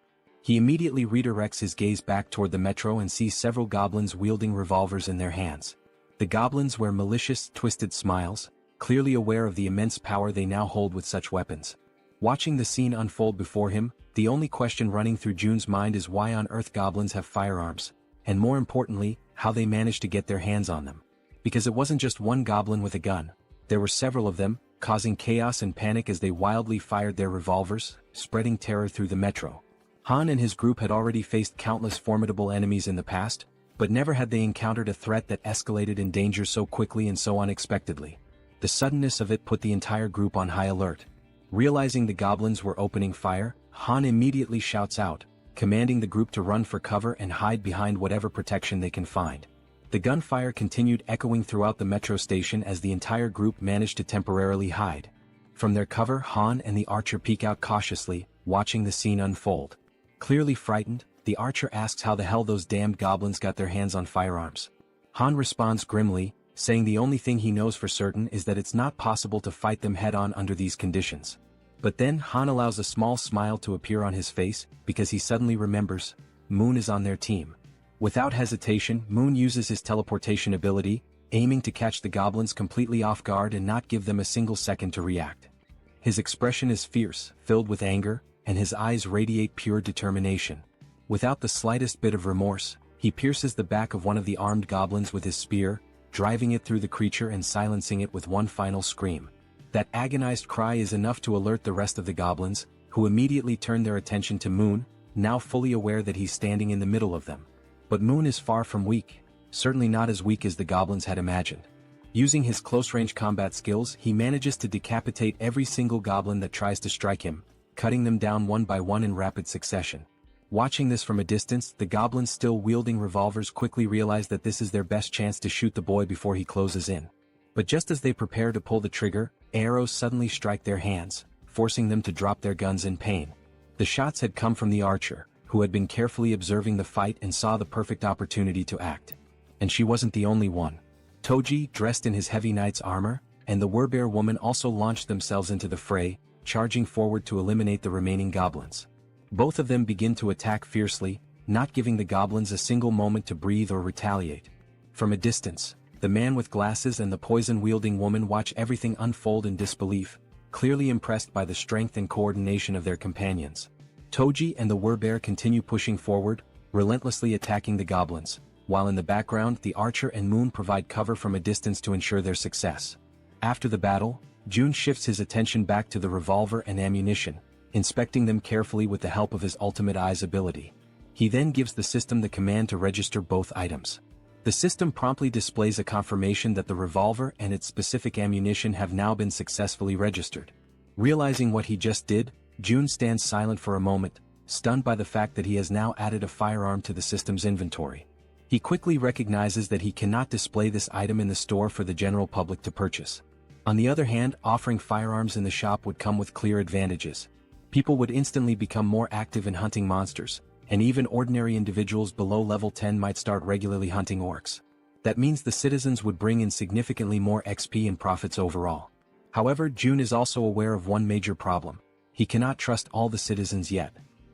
He immediately redirects his gaze back toward the metro and sees several goblins wielding revolvers in their hands. The goblins wear malicious, twisted smiles, clearly aware of the immense power they now hold with such weapons. Watching the scene unfold before him, the only question running through Jun's mind is why on earth goblins have firearms, and more importantly, how they managed to get their hands on them. Because it wasn't just one goblin with a gun, there were several of them, causing chaos and panic as they wildly fired their revolvers, spreading terror through the metro. Han and his group had already faced countless formidable enemies in the past, but never had they encountered a threat that escalated in danger so quickly and so unexpectedly. The suddenness of it put the entire group on high alert. Realizing the goblins were opening fire, Han immediately shouts out, commanding the group to run for cover and hide behind whatever protection they can find. The gunfire continued echoing throughout the metro station as the entire group managed to temporarily hide. From their cover, Han and the archer peek out cautiously, watching the scene unfold. Clearly frightened, the archer asks how the hell those damned goblins got their hands on firearms. Han responds grimly, saying the only thing he knows for certain is that it's not possible to fight them head-on under these conditions. But then Han allows a small smile to appear on his face, because he suddenly remembers, Moon is on their team. Without hesitation, Moon uses his teleportation ability, aiming to catch the goblins completely off guard and not give them a single second to react. His expression is fierce, filled with anger, and his eyes radiate pure determination. Without the slightest bit of remorse, he pierces the back of one of the armed goblins with his spear, driving it through the creature and silencing it with one final scream. That agonized cry is enough to alert the rest of the goblins, who immediately turn their attention to Moon, now fully aware that he's standing in the middle of them. But Moon is far from weak, certainly not as weak as the goblins had imagined. Using his close-range combat skills, he manages to decapitate every single goblin that tries to strike him, cutting them down one by one in rapid succession. Watching this from a distance, the goblins still wielding revolvers quickly realize that this is their best chance to shoot the boy before he closes in. But just as they prepare to pull the trigger, arrows suddenly strike their hands, forcing them to drop their guns in pain. The shots had come from the archer, who had been carefully observing the fight and saw the perfect opportunity to act. And she wasn't the only one. Toji, dressed in his heavy knight's armor, and the Werbear woman also launched themselves into the fray, charging forward to eliminate the remaining goblins. Both of them begin to attack fiercely, not giving the goblins a single moment to breathe or retaliate. From a distance, the man with glasses and the poison-wielding woman watch everything unfold in disbelief, clearly impressed by the strength and coordination of their companions. Toji and the Werbear continue pushing forward, relentlessly attacking the goblins, while in the background the archer and Moon provide cover from a distance to ensure their success. After the battle, Jun shifts his attention back to the revolver and ammunition, inspecting them carefully with the help of his Ultimate Eyes ability. He then gives the system the command to register both items. The system promptly displays a confirmation that the revolver and its specific ammunition have now been successfully registered. Realizing what he just did, Jun stands silent for a moment, stunned by the fact that he has now added a firearm to the system's inventory. He quickly recognizes that he cannot display this item in the store for the general public to purchase. On the other hand, offering firearms in the shop would come with clear advantages. People would instantly become more active in hunting monsters, and even ordinary individuals below level 10 might start regularly hunting orcs. That means the citizens would bring in significantly more XP and profits overall. However, Jun is also aware of one major problem. He cannot trust all the citizens yet.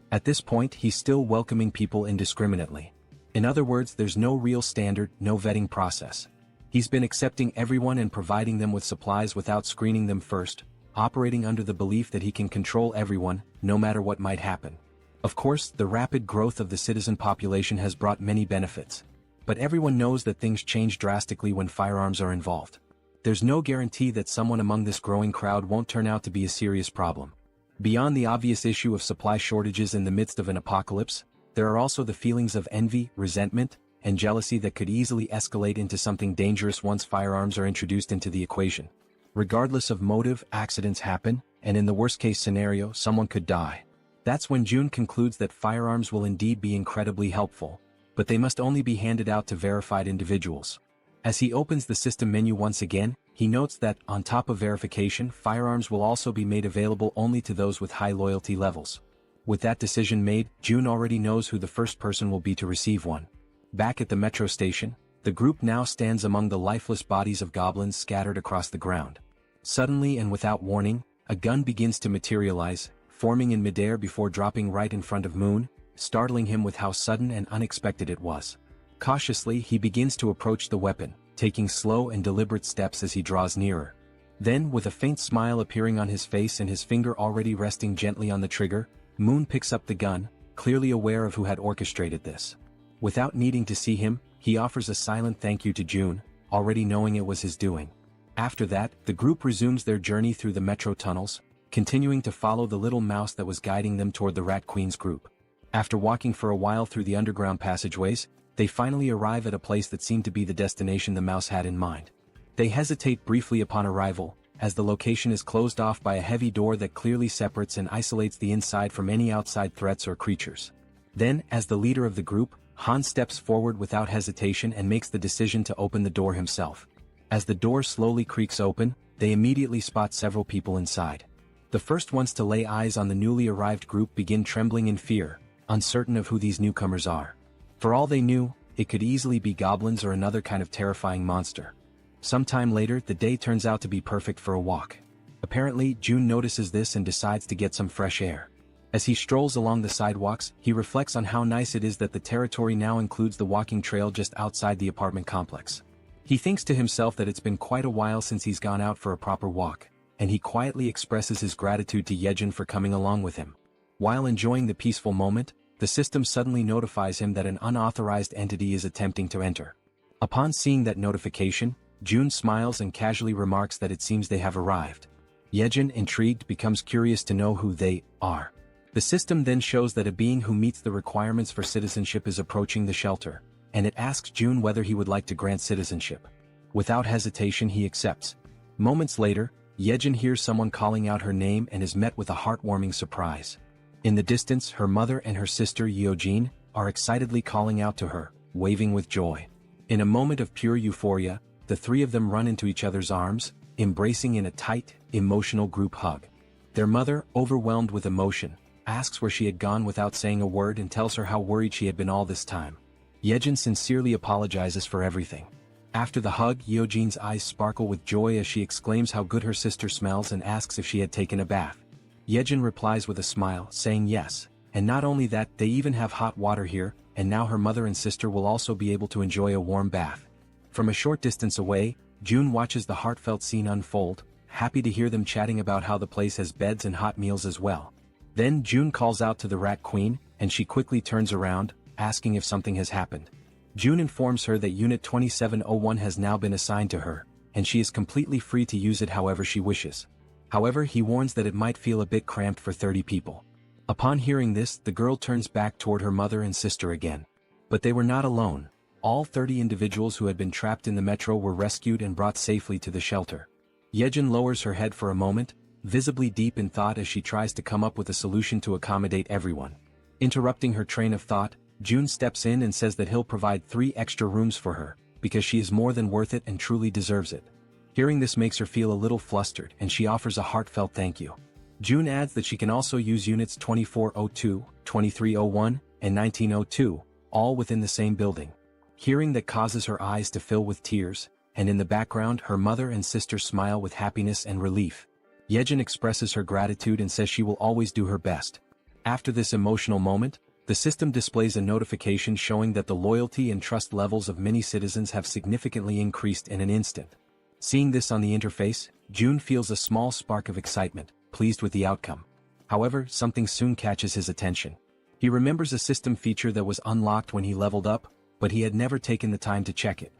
At this point, he's still welcoming people indiscriminately. In other words, there's no real standard, no vetting process. He's been accepting everyone and providing them with supplies without screening them first, operating under the belief that he can control everyone, no matter what might happen. Of course, the rapid growth of the citizen population has brought many benefits. But everyone knows that things change drastically when firearms are involved. There's no guarantee that someone among this growing crowd won't turn out to be a serious problem. Beyond the obvious issue of supply shortages in the midst of an apocalypse, there are also the feelings of envy, resentment, and jealousy that could easily escalate into something dangerous once firearms are introduced into the equation. Regardless of motive, accidents happen, and in the worst-case scenario, someone could die. That's when Jun concludes that firearms will indeed be incredibly helpful, but they must only be handed out to verified individuals. As he opens the system menu once again, he notes that, on top of verification, firearms will also be made available only to those with high loyalty levels. With that decision made, Jun already knows who the first person will be to receive one. Back at the metro station, the group now stands among the lifeless bodies of goblins scattered across the ground. Suddenly and without warning, a gun begins to materialize, forming in midair before dropping right in front of Moon, startling him with how sudden and unexpected it was. Cautiously, he begins to approach the weapon, taking slow and deliberate steps as he draws nearer. Then, with a faint smile appearing on his face and his finger already resting gently on the trigger, Moon picks up the gun, clearly aware of who had orchestrated this. Without needing to see him, he offers a silent thank you to Jun, already knowing it was his doing. After that, the group resumes their journey through the metro tunnels, continuing to follow the little mouse that was guiding them toward the Rat Queen's group. After walking for a while through the underground passageways, they finally arrive at a place that seemed to be the destination the mouse had in mind. They hesitate briefly upon arrival, as the location is closed off by a heavy door that clearly separates and isolates the inside from any outside threats or creatures. Then, as the leader of the group, Han steps forward without hesitation and makes the decision to open the door himself. As the door slowly creaks open, they immediately spot several people inside. The first ones to lay eyes on the newly arrived group begin trembling in fear, uncertain of who these newcomers are. For all they knew, it could easily be goblins or another kind of terrifying monster. Sometime later, the day turns out to be perfect for a walk. Apparently, Jun notices this and decides to get some fresh air. As he strolls along the sidewalks, he reflects on how nice it is that the territory now includes the walking trail just outside the apartment complex. He thinks to himself that it's been quite a while since he's gone out for a proper walk, and he quietly expresses his gratitude to Yejin for coming along with him. While enjoying the peaceful moment, the system suddenly notifies him that an unauthorized entity is attempting to enter. Upon seeing that notification, Jun smiles and casually remarks that it seems they have arrived. Yejin, intrigued, becomes curious to know who they are. The system then shows that a being who meets the requirements for citizenship is approaching the shelter, and it asks Jun whether he would like to grant citizenship. Without hesitation he accepts. Moments later, Yejin hears someone calling out her name and is met with a heartwarming surprise. In the distance, her mother and her sister Yeojin are excitedly calling out to her, waving with joy. In a moment of pure euphoria, the three of them run into each other's arms, embracing in a tight, emotional group hug. Their mother, overwhelmed with emotion, asks where she had gone without saying a word and tells her how worried she had been all this time. Yejin sincerely apologizes for everything. After the hug, Yeojin's eyes sparkle with joy as she exclaims how good her sister smells and asks if she had taken a bath. Yejin replies with a smile, saying yes, and not only that, they even have hot water here, and now her mother and sister will also be able to enjoy a warm bath. From a short distance away, June watches the heartfelt scene unfold, happy to hear them chatting about how the place has beds and hot meals as well. Then June calls out to the Rat Queen, and she quickly turns around, asking if something has happened. June informs her that Unit 2701 has now been assigned to her, and she is completely free to use it however she wishes. However, he warns that it might feel a bit cramped for 30 people. Upon hearing this, the girl turns back toward her mother and sister again. But they were not alone. All 30 individuals who had been trapped in the metro were rescued and brought safely to the shelter. Yejin lowers her head for a moment, visibly deep in thought as she tries to come up with a solution to accommodate everyone. Interrupting her train of thought, June steps in and says that he'll provide 3 extra rooms for her, because she is more than worth it and truly deserves it. Hearing this makes her feel a little flustered and she offers a heartfelt thank you. June adds that she can also use units 2402, 2301, and 1902, all within the same building. Hearing that causes her eyes to fill with tears, and in the background her mother and sister smile with happiness and relief. Yejin expresses her gratitude and says she will always do her best. After this emotional moment, the system displays a notification showing that the loyalty and trust levels of many citizens have significantly increased in an instant. Seeing this on the interface, June feels a small spark of excitement, pleased with the outcome. However, something soon catches his attention. He remembers a system feature that was unlocked when he leveled up, but he had never taken the time to check it.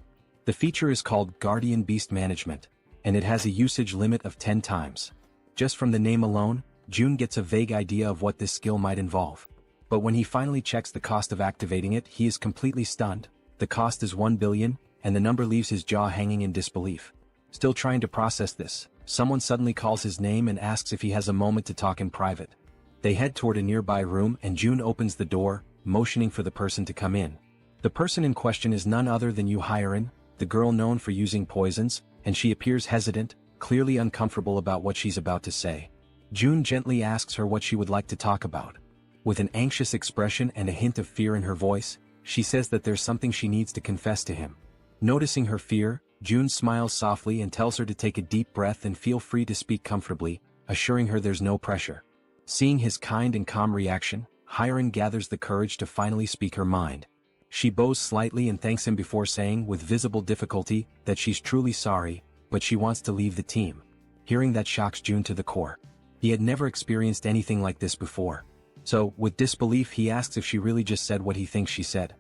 The feature is called Guardian Beast Management, and it has a usage limit of 10 times. Just from the name alone, June gets a vague idea of what this skill might involve. But when he finally checks the cost of activating it, he is completely stunned. The cost is 1 billion, and the number leaves his jaw hanging in disbelief. Still trying to process this, someone suddenly calls his name and asks if he has a moment to talk in private. They head toward a nearby room and June opens the door, motioning for the person to come in. The person in question is none other than Harem, the girl known for using poisons, and she appears hesitant, clearly uncomfortable about what she's about to say. June gently asks her what she would like to talk about. With an anxious expression and a hint of fear in her voice, she says that there's something she needs to confess to him. Noticing her fear, June smiles softly and tells her to take a deep breath and feel free to speak comfortably, assuring her there's no pressure. Seeing his kind and calm reaction, Harem gathers the courage to finally speak her mind. She bows slightly and thanks him before saying with visible difficulty that she's truly sorry, but she wants to leave the team. Hearing that shocks June to the core. He had never experienced anything like this before. So, with disbelief he asks if she really just said what he thinks she said.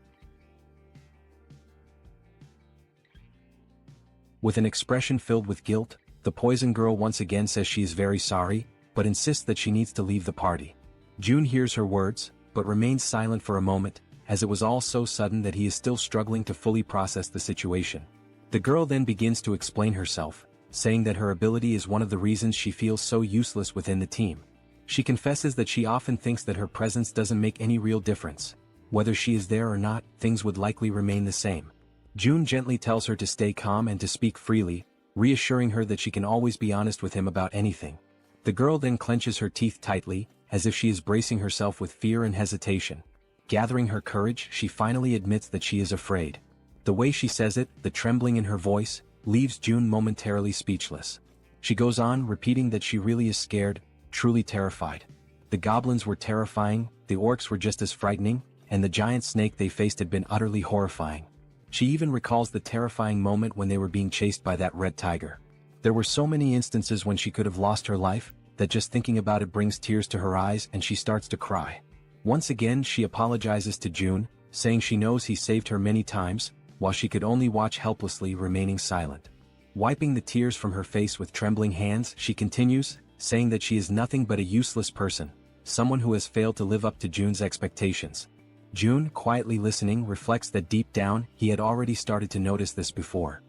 With an expression filled with guilt, the poison girl once again says she is very sorry, but insists that she needs to leave the party. June hears her words, but remains silent for a moment, as it was all so sudden that he is still struggling to fully process the situation. The girl then begins to explain herself, saying that her ability is one of the reasons she feels so useless within the team. She confesses that she often thinks that her presence doesn't make any real difference. Whether she is there or not, things would likely remain the same. June gently tells her to stay calm and to speak freely, reassuring her that she can always be honest with him about anything. The girl then clenches her teeth tightly, as if she is bracing herself with fear and hesitation. Gathering her courage, she finally admits that she is afraid. The way she says it, the trembling in her voice, leaves June momentarily speechless. She goes on, repeating that she really is scared, truly terrified. The goblins were terrifying, the orcs were just as frightening, and the giant snake they faced had been utterly horrifying. She even recalls the terrifying moment when they were being chased by that red tiger. There were so many instances when she could have lost her life, that just thinking about it brings tears to her eyes and she starts to cry. Once again she apologizes to June, saying she knows he saved her many times, while she could only watch helplessly, remaining silent. Wiping the tears from her face with trembling hands, she continues, saying that she is nothing but a useless person, someone who has failed to live up to June's expectations. June, quietly listening, reflects that deep down, he had already started to notice this before.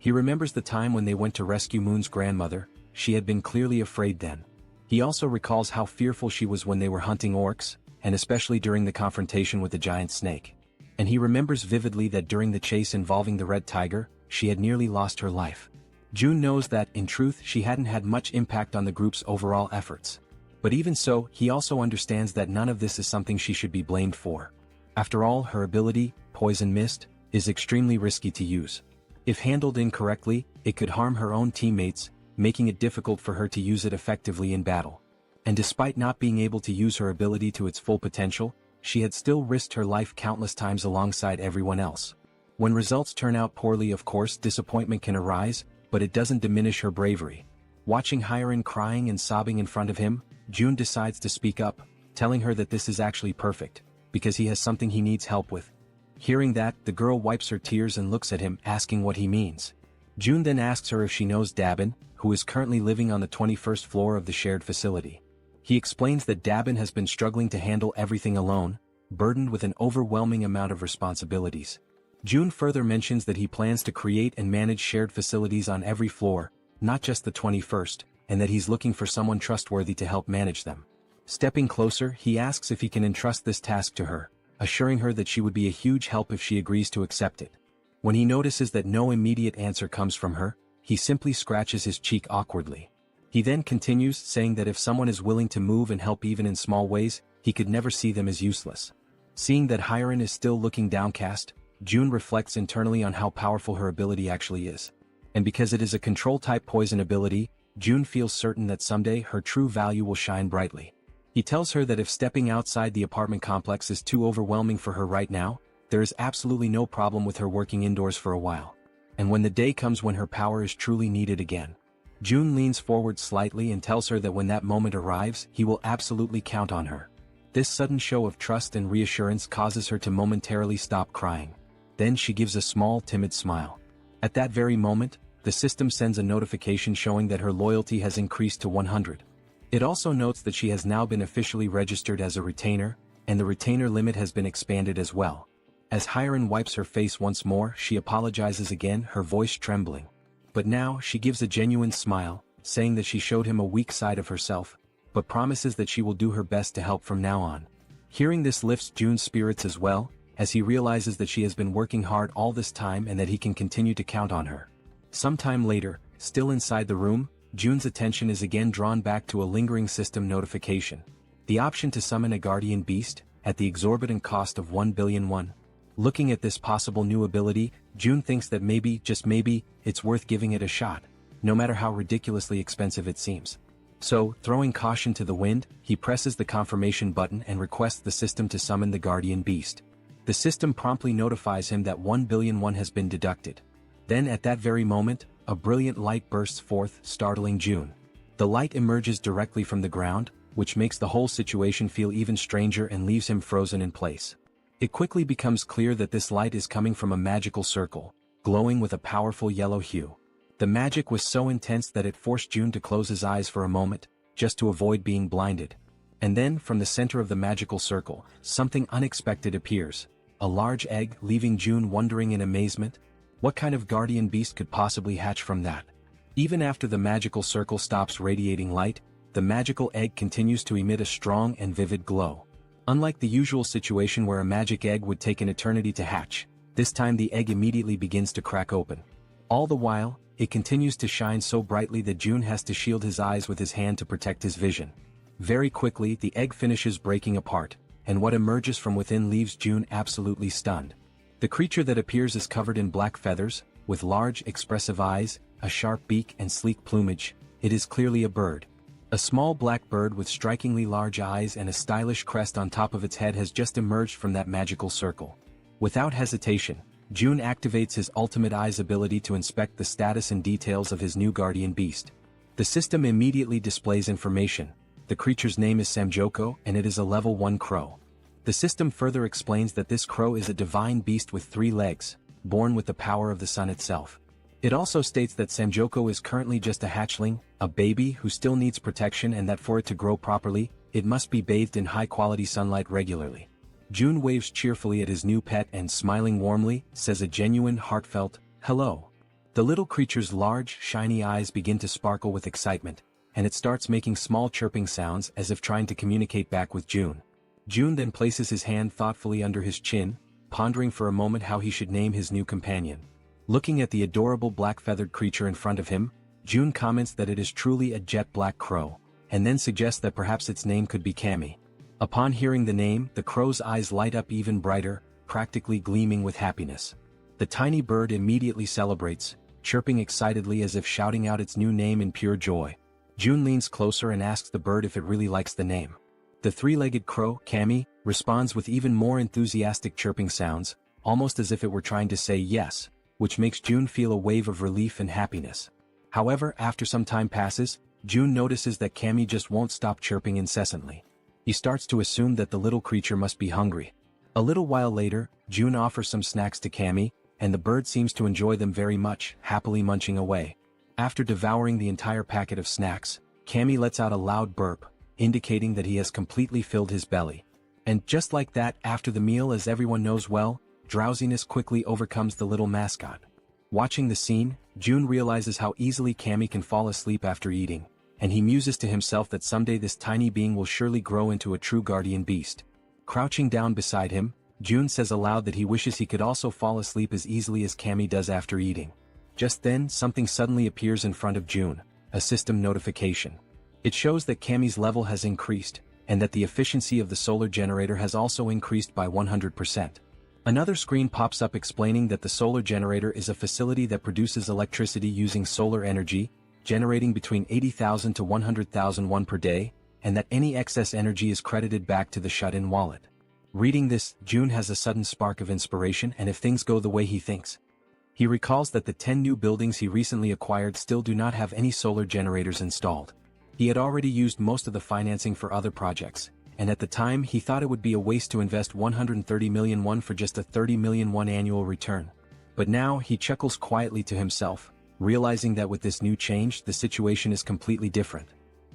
He remembers the time when they went to rescue Moon's grandmother. She had been clearly afraid then. He also recalls how fearful she was when they were hunting orcs, and especially during the confrontation with the giant snake. And he remembers vividly that during the chase involving the red tiger, she had nearly lost her life. June knows that, in truth, she hadn't had much impact on the group's overall efforts. But even so, he also understands that none of this is something she should be blamed for. After all, her ability, Poison Mist, is extremely risky to use. If handled incorrectly, it could harm her own teammates, making it difficult for her to use it effectively in battle. And despite not being able to use her ability to its full potential, she had still risked her life countless times alongside everyone else. When results turn out poorly, of course, disappointment can arise, but it doesn't diminish her bravery. Watching Harem crying and sobbing in front of him, June decides to speak up, telling her that this is actually perfect, because he has something he needs help with. Hearing that, the girl wipes her tears and looks at him, asking what he means. June then asks her if she knows Dabin, who is currently living on the 21st floor of the shared facility. He explains that Dabin has been struggling to handle everything alone, burdened with an overwhelming amount of responsibilities. June further mentions that he plans to create and manage shared facilities on every floor, not just the 21st, and that he's looking for someone trustworthy to help manage them. Stepping closer, he asks if he can entrust this task to her, assuring her that she would be a huge help if she agrees to accept it. When he notices that no immediate answer comes from her, he simply scratches his cheek awkwardly. He then continues, saying that if someone is willing to move and help even in small ways, he could never see them as useless. Seeing that Hiren is still looking downcast, June reflects internally on how powerful her ability actually is. And because it is a control-type poison ability, June feels certain that someday her true value will shine brightly. He tells her that if stepping outside the apartment complex is too overwhelming for her right now, there is absolutely no problem with her working indoors for a while. And when the day comes when her power is truly needed again. June leans forward slightly and tells her that when that moment arrives, he will absolutely count on her. This sudden show of trust and reassurance causes her to momentarily stop crying. Then she gives a small, timid smile. At that very moment, the system sends a notification showing that her loyalty has increased to 100. It also notes that she has now been officially registered as a retainer, and the retainer limit has been expanded as well. As Hiren wipes her face once more, she apologizes again, her voice trembling. But now, she gives a genuine smile, saying that she showed him a weak side of herself, but promises that she will do her best to help from now on. Hearing this lifts June's spirits as well, as he realizes that she has been working hard all this time and that he can continue to count on her. Sometime later, still inside the room, June's attention is again drawn back to a lingering system notification. The option to summon a guardian beast, at the exorbitant cost of 1 billion won. Looking at this possible new ability, June thinks that maybe, just maybe, it's worth giving it a shot, no matter how ridiculously expensive it seems. So, throwing caution to the wind, he presses the confirmation button and requests the system to summon the guardian beast. The system promptly notifies him that 1 billion won has been deducted. Then at that very moment, a brilliant light bursts forth, startling June. The light emerges directly from the ground, which makes the whole situation feel even stranger and leaves him frozen in place. It quickly becomes clear that this light is coming from a magical circle, glowing with a powerful yellow hue. The magic was so intense that it forced June to close his eyes for a moment, just to avoid being blinded. And then, from the center of the magical circle, something unexpected appears. A large egg, leaving June wondering in amazement. What kind of guardian beast could possibly hatch from that? Even after the magical circle stops radiating light, the magical egg continues to emit a strong and vivid glow. Unlike the usual situation where a magic egg would take an eternity to hatch, this time the egg immediately begins to crack open. All the while, it continues to shine so brightly that June has to shield his eyes with his hand to protect his vision. Very quickly, the egg finishes breaking apart, and what emerges from within leaves June absolutely stunned. The creature that appears is covered in black feathers, with large, expressive eyes, a sharp beak and sleek plumage. It is clearly a bird. A small black bird with strikingly large eyes and a stylish crest on top of its head has just emerged from that magical circle. Without hesitation, June activates his Ultimate Eyes ability to inspect the status and details of his new guardian beast. The system immediately displays information. The creature's name is Samjoko, and it is a level 1 crow. The system further explains that this crow is a divine beast with 3 legs, born with the power of the sun itself. It also states that Samjoko is currently just a hatchling, a baby who still needs protection, and that for it to grow properly, it must be bathed in high-quality sunlight regularly. June waves cheerfully at his new pet and, smiling warmly, says a genuine, heartfelt, "Hello." The little creature's large, shiny eyes begin to sparkle with excitement, and it starts making small chirping sounds as if trying to communicate back with June. June then places his hand thoughtfully under his chin, pondering for a moment how he should name his new companion. Looking at the adorable black-feathered creature in front of him, June comments that it is truly a jet black crow, and then suggests that perhaps its name could be Kami. Upon hearing the name, the crow's eyes light up even brighter, practically gleaming with happiness. The tiny bird immediately celebrates, chirping excitedly as if shouting out its new name in pure joy. June leans closer and asks the bird if it really likes the name. The three-legged crow, Kami, responds with even more enthusiastic chirping sounds, almost as if it were trying to say yes, which makes June feel a wave of relief and happiness. However, after some time passes, June notices that Kami just won't stop chirping incessantly. He starts to assume that the little creature must be hungry. A little while later, June offers some snacks to Kami, and the bird seems to enjoy them very much, happily munching away. After devouring the entire packet of snacks, Kami lets out a loud burp, indicating that he has completely filled his belly. And just like that, after the meal, as everyone knows well, drowsiness quickly overcomes the little mascot. Watching the scene, June realizes how easily Kami can fall asleep after eating, and he muses to himself that someday this tiny being will surely grow into a true guardian beast. Crouching down beside him, June says aloud that he wishes he could also fall asleep as easily as Kami does after eating. Just then, something suddenly appears in front of June, a system notification. It shows that Kami's level has increased, and that the efficiency of the solar generator has also increased by 100%. Another screen pops up explaining that the solar generator is a facility that produces electricity using solar energy, generating between 80,000 to 100,000 won per day, and that any excess energy is credited back to the shut-in wallet. Reading this, June has a sudden spark of inspiration, and if things go the way he thinks, he recalls that the 10 new buildings he recently acquired still do not have any solar generators installed. He had already used most of the financing for other projects, and at the time he thought it would be a waste to invest 130 million won for just a 30 million won annual return. But now he chuckles quietly to himself, realizing that with this new change the situation is completely different.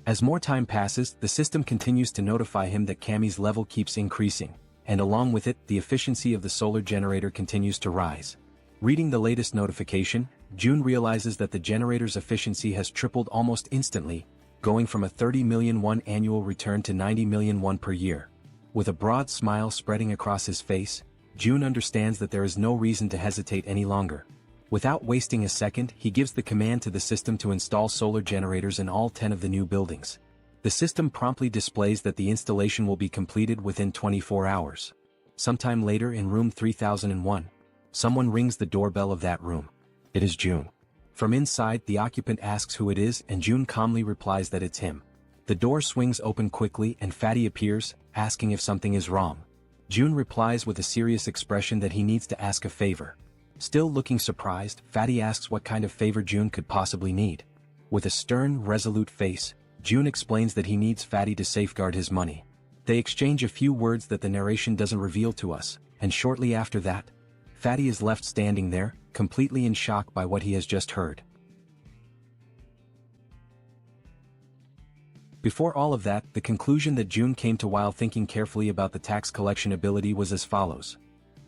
As more time passes, the system continues to notify him that Kami's level keeps increasing, and along with it, the efficiency of the solar generator continues to rise. Reading the latest notification, June realizes that the generator's efficiency has tripled almost instantly, going from a 30 million won annual return to 90 million won per year. With a broad smile spreading across his face, June understands that there is no reason to hesitate any longer. Without wasting a second, he gives the command to the system to install solar generators in all 10 of the new buildings. The system promptly displays that the installation will be completed within 24 hours. Sometime later in room 3001, someone rings the doorbell of that room. It is June. From inside, the occupant asks who it is, and June calmly replies that it's him. The door swings open quickly and Fatty appears, asking if something is wrong. June replies with a serious expression that he needs to ask a favor. Still looking surprised, Fatty asks what kind of favor June could possibly need. With a stern, resolute face, June explains that he needs Fatty to safeguard his money. They exchange a few words that the narration doesn't reveal to us, and shortly after that, Fatty is left standing there, completely in shock by what he has just heard. Before all of that, the conclusion that June came to while thinking carefully about the tax collection ability was as follows.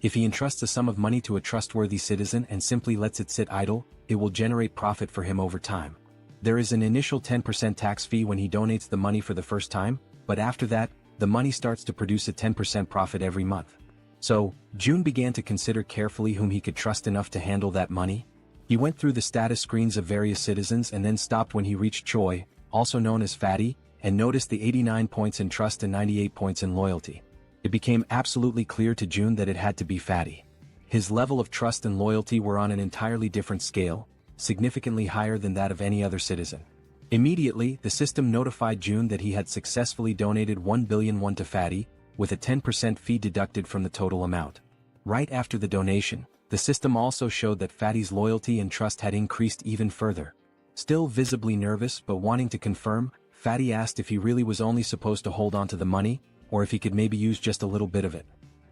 If he entrusts a sum of money to a trustworthy citizen and simply lets it sit idle, it will generate profit for him over time. There is an initial 10% tax fee when he donates the money for the first time, but after that, the money starts to produce a 10% profit every month. So, June began to consider carefully whom he could trust enough to handle that money. He went through the status screens of various citizens and then stopped when he reached Choi, also known as Fatty, and noticed the 89 points in trust and 98 points in loyalty. It became absolutely clear to June that it had to be Fatty. His level of trust and loyalty were on an entirely different scale, significantly higher than that of any other citizen. Immediately, the system notified June that he had successfully donated 1 billion won to Fatty, with a 10% fee deducted from the total amount. Right after the donation, the system also showed that Fatty's loyalty and trust had increased even further. Still visibly nervous but wanting to confirm, Fatty asked if he really was only supposed to hold on to the money, or if he could maybe use just a little bit of it.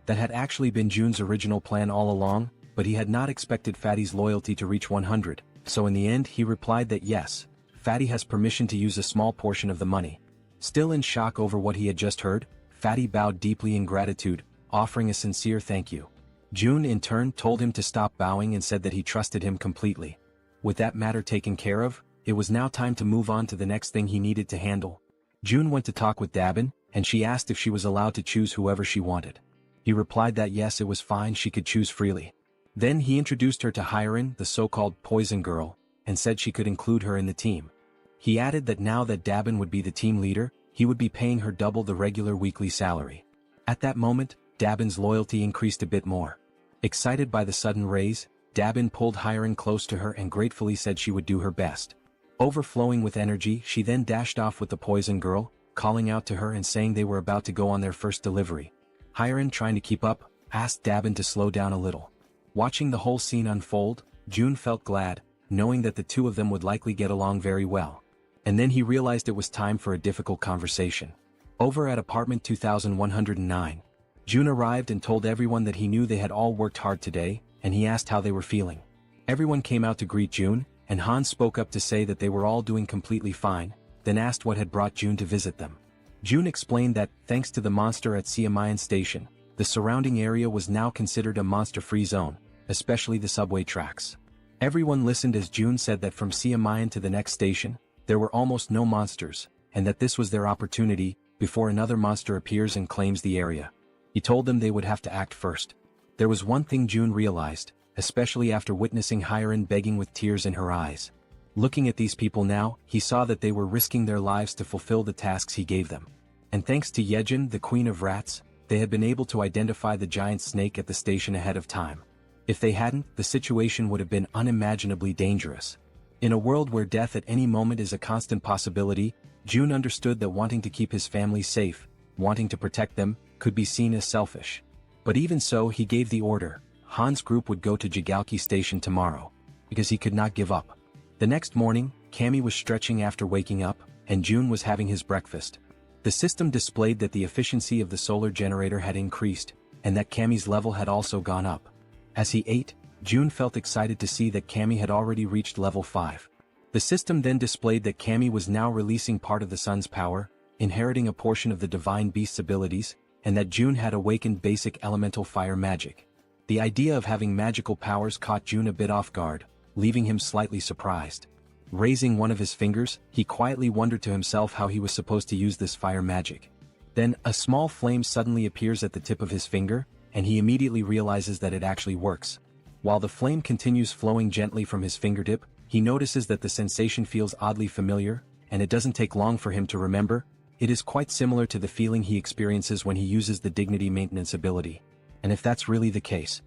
That had actually been June's original plan all along, but he had not expected Fatty's loyalty to reach 100, so in the end he replied that yes, Fatty has permission to use a small portion of the money. Still in shock over what he had just heard, Fatty bowed deeply in gratitude, offering a sincere thank you. June in turn told him to stop bowing and said that he trusted him completely. With that matter taken care of, it was now time to move on to the next thing he needed to handle. June went to talk with Dabin, and she asked if she was allowed to choose whoever she wanted. He replied that yes, it was fine, she could choose freely. Then he introduced her to Harem, the so-called poison girl, and said she could include her in the team. He added that now that Dabin would be the team leader, he would be paying her double the regular weekly salary. At that moment, Dabin's loyalty increased a bit more. Excited by the sudden raise, Dabin pulled Harem close to her and gratefully said she would do her best. Overflowing with energy, she then dashed off with the poison girl, calling out to her and saying they were about to go on their first delivery. Harem, trying to keep up, asked Dabin to slow down a little. Watching the whole scene unfold, June felt glad, knowing that the two of them would likely get along very well. And then he realized it was time for a difficult conversation. Over at apartment 2109, June arrived and told everyone that he knew they had all worked hard today, and he asked how they were feeling. Everyone came out to greet June, and Hans spoke up to say that they were all doing completely fine, then asked what had brought June to visit them. June explained that, thanks to the monster at Siamayan Station, the surrounding area was now considered a monster-free zone, especially the subway tracks. Everyone listened as June said that from Siamayan to the next station, there were almost no monsters, and that this was their opportunity, before another monster appears and claims the area. He told them they would have to act first. There was one thing June realized, especially after witnessing Harem begging with tears in her eyes. Looking at these people now, he saw that they were risking their lives to fulfill the tasks he gave them. And thanks to Yejin, the queen of rats, they had been able to identify the giant snake at the station ahead of time. If they hadn't, the situation would have been unimaginably dangerous. In a world where death at any moment is a constant possibility, June understood that wanting to keep his family safe, wanting to protect them, could be seen as selfish. But even so, he gave the order. Han's group would go to Jigalki Station tomorrow, because he could not give up. The next morning, Cammy was stretching after waking up, and June was having his breakfast. The system displayed that the efficiency of the solar generator had increased, and that Cammy's level had also gone up. As he ate, June felt excited to see that Cammy had already reached level 5. The system then displayed that Cammy was now releasing part of the sun's power, inheriting a portion of the divine beast's abilities, and that June had awakened basic elemental fire magic. The idea of having magical powers caught June a bit off guard, leaving him slightly surprised. Raising one of his fingers, he quietly wondered to himself how he was supposed to use this fire magic. Then, a small flame suddenly appears at the tip of his finger, and he immediately realizes that it actually works. While the flame continues flowing gently from his fingertip, he notices that the sensation feels oddly familiar, and it doesn't take long for him to remember. It is quite similar to the feeling he experiences when he uses the dignity maintenance ability. And if that's really the case,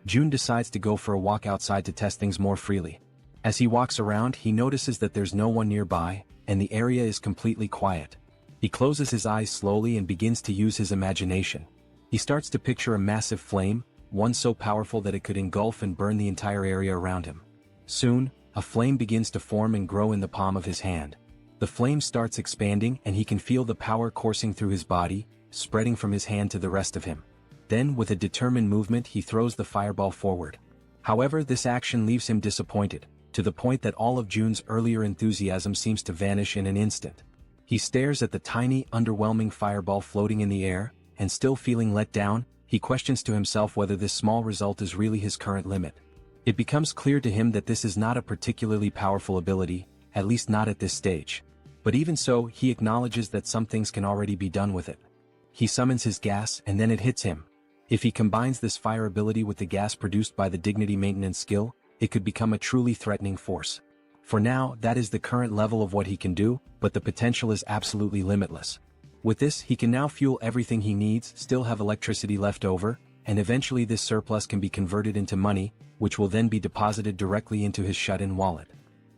June decides to go for a walk outside to test things more freely. As he walks around, he notices that there's no one nearby, and the area is completely quiet. He closes his eyes slowly and begins to use his imagination. He starts to picture a massive flame, one so powerful that it could engulf and burn the entire area around him. Soon, a flame begins to form and grow in the palm of his hand. The flame starts expanding and he can feel the power coursing through his body, spreading from his hand to the rest of him. Then, with a determined movement, he throws the fireball forward. However, this action leaves him disappointed, to the point that all of June's earlier enthusiasm seems to vanish in an instant. He stares at the tiny, underwhelming fireball floating in the air, and still feeling let down, he questions to himself whether this small result is really his current limit. It becomes clear to him that this is not a particularly powerful ability, at least not at this stage. But even so, he acknowledges that some things can already be done with it. He summons his gas and then it hits him. If he combines this fire ability with the gas produced by the dignity maintenance skill, it could become a truly threatening force. For now, that is the current level of what he can do, but the potential is absolutely limitless. With this, he can now fuel everything he needs, still have electricity left over, and eventually this surplus can be converted into money, which will then be deposited directly into his shut-in wallet.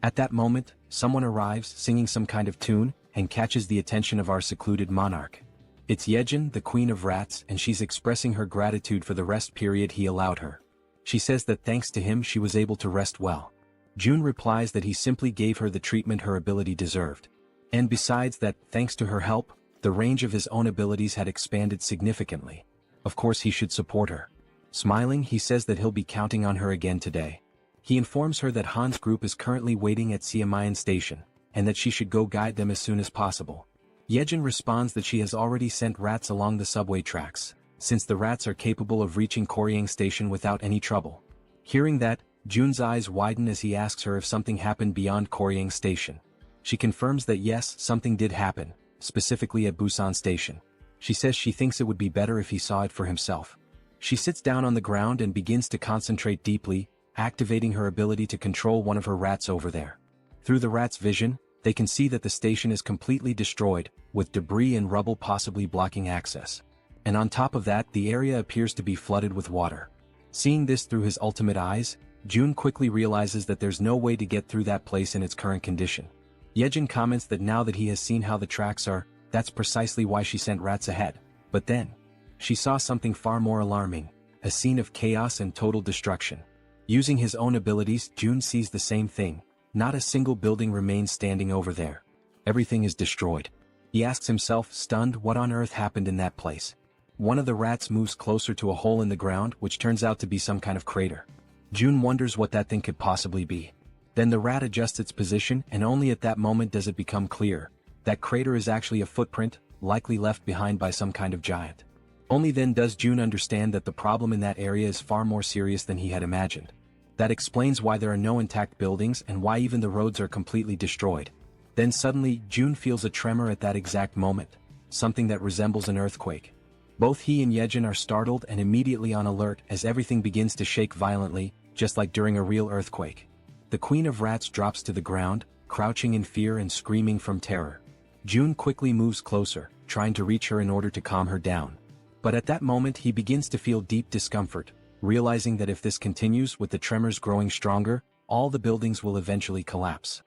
At that moment, someone arrives singing some kind of tune, and catches the attention of our secluded monarch. It's Yejin, the queen of rats, and she's expressing her gratitude for the rest period he allowed her. She says that thanks to him she was able to rest well. June replies that he simply gave her the treatment her ability deserved. And besides that, thanks to her help, the range of his own abilities had expanded significantly. Of course he should support her. Smiling, he says that he'll be counting on her again today. He informs her that Han's group is currently waiting at Siamayan Station, and that she should go guide them as soon as possible. Yejin responds that she has already sent rats along the subway tracks, since the rats are capable of reaching Koryang Station without any trouble. Hearing that, Jun's eyes widen as he asks her if something happened beyond Koryang Station. She confirms that yes, something did happen, specifically at Busan Station. She says she thinks it would be better if he saw it for himself. She sits down on the ground and begins to concentrate deeply, activating her ability to control one of her rats over there. Through the rat's vision, they can see that the station is completely destroyed, with debris and rubble possibly blocking access. And on top of that, the area appears to be flooded with water. Seeing this through his ultimate eyes, Jun quickly realizes that there's no way to get through that place in its current condition. Yejin comments that now that he has seen how the tracks are, that's precisely why she sent rats ahead. But then, she saw something far more alarming, a scene of chaos and total destruction. Using his own abilities, Jun sees the same thing. Not a single building remains standing over there. Everything is destroyed. He asks himself, stunned, what on earth happened in that place. One of the rats moves closer to a hole in the ground, which turns out to be some kind of crater. Jun wonders what that thing could possibly be. Then the rat adjusts its position, and only at that moment does it become clear. That crater is actually a footprint, likely left behind by some kind of giant. Only then does Jun understand that the problem in that area is far more serious than he had imagined. That explains why there are no intact buildings and why even the roads are completely destroyed. Then suddenly, Jun feels a tremor at that exact moment, something that resembles an earthquake. Both he and Yejin are startled and immediately on alert as everything begins to shake violently, just like during a real earthquake. The Queen of Rats drops to the ground, crouching in fear and screaming from terror. Jun quickly moves closer, trying to reach her in order to calm her down. But at that moment he begins to feel deep discomfort, realizing that if this continues with the tremors growing stronger, all the buildings will eventually collapse.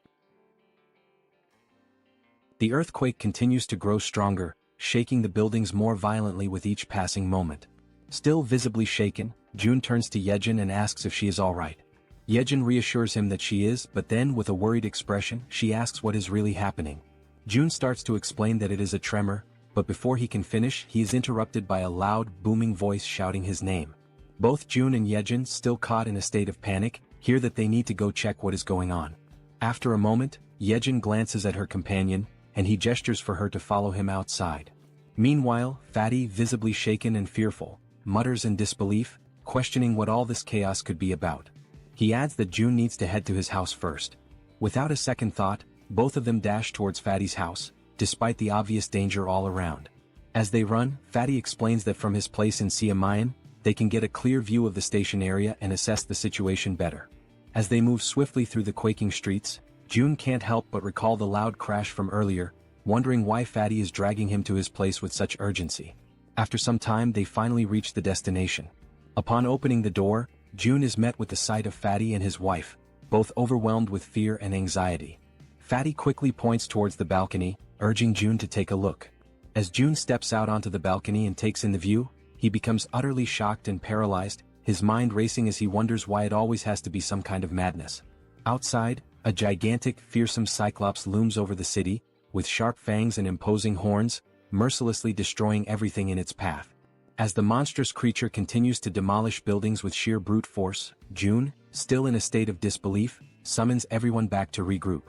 The earthquake continues to grow stronger, shaking the buildings more violently with each passing moment. Still visibly shaken, Jun turns to Yejin and asks if she is alright. Yejin reassures him that she is, but then with a worried expression, she asks what is really happening. Jun starts to explain that it is a tremor, but before he can finish, he is interrupted by a loud, booming voice shouting his name. Both Jun and Yejin, still caught in a state of panic, hear that they need to go check what is going on. After a moment, Yejin glances at her companion, and he gestures for her to follow him outside. Meanwhile, Fatty, visibly shaken and fearful, mutters in disbelief, questioning what all this chaos could be about. He adds that Jun needs to head to his house first. Without a second thought, both of them dash towards Fatty's house, despite the obvious danger all around. As they run, Fatty explains that from his place in Siamayan, they can get a clear view of the station area and assess the situation better. As they move swiftly through the quaking streets, Jun can't help but recall the loud crash from earlier, wondering why Fatty is dragging him to his place with such urgency. After some time they finally reach the destination. Upon opening the door, Jun is met with the sight of Fatty and his wife, both overwhelmed with fear and anxiety. Fatty quickly points towards the balcony, urging Jun to take a look. As Jun steps out onto the balcony and takes in the view, he becomes utterly shocked and paralyzed, his mind racing as he wonders why it always has to be some kind of madness. Outside, a gigantic, fearsome cyclops looms over the city, with sharp fangs and imposing horns, mercilessly destroying everything in its path. As the monstrous creature continues to demolish buildings with sheer brute force, Jun, still in a state of disbelief, summons everyone back to regroup.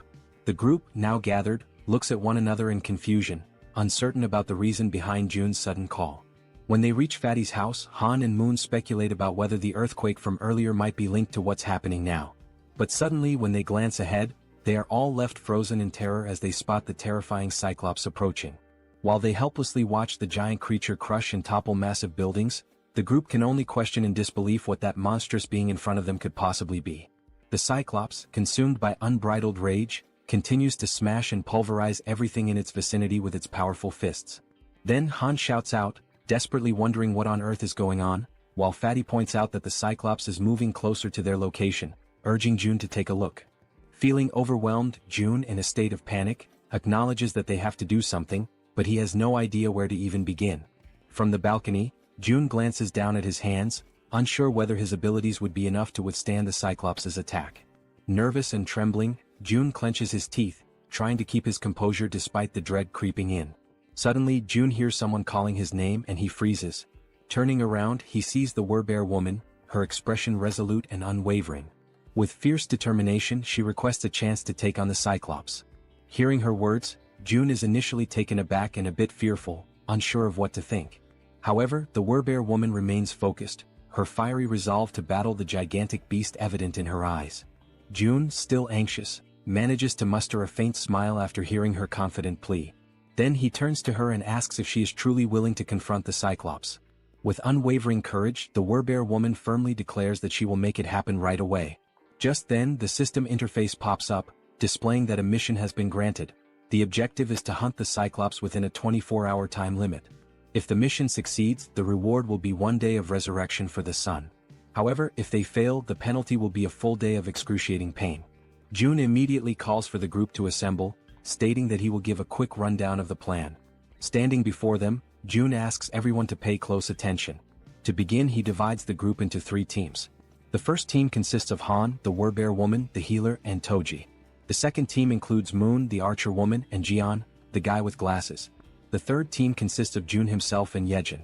The group, now gathered, looks at one another in confusion, uncertain about the reason behind Jun's sudden call. When they reach Fatty's house, Han and Moon speculate about whether the earthquake from earlier might be linked to what's happening now. But suddenly when they glance ahead, they are all left frozen in terror as they spot the terrifying Cyclops approaching. While they helplessly watch the giant creature crush and topple massive buildings, the group can only question in disbelief what that monstrous being in front of them could possibly be. The Cyclops, consumed by unbridled rage, continues to smash and pulverize everything in its vicinity with its powerful fists. Then Han shouts out, desperately wondering what on earth is going on, while Fatty points out that the Cyclops is moving closer to their location, urging Jun to take a look. Feeling overwhelmed, Jun, in a state of panic, acknowledges that they have to do something, but he has no idea where to even begin. From the balcony, Jun glances down at his hands, unsure whether his abilities would be enough to withstand the Cyclops' attack. Nervous and trembling, Jun clenches his teeth, trying to keep his composure despite the dread creeping in. Suddenly, Jun hears someone calling his name and he freezes. Turning around, he sees the Werbear woman, her expression resolute and unwavering. With fierce determination, she requests a chance to take on the Cyclops. Hearing her words, Jun is initially taken aback and a bit fearful, unsure of what to think. However, the Werbear woman remains focused, her fiery resolve to battle the gigantic beast evident in her eyes. June, still anxious, manages to muster a faint smile after hearing her confident plea. Then he turns to her and asks if she is truly willing to confront the Cyclops. With unwavering courage, the Werbear woman firmly declares that she will make it happen right away. Just then, the system interface pops up, displaying that a mission has been granted. The objective is to hunt the Cyclops within a 24-hour time limit. If the mission succeeds, the reward will be 1 day of resurrection for the sun. However, if they fail, the penalty will be a full day of excruciating pain. June immediately calls for the group to assemble, stating that he will give a quick rundown of the plan. Standing before them, June asks everyone to pay close attention. To begin, he divides the group into 3 teams. The first team consists of Han, the Werbear woman, the healer, and Toji. The second team includes Moon, the archer woman, and Jian, the guy with glasses. The third team consists of June himself and Yejin.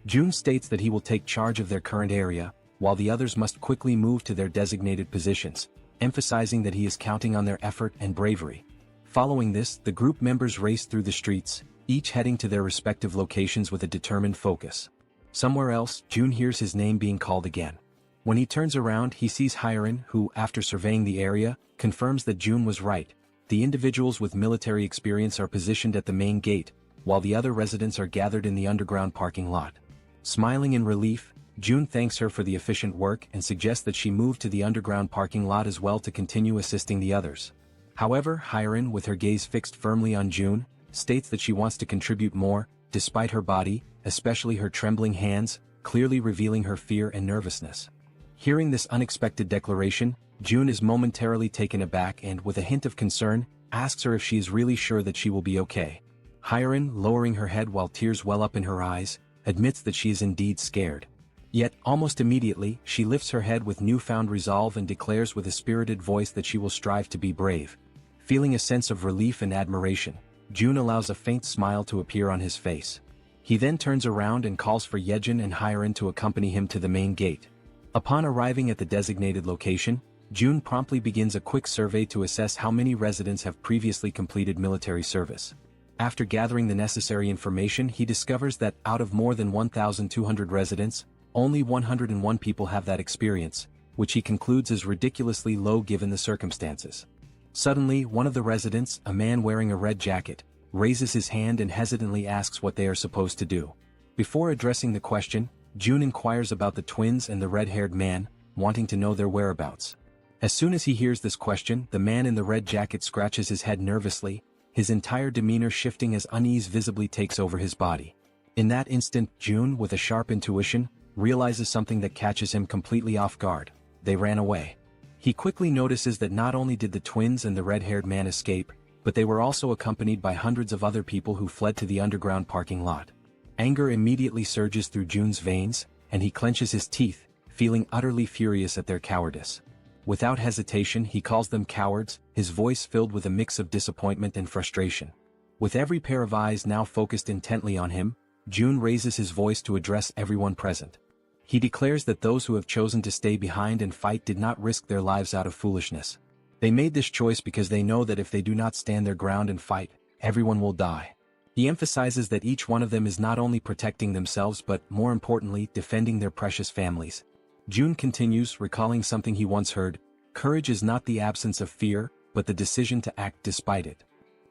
June states that he will take charge of their current area, while the others must quickly move to their designated positions, emphasizing that he is counting on their effort and bravery. Following this, the group members race through the streets, each heading to their respective locations with a determined focus. Somewhere else, June hears his name being called again. When he turns around, he sees Harem, who, after surveying the area, confirms that June was right. The individuals with military experience are positioned at the main gate, while the other residents are gathered in the underground parking lot. Smiling in relief, June thanks her for the efficient work and suggests that she move to the underground parking lot as well to continue assisting the others. However, Harem, with her gaze fixed firmly on June, states that she wants to contribute more, despite her body, especially her trembling hands, clearly revealing her fear and nervousness. Hearing this unexpected declaration, June is momentarily taken aback and, with a hint of concern, asks her if she is really sure that she will be okay. Harem, lowering her head while tears well up in her eyes, admits that she is indeed scared. Yet, almost immediately, she lifts her head with newfound resolve and declares with a spirited voice that she will strive to be brave. Feeling a sense of relief and admiration, June allows a faint smile to appear on his face. He then turns around and calls for Yejin and Harem to accompany him to the main gate. Upon arriving at the designated location, June promptly begins a quick survey to assess how many residents have previously completed military service. After gathering the necessary information, he discovers that, out of more than 1,200 residents, only 101 people have that experience, which he concludes is ridiculously low given the circumstances. Suddenly, one of the residents, a man wearing a red jacket, raises his hand and hesitantly asks what they are supposed to do. Before addressing the question, June inquires about the twins and the red-haired man, wanting to know their whereabouts. As soon as he hears this question, the man in the red jacket scratches his head nervously, his entire demeanor shifting as unease visibly takes over his body. In that instant, June, with a sharp intuition, realizes something that catches him completely off guard. They ran away. He quickly notices that not only did the twins and the red-haired man escape, but they were also accompanied by hundreds of other people who fled to the underground parking lot. Anger immediately surges through June's veins, and he clenches his teeth, feeling utterly furious at their cowardice. Without hesitation, he calls them cowards, his voice filled with a mix of disappointment and frustration. With every pair of eyes now focused intently on him, June raises his voice to address everyone present. He declares that those who have chosen to stay behind and fight did not risk their lives out of foolishness. They made this choice because they know that if they do not stand their ground and fight, everyone will die. He emphasizes that each one of them is not only protecting themselves but, more importantly, defending their precious families. June continues, recalling something he once heard: courage is not the absence of fear, but the decision to act despite it.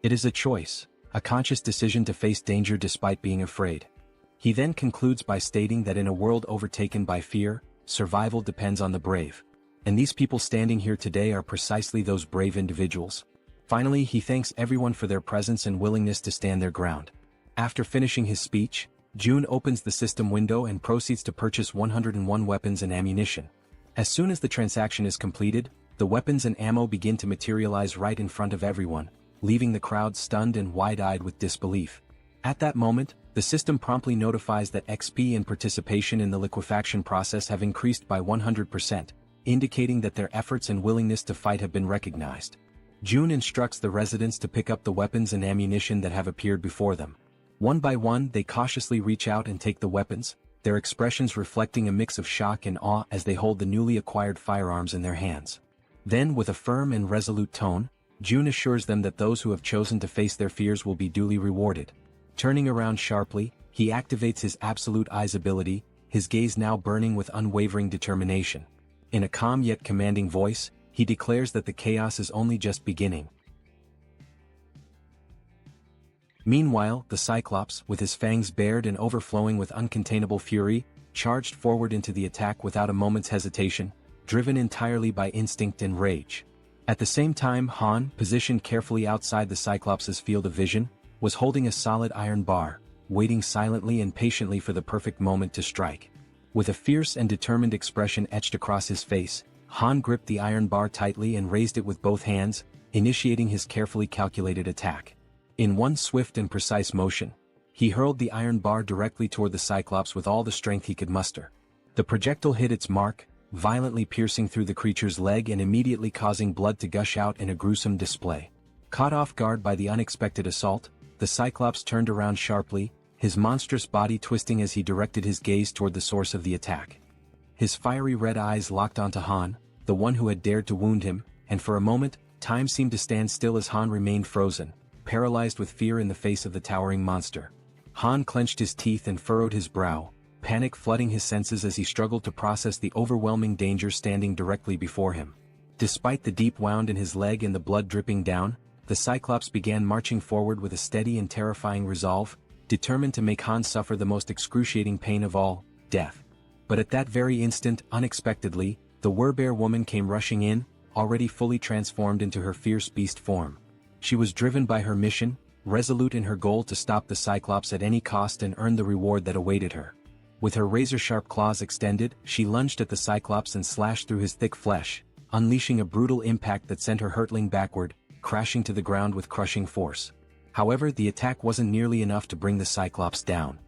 It is a choice, a conscious decision to face danger despite being afraid. He then concludes by stating that in a world overtaken by fear, survival depends on the brave. And these people standing here today are precisely those brave individuals. Finally, he thanks everyone for their presence and willingness to stand their ground. After finishing his speech, June opens the system window and proceeds to purchase 101 weapons and ammunition. As soon as the transaction is completed, the weapons and ammo begin to materialize right in front of everyone, leaving the crowd stunned and wide-eyed with disbelief. At that moment, the system promptly notifies that XP and participation in the liquefaction process have increased by 100%, indicating that their efforts and willingness to fight have been recognized. June instructs the residents to pick up the weapons and ammunition that have appeared before them. One by one, they cautiously reach out and take the weapons, their expressions reflecting a mix of shock and awe as they hold the newly acquired firearms in their hands. Then, with a firm and resolute tone, June assures them that those who have chosen to face their fears will be duly rewarded. Turning around sharply, he activates his Absolute Eyes ability, his gaze now burning with unwavering determination. In a calm yet commanding voice, he declares that the chaos is only just beginning. Meanwhile, the Cyclops, with his fangs bared and overflowing with uncontainable fury, charged forward into the attack without a moment's hesitation, driven entirely by instinct and rage. At the same time, Han, positioned carefully outside the Cyclops' field of vision, was holding a solid iron bar, waiting silently and patiently for the perfect moment to strike. With a fierce and determined expression etched across his face, Han gripped the iron bar tightly and raised it with both hands, initiating his carefully calculated attack. In one swift and precise motion, he hurled the iron bar directly toward the Cyclops with all the strength he could muster. The projectile hit its mark, violently piercing through the creature's leg and immediately causing blood to gush out in a gruesome display. Caught off guard by the unexpected assault, the Cyclops turned around sharply, his monstrous body twisting as he directed his gaze toward the source of the attack. His fiery red eyes locked onto Han, the one who had dared to wound him, and for a moment, time seemed to stand still as Han remained frozen, paralyzed with fear in the face of the towering monster. Han clenched his teeth and furrowed his brow, panic flooding his senses as he struggled to process the overwhelming danger standing directly before him. Despite the deep wound in his leg and the blood dripping down, the Cyclops began marching forward with a steady and terrifying resolve, determined to make Han suffer the most excruciating pain of all, death. But at that very instant, unexpectedly, the Werbear woman came rushing in, already fully transformed into her fierce beast form. She was driven by her mission, resolute in her goal to stop the Cyclops at any cost and earn the reward that awaited her. With her razor-sharp claws extended, she lunged at the Cyclops and slashed through his thick flesh, unleashing a brutal impact that sent her hurtling backward, crashing to the ground with crushing force. However, the attack wasn't nearly enough to bring the Cyclops down.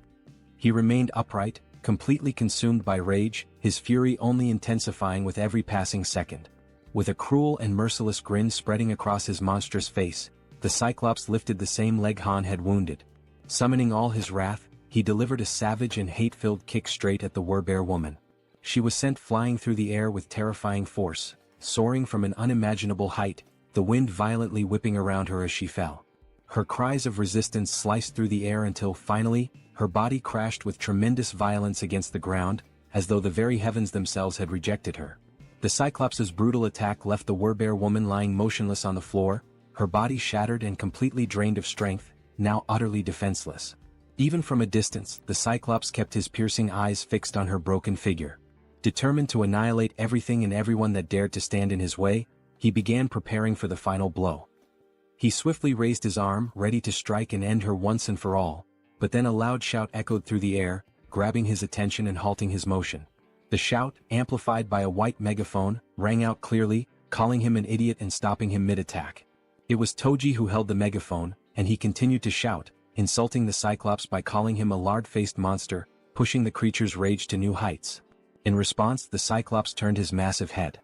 He remained upright, completely consumed by rage, his fury only intensifying with every passing second. With a cruel and merciless grin spreading across his monstrous face, the Cyclops lifted the same leg Han had wounded. Summoning all his wrath, he delivered a savage and hate-filled kick straight at the Werbear woman. She was sent flying through the air with terrifying force, soaring from an unimaginable height, the wind violently whipping around her as she fell. Her cries of resistance sliced through the air until, finally, her body crashed with tremendous violence against the ground, as though the very heavens themselves had rejected her. The Cyclops' brutal attack left the Werbear woman lying motionless on the floor, her body shattered and completely drained of strength, now utterly defenseless. Even from a distance, the Cyclops kept his piercing eyes fixed on her broken figure. Determined to annihilate everything and everyone that dared to stand in his way, he began preparing for the final blow. He swiftly raised his arm, ready to strike and end her once and for all, but then a loud shout echoed through the air, grabbing his attention and halting his motion. The shout, amplified by a white megaphone, rang out clearly, calling him an idiot and stopping him mid-attack. It was Toji who held the megaphone, and he continued to shout, insulting the Cyclops by calling him a lard-faced monster, pushing the creature's rage to new heights. In response, the Cyclops turned his massive head.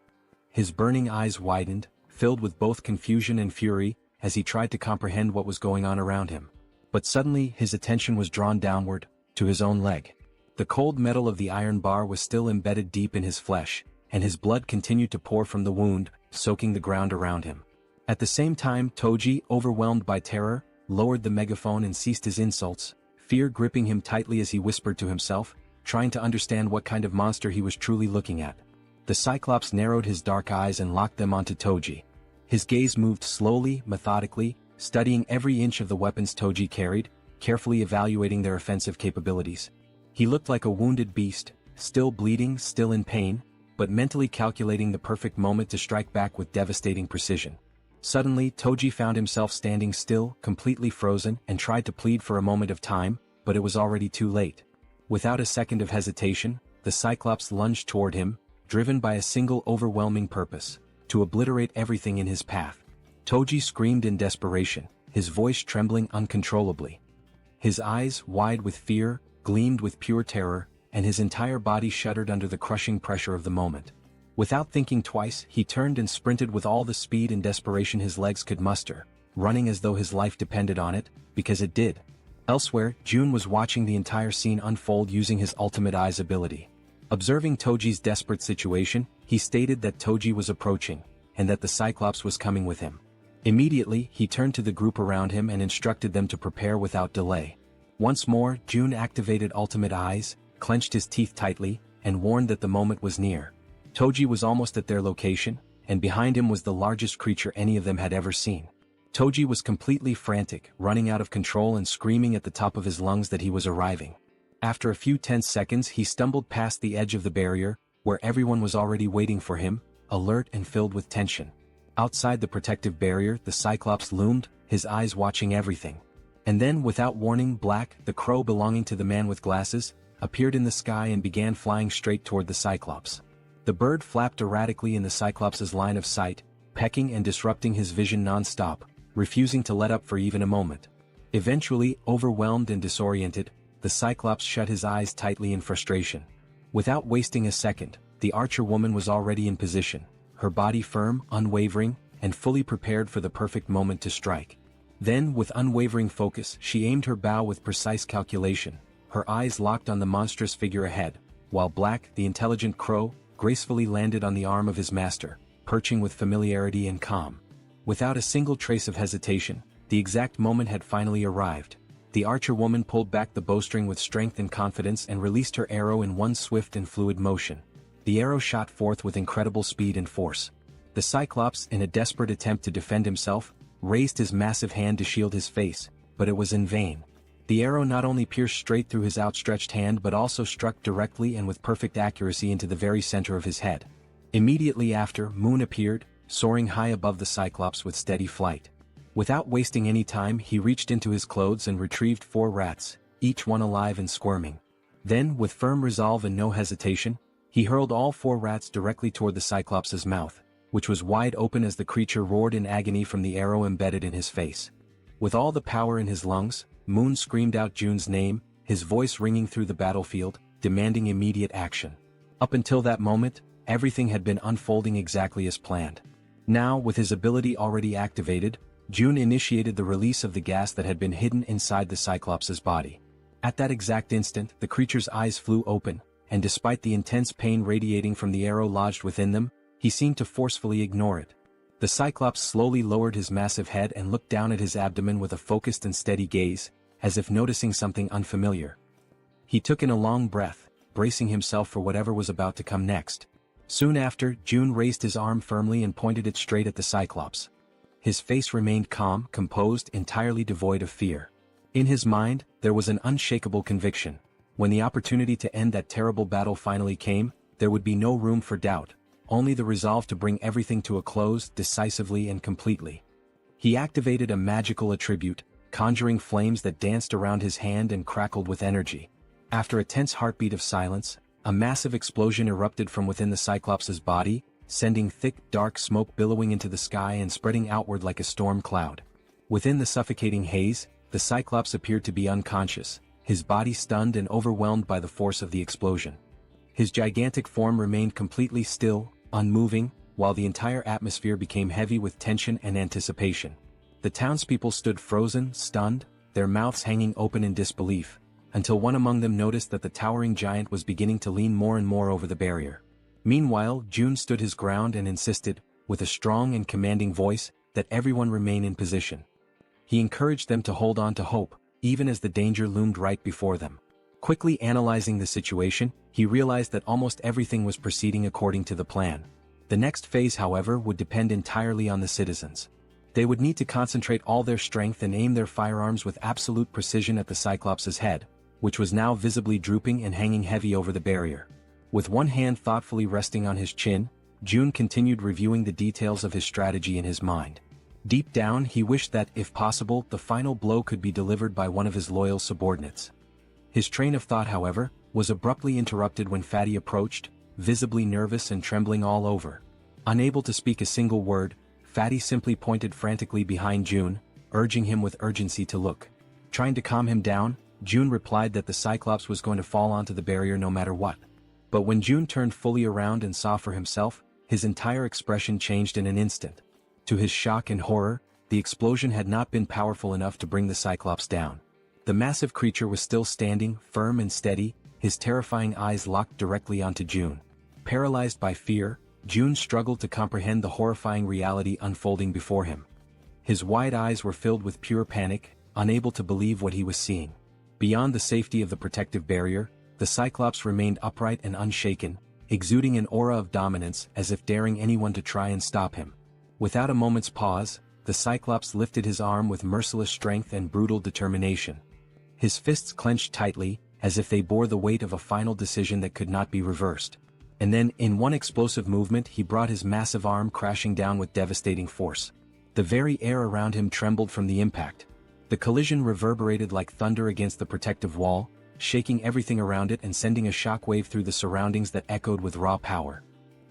His burning eyes widened, filled with both confusion and fury, as he tried to comprehend what was going on around him. But suddenly, his attention was drawn downward, to his own leg. The cold metal of the iron bar was still embedded deep in his flesh, and his blood continued to pour from the wound, soaking the ground around him. At the same time, Toji, overwhelmed by terror, lowered the megaphone and ceased his insults, fear gripping him tightly as he whispered to himself, trying to understand what kind of monster he was truly looking at. The Cyclops narrowed his dark eyes and locked them onto Toji. His gaze moved slowly, methodically, studying every inch of the weapons Toji carried, carefully evaluating their offensive capabilities. He looked like a wounded beast, still bleeding, still in pain, but mentally calculating the perfect moment to strike back with devastating precision. Suddenly, Toji found himself standing still, completely frozen, and tried to plead for a moment of time, but it was already too late. Without a second of hesitation, the Cyclops lunged toward him, driven by a single overwhelming purpose: to obliterate everything in his path. Toji screamed in desperation, his voice trembling uncontrollably. His eyes, wide with fear, gleamed with pure terror, and his entire body shuddered under the crushing pressure of the moment. Without thinking twice, he turned and sprinted with all the speed and desperation his legs could muster, running as though his life depended on it, because it did. Elsewhere, Jun was watching the entire scene unfold using his ultimate eyes ability. Observing Toji's desperate situation, he stated that Toji was approaching, and that the Cyclops was coming with him. Immediately, he turned to the group around him and instructed them to prepare without delay. Once more, Jun activated ultimate eyes, clenched his teeth tightly, and warned that the moment was near. Toji was almost at their location, and behind him was the largest creature any of them had ever seen. Toji was completely frantic, running out of control and screaming at the top of his lungs that he was arriving. After a few tense seconds he stumbled past the edge of the barrier, where everyone was already waiting for him, alert and filled with tension. Outside the protective barrier the Cyclops loomed, his eyes watching everything. And then, without warning, Black, the crow belonging to the man with glasses, appeared in the sky and began flying straight toward the Cyclops. The bird flapped erratically in the Cyclops' line of sight, pecking and disrupting his vision non-stop, refusing to let up for even a moment. Eventually, overwhelmed and disoriented, the Cyclops shut his eyes tightly in frustration. Without wasting a second, the archer woman was already in position, her body firm, unwavering, and fully prepared for the perfect moment to strike. Then, with unwavering focus, she aimed her bow with precise calculation, her eyes locked on the monstrous figure ahead, while Black, the intelligent crow, gracefully landed on the arm of his master, perching with familiarity and calm. Without a single trace of hesitation, the exact moment had finally arrived. The archer woman pulled back the bowstring with strength and confidence and released her arrow in one swift and fluid motion. The arrow shot forth with incredible speed and force. The Cyclops, in a desperate attempt to defend himself, raised his massive hand to shield his face, but it was in vain. The arrow not only pierced straight through his outstretched hand but also struck directly and with perfect accuracy into the very center of his head. Immediately after, Moon appeared, soaring high above the Cyclops with steady flight. Without wasting any time he reached into his clothes and retrieved 4 rats, each one alive and squirming. Then, with firm resolve and no hesitation, he hurled all 4 rats directly toward the Cyclops' mouth, which was wide open as the creature roared in agony from the arrow embedded in his face. With all the power in his lungs, Moon screamed out June's name, his voice ringing through the battlefield, demanding immediate action. Up until that moment, everything had been unfolding exactly as planned. Now, with his ability already activated, June initiated the release of the gas that had been hidden inside the Cyclops' body. At that exact instant, the creature's eyes flew open, and despite the intense pain radiating from the arrow lodged within them, he seemed to forcefully ignore it. The Cyclops slowly lowered his massive head and looked down at his abdomen with a focused and steady gaze, as if noticing something unfamiliar. He took in a long breath, bracing himself for whatever was about to come next. Soon after, June raised his arm firmly and pointed it straight at the Cyclops. His face remained calm, composed, entirely devoid of fear. In his mind, there was an unshakable conviction. When the opportunity to end that terrible battle finally came, there would be no room for doubt, only the resolve to bring everything to a close decisively and completely. He activated a magical attribute, conjuring flames that danced around his hand and crackled with energy. After a tense heartbeat of silence, a massive explosion erupted from within the Cyclops' body, sending thick, dark smoke billowing into the sky and spreading outward like a storm cloud. Within the suffocating haze, the Cyclops appeared to be unconscious, his body stunned and overwhelmed by the force of the explosion. His gigantic form remained completely still, unmoving, while the entire atmosphere became heavy with tension and anticipation. The townspeople stood frozen, stunned, their mouths hanging open in disbelief, until one among them noticed that the towering giant was beginning to lean more and more over the barrier. Meanwhile, June stood his ground and insisted, with a strong and commanding voice, that everyone remain in position. He encouraged them to hold on to hope, even as the danger loomed right before them. Quickly analyzing the situation, he realized that almost everything was proceeding according to the plan. The next phase, however, would depend entirely on the citizens. They would need to concentrate all their strength and aim their firearms with absolute precision at the Cyclops' head, which was now visibly drooping and hanging heavy over the barrier. With one hand thoughtfully resting on his chin, June continued reviewing the details of his strategy in his mind. Deep down, he wished that, if possible, the final blow could be delivered by one of his loyal subordinates. His train of thought, however, was abruptly interrupted when Fatty approached, visibly nervous and trembling all over. Unable to speak a single word, Fatty simply pointed frantically behind June, urging him with urgency to look. Trying to calm him down, June replied that the Cyclops was going to fall onto the barrier no matter what. But when June turned fully around and saw for himself, his entire expression changed in an instant. To his shock and horror, the explosion had not been powerful enough to bring the Cyclops down. The massive creature was still standing, firm and steady, his terrifying eyes locked directly onto June. Paralyzed by fear, June struggled to comprehend the horrifying reality unfolding before him. His wide eyes were filled with pure panic, unable to believe what he was seeing. Beyond the safety of the protective barrier, the Cyclops remained upright and unshaken, exuding an aura of dominance as if daring anyone to try and stop him. Without a moment's pause, the Cyclops lifted his arm with merciless strength and brutal determination. His fists clenched tightly, as if they bore the weight of a final decision that could not be reversed. And then, in one explosive movement, he brought his massive arm crashing down with devastating force. The very air around him trembled from the impact. The collision reverberated like thunder against the protective wall, shaking everything around it and sending a shockwave through the surroundings that echoed with raw power.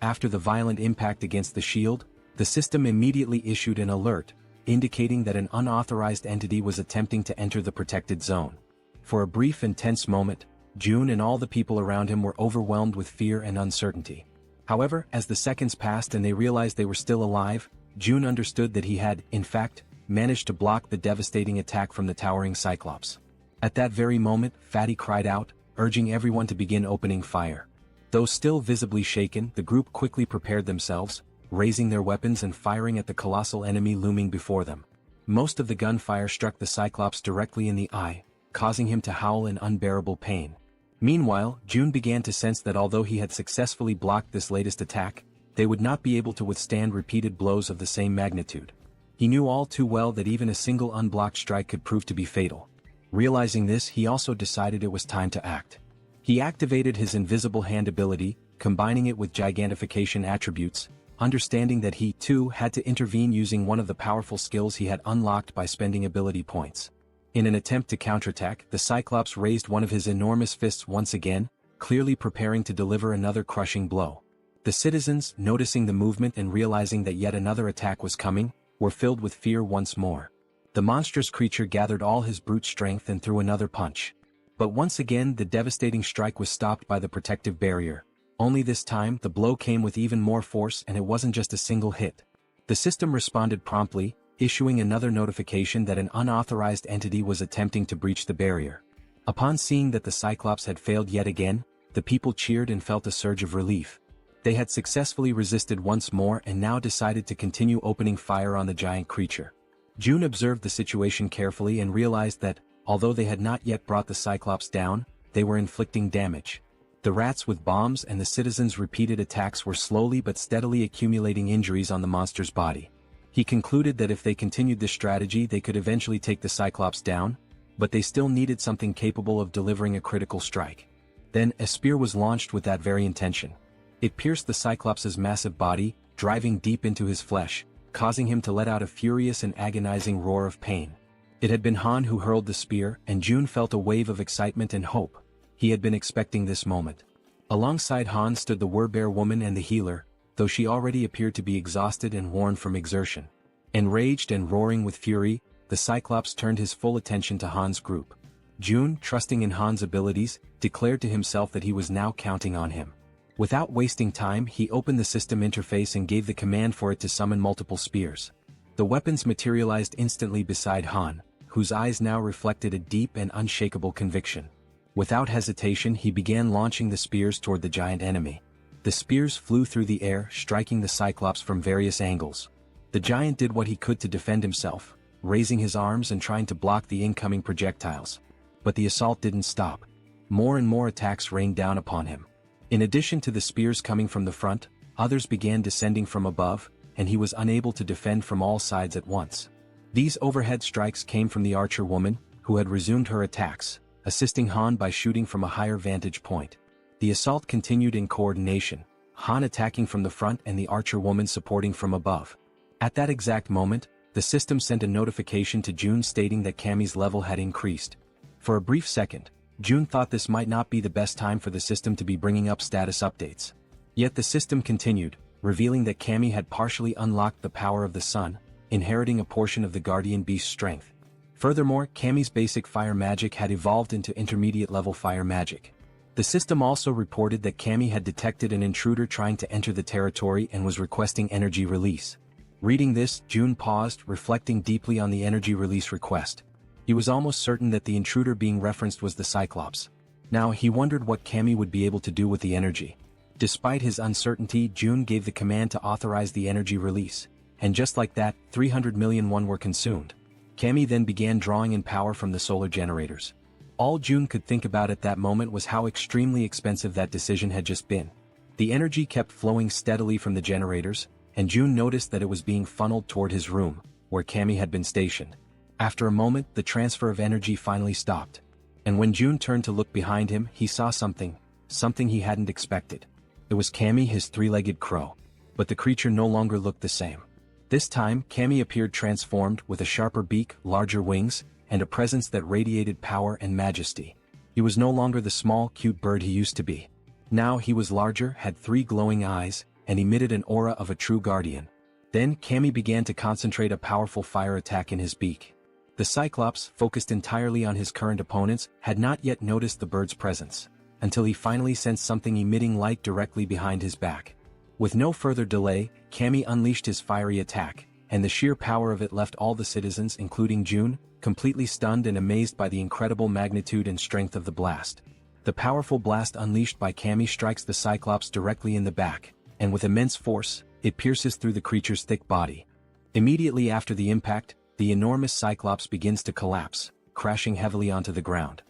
After the violent impact against the shield, the system immediately issued an alert, indicating that an unauthorized entity was attempting to enter the protected zone. For a brief and tense moment, June and all the people around him were overwhelmed with fear and uncertainty. However, as the seconds passed and they realized they were still alive, June understood that he had, in fact, managed to block the devastating attack from the towering Cyclops. At that very moment, Fatty cried out, urging everyone to begin opening fire. Though still visibly shaken, the group quickly prepared themselves, raising their weapons and firing at the colossal enemy looming before them. Most of the gunfire struck the Cyclops directly in the eye, causing him to howl in unbearable pain. Meanwhile, June began to sense that although he had successfully blocked this latest attack, they would not be able to withstand repeated blows of the same magnitude. He knew all too well that even a single unblocked strike could prove to be fatal. Realizing this, he also decided it was time to act. He activated his invisible hand ability, combining it with gigantification attributes, understanding that he, too, had to intervene using one of the powerful skills he had unlocked by spending ability points. In an attempt to counterattack, the Cyclops raised one of his enormous fists once again, clearly preparing to deliver another crushing blow. The citizens, noticing the movement and realizing that yet another attack was coming, were filled with fear once more. The monstrous creature gathered all his brute strength and threw another punch. But once again the devastating strike was stopped by the protective barrier. Only this time the blow came with even more force, and it wasn't just a single hit. The system responded promptly, issuing another notification that an unauthorized entity was attempting to breach the barrier. Upon seeing that the Cyclops had failed yet again, the people cheered and felt a surge of relief. They had successfully resisted once more and now decided to continue opening fire on the giant creature. June observed the situation carefully and realized that, although they had not yet brought the Cyclops down, they were inflicting damage. The rats with bombs and the citizens' repeated attacks were slowly but steadily accumulating injuries on the monster's body. He concluded that if they continued this strategy they could eventually take the Cyclops down, but they still needed something capable of delivering a critical strike. Then, a spear was launched with that very intention. It pierced the Cyclops' massive body, driving deep into his flesh, causing him to let out a furious and agonizing roar of pain. It had been Han who hurled the spear, and June felt a wave of excitement and hope. He had been expecting this moment. Alongside Han stood the Werbear woman and the healer, though she already appeared to be exhausted and worn from exertion. Enraged and roaring with fury, the Cyclops turned his full attention to Han's group. June, trusting in Han's abilities, declared to himself that he was now counting on him. Without wasting time, he opened the system interface and gave the command for it to summon multiple spears. The weapons materialized instantly beside Han, whose eyes now reflected a deep and unshakable conviction. Without hesitation, he began launching the spears toward the giant enemy. The spears flew through the air, striking the Cyclops from various angles. The giant did what he could to defend himself, raising his arms and trying to block the incoming projectiles. But the assault didn't stop. More and more attacks rained down upon him. In addition to the spears coming from the front, others began descending from above, and he was unable to defend from all sides at once. These overhead strikes came from the archer woman, who had resumed her attacks, assisting Han by shooting from a higher vantage point. The assault continued in coordination, Han attacking from the front and the archer woman supporting from above. At that exact moment, the system sent a notification to June stating that Cammy's level had increased. For a brief second, June thought this might not be the best time for the system to be bringing up status updates. Yet the system continued, revealing that Cammy had partially unlocked the power of the sun, inheriting a portion of the guardian beast's strength. Furthermore, Cammy's basic fire magic had evolved into intermediate level fire magic. The system also reported that Cammy had detected an intruder trying to enter the territory and was requesting energy release. Reading this, June paused, reflecting deeply on the energy release request. He was almost certain that the intruder being referenced was the Cyclops. Now he wondered what Cammy would be able to do with the energy. Despite his uncertainty, June gave the command to authorize the energy release, and just like that, 300 million won were consumed. Cammy then began drawing in power from the solar generators. All June could think about at that moment was how extremely expensive that decision had just been. The energy kept flowing steadily from the generators, and June noticed that it was being funneled toward his room, where Cammy had been stationed. After a moment, the transfer of energy finally stopped. And when June turned to look behind him, he saw something he hadn't expected. It was Cammy, his three-legged crow. But the creature no longer looked the same. This time, Cammy appeared transformed with a sharper beak, larger wings, and a presence that radiated power and majesty. He was no longer the small, cute bird he used to be. Now he was larger, had 3 glowing eyes, and emitted an aura of a true guardian. Then Cammy began to concentrate a powerful fire attack in his beak. The Cyclops, focused entirely on his current opponents, had not yet noticed the bird's presence, until he finally sensed something emitting light directly behind his back. With no further delay, Cammy unleashed his fiery attack, and the sheer power of it left all the citizens, including June, completely stunned and amazed by the incredible magnitude and strength of the blast. The powerful blast unleashed by Cammy strikes the Cyclops directly in the back, and with immense force, it pierces through the creature's thick body. Immediately after the impact, the enormous Cyclops begins to collapse, crashing heavily onto the ground.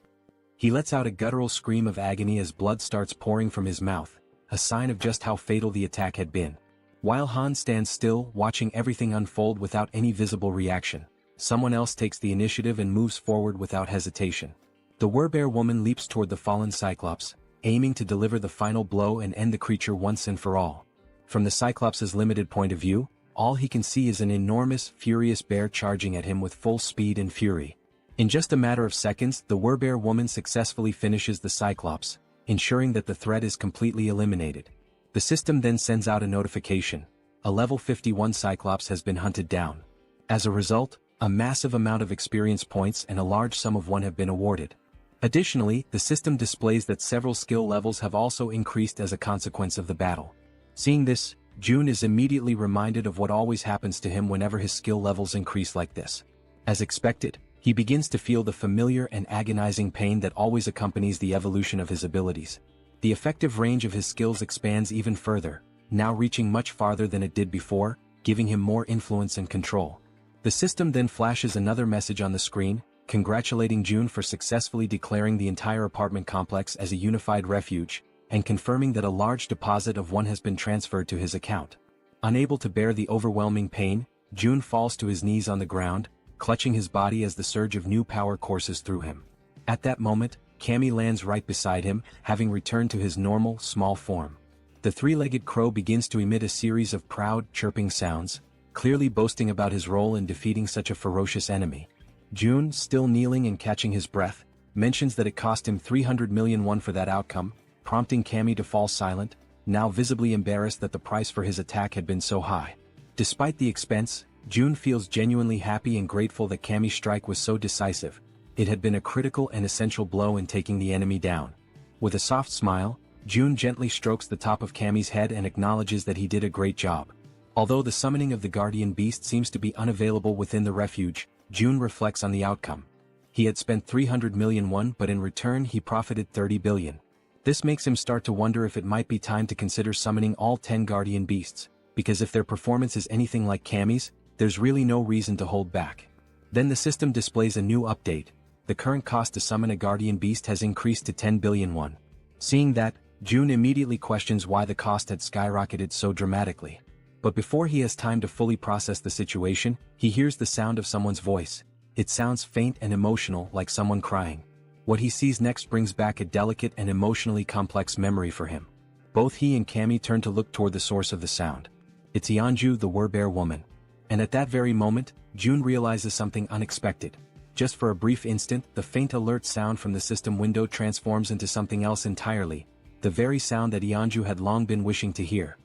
He lets out a guttural scream of agony as blood starts pouring from his mouth, a sign of just how fatal the attack had been. While Han stands still, watching everything unfold without any visible reaction, someone else takes the initiative and moves forward without hesitation. The Werbear woman leaps toward the fallen Cyclops, aiming to deliver the final blow and end the creature once and for all. From the Cyclops' limited point of view, all he can see is an enormous, furious bear charging at him with full speed and fury. In just a matter of seconds, the Werbear woman successfully finishes the Cyclops, ensuring that the threat is completely eliminated. The system then sends out a notification. A level 51 Cyclops has been hunted down. As a result, a massive amount of experience points and a large sum of one have been awarded. Additionally, the system displays that several skill levels have also increased as a consequence of the battle. Seeing this, June is immediately reminded of what always happens to him whenever his skill levels increase like this. As expected, he begins to feel the familiar and agonizing pain that always accompanies the evolution of his abilities. The effective range of his skills expands even further, now reaching much farther than it did before, giving him more influence and control. The system then flashes another message on the screen, congratulating June for successfully declaring the entire apartment complex as a unified refuge, and confirming that a large deposit of one has been transferred to his account. Unable to bear the overwhelming pain, June falls to his knees on the ground, clutching his body as the surge of new power courses through him. At that moment, Cammy lands right beside him, having returned to his normal, small form. The three-legged crow begins to emit a series of proud, chirping sounds, clearly boasting about his role in defeating such a ferocious enemy. June, still kneeling and catching his breath, mentions that it cost him 300 million won for that outcome, prompting Cammy to fall silent, now visibly embarrassed that the price for his attack had been so high. Despite the expense, June feels genuinely happy and grateful that Cammy's strike was so decisive. It had been a critical and essential blow in taking the enemy down. With a soft smile, June gently strokes the top of Cammy's head and acknowledges that he did a great job. Although the summoning of the guardian beast seems to be unavailable within the refuge, June reflects on the outcome. He had spent 300 million won, but in return he profited 30 billion. This makes him start to wonder if it might be time to consider summoning all 10 guardian beasts, because if their performance is anything like Cammy's, there's really no reason to hold back. Then the system displays a new update. The current cost to summon a guardian beast has increased to 10 billion won. Seeing that, June immediately questions why the cost had skyrocketed so dramatically. But before he has time to fully process the situation, he hears the sound of someone's voice. It sounds faint and emotional, like someone crying. What he sees next brings back a delicate and emotionally complex memory for him. Both he and Cammy turn to look toward the source of the sound. It's Yeonju, the Werbear woman. And at that very moment, June realizes something unexpected. Just for a brief instant, the faint alert sound from the system window transforms into something else entirely, the very sound that Yeonju had long been wishing to hear.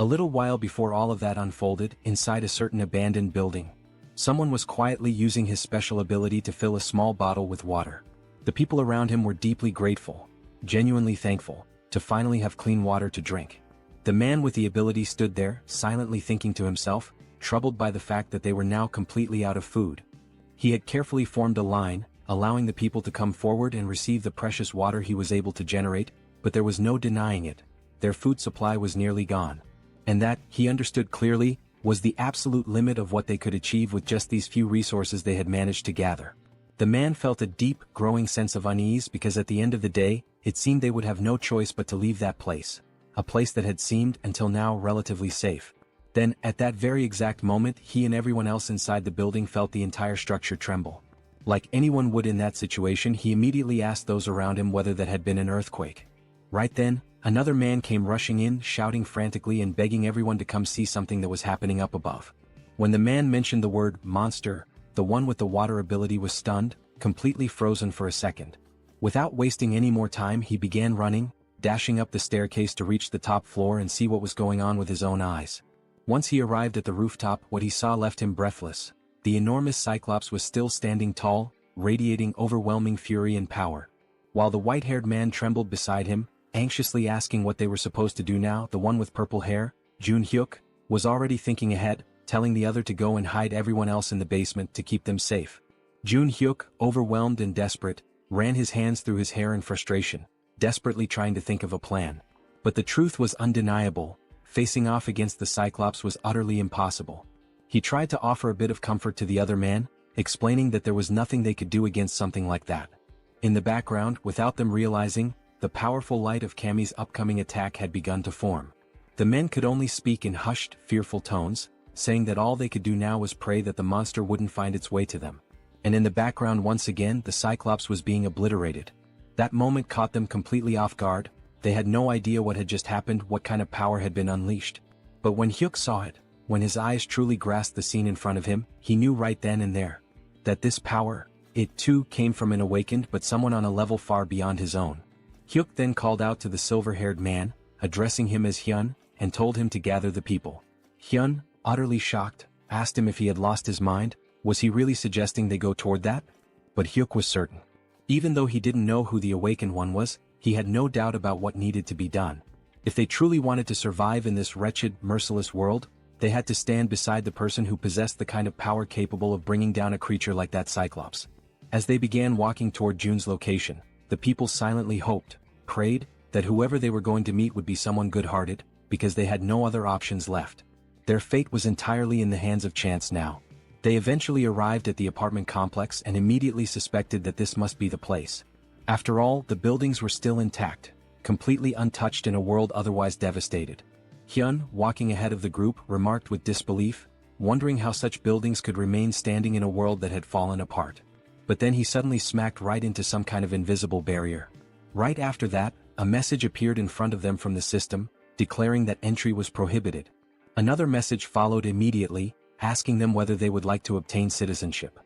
A little while before all of that unfolded, inside a certain abandoned building, someone was quietly using his special ability to fill a small bottle with water. The people around him were deeply grateful, genuinely thankful, to finally have clean water to drink. The man with the ability stood there, silently thinking to himself, troubled by the fact that they were now completely out of food. He had carefully formed a line, allowing the people to come forward and receive the precious water he was able to generate, but there was no denying it. Their food supply was nearly gone. And that, he understood clearly, was the absolute limit of what they could achieve with just these few resources they had managed to gather. The man felt a deep, growing sense of unease because at the end of the day, it seemed they would have no choice but to leave that place. A place that had seemed, until now, relatively safe. Then, at that very exact moment, he and everyone else inside the building felt the entire structure tremble. Like anyone would in that situation, he immediately asked those around him whether that had been an earthquake. Right then, another man came rushing in, shouting frantically and begging everyone to come see something that was happening up above. When the man mentioned the word monster, the one with the water ability was stunned, completely frozen for a second. Without wasting any more time, he began running, dashing up the staircase to reach the top floor and see what was going on with his own eyes. Once he arrived at the rooftop, what he saw left him breathless. The enormous Cyclops was still standing tall, radiating overwhelming fury and power. While the white-haired man trembled beside him, anxiously asking what they were supposed to do now, the one with purple hair, Jun Hyuk, was already thinking ahead, telling the other to go and hide everyone else in the basement to keep them safe. Jun Hyuk, overwhelmed and desperate, ran his hands through his hair in frustration, desperately trying to think of a plan. But the truth was undeniable. Facing off against the Cyclops was utterly impossible. He tried to offer a bit of comfort to the other man, explaining that there was nothing they could do against something like that. In the background, without them realizing, the powerful light of Kami's upcoming attack had begun to form. The men could only speak in hushed, fearful tones, saying that all they could do now was pray that the monster wouldn't find its way to them. And in the background once again, the Cyclops was being obliterated. That moment caught them completely off guard. They had no idea what had just happened, what kind of power had been unleashed. But when Hyuk saw it, when his eyes truly grasped the scene in front of him, he knew right then and there that this power, it too came from an awakened but someone on a level far beyond his own. Hyuk then called out to the silver-haired man, addressing him as Hyun, and told him to gather the people. Hyun, utterly shocked, asked him if he had lost his mind. Was he really suggesting they go toward that? But Hyuk was certain. Even though he didn't know who the awakened one was, he had no doubt about what needed to be done. If they truly wanted to survive in this wretched, merciless world, they had to stand beside the person who possessed the kind of power capable of bringing down a creature like that Cyclops. As they began walking toward Jun's location, the people silently hoped, prayed, that whoever they were going to meet would be someone good-hearted, because they had no other options left. Their fate was entirely in the hands of chance now. They eventually arrived at the apartment complex and immediately suspected that this must be the place. After all, the buildings were still intact, completely untouched in a world otherwise devastated. Hyun, walking ahead of the group, remarked with disbelief, wondering how such buildings could remain standing in a world that had fallen apart. But then he suddenly smacked right into some kind of invisible barrier. Right after that, a message appeared in front of them from the system, declaring that entry was prohibited. Another message followed immediately, asking them whether they would like to obtain citizenship.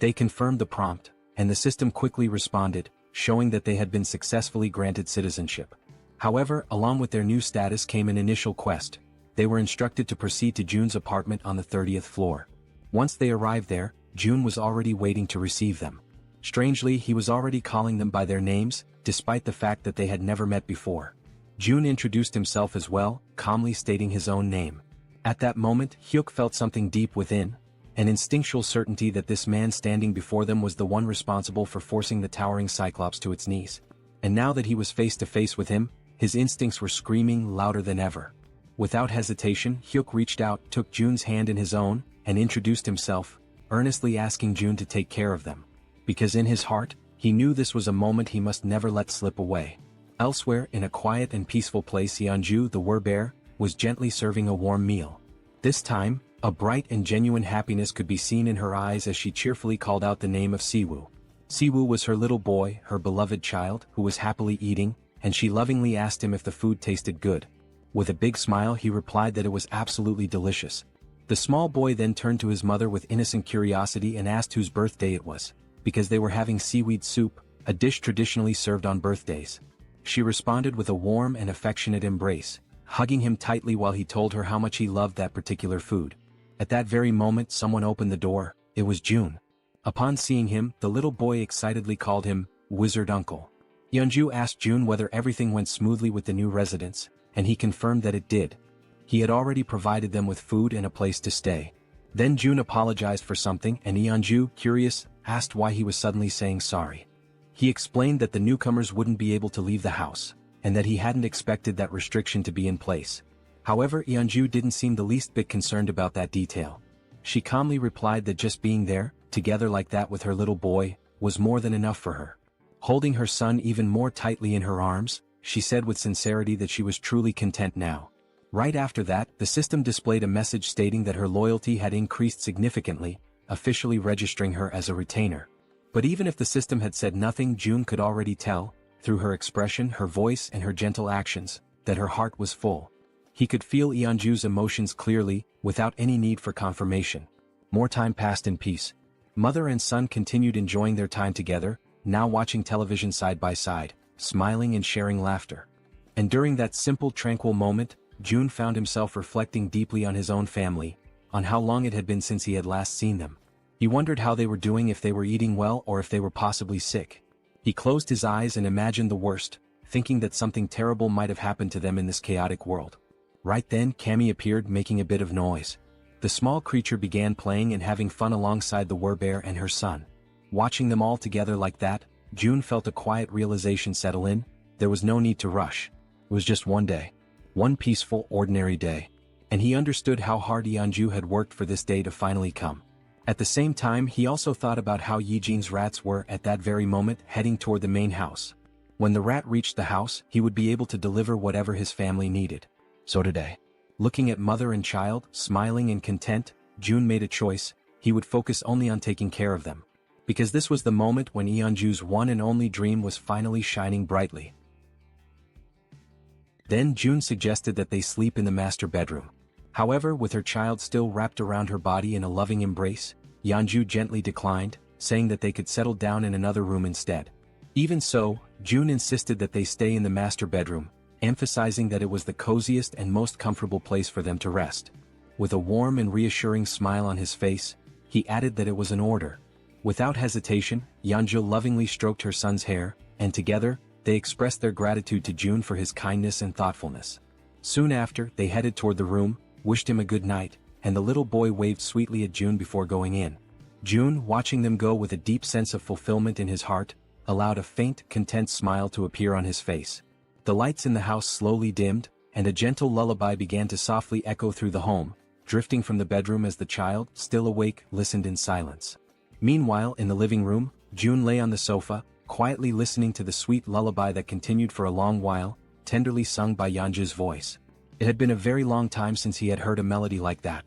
They confirmed the prompt, and the system quickly responded, showing that they had been successfully granted citizenship. However, along with their new status came an initial quest. They were instructed to proceed to Jun's apartment on the 30th floor. Once they arrived there, Jun was already waiting to receive them. Strangely, he was already calling them by their names, despite the fact that they had never met before. Jun introduced himself as well, calmly stating his own name. At that moment, Hyuk felt something deep within, an instinctual certainty that this man standing before them was the one responsible for forcing the towering Cyclops to its knees. And now that he was face to face with him, his instincts were screaming louder than ever. Without hesitation, Hyuk reached out, took Jun's hand in his own, and introduced himself, earnestly asking Jun to take care of them. Because in his heart, he knew this was a moment he must never let slip away. Elsewhere, in a quiet and peaceful place, Yeonju, the werbear, was gently serving a warm meal. This time, a bright and genuine happiness could be seen in her eyes as she cheerfully called out the name of Siwoo. Siwoo was her little boy, her beloved child, who was happily eating, and she lovingly asked him if the food tasted good. With a big smile, he replied that it was absolutely delicious. The small boy then turned to his mother with innocent curiosity and asked whose birthday it was, because they were having seaweed soup, a dish traditionally served on birthdays. She responded with a warm and affectionate embrace, hugging him tightly while he told her how much he loved that particular food. At that very moment, someone opened the door. It was Jun. Upon seeing him, the little boy excitedly called him Wizard Uncle. Yeonju asked Jun whether everything went smoothly with the new residents, and he confirmed that it did. He had already provided them with food and a place to stay. Then Jun apologized for something, and Yeonju, curious, asked why he was suddenly saying sorry. He explained that the newcomers wouldn't be able to leave the house, and that he hadn't expected that restriction to be in place. However, Yeonju didn't seem the least bit concerned about that detail. She calmly replied that just being there, together like that with her little boy, was more than enough for her. Holding her son even more tightly in her arms, she said with sincerity that she was truly content now. Right after that, the system displayed a message stating that her loyalty had increased significantly, officially registering her as a retainer. But even if the system had said nothing, June could already tell, through her expression, her voice and her gentle actions, that her heart was full. He could feel Yeonju's emotions clearly, without any need for confirmation. More time passed in peace. Mother and son continued enjoying their time together, now watching television side by side, smiling and sharing laughter. And during that simple tranquil moment, June found himself reflecting deeply on his own family, on how long it had been since he had last seen them. He wondered how they were doing, if they were eating well or if they were possibly sick. He closed his eyes and imagined the worst, thinking that something terrible might have happened to them in this chaotic world. Right then, Cammy appeared, making a bit of noise. The small creature began playing and having fun alongside the werbear and her son. Watching them all together like that, June felt a quiet realization settle in. There was no need to rush. It was just one day. One peaceful, ordinary day. And he understood how hard Yeonju had worked for this day to finally come. At the same time, he also thought about how Yijin's rats were at that very moment heading toward the main house. When the rat reached the house, he would be able to deliver whatever his family needed. So today, looking at mother and child, smiling and content, June made a choice. He would focus only on taking care of them. Because this was the moment when Yeonju's one and only dream was finally shining brightly. Then June suggested that they sleep in the master bedroom. However, with her child still wrapped around her body in a loving embrace, Yeonju gently declined, saying that they could settle down in another room instead. Even so, June insisted that they stay in the master bedroom, emphasizing that it was the coziest and most comfortable place for them to rest. With a warm and reassuring smile on his face, he added that it was an order. Without hesitation, Yeonju lovingly stroked her son's hair, and together, they expressed their gratitude to June for his kindness and thoughtfulness. Soon after, they headed toward the room, wished him a good night, and the little boy waved sweetly at June before going in. June, watching them go with a deep sense of fulfillment in his heart, allowed a faint, content smile to appear on his face. The lights in the house slowly dimmed, and a gentle lullaby began to softly echo through the home, drifting from the bedroom as the child, still awake, listened in silence. Meanwhile, in the living room, June lay on the sofa, quietly listening to the sweet lullaby that continued for a long while, tenderly sung by Yeonju's voice. It had been a very long time since he had heard a melody like that.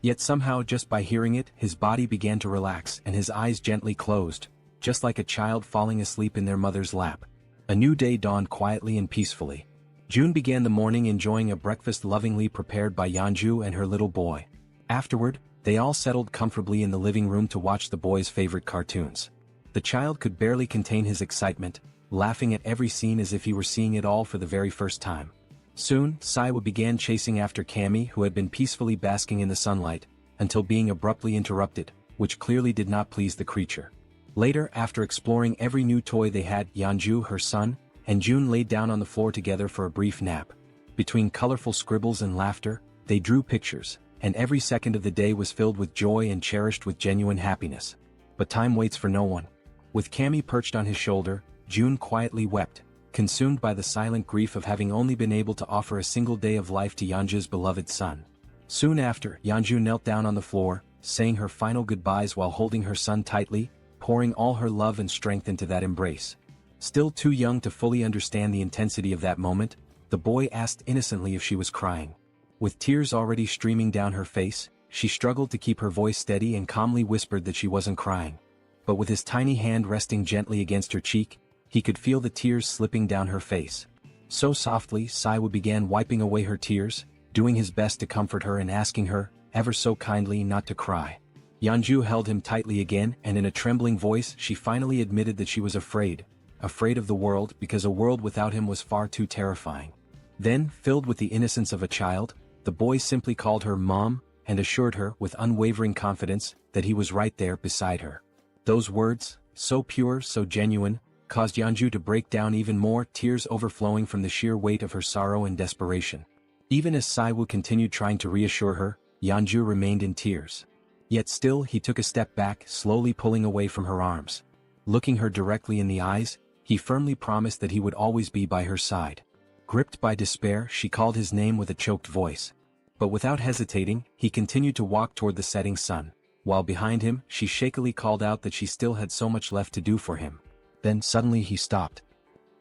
Yet somehow, just by hearing it, his body began to relax and his eyes gently closed, just like a child falling asleep in their mother's lap. A new day dawned quietly and peacefully. June began the morning enjoying a breakfast lovingly prepared by Yeonju and her little boy. Afterward, they all settled comfortably in the living room to watch the boy's favorite cartoons. The child could barely contain his excitement, laughing at every scene as if he were seeing it all for the very first time. Soon, Saiwa began chasing after Cammy, who had been peacefully basking in the sunlight, until being abruptly interrupted, which clearly did not please the creature. Later, after exploring every new toy they had, Yeonju, her son, and June laid down on the floor together for a brief nap. Between colorful scribbles and laughter, they drew pictures, and every second of the day was filled with joy and cherished with genuine happiness. But time waits for no one. With Cammy perched on his shoulder, June quietly wept, consumed by the silent grief of having only been able to offer a single day of life to Yeonju's beloved son. Soon after, Yeonju knelt down on the floor, saying her final goodbyes while holding her son tightly, pouring all her love and strength into that embrace. Still too young to fully understand the intensity of that moment, the boy asked innocently if she was crying. With tears already streaming down her face, she struggled to keep her voice steady and calmly whispered that she wasn't crying. But with his tiny hand resting gently against her cheek, he could feel the tears slipping down her face. So softly, Saiwa began wiping away her tears, doing his best to comfort her and asking her, ever so kindly, not to cry. Yeonju held him tightly again, and in a trembling voice she finally admitted that she was afraid of the world, because a world without him was far too terrifying. Then, filled with the innocence of a child, the boy simply called her Mom, and assured her, with unwavering confidence, that he was right there beside her. Those words, so pure, so genuine, caused Yeonju to break down even more, tears overflowing from the sheer weight of her sorrow and desperation. Even as Saiwoo continued trying to reassure her, Yeonju remained in tears. Yet still he took a step back, slowly pulling away from her arms. Looking her directly in the eyes, he firmly promised that he would always be by her side. Gripped by despair, she called his name with a choked voice. But without hesitating, he continued to walk toward the setting sun, while behind him, she shakily called out that she still had so much left to do for him. Then suddenly he stopped.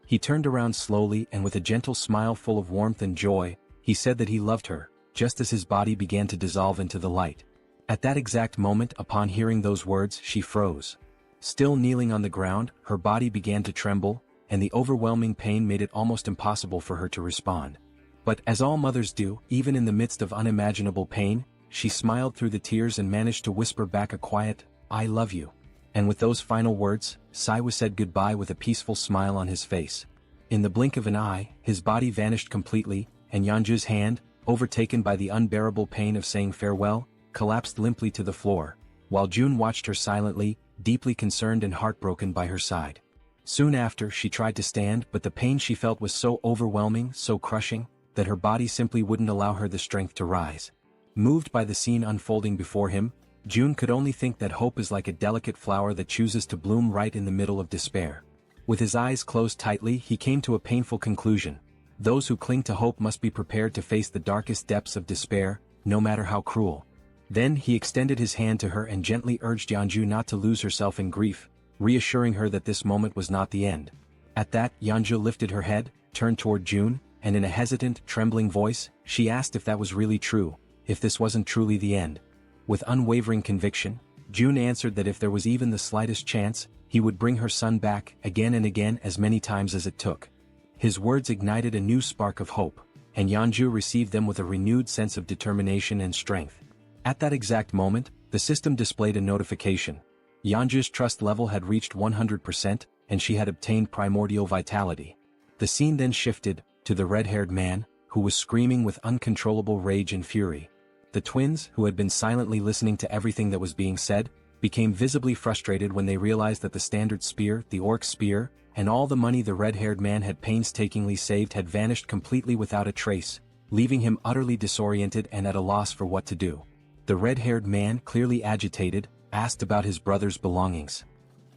He turned around slowly and with a gentle smile full of warmth and joy, he said that he loved her, just as his body began to dissolve into the light. At that exact moment, upon hearing those words, she froze. Still kneeling on the ground, her body began to tremble, and the overwhelming pain made it almost impossible for her to respond. But as all mothers do, even in the midst of unimaginable pain, she smiled through the tears and managed to whisper back a quiet, "I love you." And with those final words, Saiwa said goodbye with a peaceful smile on his face. In the blink of an eye, his body vanished completely, and Yeonju's hand, overtaken by the unbearable pain of saying farewell, collapsed limply to the floor, while June watched her silently, deeply concerned and heartbroken by her side. Soon after, she tried to stand, but the pain she felt was so overwhelming, so crushing, that her body simply wouldn't allow her the strength to rise. Moved by the scene unfolding before him, June could only think that hope is like a delicate flower that chooses to bloom right in the middle of despair. With his eyes closed tightly, he came to a painful conclusion. Those who cling to hope must be prepared to face the darkest depths of despair, no matter how cruel. Then he extended his hand to her and gently urged Yeonju not to lose herself in grief, reassuring her that this moment was not the end. At that, Yeonju lifted her head, turned toward June, and in a hesitant, trembling voice, she asked if that was really true, if this wasn't truly the end. With unwavering conviction, June answered that if there was even the slightest chance, he would bring her son back, again and again, as many times as it took. His words ignited a new spark of hope, and Yeonju received them with a renewed sense of determination and strength. At that exact moment, the system displayed a notification. Yeonju's trust level had reached 100%, and she had obtained primordial vitality. The scene then shifted to the red-haired man, who was screaming with uncontrollable rage and fury. The twins, who had been silently listening to everything that was being said, became visibly frustrated when they realized that the standard spear, the orc spear, and all the money the red-haired man had painstakingly saved had vanished completely without a trace, leaving him utterly disoriented and at a loss for what to do. The red-haired man, clearly agitated, asked about his brother's belongings.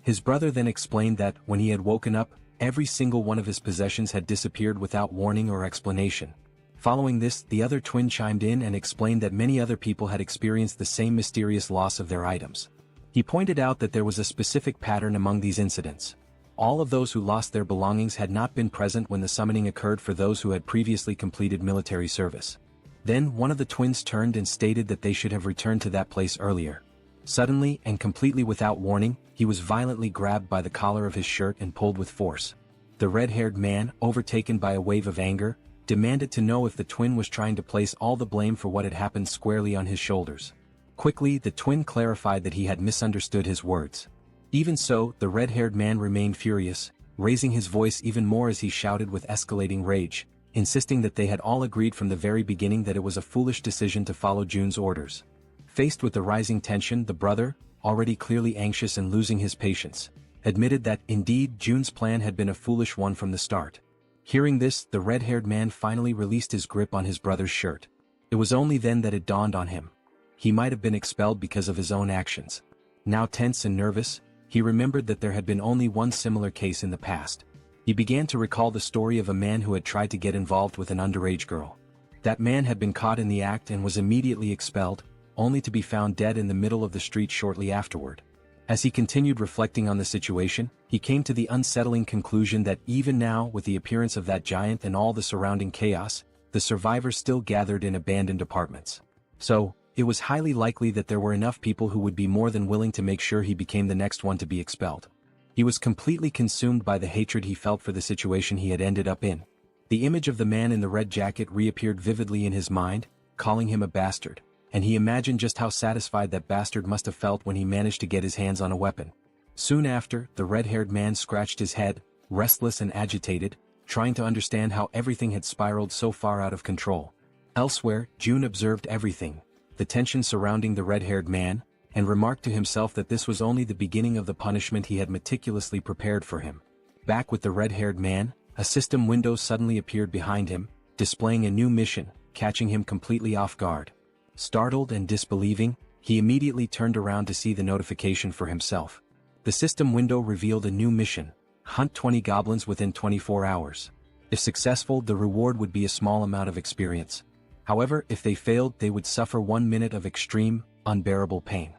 His brother then explained that, when he had woken up, every single one of his possessions had disappeared without warning or explanation. Following this, the other twin chimed in and explained that many other people had experienced the same mysterious loss of their items. He pointed out that there was a specific pattern among these incidents. All of those who lost their belongings had not been present when the summoning occurred for those who had previously completed military service. Then one of the twins turned and stated that they should have returned to that place earlier. Suddenly, and completely without warning, he was violently grabbed by the collar of his shirt and pulled with force. The red-haired man, overtaken by a wave of anger, demanded to know if the twin was trying to place all the blame for what had happened squarely on his shoulders. Quickly, the twin clarified that he had misunderstood his words. Even so, the red-haired man remained furious, raising his voice even more as he shouted with escalating rage, insisting that they had all agreed from the very beginning that it was a foolish decision to follow June's orders. Faced with the rising tension, the brother, already clearly anxious and losing his patience, admitted that, indeed, June's plan had been a foolish one from the start. Hearing this, the red-haired man finally released his grip on his brother's shirt. It was only then that it dawned on him. He might have been expelled because of his own actions. Now tense and nervous, he remembered that there had been only one similar case in the past. He began to recall the story of a man who had tried to get involved with an underage girl. That man had been caught in the act and was immediately expelled, only to be found dead in the middle of the street shortly afterward. As he continued reflecting on the situation, he came to the unsettling conclusion that even now, with the appearance of that giant and all the surrounding chaos, the survivors still gathered in abandoned apartments. So, it was highly likely that there were enough people who would be more than willing to make sure he became the next one to be expelled. He was completely consumed by the hatred he felt for the situation he had ended up in. The image of the man in the red jacket reappeared vividly in his mind, calling him a bastard, and he imagined just how satisfied that bastard must have felt when he managed to get his hands on a weapon. Soon after, the red-haired man scratched his head, restless and agitated, trying to understand how everything had spiraled so far out of control. Elsewhere, June observed everything, the tension surrounding the red-haired man, and remarked to himself that this was only the beginning of the punishment he had meticulously prepared for him. Back with the red-haired man, a system window suddenly appeared behind him, displaying a new mission, catching him completely off guard. Startled and disbelieving, he immediately turned around to see the notification for himself. The system window revealed a new mission: hunt 20 goblins within 24 hours. If successful, the reward would be a small amount of experience. However, if they failed, they would suffer 1 minute of extreme, unbearable pain.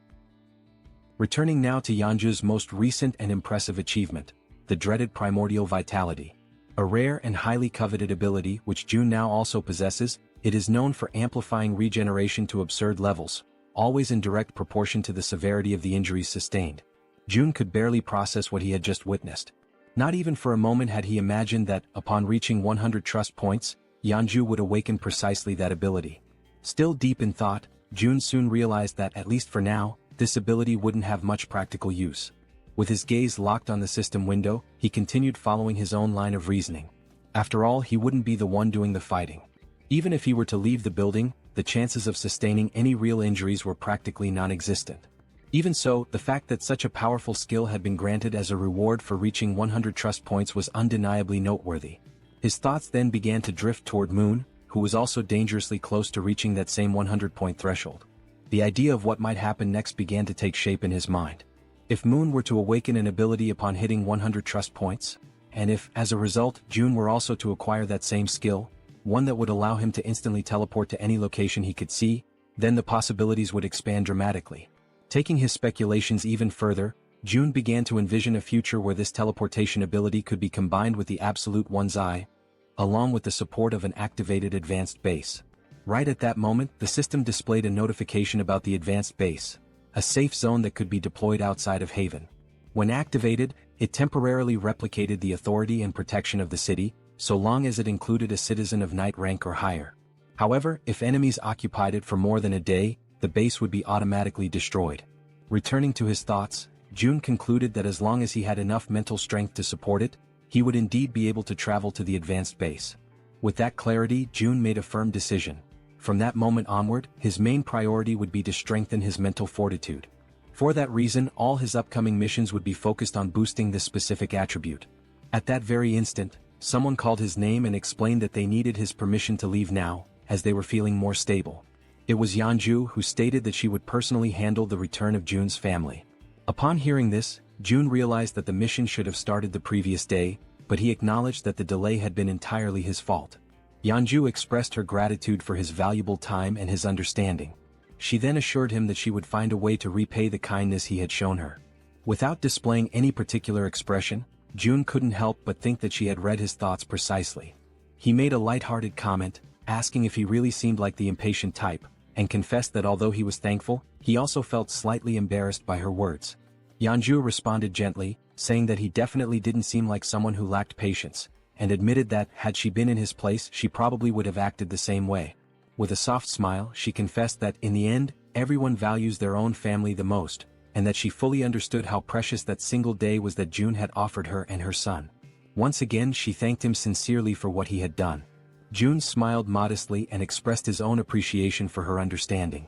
Returning now to Yeonju's most recent and impressive achievement, the dreaded primordial vitality. A rare and highly coveted ability which June now also possesses, it is known for amplifying regeneration to absurd levels, always in direct proportion to the severity of the injuries sustained. June could barely process what he had just witnessed. Not even for a moment had he imagined that, upon reaching 100 trust points, Yeonju would awaken precisely that ability. Still deep in thought, June soon realized that, at least for now, this ability wouldn't have much practical use. With his gaze locked on the system window, he continued following his own line of reasoning. After all, he wouldn't be the one doing the fighting. Even if he were to leave the building, the chances of sustaining any real injuries were practically non-existent. Even so, the fact that such a powerful skill had been granted as a reward for reaching 100 trust points was undeniably noteworthy. His thoughts then began to drift toward Moon, who was also dangerously close to reaching that same 100-point threshold. The idea of what might happen next began to take shape in his mind. If Moon were to awaken an ability upon hitting 100 trust points, and if, as a result, June were also to acquire that same skill, one that would allow him to instantly teleport to any location he could see, then the possibilities would expand dramatically. Taking his speculations even further, June began to envision a future where this teleportation ability could be combined with the absolute one's eye, along with the support of an activated advanced base. Right at that moment, the system displayed a notification about the advanced base, a safe zone that could be deployed outside of Haven. When activated, it temporarily replicated the authority and protection of the city, so long as it included a citizen of knight rank or higher. However, if enemies occupied it for more than a day, the base would be automatically destroyed. Returning to his thoughts, June concluded that as long as he had enough mental strength to support it, he would indeed be able to travel to the advanced base. With that clarity, June made a firm decision. From that moment onward, his main priority would be to strengthen his mental fortitude. For that reason, all his upcoming missions would be focused on boosting this specific attribute. At that very instant, someone called his name and explained that they needed his permission to leave now, as they were feeling more stable. It was Yeonju who stated that she would personally handle the return of June's family. Upon hearing this, June realized that the mission should have started the previous day, but he acknowledged that the delay had been entirely his fault. Yeonju expressed her gratitude for his valuable time and his understanding. She then assured him that she would find a way to repay the kindness he had shown her. Without displaying any particular expression, June couldn't help but think that she had read his thoughts precisely. He made a light-hearted comment, asking if he really seemed like the impatient type, and confessed that although he was thankful, he also felt slightly embarrassed by her words. Yeonju responded gently, saying that he definitely didn't seem like someone who lacked patience, and admitted that, had she been in his place, she probably would have acted the same way. With a soft smile, she confessed that, in the end, everyone values their own family the most, and that she fully understood how precious that single day was that June had offered her and her son. Once again, she thanked him sincerely for what he had done. June smiled modestly and expressed his own appreciation for her understanding.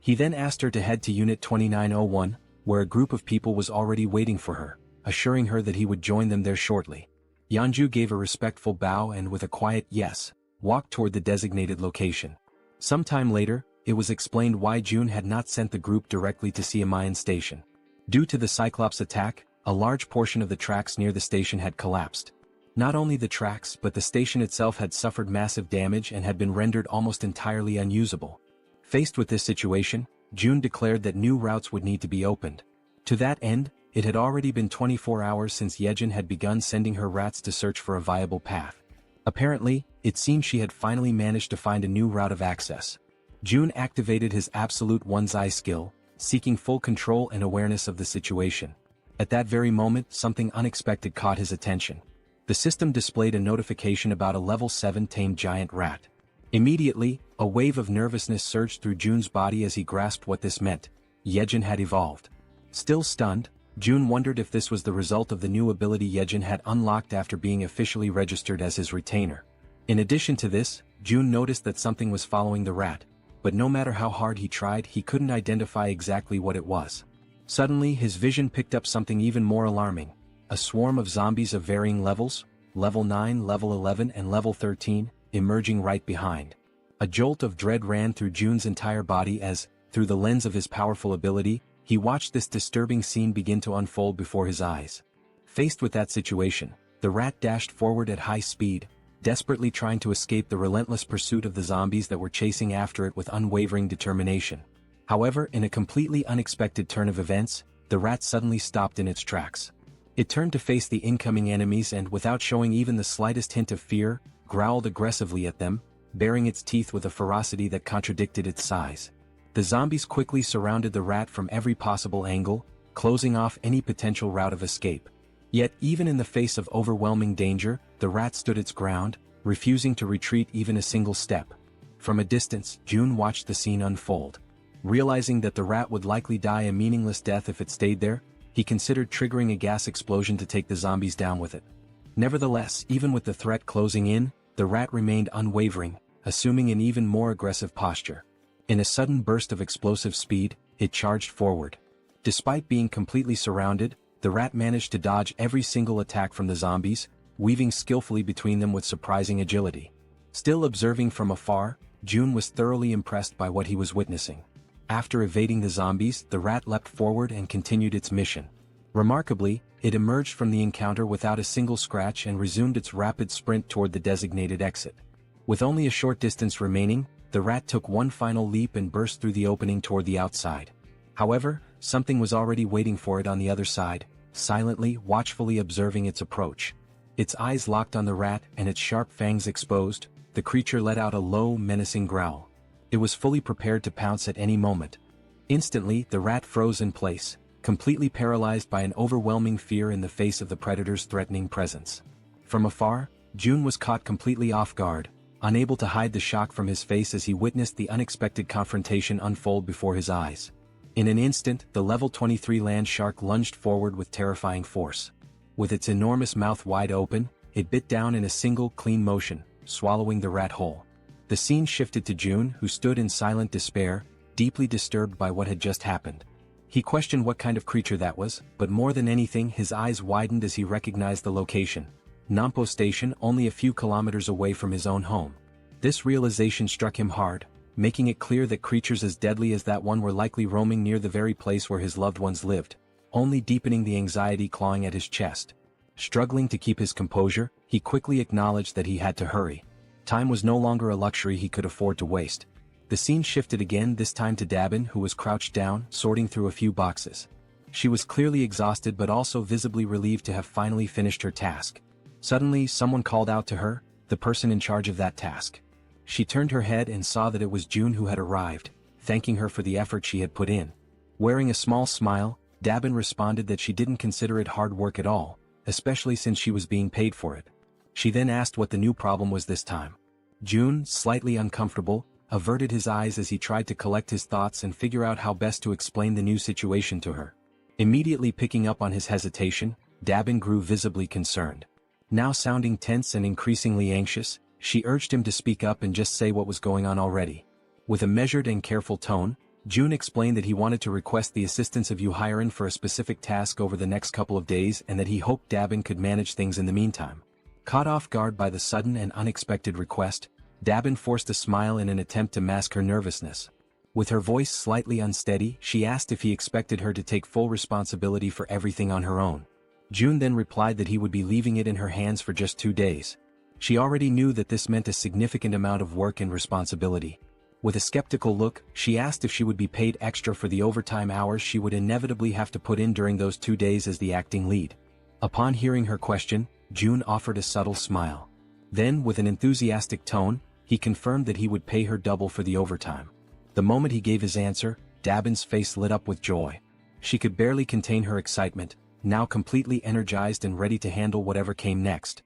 He then asked her to head to Unit 2901, where a group of people was already waiting for her, assuring her that he would join them there shortly. Yeonju gave a respectful bow and, with a quiet yes, walked toward the designated location. Some time later, it was explained why June had not sent the group directly to Siamayan Station. Due to the Cyclops attack, a large portion of the tracks near the station had collapsed. Not only the tracks but the station itself had suffered massive damage and had been rendered almost entirely unusable. Faced with this situation, June declared that new routes would need to be opened. To that end, it had already been 24 hours since Yejin had begun sending her rats to search for a viable path. Apparently, it seemed she had finally managed to find a new route of access. June activated his absolute one's eye skill, seeking full control and awareness of the situation. At that very moment, something unexpected caught his attention. The system displayed a notification about a level 7 tamed giant rat. Immediately, a wave of nervousness surged through June's body as he grasped what this meant. Yejin had evolved. Still stunned, June wondered if this was the result of the new ability Yejin had unlocked after being officially registered as his retainer. In addition to this, June noticed that something was following the rat, but no matter how hard he tried, he couldn't identify exactly what it was. Suddenly, his vision picked up something even more alarming. A swarm of zombies of varying levels, level 9, level 11 and level 13, emerging right behind. A jolt of dread ran through June's entire body as, through the lens of his powerful ability, he watched this disturbing scene begin to unfold before his eyes. Faced with that situation, the rat dashed forward at high speed, desperately trying to escape the relentless pursuit of the zombies that were chasing after it with unwavering determination. However, in a completely unexpected turn of events, the rat suddenly stopped in its tracks. It turned to face the incoming enemies and, without showing even the slightest hint of fear, growled aggressively at them, baring its teeth with a ferocity that contradicted its size. The zombies quickly surrounded the rat from every possible angle, closing off any potential route of escape. Yet, even in the face of overwhelming danger, the rat stood its ground, refusing to retreat even a single step. From a distance, June watched the scene unfold. Realizing that the rat would likely die a meaningless death if it stayed there, he considered triggering a gas explosion to take the zombies down with it. Nevertheless, even with the threat closing in, the rat remained unwavering, assuming an even more aggressive posture. In a sudden burst of explosive speed, it charged forward. Despite being completely surrounded, the rat managed to dodge every single attack from the zombies, weaving skillfully between them with surprising agility. Still observing from afar, June was thoroughly impressed by what he was witnessing. After evading the zombies, the rat leapt forward and continued its mission. Remarkably, it emerged from the encounter without a single scratch and resumed its rapid sprint toward the designated exit. With only a short distance remaining, the rat took one final leap and burst through the opening toward the outside. However, something was already waiting for it on the other side, silently, watchfully observing its approach. Its eyes locked on the rat and its sharp fangs exposed, the creature let out a low, menacing growl. It was fully prepared to pounce at any moment. Instantly, the rat froze in place, completely paralyzed by an overwhelming fear in the face of the predator's threatening presence. From afar, June was caught completely off guard, unable to hide the shock from his face as he witnessed the unexpected confrontation unfold before his eyes. In an instant, the level 23 land shark lunged forward with terrifying force. With its enormous mouth wide open, it bit down in a single, clean motion, swallowing the rat whole. The scene shifted to June, who stood in silent despair, deeply disturbed by what had just happened. He questioned what kind of creature that was, but more than anything his eyes widened as he recognized the location. Nampo Station, only a few kilometers away from his own home. This realization struck him hard, making it clear that creatures as deadly as that one were likely roaming near the very place where his loved ones lived, only deepening the anxiety clawing at his chest. Struggling to keep his composure, he quickly acknowledged that he had to hurry. Time was no longer a luxury he could afford to waste. The scene shifted again, this time to Dabin, who was crouched down, sorting through a few boxes. She was clearly exhausted but also visibly relieved to have finally finished her task. Suddenly, someone called out to her, the person in charge of that task. She turned her head and saw that it was June who had arrived, thanking her for the effort she had put in. Wearing a small smile, Dabin responded that she didn't consider it hard work at all, especially since she was being paid for it. She then asked what the new problem was this time. June, slightly uncomfortable, averted his eyes as he tried to collect his thoughts and figure out how best to explain the new situation to her. Immediately picking up on his hesitation, Dabin grew visibly concerned. Now sounding tense and increasingly anxious, she urged him to speak up and just say what was going on already. With a measured and careful tone, June explained that he wanted to request the assistance of Yuhiren for a specific task over the next couple of days and that he hoped Dabin could manage things in the meantime. Caught off guard by the sudden and unexpected request, Dabin forced a smile in an attempt to mask her nervousness. With her voice slightly unsteady, she asked if he expected her to take full responsibility for everything on her own. June then replied that he would be leaving it in her hands for just 2 days. She already knew that this meant a significant amount of work and responsibility. With a skeptical look, she asked if she would be paid extra for the overtime hours she would inevitably have to put in during those 2 days as the acting lead. Upon hearing her question, June offered a subtle smile. Then, with an enthusiastic tone, he confirmed that he would pay her double for the overtime. The moment he gave his answer, Dabin's face lit up with joy. She could barely contain her excitement, now completely energized and ready to handle whatever came next.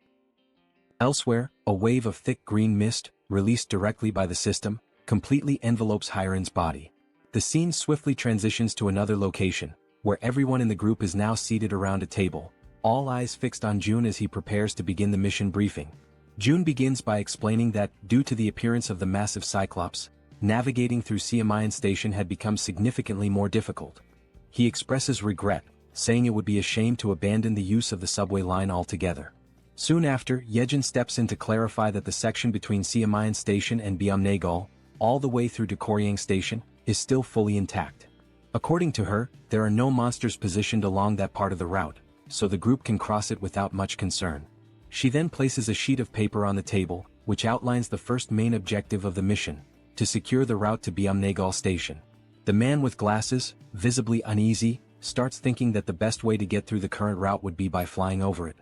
Elsewhere, a wave of thick green mist, released directly by the system, completely envelopes Hiren's body. The scene swiftly transitions to another location, where everyone in the group is now seated around a table, all eyes fixed on June as he prepares to begin the mission briefing. June begins by explaining that, due to the appearance of the massive Cyclops, navigating through Siamayan Station had become significantly more difficult. He expresses regret, saying it would be a shame to abandon the use of the subway line altogether. Soon after, Yejin steps in to clarify that the section between Siamayan Station and Byumnagal, all the way through to Koryang Station, is still fully intact. According to her, there are no monsters positioned along that part of the route, so the group can cross it without much concern. She then places a sheet of paper on the table, which outlines the first main objective of the mission: to secure the route to Byumnagal Station. The man with glasses, visibly uneasy, starts thinking that the best way to get through the current route would be by flying over it.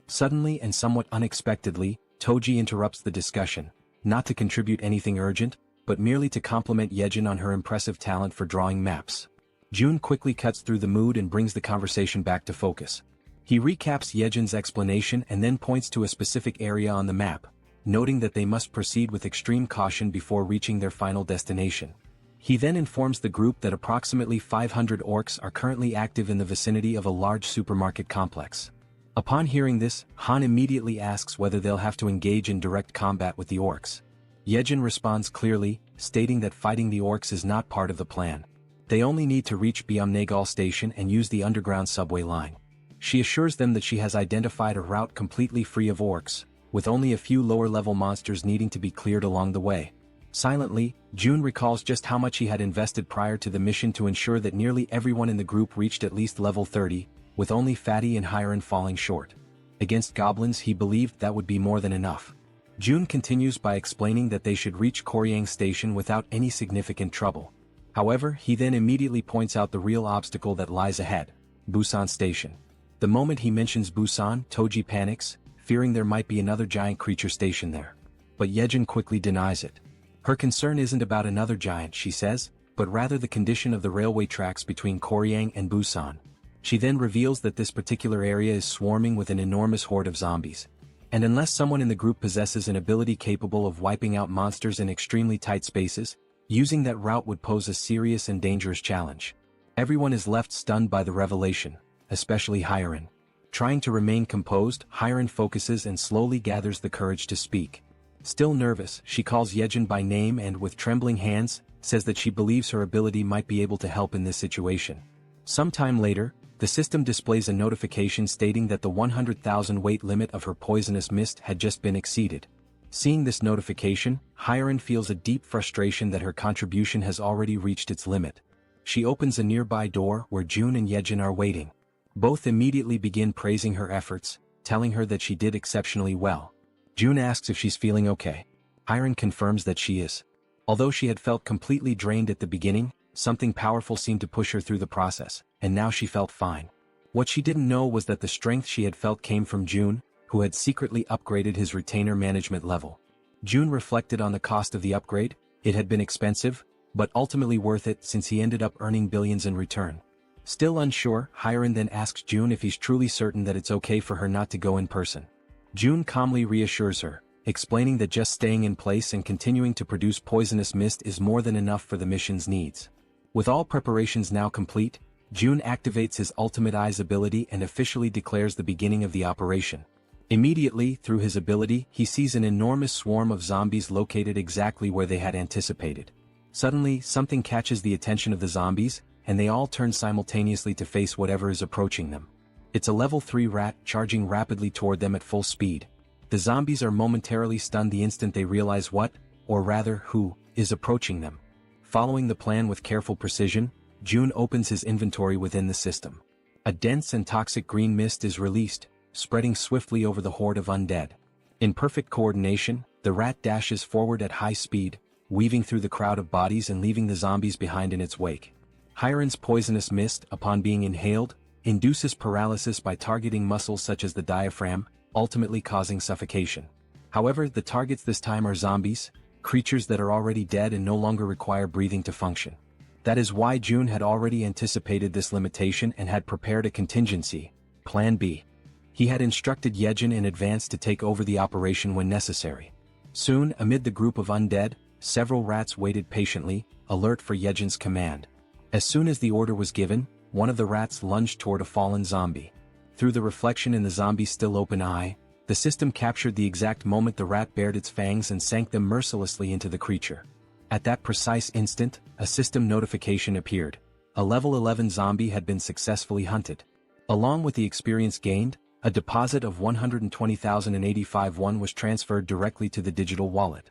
Suddenly and somewhat unexpectedly, Toji interrupts the discussion, not to contribute anything urgent, but merely to compliment Yejin on her impressive talent for drawing maps. June quickly cuts through the mood and brings the conversation back to focus. He recaps Yejin's explanation and then points to a specific area on the map, noting that they must proceed with extreme caution before reaching their final destination. He then informs the group that approximately 500 orcs are currently active in the vicinity of a large supermarket complex. Upon hearing this, Han immediately asks whether they'll have to engage in direct combat with the orcs. Yejin responds clearly, stating that fighting the orcs is not part of the plan. They only need to reach Byumnagal Station and use the underground subway line. She assures them that she has identified a route completely free of orcs, with only a few lower-level monsters needing to be cleared along the way. Silently, June recalls just how much he had invested prior to the mission to ensure that nearly everyone in the group reached at least level 30, with only Fatty and Hiren falling short. Against goblins he believed that would be more than enough. June continues by explaining that they should reach Koryang Station without any significant trouble. However, he then immediately points out the real obstacle that lies ahead: Busan Station. The moment he mentions Busan, Toji panics, fearing there might be another giant creature stationed there. But Yejin quickly denies it. Her concern isn't about another giant, she says, but rather the condition of the railway tracks between Koryang and Busan. She then reveals that this particular area is swarming with an enormous horde of zombies. And unless someone in the group possesses an ability capable of wiping out monsters in extremely tight spaces, using that route would pose a serious and dangerous challenge. Everyone is left stunned by the revelation, especially Hiren. Trying to remain composed, Hiren focuses and slowly gathers the courage to speak. Still nervous, she calls Yejin by name and with trembling hands, says that she believes her ability might be able to help in this situation. Sometime later, the system displays a notification stating that the 100,000 weight limit of her poisonous mist had just been exceeded. Seeing this notification, Hiren feels a deep frustration that her contribution has already reached its limit. She opens a nearby door where June and Yejin are waiting. Both immediately begin praising her efforts, telling her that she did exceptionally well. June asks if she's feeling okay. Hiren confirms that she is. Although she had felt completely drained at the beginning, something powerful seemed to push her through the process, and now she felt fine. What she didn't know was that the strength she had felt came from June, who had secretly upgraded his retainer management level. June reflected on the cost of the upgrade. It had been expensive, but ultimately worth it since he ended up earning billions in return. Still unsure, Hiren then asks June if he's truly certain that it's okay for her not to go in person. June calmly reassures her, explaining that just staying in place and continuing to produce poisonous mist is more than enough for the mission's needs. With all preparations now complete, June activates his Ultimate Eyes ability and officially declares the beginning of the operation. Immediately, through his ability, he sees an enormous swarm of zombies located exactly where they had anticipated. Suddenly, something catches the attention of the zombies, and they all turn simultaneously to face whatever is approaching them. It's a level 3 rat charging rapidly toward them at full speed. The zombies are momentarily stunned the instant they realize what, or rather who, is approaching them. Following the plan with careful precision, June opens his inventory within the system. A dense and toxic green mist is released, spreading swiftly over the horde of undead. In perfect coordination, the rat dashes forward at high speed, weaving through the crowd of bodies and leaving the zombies behind in its wake. Hiren's poisonous mist, upon being inhaled, induces paralysis by targeting muscles such as the diaphragm, ultimately causing suffocation. However, the targets this time are zombies, creatures that are already dead and no longer require breathing to function. That is why June had already anticipated this limitation and had prepared a contingency, Plan B. He had instructed Yejin in advance to take over the operation when necessary. Soon, amid the group of undead, several rats waited patiently, alert for Yejin's command. As soon as the order was given, one of the rats lunged toward a fallen zombie. Through the reflection in the zombie's still open eye, the system captured the exact moment the rat bared its fangs and sank them mercilessly into the creature. At that precise instant, a system notification appeared. A level 11 zombie had been successfully hunted. Along with the experience gained, a deposit of 120,085 won was transferred directly to the digital wallet.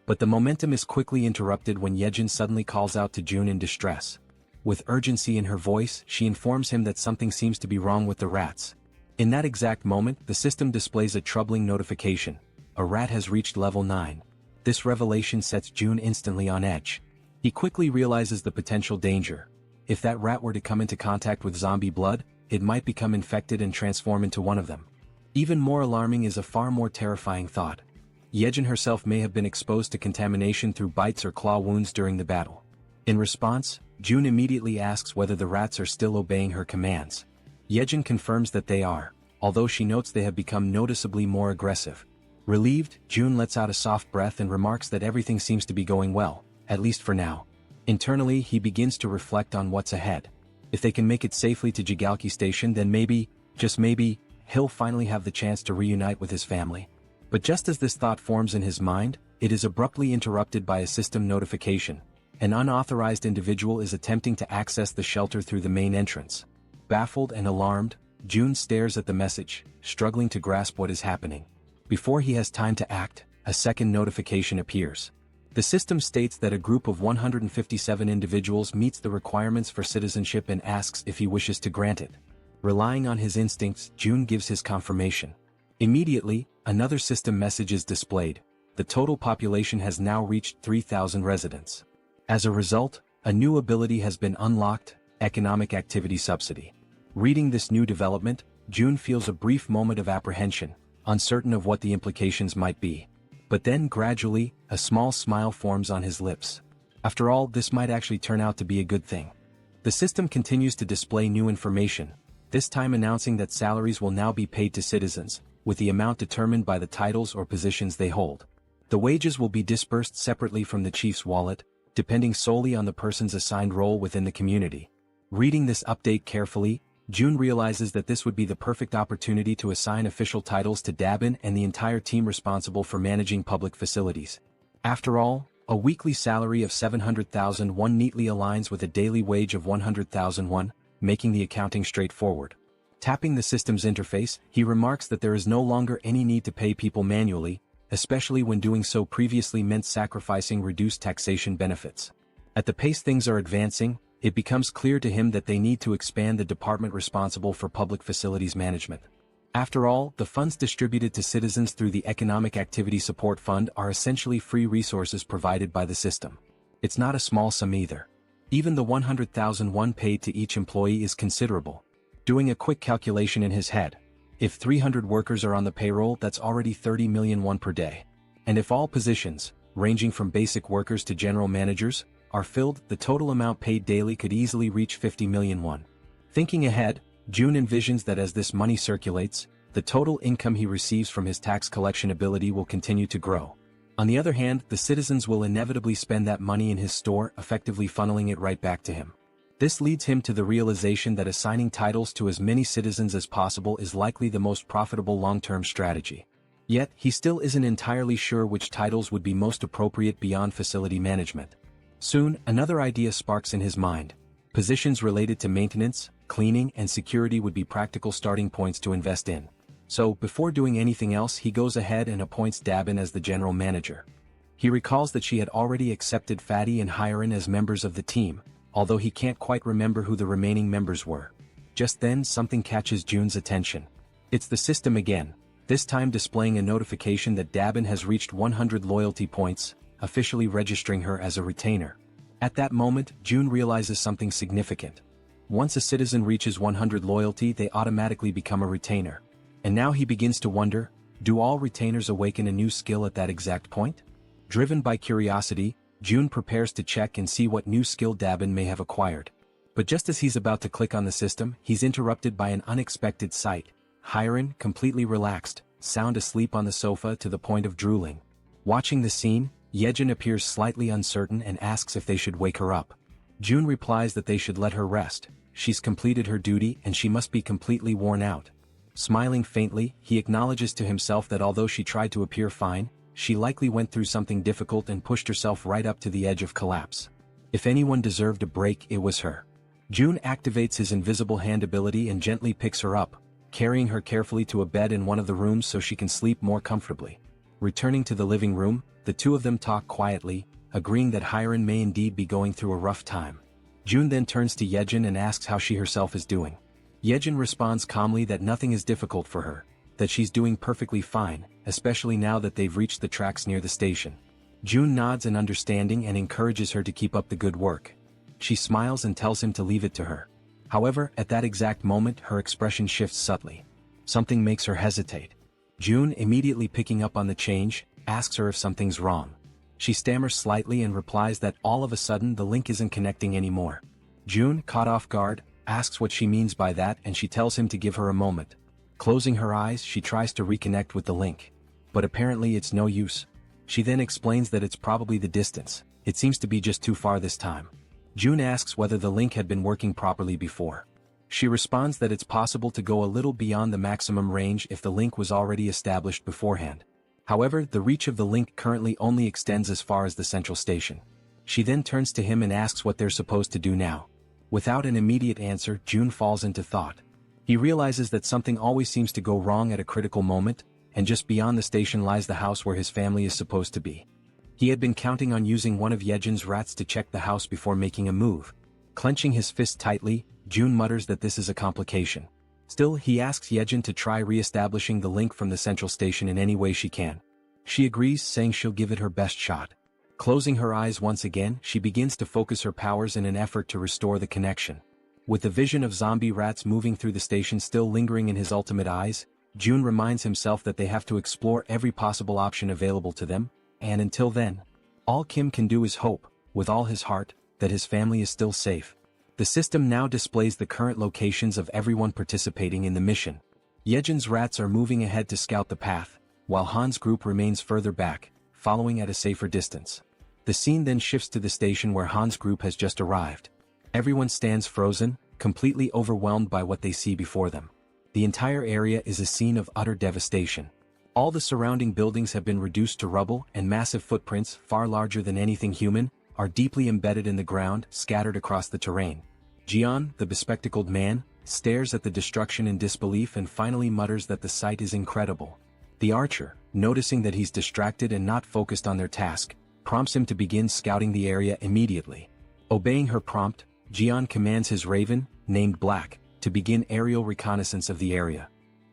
But the momentum is quickly interrupted when Yejin suddenly calls out to June in distress. With urgency in her voice, she informs him that something seems to be wrong with the rats. In that exact moment, the system displays a troubling notification. A rat has reached level 9. This revelation sets Jun instantly on edge. He quickly realizes the potential danger. If that rat were to come into contact with zombie blood, it might become infected and transform into one of them. Even more alarming is a far more terrifying thought. Yejin herself may have been exposed to contamination through bites or claw wounds during the battle. In response, Jun immediately asks whether the rats are still obeying her commands. Yejin confirms that they are, although she notes they have become noticeably more aggressive. Relieved, Jun lets out a soft breath and remarks that everything seems to be going well, at least for now. Internally, he begins to reflect on what's ahead. If they can make it safely to Jigalki Station, then maybe, just maybe, he'll finally have the chance to reunite with his family. But just as this thought forms in his mind, it is abruptly interrupted by a system notification. An unauthorized individual is attempting to access the shelter through the main entrance. Baffled and alarmed, Jun stares at the message, struggling to grasp what is happening. Before he has time to act, a second notification appears. The system states that a group of 157 individuals meets the requirements for citizenship and asks if he wishes to grant it. Relying on his instincts, Jun gives his confirmation. Immediately, another system message is displayed. The total population has now reached 3,000 residents. As a result, a new ability has been unlocked, Economic Activity Subsidy. Reading this new development, Jun feels a brief moment of apprehension, uncertain of what the implications might be. But then gradually, a small smile forms on his lips. After all, this might actually turn out to be a good thing. The system continues to display new information, this time announcing that salaries will now be paid to citizens, with the amount determined by the titles or positions they hold. The wages will be disbursed separately from the chief's wallet, depending solely on the person's assigned role within the community. Reading this update carefully, Jun realizes that this would be the perfect opportunity to assign official titles to Dabin and the entire team responsible for managing public facilities. After all, a weekly salary of 700,000 won neatly aligns with a daily wage of 100,000 won, making the accounting straightforward. Tapping the system's interface, he remarks that there is no longer any need to pay people manually, especially when doing so previously meant sacrificing reduced taxation benefits. At the pace things are advancing, it becomes clear to him that they need to expand the department responsible for public facilities management. After all, the funds distributed to citizens through the Economic Activity Support Fund are essentially free resources provided by the system. It's not a small sum either. Even the 100,000 won paid to each employee is considerable. Doing a quick calculation in his head, if 300 workers are on the payroll, that's already 30 million won per day. And if all positions, ranging from basic workers to general managers, are filled, the total amount paid daily could easily reach 50 million won. Thinking ahead, Jun envisions that as this money circulates, the total income he receives from his tax collection ability will continue to grow. On the other hand, the citizens will inevitably spend that money in his store, effectively funneling it right back to him. This leads him to the realization that assigning titles to as many citizens as possible is likely the most profitable long-term strategy. Yet, he still isn't entirely sure which titles would be most appropriate beyond facility management. Soon, another idea sparks in his mind. Positions related to maintenance, cleaning, and security would be practical starting points to invest in. So, before doing anything else, he goes ahead and appoints Dabin as the general manager. He recalls that she had already accepted Fatty and Hiren as members of the team, although he can't quite remember who the remaining members were. Just then, something catches Jun's attention. It's the system again, this time displaying a notification that Dabin has reached 100 loyalty points, officially registering her as a retainer. At that moment, Jun realizes something significant. Once a citizen reaches 100 loyalty, they automatically become a retainer. And now he begins to wonder, do all retainers awaken a new skill at that exact point? Driven by curiosity, Jun prepares to check and see what new skill Dabin may have acquired. But just as he's about to click on the system, he's interrupted by an unexpected sight. Hiren, completely relaxed, sound asleep on the sofa to the point of drooling. Watching the scene, Yejin appears slightly uncertain and asks if they should wake her up. Jun replies that they should let her rest. She's completed her duty and she must be completely worn out. Smiling faintly, he acknowledges to himself that although she tried to appear fine, she likely went through something difficult and pushed herself right up to the edge of collapse. If anyone deserved a break, it was her. Jun activates his invisible hand ability and gently picks her up, carrying her carefully to a bed in one of the rooms so she can sleep more comfortably. Returning to the living room, the two of them talk quietly, agreeing that Hiren may indeed be going through a rough time. Jun then turns to Yejin and asks how she herself is doing. Yejin responds calmly that nothing is difficult for her, that she's doing perfectly fine, especially now that they've reached the tracks near the station. June nods in understanding and encourages her to keep up the good work. She smiles and tells him to leave it to her. However, at that exact moment her expression shifts subtly. Something makes her hesitate. June, immediately picking up on the change, asks her if something's wrong. She stammers slightly and replies that all of a sudden the link isn't connecting anymore. June, caught off guard, asks what she means by that and she tells him to give her a moment. Closing her eyes, she tries to reconnect with the link. But apparently it's no use. She then explains that it's probably the distance. It seems to be just too far this time. June asks whether the link had been working properly before. She responds that it's possible to go a little beyond the maximum range if the link was already established beforehand. However, the reach of the link currently only extends as far as the central station. She then turns to him and asks what they're supposed to do now. Without an immediate answer, June falls into thought. He realizes that something always seems to go wrong at a critical moment, and just beyond the station lies the house where his family is supposed to be. He had been counting on using one of Yejin's rats to check the house before making a move. Clenching his fist tightly, June mutters that this is a complication. Still, he asks Yejin to try re-establishing the link from the central station in any way she can. She agrees, saying she'll give it her best shot. Closing her eyes once again, she begins to focus her powers in an effort to restore the connection. With the vision of zombie rats moving through the station still lingering in his ultimate eyes, June reminds himself that they have to explore every possible option available to them, and until then, all Kim can do is hope, with all his heart, that his family is still safe. The system now displays the current locations of everyone participating in the mission. Yejin's rats are moving ahead to scout the path, while Han's group remains further back, following at a safer distance. The scene then shifts to the station where Han's group has just arrived. Everyone stands frozen, completely overwhelmed by what they see before them. The entire area is a scene of utter devastation. All the surrounding buildings have been reduced to rubble, and massive footprints, far larger than anything human, are deeply embedded in the ground, scattered across the terrain. Jian, the bespectacled man, stares at the destruction in disbelief and finally mutters that the sight is incredible. The archer, noticing that he's distracted and not focused on their task, prompts him to begin scouting the area immediately. Obeying her prompt, Jian commands his raven, named Black, to begin aerial reconnaissance of the area.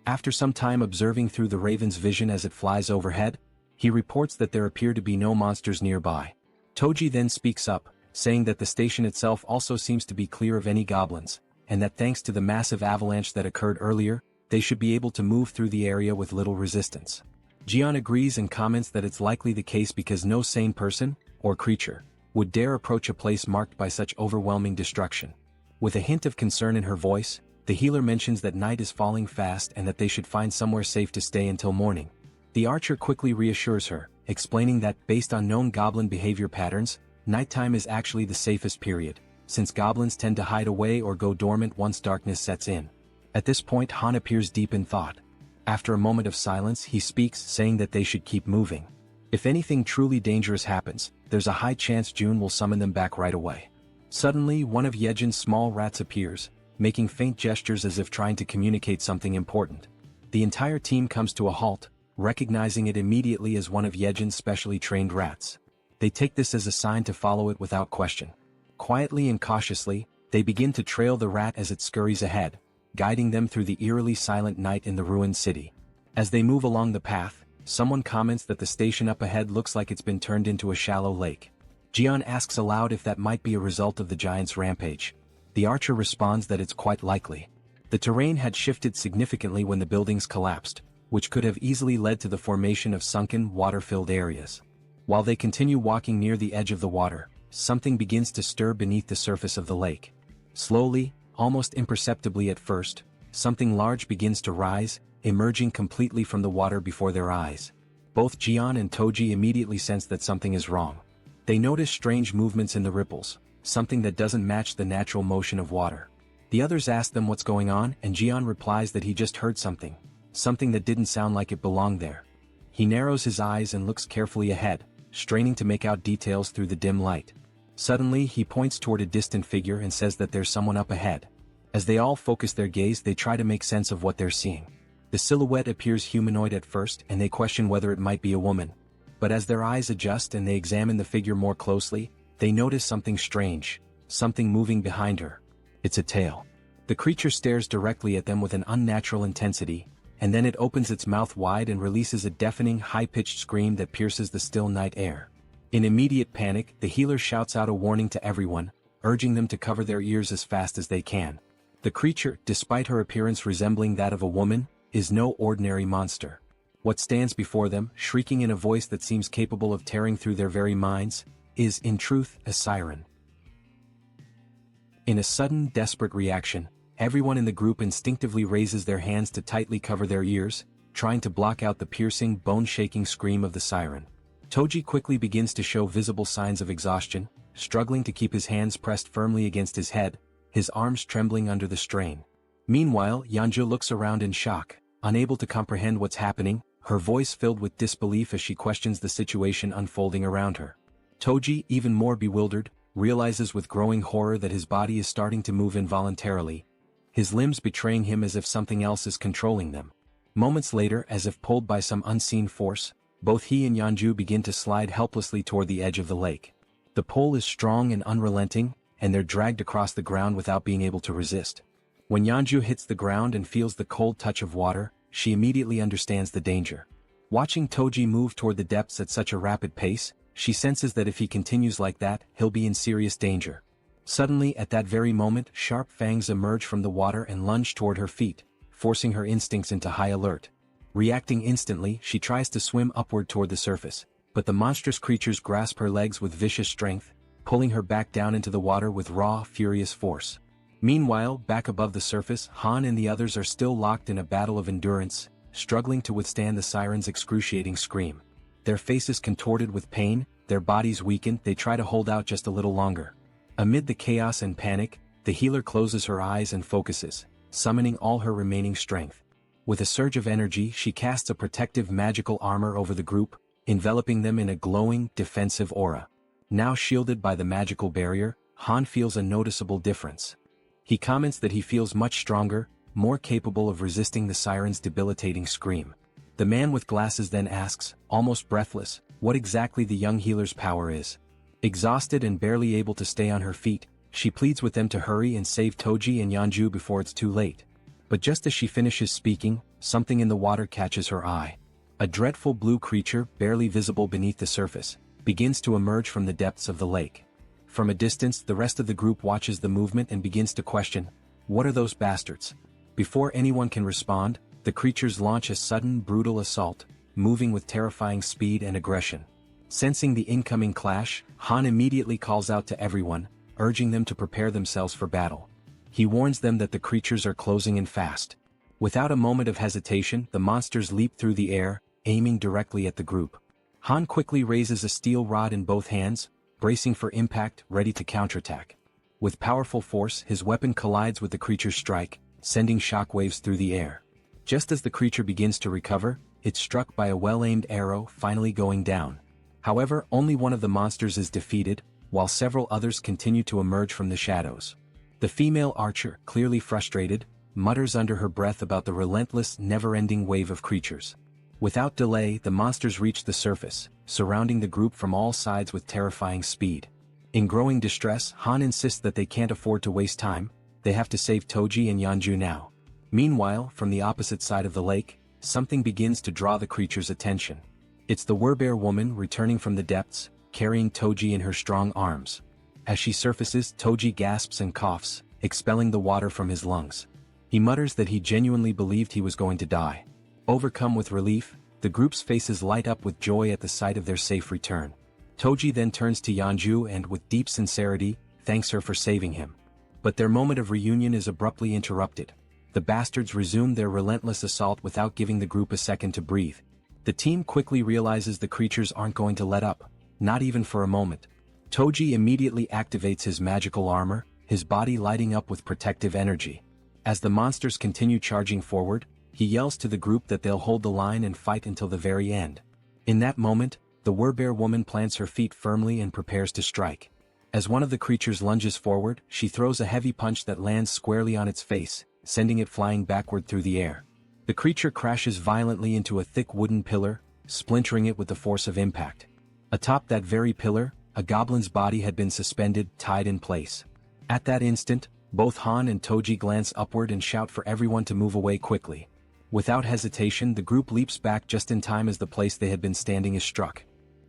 After some time observing through the raven's vision as it flies overhead, he reports that there appear to be no monsters nearby. Toji then speaks up, saying that the station itself also seems to be clear of any goblins, and that thanks to the massive avalanche that occurred earlier, they should be able to move through the area with little resistance. Jian agrees and comments that it's likely the case because no sane person, or creature, would dare approach a place marked by such overwhelming destruction. With a hint of concern in her voice, the healer mentions that night is falling fast and that they should find somewhere safe to stay until morning. The archer quickly reassures her, explaining that, based on known goblin behavior patterns, nighttime is actually the safest period, since goblins tend to hide away or go dormant once darkness sets in. At this point Han appears deep in thought. After a moment of silence he speaks, saying that they should keep moving. If anything truly dangerous happens, there's a high chance June will summon them back right away. Suddenly one of Yejin's small rats appears, making faint gestures as if trying to communicate something important. The entire team comes to a halt, recognizing it immediately as one of Yejin's specially trained rats. They take this as a sign to follow it without question. Quietly and cautiously, they begin to trail the rat as it scurries ahead, guiding them through the eerily silent night in the ruined city. As they move along the path, someone comments that the station up ahead looks like it's been turned into a shallow lake. Jian asks aloud if that might be a result of the giant's rampage. The archer responds that it's quite likely. The terrain had shifted significantly when the buildings collapsed, which could have easily led to the formation of sunken, water-filled areas. While they continue walking near the edge of the water, something begins to stir beneath the surface of the lake. Slowly, almost imperceptibly at first, something large begins to rise, emerging completely from the water before their eyes. Both Jian and Toji immediately sense that something is wrong. They notice strange movements in the ripples, something that doesn't match the natural motion of water. The others ask them what's going on, and Jian replies that he just heard something that didn't sound like it belonged there. He narrows his eyes and looks carefully ahead, straining to make out details through the dim light. Suddenly he points toward a distant figure and says that there's someone up ahead. As they all focus their gaze, they try to make sense of what they're seeing. The silhouette appears humanoid at first and they question whether it might be a woman. But as their eyes adjust and they examine the figure more closely, they notice something strange, something moving behind her. It's a tail. The creature stares directly at them with an unnatural intensity, and then it opens its mouth wide and releases a deafening high-pitched scream that pierces the still night air. In immediate panic, the healer shouts out a warning to everyone, urging them to cover their ears as fast as they can. The creature, despite her appearance resembling that of a woman, is no ordinary monster. What stands before them, shrieking in a voice that seems capable of tearing through their very minds, is, in truth, a siren. In a sudden, desperate reaction, everyone in the group instinctively raises their hands to tightly cover their ears, trying to block out the piercing, bone-shaking scream of the siren. Toji quickly begins to show visible signs of exhaustion, struggling to keep his hands pressed firmly against his head, his arms trembling under the strain. Meanwhile, Yanju looks around in shock, unable to comprehend what's happening, her voice filled with disbelief as she questions the situation unfolding around her. Toji, even more bewildered, realizes with growing horror that his body is starting to move involuntarily, his limbs betraying him as if something else is controlling them. Moments later, as if pulled by some unseen force, both he and Yanju begin to slide helplessly toward the edge of the lake. The pull is strong and unrelenting, and they're dragged across the ground without being able to resist. When Yanju hits the ground and feels the cold touch of water, she immediately understands the danger. Watching Toji move toward the depths at such a rapid pace, she senses that if he continues like that, he'll be in serious danger. Suddenly, at that very moment, sharp fangs emerge from the water and lunge toward her feet, forcing her instincts into high alert. Reacting instantly, she tries to swim upward toward the surface, but the monstrous creatures grasp her legs with vicious strength, pulling her back down into the water with raw, furious force. Meanwhile, back above the surface, Han and the others are still locked in a battle of endurance, struggling to withstand the siren's excruciating scream. Their faces contorted with pain, their bodies weakened, they try to hold out just a little longer. Amid the chaos and panic, the healer closes her eyes and focuses, summoning all her remaining strength. With a surge of energy, she casts a protective magical armor over the group, enveloping them in a glowing, defensive aura. Now shielded by the magical barrier, Han feels a noticeable difference. He comments that he feels much stronger, more capable of resisting the siren's debilitating scream. The man with glasses then asks, almost breathless, what exactly the young healer's power is. Exhausted and barely able to stay on her feet, she pleads with them to hurry and save Toji and Yanju before it's too late. But just as she finishes speaking, something in the water catches her eye. A dreadful blue creature, barely visible beneath the surface, begins to emerge from the depths of the lake. From a distance, the rest of the group watches the movement and begins to question, what are those bastards? Before anyone can respond, the creatures launch a sudden, brutal assault, moving with terrifying speed and aggression. Sensing the incoming clash, Han immediately calls out to everyone, urging them to prepare themselves for battle. He warns them that the creatures are closing in fast. Without a moment of hesitation, the monsters leap through the air, aiming directly at the group. Han quickly raises a steel rod in both hands, bracing for impact, ready to counterattack. With powerful force, his weapon collides with the creature's strike, sending shockwaves through the air. Just as the creature begins to recover, it's struck by a well-aimed arrow, finally going down. However, only one of the monsters is defeated, while several others continue to emerge from the shadows. The female archer, clearly frustrated, mutters under her breath about the relentless, never-ending wave of creatures. Without delay, the monsters reach the surface, surrounding the group from all sides with terrifying speed. In growing distress, Han insists that they can't afford to waste time, they have to save Toji and Yanju now. Meanwhile, from the opposite side of the lake, something begins to draw the creature's attention. It's the werbear woman returning from the depths, carrying Toji in her strong arms. As she surfaces, Toji gasps and coughs, expelling the water from his lungs. He mutters that he genuinely believed he was going to die. Overcome with relief, the group's faces light up with joy at the sight of their safe return. Toji then turns to Yanju and, with deep sincerity, thanks her for saving him. But their moment of reunion is abruptly interrupted. The bastards resume their relentless assault without giving the group a second to breathe. The team quickly realizes the creatures aren't going to let up, not even for a moment. Toji immediately activates his magical armor, his body lighting up with protective energy. As the monsters continue charging forward, he yells to the group that they'll hold the line and fight until the very end. In that moment, the werbear woman plants her feet firmly and prepares to strike. As one of the creatures lunges forward, she throws a heavy punch that lands squarely on its face, sending it flying backward through the air. The creature crashes violently into a thick wooden pillar, splintering it with the force of impact. Atop that very pillar, a goblin's body had been suspended, tied in place. At that instant, Both Han and Toji glance upward and shout for everyone to move away quickly. Without hesitation, the group leaps back just in time as the place they had been standing is struck.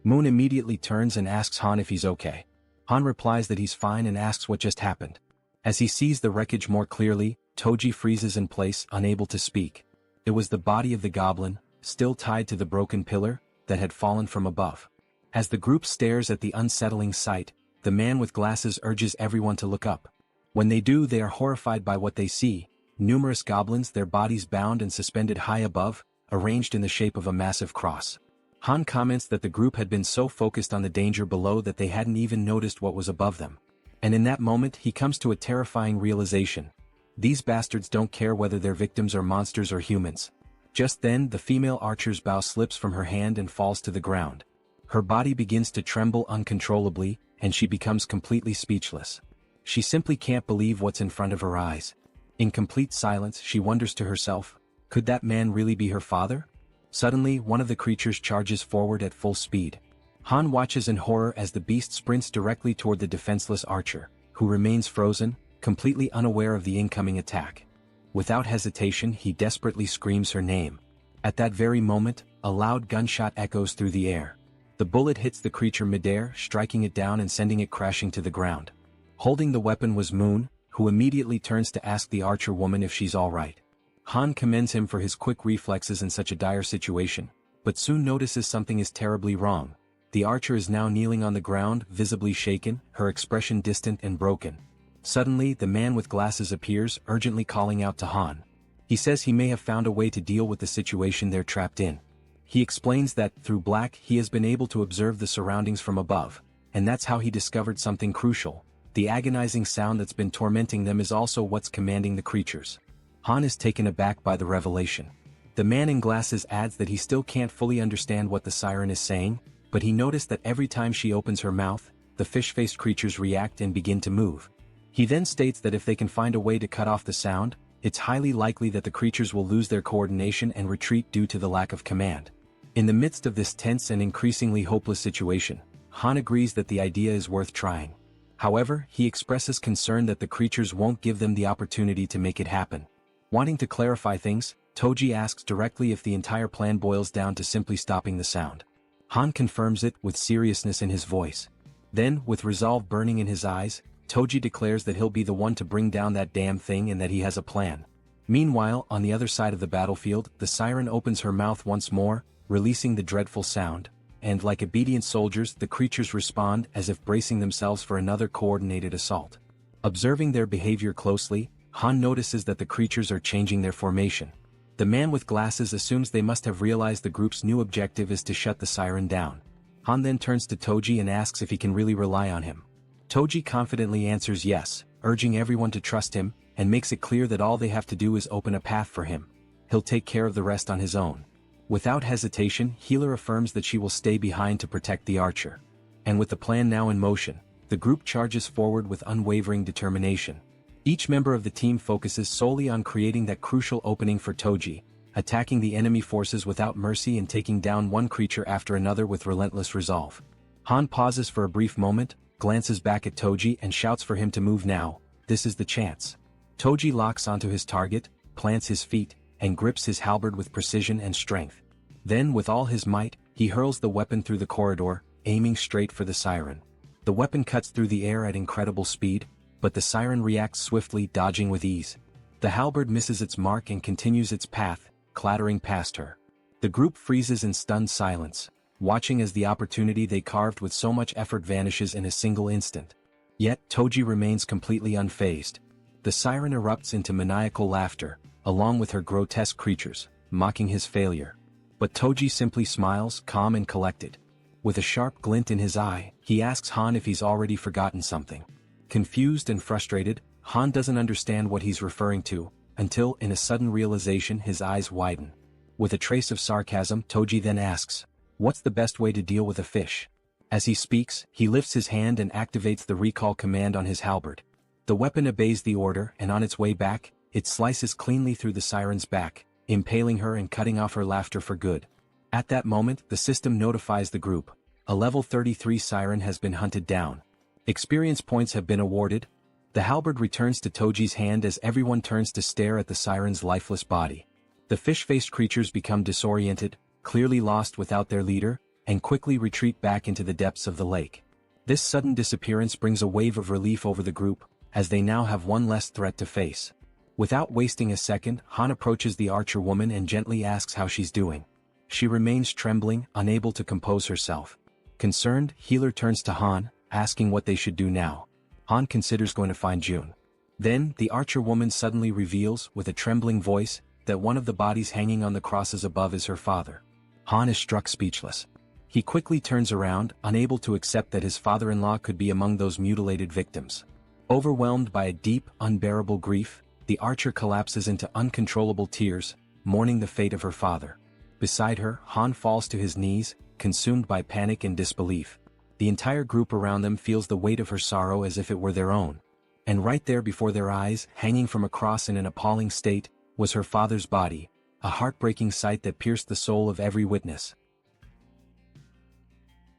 Moon immediately turns and asks Han if he's okay. Han replies that he's fine and asks what just happened. As he sees the wreckage more clearly, Toji freezes in place, unable to speak. It was the body of the goblin, still tied to the broken pillar, that had fallen from above. As the group stares at the unsettling sight, the man with glasses urges everyone to look up. When they do, they are horrified by what they see: numerous goblins, their bodies bound and suspended high above, arranged in the shape of a massive cross. Han comments that the group had been so focused on the danger below that they hadn't even noticed what was above them. And in that moment he comes to a terrifying realization. These bastards don't care whether their victims are monsters or humans. Just then the female archer's bow slips from her hand and falls to the ground. Her body begins to tremble uncontrollably, and she becomes completely speechless. She simply can't believe what's in front of her eyes. In complete silence she wonders to herself, could that man really be her father? Suddenly one of the creatures charges forward at full speed. Han watches in horror as the beast sprints directly toward the defenseless archer, who remains frozen, completely unaware of the incoming attack. Without hesitation he desperately screams her name. At that very moment, a loud gunshot echoes through the air. The bullet hits the creature midair, striking it down and sending it crashing to the ground. Holding the weapon was Moon, who immediately turns to ask the archer woman if she's alright. Han commends him for his quick reflexes in such a dire situation, but soon notices something is terribly wrong. The archer is now kneeling on the ground, visibly shaken, her expression distant and broken. Suddenly the man with glasses appears, urgently calling out to Han. He says he may have found a way to deal with the situation they're trapped in. He explains that, through Black, he has been able to observe the surroundings from above, and that's how he discovered something crucial. The agonizing sound that's been tormenting them is also what's commanding the creatures. Han is taken aback by the revelation. The man in glasses adds that he still can't fully understand what the siren is saying, but he noticed that every time she opens her mouth, the fish-faced creatures react and begin to move. He then states that if they can find a way to cut off the sound, it's highly likely that the creatures will lose their coordination and retreat due to the lack of command. In the midst of this tense and increasingly hopeless situation, Han agrees that the idea is worth trying. However, he expresses concern that the creatures won't give them the opportunity to make it happen. Wanting to clarify things, Toji asks directly if the entire plan boils down to simply stopping the sound. Han confirms it with seriousness in his voice. Then, with resolve burning in his eyes, Toji declares that he'll be the one to bring down that damn thing and that he has a plan. Meanwhile, on the other side of the battlefield, the siren opens her mouth once more, releasing the dreadful sound, and like obedient soldiers the creatures respond as if bracing themselves for another coordinated assault. Observing their behavior closely, Han notices that the creatures are changing their formation. The man with glasses assumes they must have realized the group's new objective is to shut the siren down. Han then turns to Toji and asks if he can really rely on him. Toji confidently answers yes, urging everyone to trust him, and makes it clear that all they have to do is open a path for him. He'll take care of the rest on his own. Without hesitation, Healer affirms that she will stay behind to protect the archer. And with the plan now in motion, the group charges forward with unwavering determination. Each member of the team focuses solely on creating that crucial opening for Toji, attacking the enemy forces without mercy and taking down one creature after another with relentless resolve. Han pauses for a brief moment, glances back at Toji and shouts for him to move now. This is the chance. Toji locks onto his target, plants his feet, and grips his halberd with precision and strength. Then, with all his might, he hurls the weapon through the corridor, aiming straight for the siren. The weapon cuts through the air at incredible speed, but the siren reacts swiftly, dodging with ease. The halberd misses its mark and continues its path, clattering past her. The group freezes in stunned silence, watching as the opportunity they carved with so much effort vanishes in a single instant. Yet, Toji remains completely unfazed. The siren erupts into maniacal laughter, along with her grotesque creatures, mocking his failure. But Toji simply smiles, calm and collected. With a sharp glint in his eye, he asks Han if he's already forgotten something. Confused and frustrated, Han doesn't understand what he's referring to, until, in a sudden realization, his eyes widen. With a trace of sarcasm, Toji then asks, "What's the best way to deal with a fish?" As he speaks, he lifts his hand and activates the recall command on his halberd. The weapon obeys the order, and on its way back, it slices cleanly through the siren's back, impaling her and cutting off her laughter for good. At that moment, the system notifies the group. A level 33 siren has been hunted down. Experience points have been awarded. The halberd returns to Toji's hand as everyone turns to stare at the siren's lifeless body. The fish-faced creatures become disoriented, clearly lost without their leader, and quickly retreat back into the depths of the lake. This sudden disappearance brings a wave of relief over the group, as they now have one less threat to face. Without wasting a second, Han approaches the archer woman and gently asks how she's doing. She remains trembling, unable to compose herself. Concerned, Healer turns to Han, asking what they should do now. Han considers going to find June. Then, the archer woman suddenly reveals, with a trembling voice, that one of the bodies hanging on the crosses above is her father. Han is struck speechless. He quickly turns around, unable to accept that his father-in-law could be among those mutilated victims. Overwhelmed by a deep, unbearable grief, the archer collapses into uncontrollable tears, mourning the fate of her father. Beside her, Han falls to his knees, consumed by panic and disbelief. The entire group around them feels the weight of her sorrow as if it were their own. And right there before their eyes, hanging from a cross in an appalling state, was her father's body, a heartbreaking sight that pierced the soul of every witness.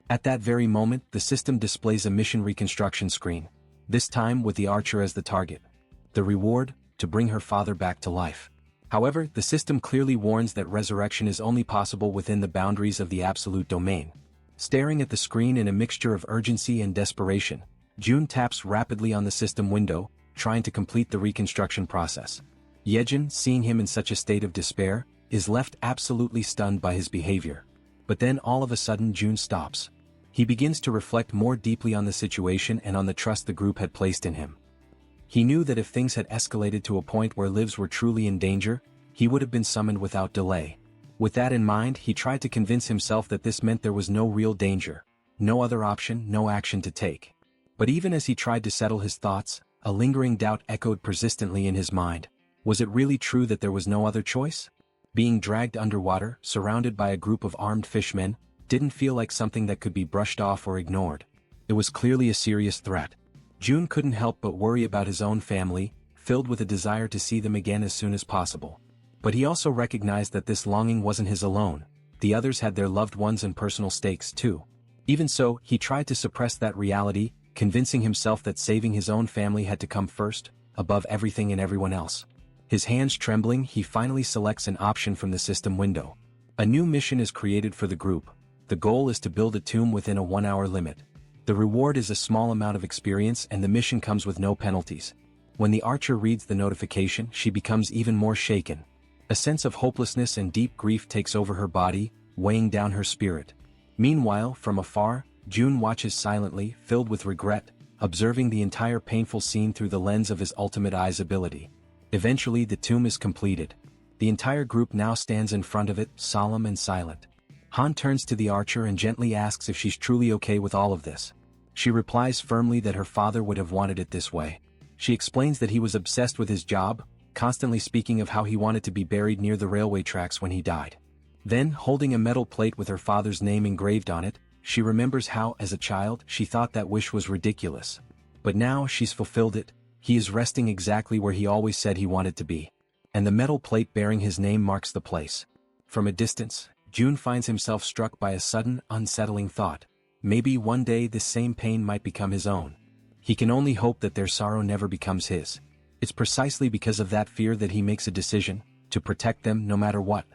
At that very moment, the system displays a mission reconstruction screen, this time with the archer as the target. The reward, to bring her father back to life. However, the system clearly warns that resurrection is only possible within the boundaries of the absolute domain. Staring at the screen in a mixture of urgency and desperation, June taps rapidly on the system window, trying to complete the reconstruction process. Yejin, seeing him in such a state of despair, is left absolutely stunned by his behavior. But then all of a sudden June stops. He begins to reflect more deeply on the situation and on the trust the group had placed in him. He knew that if things had escalated to a point where lives were truly in danger, he would have been summoned without delay. With that in mind, he tried to convince himself that this meant there was no real danger, no other option, no action to take. But even as he tried to settle his thoughts, a lingering doubt echoed persistently in his mind. Was it really true that there was no other choice? Being dragged underwater, surrounded by a group of armed fishmen, didn't feel like something that could be brushed off or ignored. It was clearly a serious threat. June couldn't help but worry about his own family, filled with a desire to see them again as soon as possible. But he also recognized that this longing wasn't his alone. The others had their loved ones and personal stakes too. Even so, he tried to suppress that reality, convincing himself that saving his own family had to come first, above everything and everyone else. His hands trembling, he finally selects an option from the system window. A new mission is created for the group. The goal is to build a tomb within a 1-hour limit. The reward is a small amount of experience and the mission comes with no penalties. When the archer reads the notification, she becomes even more shaken. A sense of hopelessness and deep grief takes over her body, weighing down her spirit. Meanwhile, from afar, June watches silently, filled with regret, observing the entire painful scene through the lens of his ultimate eyes ability. Eventually the tomb is completed. The entire group now stands in front of it, solemn and silent. Han turns to the archer and gently asks if she's truly okay with all of this. She replies firmly that her father would have wanted it this way. She explains that he was obsessed with his job, constantly speaking of how he wanted to be buried near the railway tracks when he died. Then, holding a metal plate with her father's name engraved on it, she remembers how, as a child, she thought that wish was ridiculous. But now she's fulfilled it. He is resting exactly where he always said he wanted to be. And the metal plate bearing his name marks the place. From a distance, June finds himself struck by a sudden, unsettling thought. Maybe one day this same pain might become his own. He can only hope that their sorrow never becomes his. It's precisely because of that fear that he makes a decision, to protect them no matter what.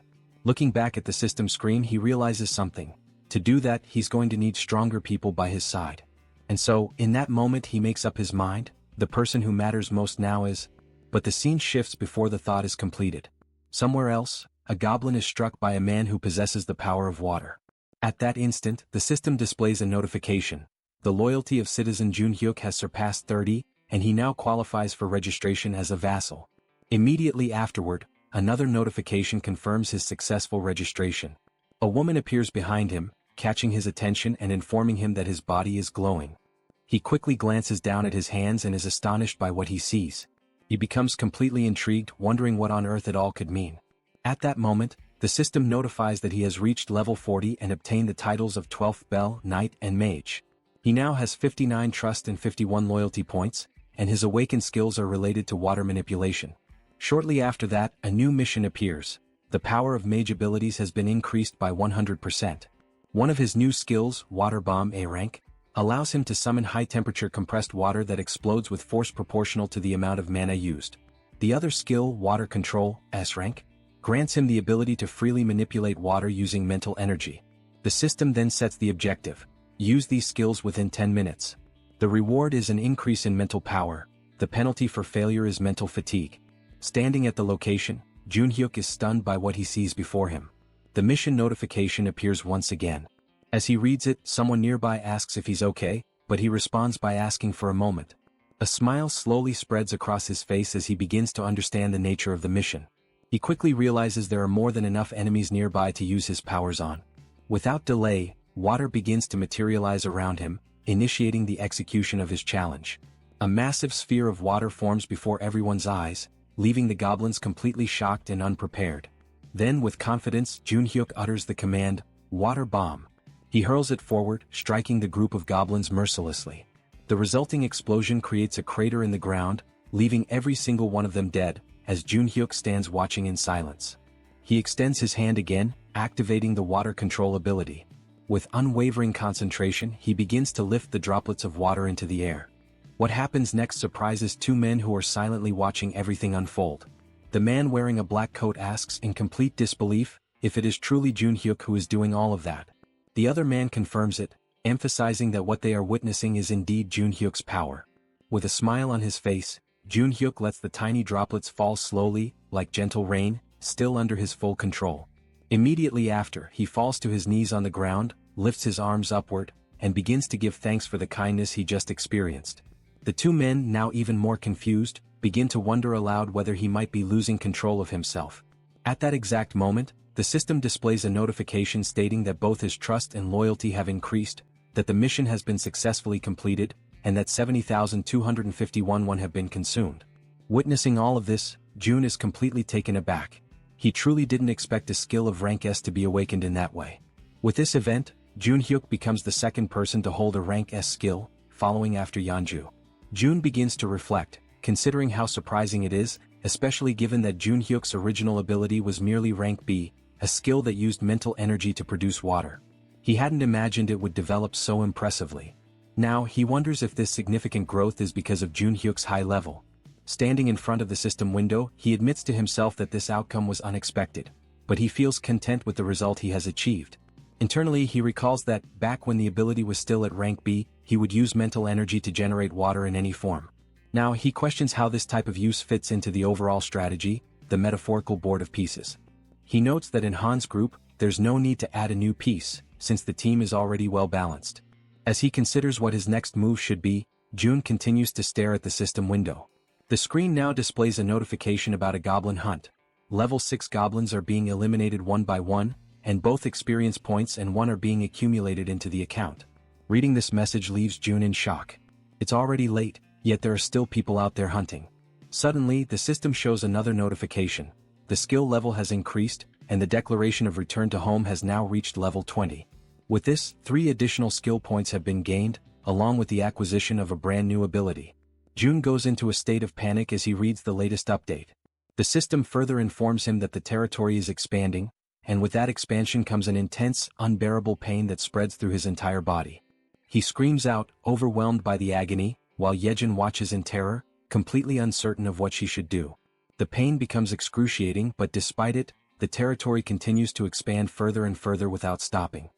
Looking back at the system screen, he realizes something. To do that, he's going to need stronger people by his side. And so, in that moment he makes up his mind, the person who matters most now is... But the scene shifts before the thought is completed. Somewhere else, a goblin is struck by a man who possesses the power of water. At that instant, the system displays a notification. The loyalty of citizen Jun Hyuk has surpassed 30, and he now qualifies for registration as a vassal. Immediately afterward, another notification confirms his successful registration. A woman appears behind him, catching his attention and informing him that his body is glowing. He quickly glances down at his hands and is astonished by what he sees. He becomes completely intrigued, wondering what on earth it all could mean. At that moment, the system notifies that he has reached level 40 and obtained the titles of 12th Bell, Knight and Mage. He now has 59 trust and 51 loyalty points, and his awakened skills are related to water manipulation. Shortly after that, a new mission appears. The power of mage abilities has been increased by 100%. One of his new skills, Water Bomb A rank, allows him to summon high-temperature compressed water that explodes with force proportional to the amount of mana used. The other skill, Water Control, S rank, grants him the ability to freely manipulate water using mental energy. The system then sets the objective: use these skills within 10 minutes. The reward is an increase in mental power. The penalty for failure is mental fatigue. Standing at the location, Junhyuk is stunned by what he sees before him. The mission notification appears once again. As he reads it, someone nearby asks if he's okay, but he responds by asking for a moment. A smile slowly spreads across his face as he begins to understand the nature of the mission. He quickly realizes there are more than enough enemies nearby to use his powers on. Without delay, water begins to materialize around him, initiating the execution of his challenge. A massive sphere of water forms before everyone's eyes, leaving the goblins completely shocked and unprepared. Then with confidence, Junhyuk utters the command, "Water Bomb." He hurls it forward, striking the group of goblins mercilessly. The resulting explosion creates a crater in the ground, leaving every single one of them dead, as Junhyuk stands watching in silence. He extends his hand again, activating the water control ability. With unwavering concentration, he begins to lift the droplets of water into the air. What happens next surprises two men who are silently watching everything unfold. The man wearing a black coat asks in complete disbelief if it is truly Junhyuk who is doing all of that. The other man confirms it, emphasizing that what they are witnessing is indeed Junhyuk's power. With a smile on his face, Junhyuk lets the tiny droplets fall slowly, like gentle rain, still under his full control. Immediately after, he falls to his knees on the ground, lifts his arms upward, and begins to give thanks for the kindness he just experienced. The two men, now even more confused, begin to wonder aloud whether he might be losing control of himself. At that exact moment, the system displays a notification stating that both his trust and loyalty have increased, that the mission has been successfully completed, and that 70,251 won have been consumed. Witnessing all of this, Jun is completely taken aback. He truly didn't expect a skill of rank S to be awakened in that way. With this event, Junhyuk becomes the second person to hold a rank S skill, following after Yeonju. Jun begins to reflect, considering how surprising it is, especially given that Junhyuk's original ability was merely rank B, a skill that used mental energy to produce water. He hadn't imagined it would develop so impressively. Now he wonders if this significant growth is because of Junhyuk's high level. Standing in front of the system window, he admits to himself that this outcome was unexpected, but he feels content with the result he has achieved. Internally he recalls that, back when the ability was still at rank B, he would use mental energy to generate water in any form. Now he questions how this type of use fits into the overall strategy, the metaphorical board of pieces. He notes that in Han's group, there's no need to add a new piece, since the team is already well balanced. As he considers what his next move should be, Jun continues to stare at the system window. The screen now displays a notification about a goblin hunt. Level 6 goblins are being eliminated one by one, and both experience points and one are being accumulated into the account. Reading this message leaves Jun in shock. It's already late, yet there are still people out there hunting. Suddenly, the system shows another notification. The skill level has increased, and the declaration of return to home has now reached level 20. With this, 3 additional skill points have been gained, along with the acquisition of a brand new ability. Jun goes into a state of panic as he reads the latest update. The system further informs him that the territory is expanding, and with that expansion comes an intense, unbearable pain that spreads through his entire body. He screams out, overwhelmed by the agony, while Yejin watches in terror, completely uncertain of what she should do. The pain becomes excruciating, but despite it, the territory continues to expand further and further without stopping.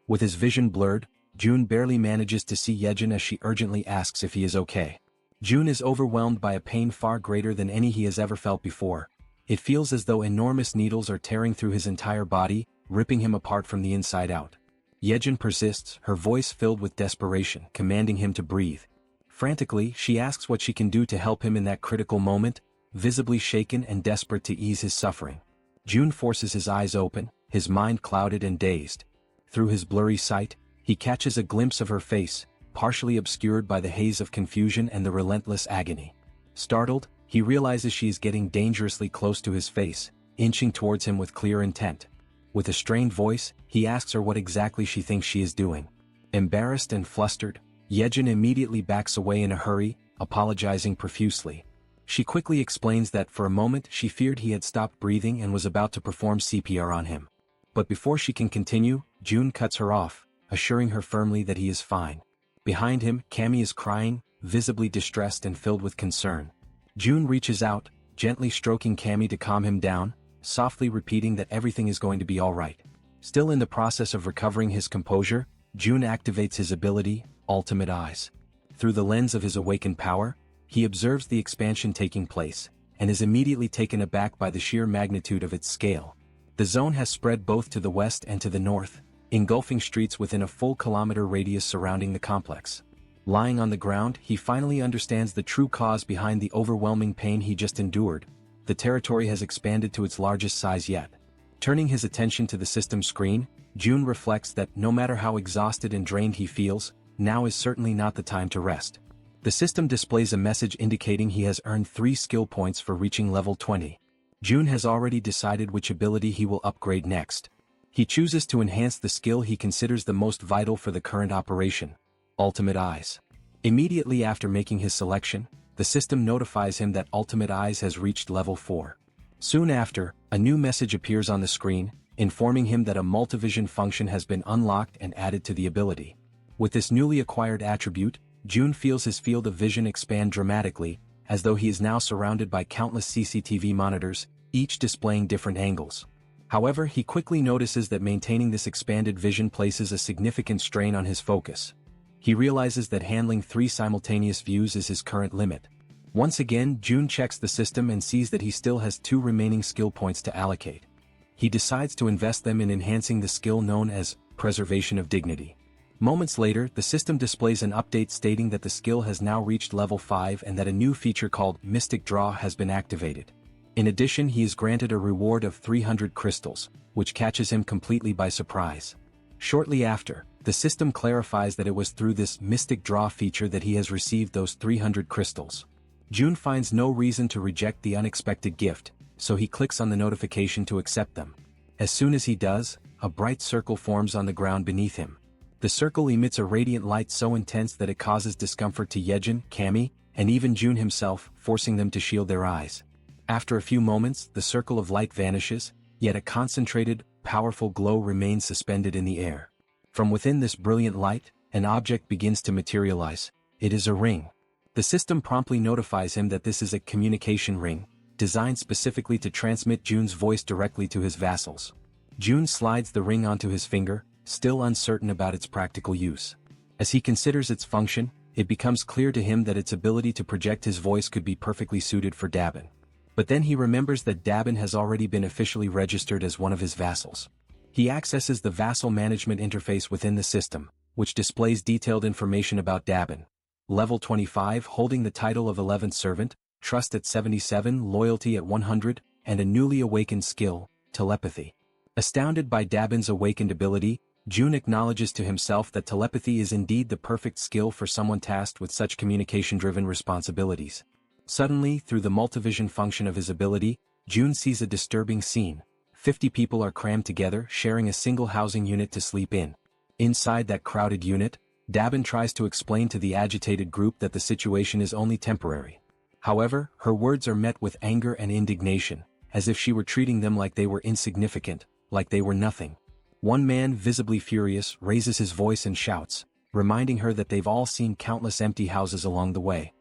With his vision blurred, Jun barely manages to see Yejin as she urgently asks if he is okay. Jun is overwhelmed by a pain far greater than any he has ever felt before. It feels as though enormous needles are tearing through his entire body, ripping him apart from the inside out. Yejin persists, her voice filled with desperation, commanding him to breathe. Frantically, she asks what she can do to help him in that critical moment, visibly shaken and desperate to ease his suffering. Jun forces his eyes open, his mind clouded and dazed. Through his blurry sight, he catches a glimpse of her face, partially obscured by the haze of confusion and the relentless agony. Startled, he realizes she is getting dangerously close to his face, inching towards him with clear intent. With a strained voice, he asks her what exactly she thinks she is doing. Embarrassed and flustered, Yejin immediately backs away in a hurry, apologizing profusely. She quickly explains that for a moment she feared he had stopped breathing and was about to perform CPR on him. But before she can continue, Jun cuts her off, assuring her firmly that he is fine. Behind him, Cammy is crying, visibly distressed and filled with concern. June reaches out, gently stroking Cammy to calm him down, softly repeating that everything is going to be alright. Still in the process of recovering his composure, June activates his ability, Ultimate Eyes. Through the lens of his awakened power, he observes the expansion taking place, and is immediately taken aback by the sheer magnitude of its scale. The zone has spread both to the west and to the north, engulfing streets within a full kilometer radius surrounding the complex. Lying on the ground, he finally understands the true cause behind the overwhelming pain he just endured. The territory has expanded to its largest size yet. Turning his attention to the system screen, June reflects that no matter how exhausted and drained he feels, now is certainly not the time to rest. The system displays a message indicating he has earned 3 skill points for reaching level 20. June has already decided which ability he will upgrade next. He chooses to enhance the skill he considers the most vital for the current operation, Ultimate Eyes. Immediately after making his selection, the system notifies him that Ultimate Eyes has reached level 4. Soon after, a new message appears on the screen, informing him that a multivision function has been unlocked and added to the ability. With this newly acquired attribute, June feels his field of vision expand dramatically, as though he is now surrounded by countless CCTV monitors, each displaying different angles. However, he quickly notices that maintaining this expanded vision places a significant strain on his focus. He realizes that handling 3 simultaneous views is his current limit. Once again, June checks the system and sees that he still has 2 remaining skill points to allocate. He decides to invest them in enhancing the skill known as Preservation of Dignity. Moments later, the system displays an update stating that the skill has now reached level 5 and that a new feature called Mystic Draw has been activated. In addition, he is granted a reward of 300 crystals, which catches him completely by surprise. Shortly after, the system clarifies that it was through this Mystic Draw feature that he has received those 300 crystals. June finds no reason to reject the unexpected gift, so he clicks on the notification to accept them. As soon as he does, a bright circle forms on the ground beneath him. The circle emits a radiant light so intense that it causes discomfort to Yejin, Cammy, and even June himself, forcing them to shield their eyes. After a few moments, the circle of light vanishes, yet a concentrated, powerful glow remains suspended in the air. From within this brilliant light, an object begins to materialize. It is a ring. The system promptly notifies him that this is a communication ring, designed specifically to transmit June's voice directly to his vassals. June slides the ring onto his finger, still uncertain about its practical use. As he considers its function, it becomes clear to him that its ability to project his voice could be perfectly suited for Dabin. But then he remembers that Dabin has already been officially registered as one of his vassals. He accesses the vassal management interface within the system, which displays detailed information about Dabin. Level 25 holding the title of 11th Servant, Trust at 77, Loyalty at 100, and a newly awakened skill, Telepathy. Astounded by Dabin's awakened ability, June acknowledges to himself that telepathy is indeed the perfect skill for someone tasked with such communication-driven responsibilities. Suddenly, through the multivision function of his ability, June sees a disturbing scene. 50 people are crammed together, sharing a single housing unit to sleep in. Inside that crowded unit, Dabin tries to explain to the agitated group that the situation is only temporary. However, her words are met with anger and indignation, as if she were treating them like they were insignificant, like they were nothing. One man, visibly furious, raises his voice and shouts, reminding her that they've all seen countless empty houses along the way.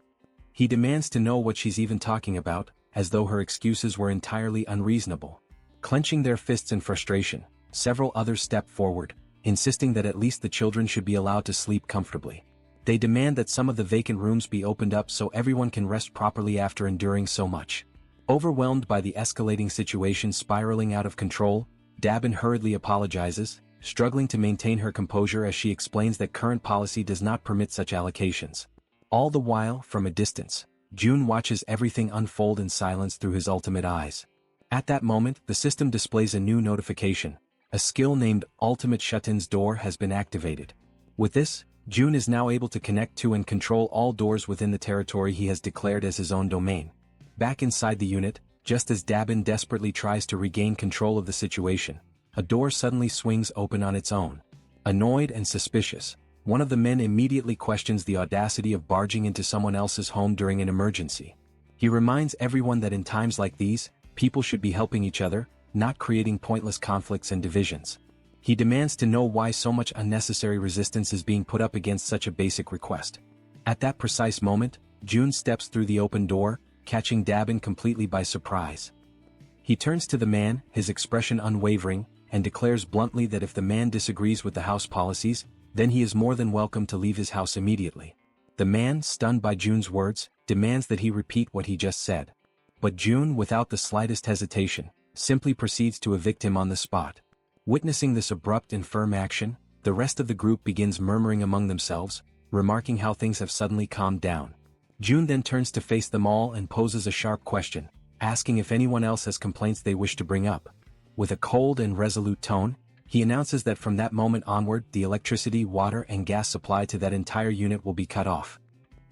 He demands to know what she's even talking about, as though her excuses were entirely unreasonable. Clenching their fists in frustration, several others step forward, insisting that at least the children should be allowed to sleep comfortably. They demand that some of the vacant rooms be opened up so everyone can rest properly after enduring so much. Overwhelmed by the escalating situation spiraling out of control, Dabin hurriedly apologizes, struggling to maintain her composure as she explains that current policy does not permit such allocations. All the while, from a distance, June watches everything unfold in silence through his ultimate eyes. At that moment, the system displays a new notification. A skill named Ultimate Shut-In's Door has been activated. With this, June is now able to connect to and control all doors within the territory he has declared as his own domain. Back inside the unit, just as Dabin desperately tries to regain control of the situation, a door suddenly swings open on its own. Annoyed and suspicious, one of the men immediately questions the audacity of barging into someone else's home during an emergency. He reminds everyone that in times like these, people should be helping each other, not creating pointless conflicts and divisions. He demands to know why so much unnecessary resistance is being put up against such a basic request. At that precise moment, June steps through the open door, catching Dabin completely by surprise. He turns to the man, his expression unwavering, and declares bluntly that if the man disagrees with the house policies, then he is more than welcome to leave his house immediately. The man, stunned by June's words, demands that he repeat what he just said. But June, without the slightest hesitation, simply proceeds to evict him on the spot. Witnessing this abrupt and firm action, the rest of the group begins murmuring among themselves, remarking how things have suddenly calmed down. June then turns to face them all and poses a sharp question, asking if anyone else has complaints they wish to bring up. With a cold and resolute tone, he announces that from that moment onward the electricity, water and gas supply to that entire unit will be cut off.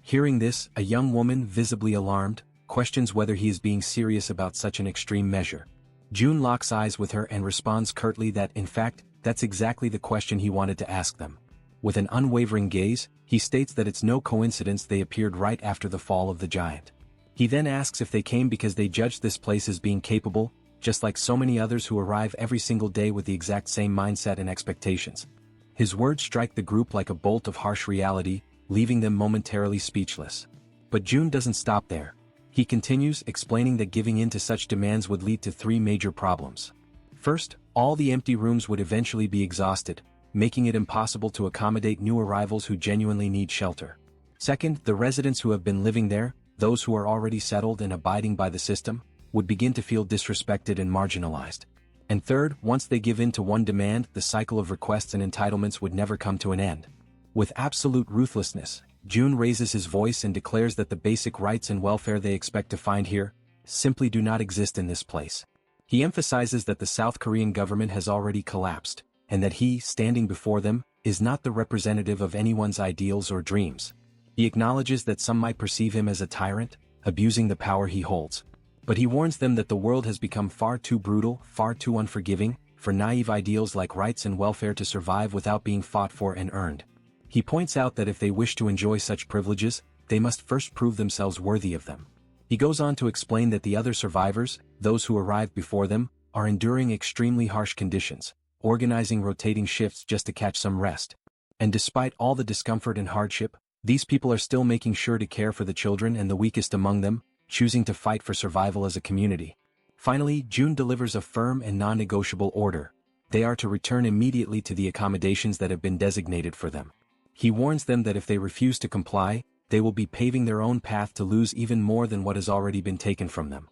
Hearing this, a young woman, visibly alarmed, questions whether he is being serious about such an extreme measure. June locks eyes with her and responds curtly that in fact, that's exactly the question he wanted to ask them. With an unwavering gaze, he states that it's no coincidence they appeared right after the fall of the giant. He then asks if they came because they judged this place as being capable, just like so many others who arrive every single day with the exact same mindset and expectations. His words strike the group like a bolt of harsh reality, leaving them momentarily speechless. But June doesn't stop there. He continues, explaining that giving in to such demands would lead to three major problems. First, all the empty rooms would eventually be exhausted, making it impossible to accommodate new arrivals who genuinely need shelter. Second, the residents who have been living there, those who are already settled and abiding by the system, would begin to feel disrespected and marginalized. And third, once they give in to one demand, the cycle of requests and entitlements would never come to an end. With absolute ruthlessness, June raises his voice and declares that the basic rights and welfare they expect to find here simply do not exist in this place. He emphasizes that the South Korean government has already collapsed, and that he, standing before them, is not the representative of anyone's ideals or dreams. He acknowledges that some might perceive him as a tyrant, abusing the power he holds. But he warns them that the world has become far too brutal, far too unforgiving, for naive ideals like rights and welfare to survive without being fought for and earned. He points out that if they wish to enjoy such privileges, they must first prove themselves worthy of them. He goes on to explain that the other survivors, those who arrived before them, are enduring extremely harsh conditions, organizing rotating shifts just to catch some rest. And despite all the discomfort and hardship, these people are still making sure to care for the children and the weakest among them, choosing to fight for survival as a community. Finally, June delivers a firm and non-negotiable order. They are to return immediately to the accommodations that have been designated for them. He warns them that if they refuse to comply, they will be paving their own path to lose even more than what has already been taken from them.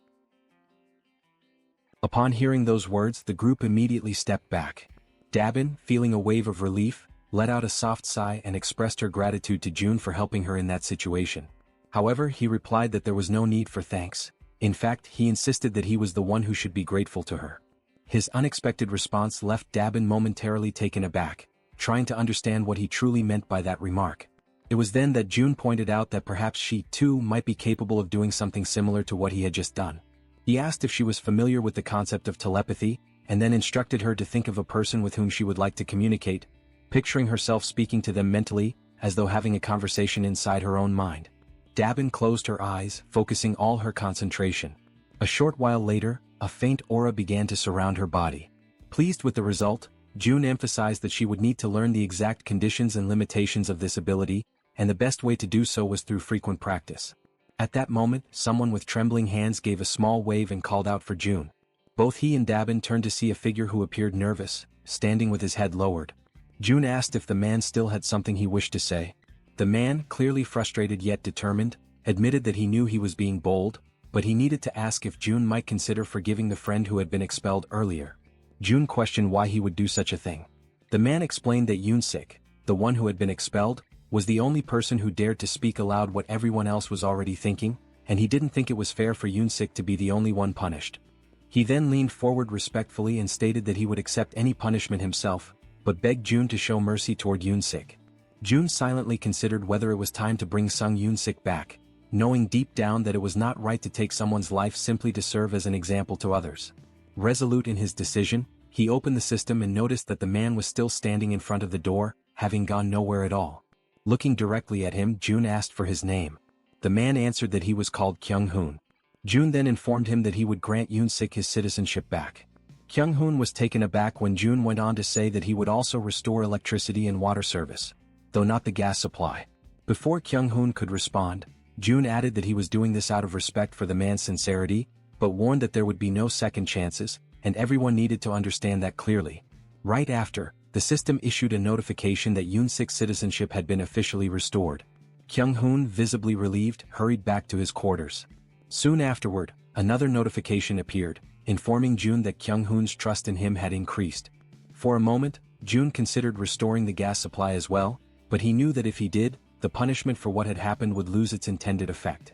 Upon hearing those words, the group immediately stepped back. Dabin, feeling a wave of relief, let out a soft sigh and expressed her gratitude to June for helping her in that situation. However, he replied that there was no need for thanks. In fact, he insisted that he was the one who should be grateful to her. His unexpected response left Dabin momentarily taken aback, trying to understand what he truly meant by that remark. It was then that June pointed out that perhaps she, too, might be capable of doing something similar to what he had just done. He asked if she was familiar with the concept of telepathy, and then instructed her to think of a person with whom she would like to communicate, picturing herself speaking to them mentally, as though having a conversation inside her own mind. Dabin closed her eyes, focusing all her concentration. A short while later, a faint aura began to surround her body. Pleased with the result, June emphasized that she would need to learn the exact conditions and limitations of this ability, and the best way to do so was through frequent practice. At that moment, someone with trembling hands gave a small wave and called out for June. Both he and Dabin turned to see a figure who appeared nervous, standing with his head lowered. June asked if the man still had something he wished to say. The man, clearly frustrated yet determined, admitted that he knew he was being bold, but he needed to ask if June might consider forgiving the friend who had been expelled earlier. June questioned why he would do such a thing. The man explained that Yoon-sik, the one who had been expelled, was the only person who dared to speak aloud what everyone else was already thinking, and he didn't think it was fair for Yoon-sik to be the only one punished. He then leaned forward respectfully and stated that he would accept any punishment himself, but begged June to show mercy toward Yoon-sik. June silently considered whether it was time to bring Sung Yoon-sik back, knowing deep down that it was not right to take someone's life simply to serve as an example to others. Resolute in his decision, he opened the system and noticed that the man was still standing in front of the door, having gone nowhere at all. Looking directly at him, June asked for his name. The man answered that he was called Kyung-hoon. June then informed him that he would grant Yoon-sik his citizenship back. Kyung-hoon was taken aback when Jun went on to say that he would also restore electricity and water service, though not the gas supply. Before Kyung-hoon could respond, Jun added that he was doing this out of respect for the man's sincerity, but warned that there would be no second chances, and everyone needed to understand that clearly. Right after, the system issued a notification that Yoon-sik's citizenship had been officially restored. Kyung-hoon, visibly relieved, hurried back to his quarters. Soon afterward, another notification appeared, informing Jun that Kyung-hoon's trust in him had increased. For a moment, Jun considered restoring the gas supply as well, but he knew that if he did, the punishment for what had happened would lose its intended effect.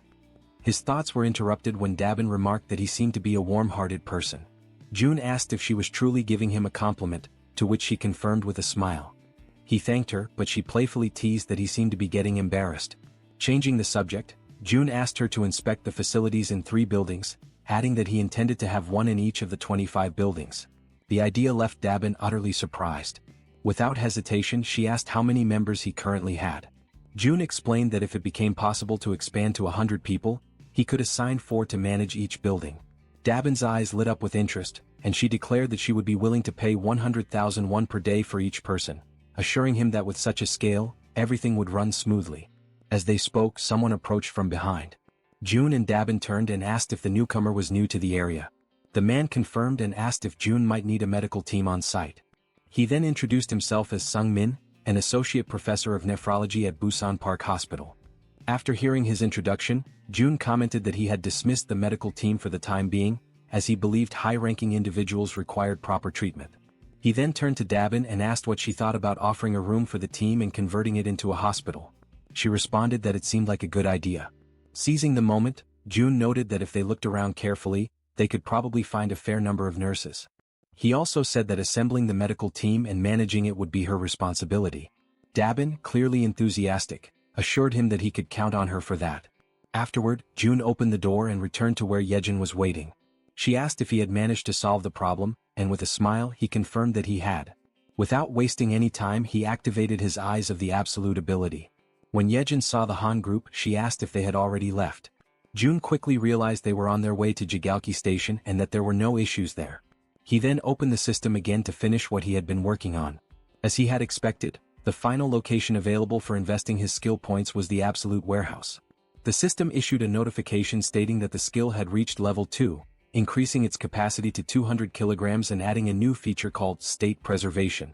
His thoughts were interrupted when Dabin remarked that he seemed to be a warm-hearted person. Jun asked if she was truly giving him a compliment, to which she confirmed with a smile. He thanked her, but she playfully teased that he seemed to be getting embarrassed. Changing the subject, Jun asked her to inspect the facilities in 3 buildings, adding that he intended to have one in each of the 25 buildings. The idea left Dabin utterly surprised. Without hesitation, she asked how many members he currently had. Jun explained that if it became possible to expand to 100 people, he could assign 4 to manage each building. Dabin's eyes lit up with interest, and she declared that she would be willing to pay 100,000 won per day for each person, assuring him that with such a scale, everything would run smoothly. As they spoke, someone approached from behind. Jun and Dabin turned and asked if the newcomer was new to the area. The man confirmed and asked if Jun might need a medical team on site. He then introduced himself as Sung Min, an associate professor of nephrology at Busan Park Hospital. After hearing his introduction, Jun commented that he had dismissed the medical team for the time being, as he believed high-ranking individuals required proper treatment. He then turned to Dabin and asked what she thought about offering a room for the team and converting it into a hospital. She responded that it seemed like a good idea. Seizing the moment, Jun noted that if they looked around carefully, they could probably find a fair number of nurses. He also said that assembling the medical team and managing it would be her responsibility. Dabin, clearly enthusiastic, assured him that he could count on her for that. Afterward, Jun opened the door and returned to where Yejin was waiting. She asked if he had managed to solve the problem, and with a smile he confirmed that he had. Without wasting any time, he activated his Eyes of the Absolute ability. When Yejin saw the Han group, she asked if they had already left. Jun quickly realized they were on their way to Jigaoki Station and that there were no issues there. He then opened the system again to finish what he had been working on. As he had expected, the final location available for investing his skill points was the Absolute Warehouse. The system issued a notification stating that the skill had reached level 2, increasing its capacity to 200 kilograms and adding a new feature called State Preservation.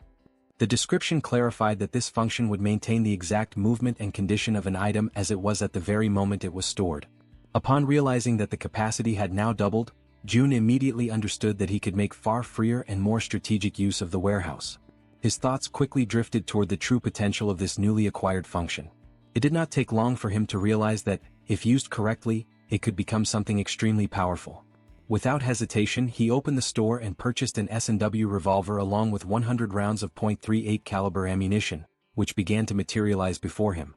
The description clarified that this function would maintain the exact movement and condition of an item as it was at the very moment it was stored. Upon realizing that the capacity had now doubled, Jun immediately understood that he could make far freer and more strategic use of the warehouse. His thoughts quickly drifted toward the true potential of this newly acquired function. It did not take long for him to realize that, if used correctly, it could become something extremely powerful. Without hesitation, he opened the store and purchased an S&W revolver along with 100 rounds of .38 caliber ammunition, which began to materialize before him.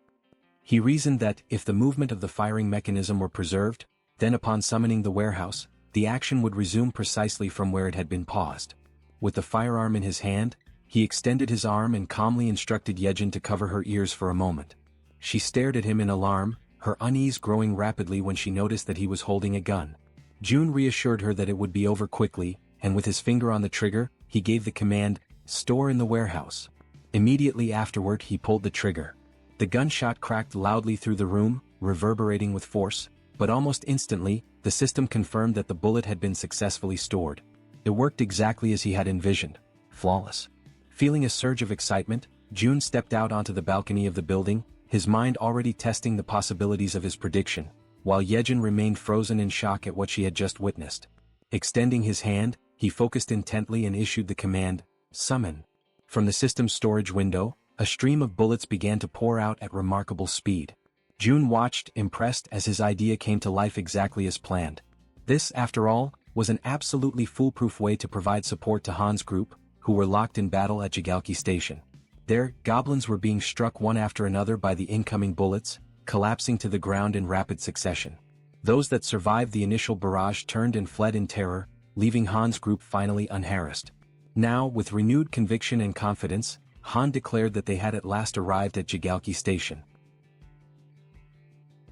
He reasoned that, if the movement of the firing mechanism were preserved, then upon summoning the warehouse, the action would resume precisely from where it had been paused. With the firearm in his hand, he extended his arm and calmly instructed Yejin to cover her ears for a moment. She stared at him in alarm, her unease growing rapidly when she noticed that he was holding a gun. Jun reassured her that it would be over quickly, and with his finger on the trigger, he gave the command, "Store in the warehouse." Immediately afterward, he pulled the trigger. The gunshot cracked loudly through the room, reverberating with force, but almost instantly, the system confirmed that the bullet had been successfully stored. It worked exactly as he had envisioned. Flawless. Feeling a surge of excitement, Jun stepped out onto the balcony of the building, his mind already testing the possibilities of his prediction, while Yejin remained frozen in shock at what she had just witnessed. Extending his hand, he focused intently and issued the command, "Summon." From the system's storage window, a stream of bullets began to pour out at remarkable speed. Jun watched, impressed, as his idea came to life exactly as planned. This, after all, was an absolutely foolproof way to provide support to Han's group, who were locked in battle at Jigaoki Station. There, goblins were being struck one after another by the incoming bullets, collapsing to the ground in rapid succession. Those that survived the initial barrage turned and fled in terror, leaving Han's group finally unharassed. Now, with renewed conviction and confidence, Han declared that they had at last arrived at Jigaoki Station.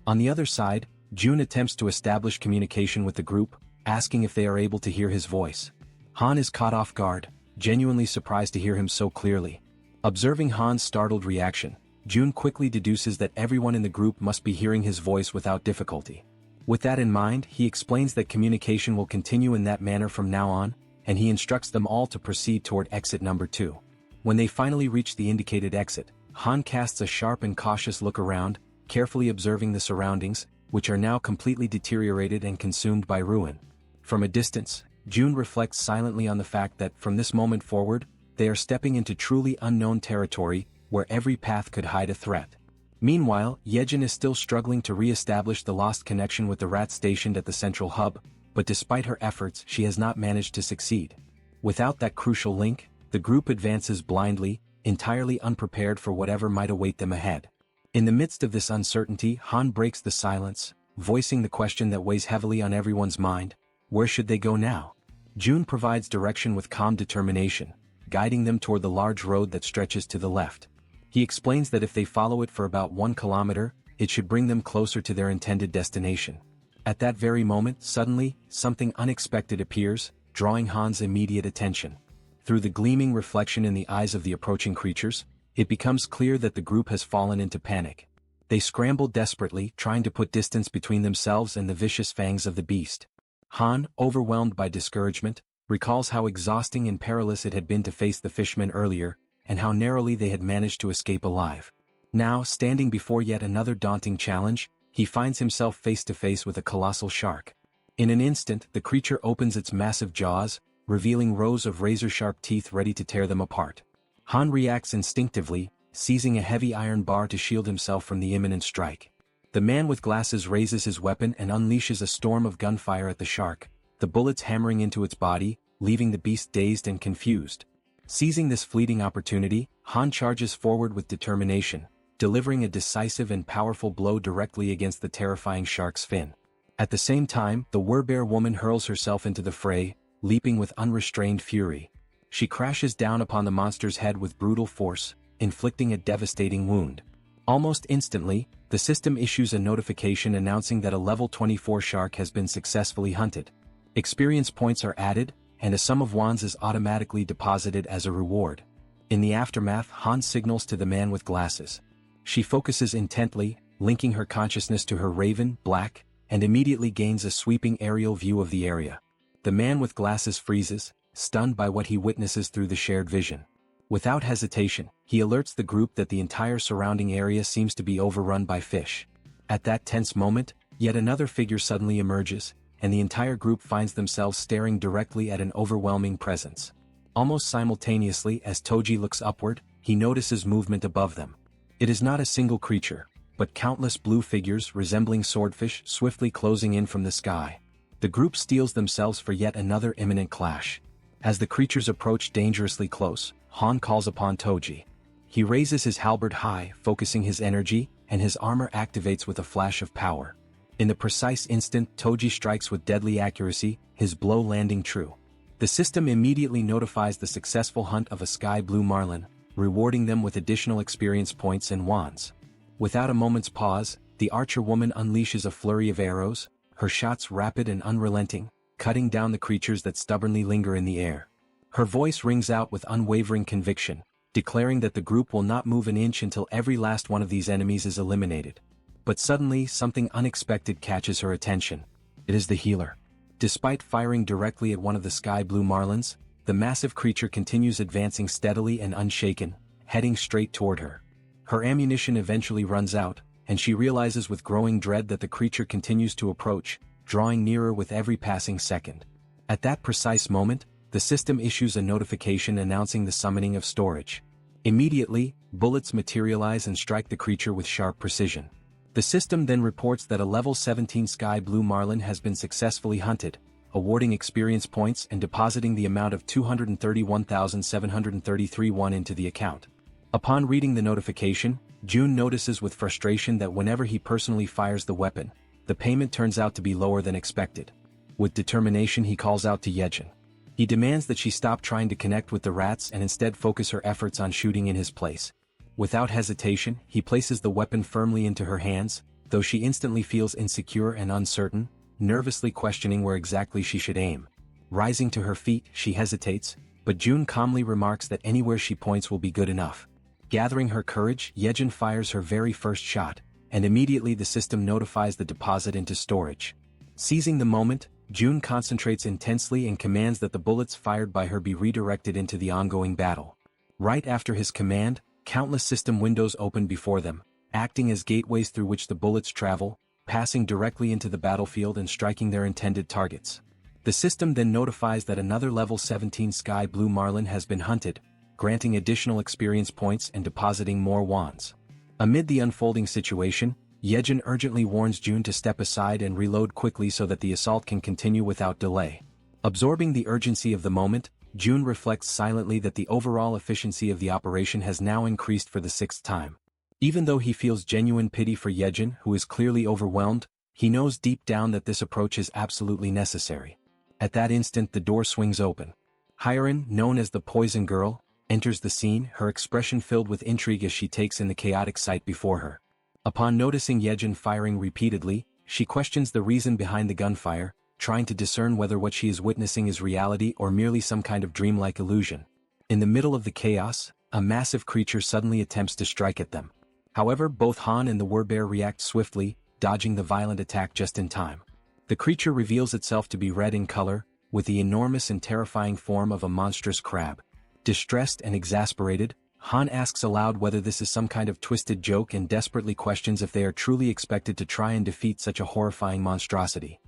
On the other side, Jun attempts to establish communication with the group, asking if they are able to hear his voice. Han is caught off guard, genuinely surprised to hear him so clearly. Observing Han's startled reaction, June quickly deduces that everyone in the group must be hearing his voice without difficulty. With that in mind, he explains that communication will continue in that manner from now on, and he instructs them all to proceed toward exit number 2. When they finally reach the indicated exit, Han casts a sharp and cautious look around, carefully observing the surroundings, which are now completely deteriorated and consumed by ruin. From a distance, June reflects silently on the fact that from this moment forward, they are stepping into truly unknown territory, where every path could hide a threat. Meanwhile, Yejin is still struggling to re-establish the lost connection with the rats stationed at the central hub, but despite her efforts she has not managed to succeed. Without that crucial link, the group advances blindly, entirely unprepared for whatever might await them ahead. In the midst of this uncertainty, Han breaks the silence, voicing the question that weighs heavily on everyone's mind: where should they go now? June provides direction with calm determination, guiding them toward the large road that stretches to the left. He explains that if they follow it for about 1 kilometer, it should bring them closer to their intended destination. At that very moment, suddenly, something unexpected appears, drawing Han's immediate attention. Through the gleaming reflection in the eyes of the approaching creatures, it becomes clear that the group has fallen into panic. They scramble desperately, trying to put distance between themselves and the vicious fangs of the beast. Han, overwhelmed by discouragement, recalls how exhausting and perilous it had been to face the fishmen earlier, and how narrowly they had managed to escape alive. Now, standing before yet another daunting challenge, he finds himself face to face with a colossal shark. In an instant, the creature opens its massive jaws, revealing rows of razor-sharp teeth ready to tear them apart. Han reacts instinctively, seizing a heavy iron bar to shield himself from the imminent strike. The man with glasses raises his weapon and unleashes a storm of gunfire at the shark, the bullets hammering into its body, leaving the beast dazed and confused. Seizing this fleeting opportunity, Han charges forward with determination, delivering a decisive and powerful blow directly against the terrifying shark's fin. At the same time, the Werbear woman hurls herself into the fray, leaping with unrestrained fury. She crashes down upon the monster's head with brutal force, inflicting a devastating wound. Almost instantly, the system issues a notification announcing that a level 24 shark has been successfully hunted. Experience points are added, and a sum of wands is automatically deposited as a reward. In the aftermath, Han signals to the man with glasses. She focuses intently, linking her consciousness to her raven, Black, and immediately gains a sweeping aerial view of the area. The man with glasses freezes, stunned by what he witnesses through the shared vision. Without hesitation, he alerts the group that the entire surrounding area seems to be overrun by fish. At that tense moment, yet another figure suddenly emerges, and the entire group finds themselves staring directly at an overwhelming presence. Almost simultaneously as Toji looks upward, he notices movement above them. It is not a single creature, but countless blue figures resembling swordfish swiftly closing in from the sky. The group steels themselves for yet another imminent clash. As the creatures approach dangerously close, Han calls upon Toji. He raises his halberd high, focusing his energy, and his armor activates with a flash of power. In the precise instant, Toji strikes with deadly accuracy, his blow landing true. The system immediately notifies the successful hunt of a sky blue marlin, rewarding them with additional experience points and wands. Without a moment's pause, the archer woman unleashes a flurry of arrows, her shots rapid and unrelenting, cutting down the creatures that stubbornly linger in the air. Her voice rings out with unwavering conviction, declaring that the group will not move an inch until every last one of these enemies is eliminated. But suddenly, something unexpected catches her attention. It is the healer. Despite firing directly at one of the sky blue marlins, the massive creature continues advancing steadily and unshaken, heading straight toward her. Her ammunition eventually runs out, and she realizes with growing dread that the creature continues to approach, drawing nearer with every passing second. At that precise moment, the system issues a notification announcing the summoning of storage. Immediately, bullets materialize and strike the creature with sharp precision. The system then reports that a level 17 sky blue marlin has been successfully hunted, awarding experience points and depositing the amount of 231,733 won into the account. Upon reading the notification, June notices with frustration that whenever he personally fires the weapon, the payment turns out to be lower than expected. With determination, he calls out to Yejin. He demands that she stop trying to connect with the rats and instead focus her efforts on shooting in his place. Without hesitation, he places the weapon firmly into her hands, though she instantly feels insecure and uncertain, nervously questioning where exactly she should aim. Rising to her feet, she hesitates, but June calmly remarks that anywhere she points will be good enough. Gathering her courage, Yejin fires her very first shot, and immediately the system notifies the deposit into storage. Seizing the moment, June concentrates intensely and commands that the bullets fired by her be redirected into the ongoing battle. Right after his command, countless system windows open before them, acting as gateways through which the bullets travel, passing directly into the battlefield and striking their intended targets. The system then notifies that another level 17 Sky Blue Marlin has been hunted, granting additional experience points and depositing more wands. Amid the unfolding situation, Yejin urgently warns June to step aside and reload quickly so that the assault can continue without delay. Absorbing the urgency of the moment, June reflects silently that the overall efficiency of the operation has now increased for the 6th time. Even though he feels genuine pity for Yejin, who is clearly overwhelmed, he knows deep down that this approach is absolutely necessary. At that instant the door swings open. Harem, known as the Poison Girl, enters the scene, her expression filled with intrigue as she takes in the chaotic sight before her. Upon noticing Yejin firing repeatedly, she questions the reason behind the gunfire, trying to discern whether what she is witnessing is reality or merely some kind of dreamlike illusion. In the middle of the chaos, a massive creature suddenly attempts to strike at them. However, both Han and the Werbear react swiftly, dodging the violent attack just in time. The creature reveals itself to be red in color, with the enormous and terrifying form of a monstrous crab. Distressed and exasperated, Han asks aloud whether this is some kind of twisted joke and desperately questions if they are truly expected to try and defeat such a horrifying monstrosity.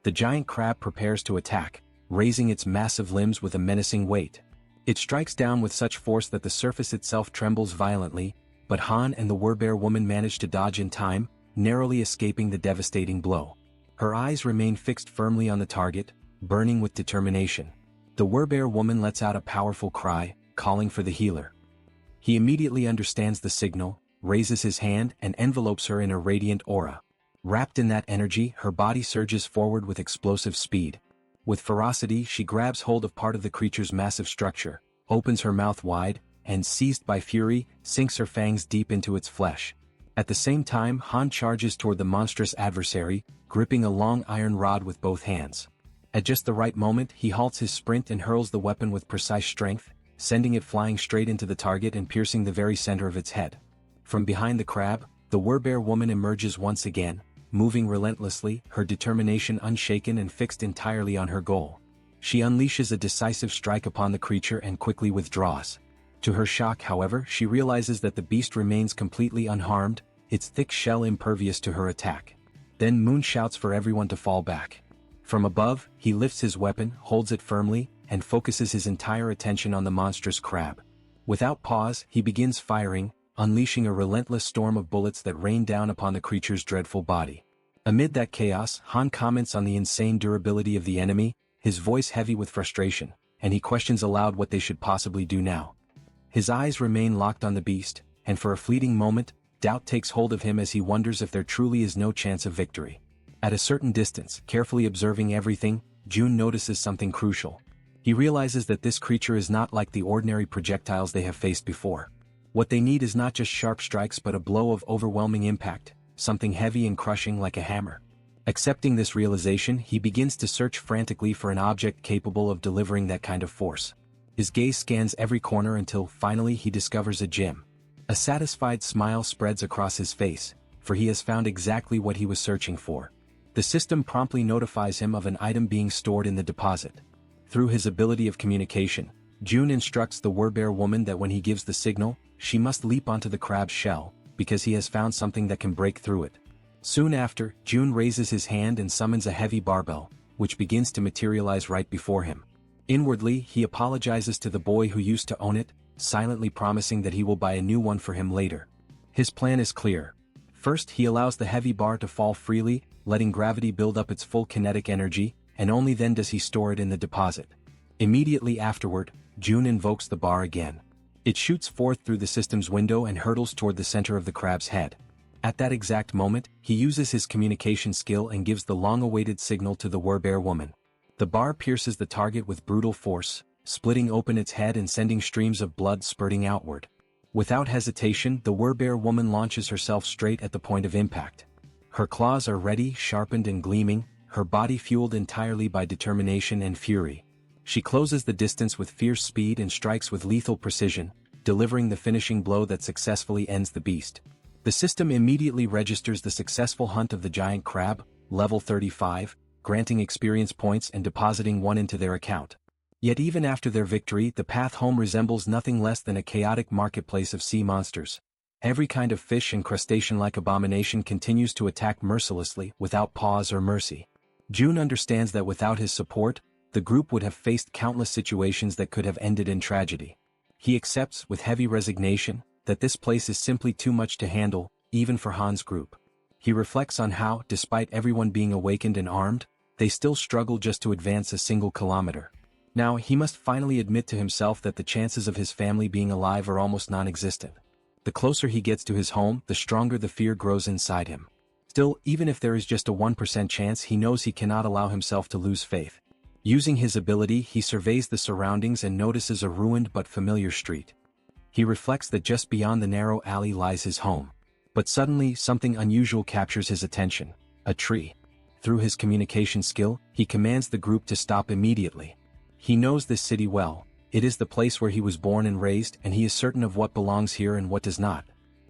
The giant crab prepares to attack, raising its massive limbs with a menacing weight. It strikes down with such force that the surface itself trembles violently, but Han and the Werbear woman manage to dodge in time, narrowly escaping the devastating blow. Her eyes remain fixed firmly on the target, burning with determination. The Werbear woman lets out a powerful cry, calling for the healer. He immediately understands the signal, raises his hand and envelopes her in a radiant aura. Wrapped in that energy, her body surges forward with explosive speed. With ferocity, she grabs hold of part of the creature's massive structure, opens her mouth wide, and seized by fury, sinks her fangs deep into its flesh. At the same time, Han charges toward the monstrous adversary, gripping a long iron rod with both hands. At just the right moment, he halts his sprint and hurls the weapon with precise strength, sending it flying straight into the target and piercing the very center of its head. From behind the crab, the Werbear woman emerges once again, moving relentlessly, her determination unshaken and fixed entirely on her goal. She unleashes a decisive strike upon the creature and quickly withdraws. To her shock, however, she realizes that the beast remains completely unharmed, its thick shell impervious to her attack. Then Moon shouts for everyone to fall back. From above, he lifts his weapon, holds it firmly, and focuses his entire attention on the monstrous crab. Without pause, he begins firing, unleashing a relentless storm of bullets that rain down upon the creature's dreadful body. Amid that chaos, Han comments on the insane durability of the enemy, his voice heavy with frustration, and he questions aloud what they should possibly do now. His eyes remain locked on the beast, and for a fleeting moment, doubt takes hold of him as he wonders if there truly is no chance of victory. At a certain distance, carefully observing everything, June notices something crucial. He realizes that this creature is not like the ordinary projectiles they have faced before. What they need is not just sharp strikes but a blow of overwhelming impact, something heavy and crushing like a hammer. Accepting this realization, he begins to search frantically for an object capable of delivering that kind of force. His gaze scans every corner until, finally, he discovers a gem. A satisfied smile spreads across his face, for he has found exactly what he was searching for. The system promptly notifies him of an item being stored in the deposit. Through his ability of communication, June instructs the Werbear woman that when he gives the signal, she must leap onto the crab's shell, because he has found something that can break through it. Soon after, June raises his hand and summons a heavy barbell, which begins to materialize right before him. Inwardly, he apologizes to the boy who used to own it, silently promising that he will buy a new one for him later. His plan is clear. First, he allows the heavy bar to fall freely, letting gravity build up its full kinetic energy, and only then does he store it in the deposit. Immediately afterward, June invokes the bar again. It shoots forth through the system's window and hurtles toward the center of the crab's head. At that exact moment, he uses his communication skill and gives the long-awaited signal to the Werbear woman. The bar pierces the target with brutal force, splitting open its head and sending streams of blood spurting outward. Without hesitation, the Werbear woman launches herself straight at the point of impact. Her claws are ready, sharpened and gleaming, her body fueled entirely by determination and fury. She closes the distance with fierce speed and strikes with lethal precision, delivering the finishing blow that successfully ends the beast. The system immediately registers the successful hunt of the giant crab, level 35, granting experience points and depositing one into their account. Yet even after their victory, the path home resembles nothing less than a chaotic marketplace of sea monsters. Every kind of fish and crustacean-like abomination continues to attack mercilessly, without pause or mercy. June understands that without his support, the group would have faced countless situations that could have ended in tragedy. He accepts, with heavy resignation, that this place is simply too much to handle, even for Han's group. He reflects on how, despite everyone being awakened and armed, they still struggle just to advance a single kilometer. Now, he must finally admit to himself that the chances of his family being alive are almost non-existent. The closer he gets to his home, the stronger the fear grows inside him. Still, even if there is just a 1% chance, he knows he cannot allow himself to lose faith. Using his ability, he surveys the surroundings and notices a ruined but familiar street. He reflects that just beyond the narrow alley lies his home. But suddenly, something unusual captures his attention: a tree. Through his communication skill, he commands the group to stop immediately. He knows this city well. It is the place where he was born and raised, and he is certain of what belongs here and what does not.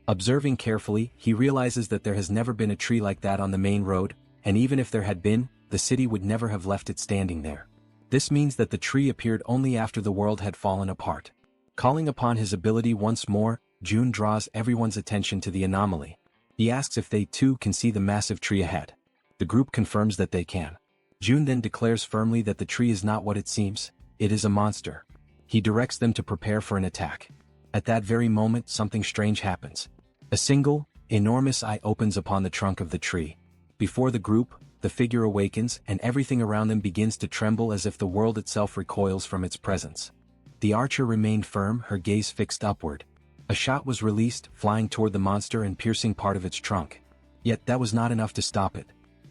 Observing carefully, he realizes that there has never been a tree like that on the main road, and even if there had been, the city would never have left it standing there. This means that the tree appeared only after the world had fallen apart. Calling upon his ability once more, June draws everyone's attention to the anomaly. He asks if they too can see the massive tree ahead. The group confirms that they can. June then declares firmly that the tree is not what it seems, it is a monster. He directs them to prepare for an attack. At that very moment, something strange happens. A single, enormous eye opens upon the trunk of the tree. Before the group, the figure awakens and everything around them begins to tremble as if the world itself recoils from its presence. The archer remained firm, her gaze fixed upward. A shot was released, flying toward the monster and piercing part of its trunk. Yet that was not enough to stop it.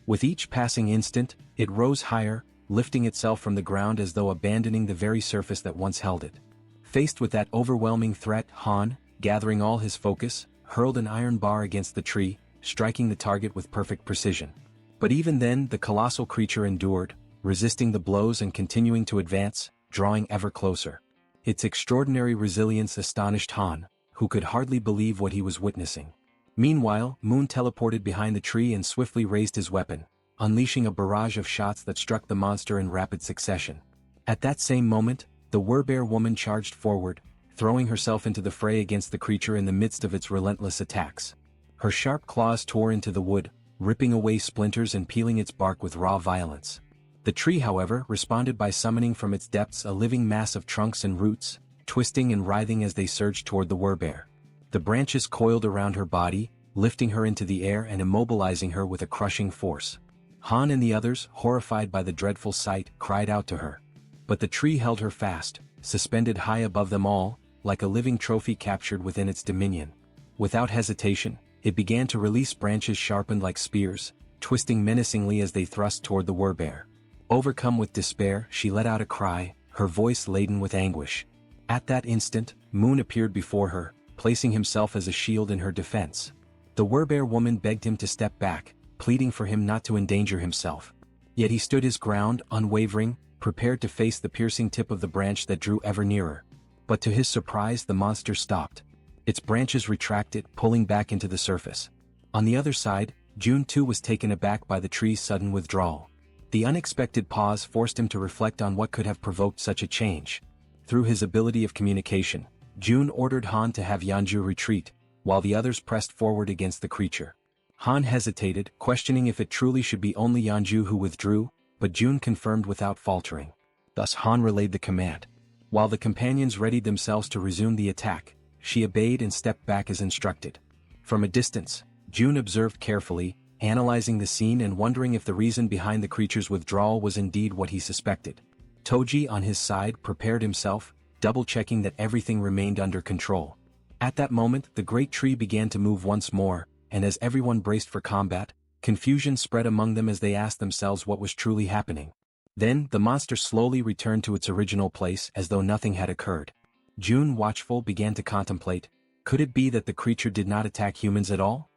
With each passing instant, it rose higher, lifting itself from the ground as though abandoning the very surface that once held it. Faced with that overwhelming threat, Han, gathering all his focus, hurled an iron bar against the tree, striking the target with perfect precision. But even then, the colossal creature endured, resisting the blows and continuing to advance, drawing ever closer. Its extraordinary resilience astonished Han, who could hardly believe what he was witnessing. Meanwhile, Moon teleported behind the tree and swiftly raised his weapon, unleashing a barrage of shots that struck the monster in rapid succession. At that same moment, the Werbear woman charged forward, throwing herself into the fray against the creature in the midst of its relentless attacks. Her sharp claws tore into the wood, ripping away splinters and peeling its bark with raw violence. The tree, however, responded by summoning from its depths a living mass of trunks and roots, twisting and writhing as they surged toward the Werbear. The branches coiled around her body, lifting her into the air and immobilizing her with a crushing force. Han and the others, horrified by the dreadful sight, cried out to her. But the tree held her fast, suspended high above them all, like a living trophy captured within its dominion. Without hesitation, it began to release branches sharpened like spears, twisting menacingly as they thrust toward the Werbear. Overcome with despair, she let out a cry, her voice laden with anguish. At that instant, Moon appeared before her, placing himself as a shield in her defense. The Werbear woman begged him to step back, pleading for him not to endanger himself. Yet he stood his ground, unwavering, prepared to face the piercing tip of the branch that drew ever nearer. But to his surprise, the monster stopped. Its branches retracted, pulling back into the surface. On the other side, June too was taken aback by the tree's sudden withdrawal. The unexpected pause forced him to reflect on what could have provoked such a change. Through his ability of communication, June ordered Han to have Yanju retreat, while the others pressed forward against the creature. Han hesitated, questioning if it truly should be only Yanju who withdrew, but June confirmed without faltering. Thus Han relayed the command. While the companions readied themselves to resume the attack, she obeyed and stepped back as instructed. From a distance, June observed carefully, analyzing the scene and wondering if the reason behind the creature's withdrawal was indeed what he suspected. Toji, on his side, prepared himself, double-checking that everything remained under control. At that moment, the great tree began to move once more, and as everyone braced for combat, confusion spread among them as they asked themselves what was truly happening. Then, the monster slowly returned to its original place as though nothing had occurred. June, watchful, began to contemplate, could it be that the creature did not attack humans at all?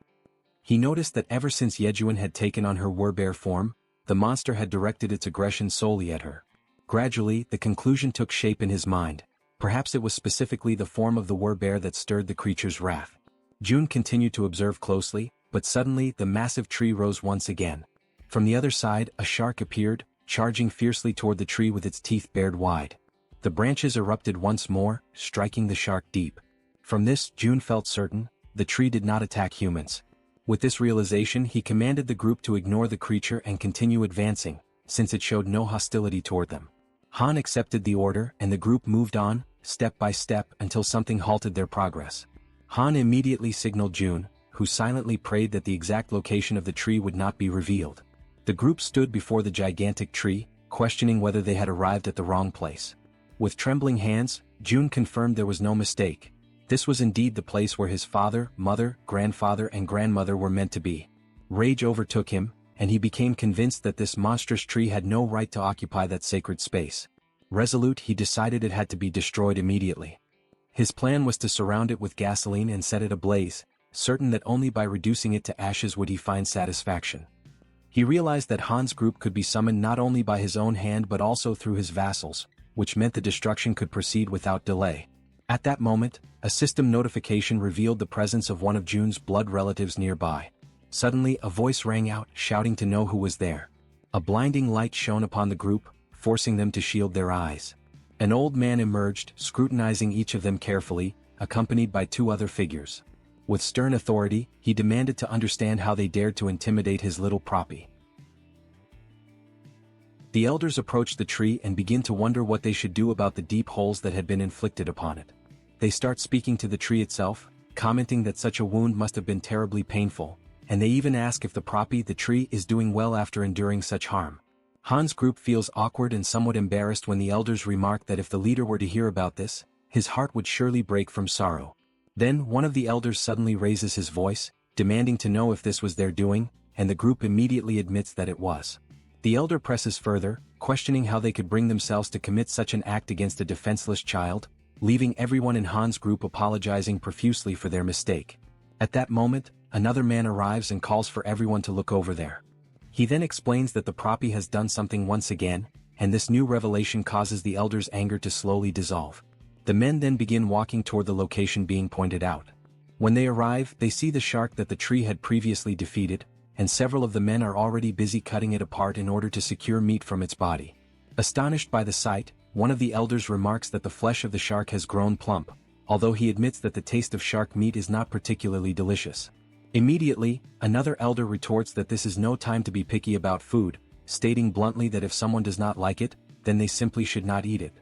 He noticed that ever since Yejuan had taken on her Werbear form, the monster had directed its aggression solely at her. Gradually, the conclusion took shape in his mind. Perhaps it was specifically the form of the wer-bear that stirred the creature's wrath. June continued to observe closely, but suddenly the massive tree rose once again. From the other side, a shark appeared, charging fiercely toward the tree with its teeth bared wide. The branches erupted once more, striking the shark deep. From this, June felt certain, the tree did not attack humans. With this realization, he commanded the group to ignore the creature and continue advancing, since it showed no hostility toward them. Han accepted the order and the group moved on, step by step, until something halted their progress. Han immediately signaled June, who silently prayed that the exact location of the tree would not be revealed. The group stood before the gigantic tree, questioning whether they had arrived at the wrong place. With trembling hands, June confirmed there was no mistake. This was indeed the place where his father, mother, grandfather and grandmother were meant to be. Rage overtook him, and he became convinced that this monstrous tree had no right to occupy that sacred space. Resolute, he decided it had to be destroyed immediately. His plan was to surround it with gasoline and set it ablaze, certain that only by reducing it to ashes would he find satisfaction. He realized that Han's group could be summoned not only by his own hand but also through his vassals, which meant the destruction could proceed without delay. At that moment, a system notification revealed the presence of one of June's blood relatives nearby. Suddenly, a voice rang out, shouting to know who was there. A blinding light shone upon the group, forcing them to shield their eyes. An old man emerged, scrutinizing each of them carefully, accompanied by two other figures. With stern authority, he demanded to understand how they dared to intimidate his little proppy. The elders approached the tree and begin to wonder what they should do about the deep holes that had been inflicted upon it. They start speaking to the tree itself, commenting that such a wound must have been terribly painful, and they even ask if the proppy, the tree, is doing well after enduring such harm. Han's group feels awkward and somewhat embarrassed when the elders remark that if the leader were to hear about this, his heart would surely break from sorrow. Then one of the elders suddenly raises his voice, demanding to know if this was their doing, and the group immediately admits that it was. The elder presses further, questioning how they could bring themselves to commit such an act against a defenseless child, leaving everyone in Han's group apologizing profusely for their mistake. At that moment, another man arrives and calls for everyone to look over there. He then explains that the proppy has done something once again, and this new revelation causes the elders' anger to slowly dissolve. The men then begin walking toward the location being pointed out. When they arrive, they see the shark that the tree had previously defeated, and several of the men are already busy cutting it apart in order to secure meat from its body. Astonished by the sight, one of the elders remarks that the flesh of the shark has grown plump, although he admits that the taste of shark meat is not particularly delicious. Immediately, another elder retorts that this is no time to be picky about food, stating bluntly that if someone does not like it, then they simply should not eat it.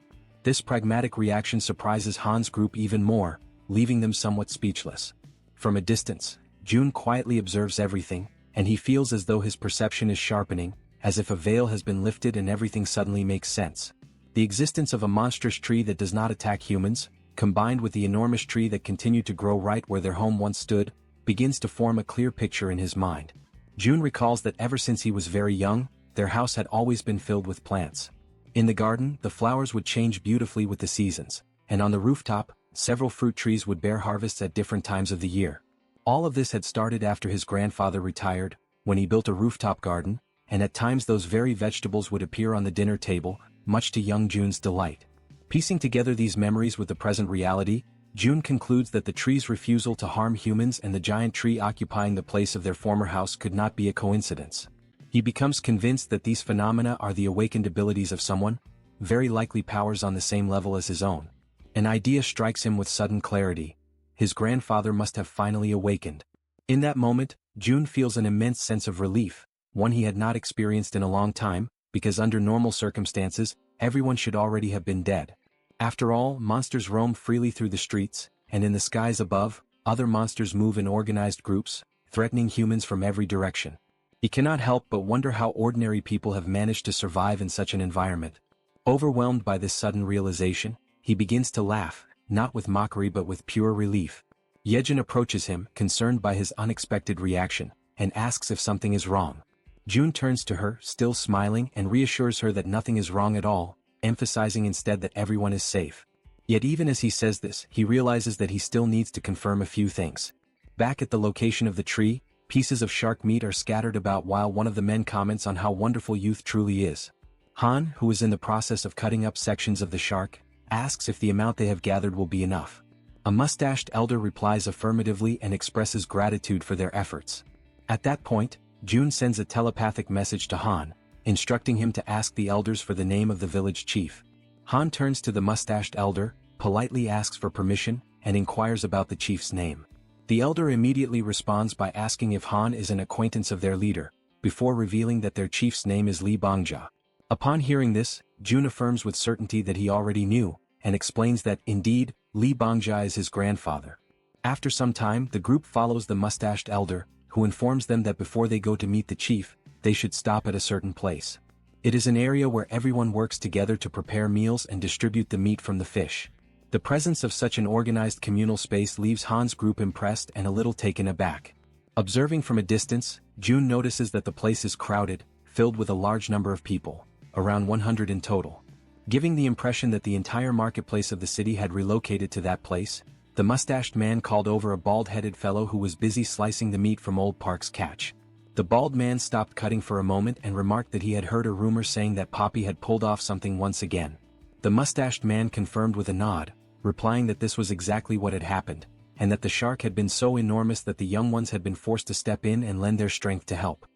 This pragmatic reaction surprises Han's group even more, leaving them somewhat speechless. From a distance, June quietly observes everything, and he feels as though his perception is sharpening, as if a veil has been lifted and everything suddenly makes sense. The existence of a monstrous tree that does not attack humans, combined with the enormous tree that continued to grow right where their home once stood, begins to form a clear picture in his mind. June recalls that ever since he was very young, their house had always been filled with plants. In the garden, the flowers would change beautifully with the seasons, and on the rooftop, several fruit trees would bear harvests at different times of the year. All of this had started after his grandfather retired, when he built a rooftop garden, and at times those very vegetables would appear on the dinner table, much to young June's delight. Piecing together these memories with the present reality, June concludes that the tree's refusal to harm humans and the giant tree occupying the place of their former house could not be a coincidence. He becomes convinced that these phenomena are the awakened abilities of someone, very likely powers on the same level as his own. An idea strikes him with sudden clarity. His grandfather must have finally awakened. In that moment, June feels an immense sense of relief, one he had not experienced in a long time, because under normal circumstances, everyone should already have been dead. After all, monsters roam freely through the streets, and in the skies above, other monsters move in organized groups, threatening humans from every direction. He cannot help but wonder how ordinary people have managed to survive in such an environment. Overwhelmed by this sudden realization, he begins to laugh, not with mockery but with pure relief. Yejin approaches him, concerned by his unexpected reaction, and asks if something is wrong. June turns to her, still smiling, and reassures her that nothing is wrong at all, emphasizing instead that everyone is safe. Yet even as he says this, he realizes that he still needs to confirm a few things. Back at the location of the tree, Pieces of shark meat are scattered about while one of the men comments on how wonderful youth truly is. Han, who is in the process of cutting up sections of the shark, asks if the amount they have gathered will be enough. A mustached elder replies affirmatively and expresses gratitude for their efforts. At that point, June sends a telepathic message to Han, instructing him to ask the elders for the name of the village chief. Han turns to the mustached elder, politely asks for permission, and inquires about the chief's name. The elder immediately responds by asking if Han is an acquaintance of their leader, before revealing that their chief's name is Li Bongjia. Upon hearing this, June affirms with certainty that he already knew, and explains that, indeed, Li Bongjia is his grandfather. After some time, the group follows the mustached elder, who informs them that before they go to meet the chief, they should stop at a certain place. It is an area where everyone works together to prepare meals and distribute the meat from the fish. The presence of such an organized communal space leaves Han's group impressed and a little taken aback. Observing from a distance, June notices that the place is crowded, filled with a large number of people, around 100 in total. Giving the impression that the entire marketplace of the city had relocated to that place, the mustached man called over a bald-headed fellow who was busy slicing the meat from Old Park's catch. The bald man stopped cutting for a moment and remarked that he had heard a rumor saying that Poppy had pulled off something once again. The mustached man confirmed with a nod, replying that this was exactly what had happened, and that the shark had been so enormous that the young ones had been forced to step in and lend their strength to help.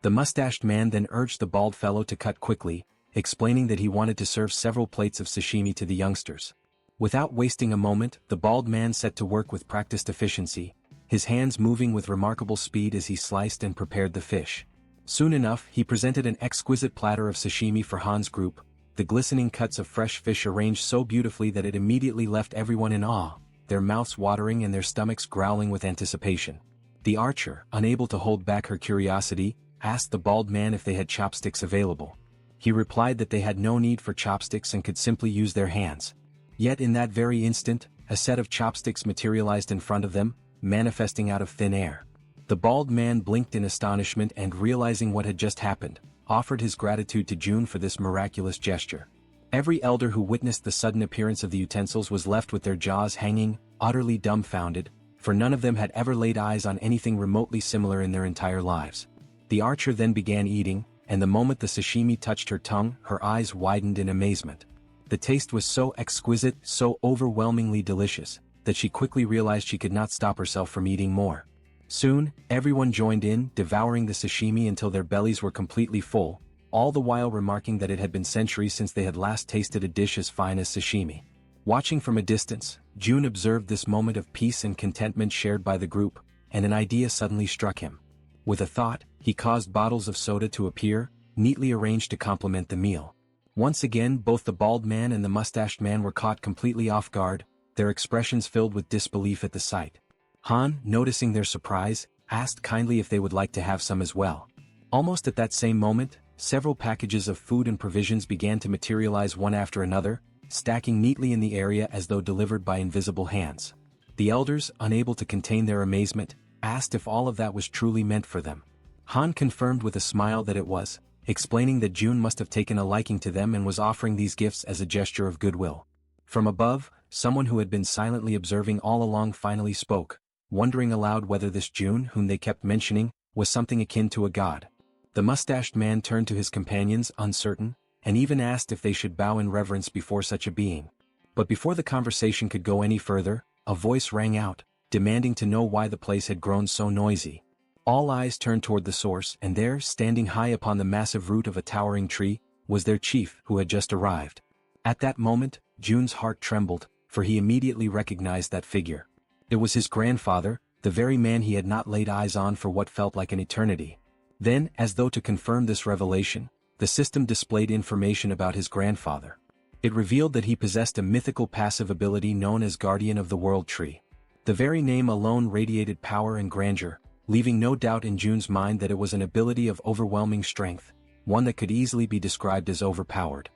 The mustached man then urged the bald fellow to cut quickly, explaining that he wanted to serve several plates of sashimi to the youngsters. Without wasting a moment, the bald man set to work with practiced efficiency, his hands moving with remarkable speed as he sliced and prepared the fish. Soon enough, he presented an exquisite platter of sashimi for Han's group, the glistening cuts of fresh fish arranged so beautifully that it immediately left everyone in awe, their mouths watering and their stomachs growling with anticipation. The archer, unable to hold back her curiosity, asked the bald man if they had chopsticks available. He replied that they had no need for chopsticks and could simply use their hands. Yet in that very instant, a set of chopsticks materialized in front of them, manifesting out of thin air. The bald man blinked in astonishment and, realizing what had just happened, offered his gratitude to June for this miraculous gesture. Every elder who witnessed the sudden appearance of the utensils was left with their jaws hanging, utterly dumbfounded, for none of them had ever laid eyes on anything remotely similar in their entire lives. The archer then began eating, and the moment the sashimi touched her tongue, her eyes widened in amazement. The taste was so exquisite, so overwhelmingly delicious, that she quickly realized she could not stop herself from eating more. Soon, everyone joined in, devouring the sashimi until their bellies were completely full, all the while remarking that it had been centuries since they had last tasted a dish as fine as sashimi. Watching from a distance, June observed this moment of peace and contentment shared by the group, and an idea suddenly struck him. With a thought, he caused bottles of soda to appear, neatly arranged to complement the meal. Once again, both the bald man and the mustached man were caught completely off guard, their expressions filled with disbelief at the sight. Han, noticing their surprise, asked kindly if they would like to have some as well. Almost at that same moment, several packages of food and provisions began to materialize one after another, stacking neatly in the area as though delivered by invisible hands. The elders, unable to contain their amazement, asked if all of that was truly meant for them. Han confirmed with a smile that it was, explaining that June must have taken a liking to them and was offering these gifts as a gesture of goodwill. From above, someone who had been silently observing all along finally spoke, wondering aloud whether this June, whom they kept mentioning, was something akin to a god. The mustached man turned to his companions, uncertain, and even asked if they should bow in reverence before such a being. But before the conversation could go any further, a voice rang out, demanding to know why the place had grown so noisy. All eyes turned toward the source, and there, standing high upon the massive root of a towering tree, was their chief, who had just arrived. At that moment, June's heart trembled, for he immediately recognized that figure. It was his grandfather, the very man he had not laid eyes on for what felt like an eternity. Then, as though to confirm this revelation, the system displayed information about his grandfather. It revealed that he possessed a mythical passive ability known as Guardian of the World Tree. The very name alone radiated power and grandeur, leaving no doubt in June's mind that it was an ability of overwhelming strength, one that could easily be described as overpowered.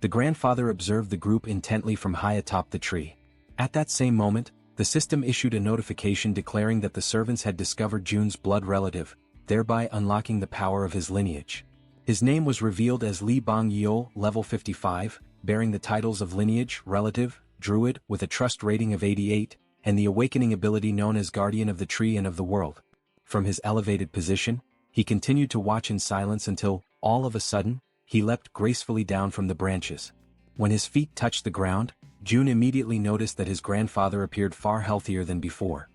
The grandfather observed the group intently from high atop the tree. At that same moment, the system issued a notification declaring that the servants had discovered June's blood relative, thereby unlocking the power of his lineage. His name was revealed as Li Bang Yeo, level 55, bearing the titles of lineage, relative, druid, with a trust rating of 88, and the awakening ability known as Guardian of the Tree and of the World. From his elevated position, he continued to watch in silence until, all of a sudden, he leapt gracefully down from the branches. When his feet touched the ground, June immediately noticed that his grandfather appeared far healthier than before.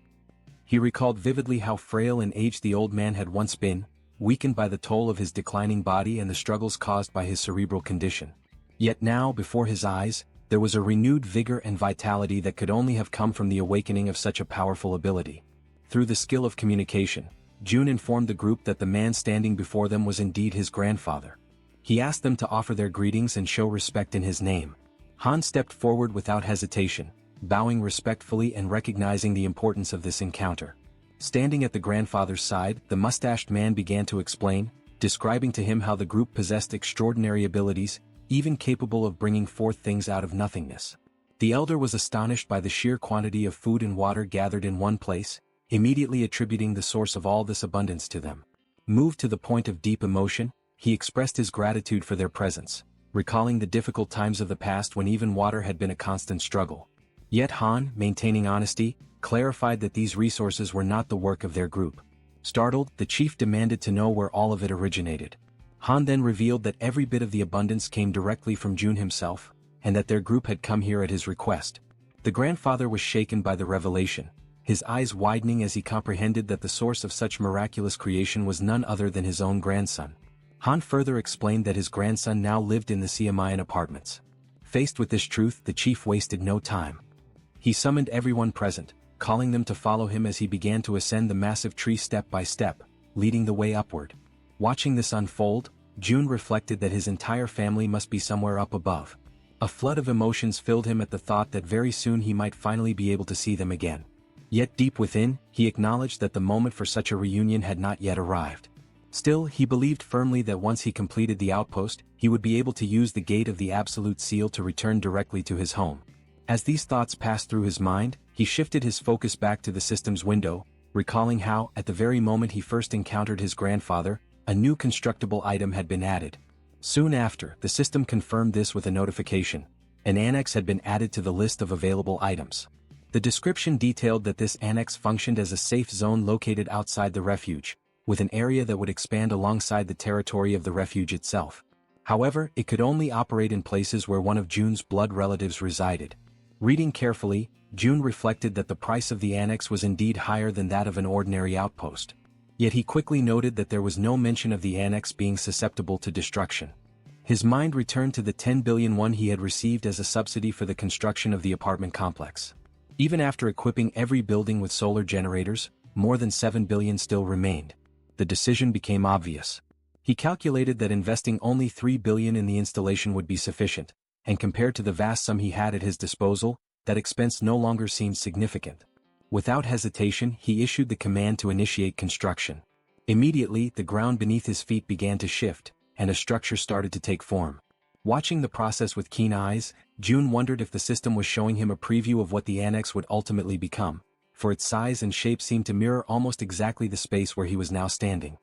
He recalled vividly how frail and aged the old man had once been, weakened by the toll of his declining body and the struggles caused by his cerebral condition. Yet now, before his eyes, there was a renewed vigor and vitality that could only have come from the awakening of such a powerful ability. Through the skill of communication, June informed the group that the man standing before them was indeed his grandfather. He asked them to offer their greetings and show respect in his name. Han stepped forward without hesitation, bowing respectfully and recognizing the importance of this encounter. Standing at the grandfather's side, the mustached man began to explain, describing to him how the group possessed extraordinary abilities, even capable of bringing forth things out of nothingness. The elder was astonished by the sheer quantity of food and water gathered in one place, immediately attributing the source of all this abundance to them. Moved to the point of deep emotion, he expressed his gratitude for their presence, recalling the difficult times of the past when even water had been a constant struggle. Yet Han, maintaining honesty, clarified that these resources were not the work of their group. Startled, the chief demanded to know where all of it originated. Han then revealed that every bit of the abundance came directly from June himself, and that their group had come here at his request. The grandfather was shaken by the revelation, his eyes widening as he comprehended that the source of such miraculous creation was none other than his own grandson. Han further explained that his grandson now lived in the Siamayan apartments. Faced with this truth, the chief wasted no time. He summoned everyone present, calling them to follow him as he began to ascend the massive tree step by step, leading the way upward. Watching this unfold, June reflected that his entire family must be somewhere up above. A flood of emotions filled him at the thought that very soon he might finally be able to see them again. Yet deep within, he acknowledged that the moment for such a reunion had not yet arrived. Still, he believed firmly that once he completed the outpost, he would be able to use the gate of the Absolute Seal to return directly to his home. As these thoughts passed through his mind, he shifted his focus back to the system's window, recalling how, at the very moment he first encountered his grandfather, a new constructible item had been added. Soon after, the system confirmed this with a notification. An annex had been added to the list of available items. The description detailed that this annex functioned as a safe zone located outside the refuge, with an area that would expand alongside the territory of the refuge itself. However, it could only operate in places where one of June's blood relatives resided. Reading carefully, June reflected that the price of the annex was indeed higher than that of an ordinary outpost. Yet he quickly noted that there was no mention of the annex being susceptible to destruction. His mind returned to the 10 billion won he had received as a subsidy for the construction of the apartment complex. Even after equipping every building with solar generators, more than 7 billion still remained. The decision became obvious. He calculated that investing only 3 billion in the installation would be sufficient, and compared to the vast sum he had at his disposal, that expense no longer seemed significant. Without hesitation, he issued the command to initiate construction. Immediately, the ground beneath his feet began to shift, and a structure started to take form. Watching the process with keen eyes, June wondered if the system was showing him a preview of what the annex would ultimately become, for its size and shape seemed to mirror almost exactly the space where he was now standing.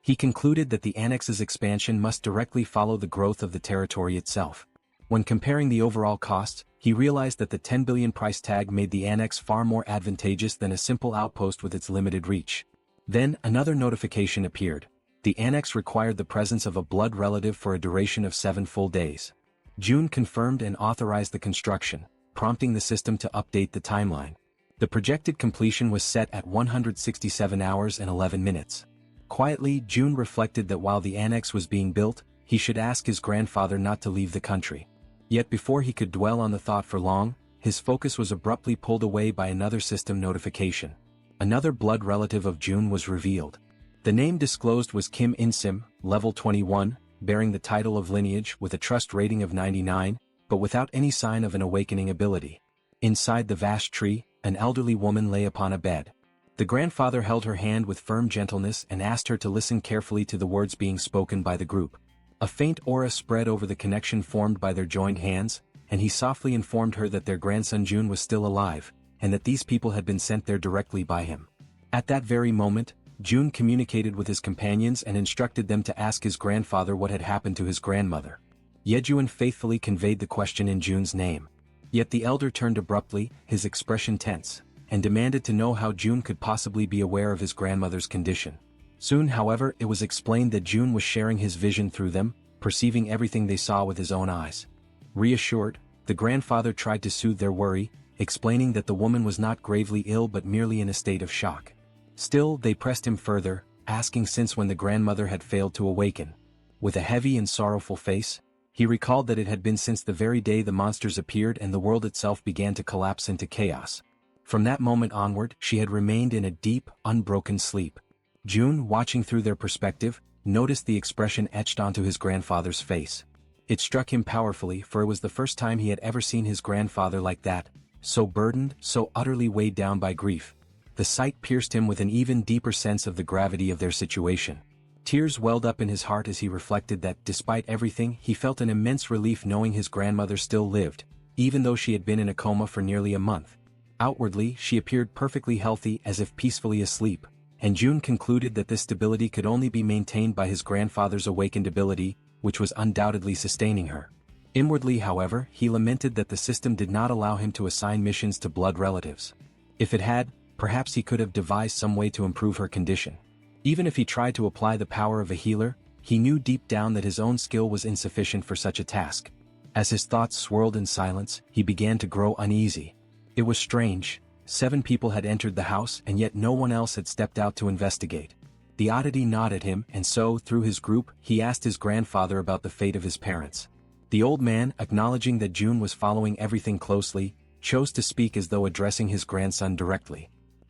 He concluded that the annex's expansion must directly follow the growth of the territory itself. When comparing the overall cost, he realized that the 10 billion price tag made the annex far more advantageous than a simple outpost with its limited reach. Then, another notification appeared. The annex required the presence of a blood relative for a duration of 7 full days. June confirmed and authorized the construction, prompting the system to update the timeline. The projected completion was set at 167 hours and 11 minutes. Quietly, June reflected that while the annex was being built, he should ask his grandfather not to leave the country. Yet before he could dwell on the thought for long, his focus was abruptly pulled away by another system notification. Another blood relative of June was revealed. The name disclosed was Kim In-sim, level 21, bearing the title of lineage with a trust rating of 99, but without any sign of an awakening ability. Inside the vast tree, an elderly woman lay upon a bed. The grandfather held her hand with firm gentleness and asked her to listen carefully to the words being spoken by the group. A faint aura spread over the connection formed by their joined hands, and he softly informed her that their grandson June was still alive, and that these people had been sent there directly by him. At that very moment, June communicated with his companions and instructed them to ask his grandfather what had happened to his grandmother. Yejuan faithfully conveyed the question in June's name. Yet the elder turned abruptly, his expression tense, and demanded to know how June could possibly be aware of his grandmother's condition. Soon, however, it was explained that June was sharing his vision through them, perceiving everything they saw with his own eyes. Reassured, the grandfather tried to soothe their worry, explaining that the woman was not gravely ill but merely in a state of shock. Still, they pressed him further, asking since when the grandmother had failed to awaken. With a heavy and sorrowful face, he recalled that it had been since the very day the monsters appeared and the world itself began to collapse into chaos. From that moment onward, she had remained in a deep, unbroken sleep. June, watching through their perspective, noticed the expression etched onto his grandfather's face. It struck him powerfully, for it was the first time he had ever seen his grandfather like that, so burdened, so utterly weighed down by grief. The sight pierced him with an even deeper sense of the gravity of their situation. Tears welled up in his heart as he reflected that, despite everything, he felt an immense relief knowing his grandmother still lived, even though she had been in a coma for nearly a month. Outwardly, she appeared perfectly healthy, as if peacefully asleep, and June concluded that this stability could only be maintained by his grandfather's awakened ability, which was undoubtedly sustaining her. Inwardly, however, he lamented that the system did not allow him to assign missions to blood relatives. If it had, perhaps he could have devised some way to improve her condition. Even if he tried to apply the power of a healer, he knew deep down that his own skill was insufficient for such a task. As his thoughts swirled in silence, he began to grow uneasy. It was strange. 7 people had entered the house and yet no one else had stepped out to investigate. The oddity gnawed at him, and so, through his group, he asked his grandfather about the fate of his parents. The old man, acknowledging that June was following everything closely, chose to speak as though addressing his grandson directly.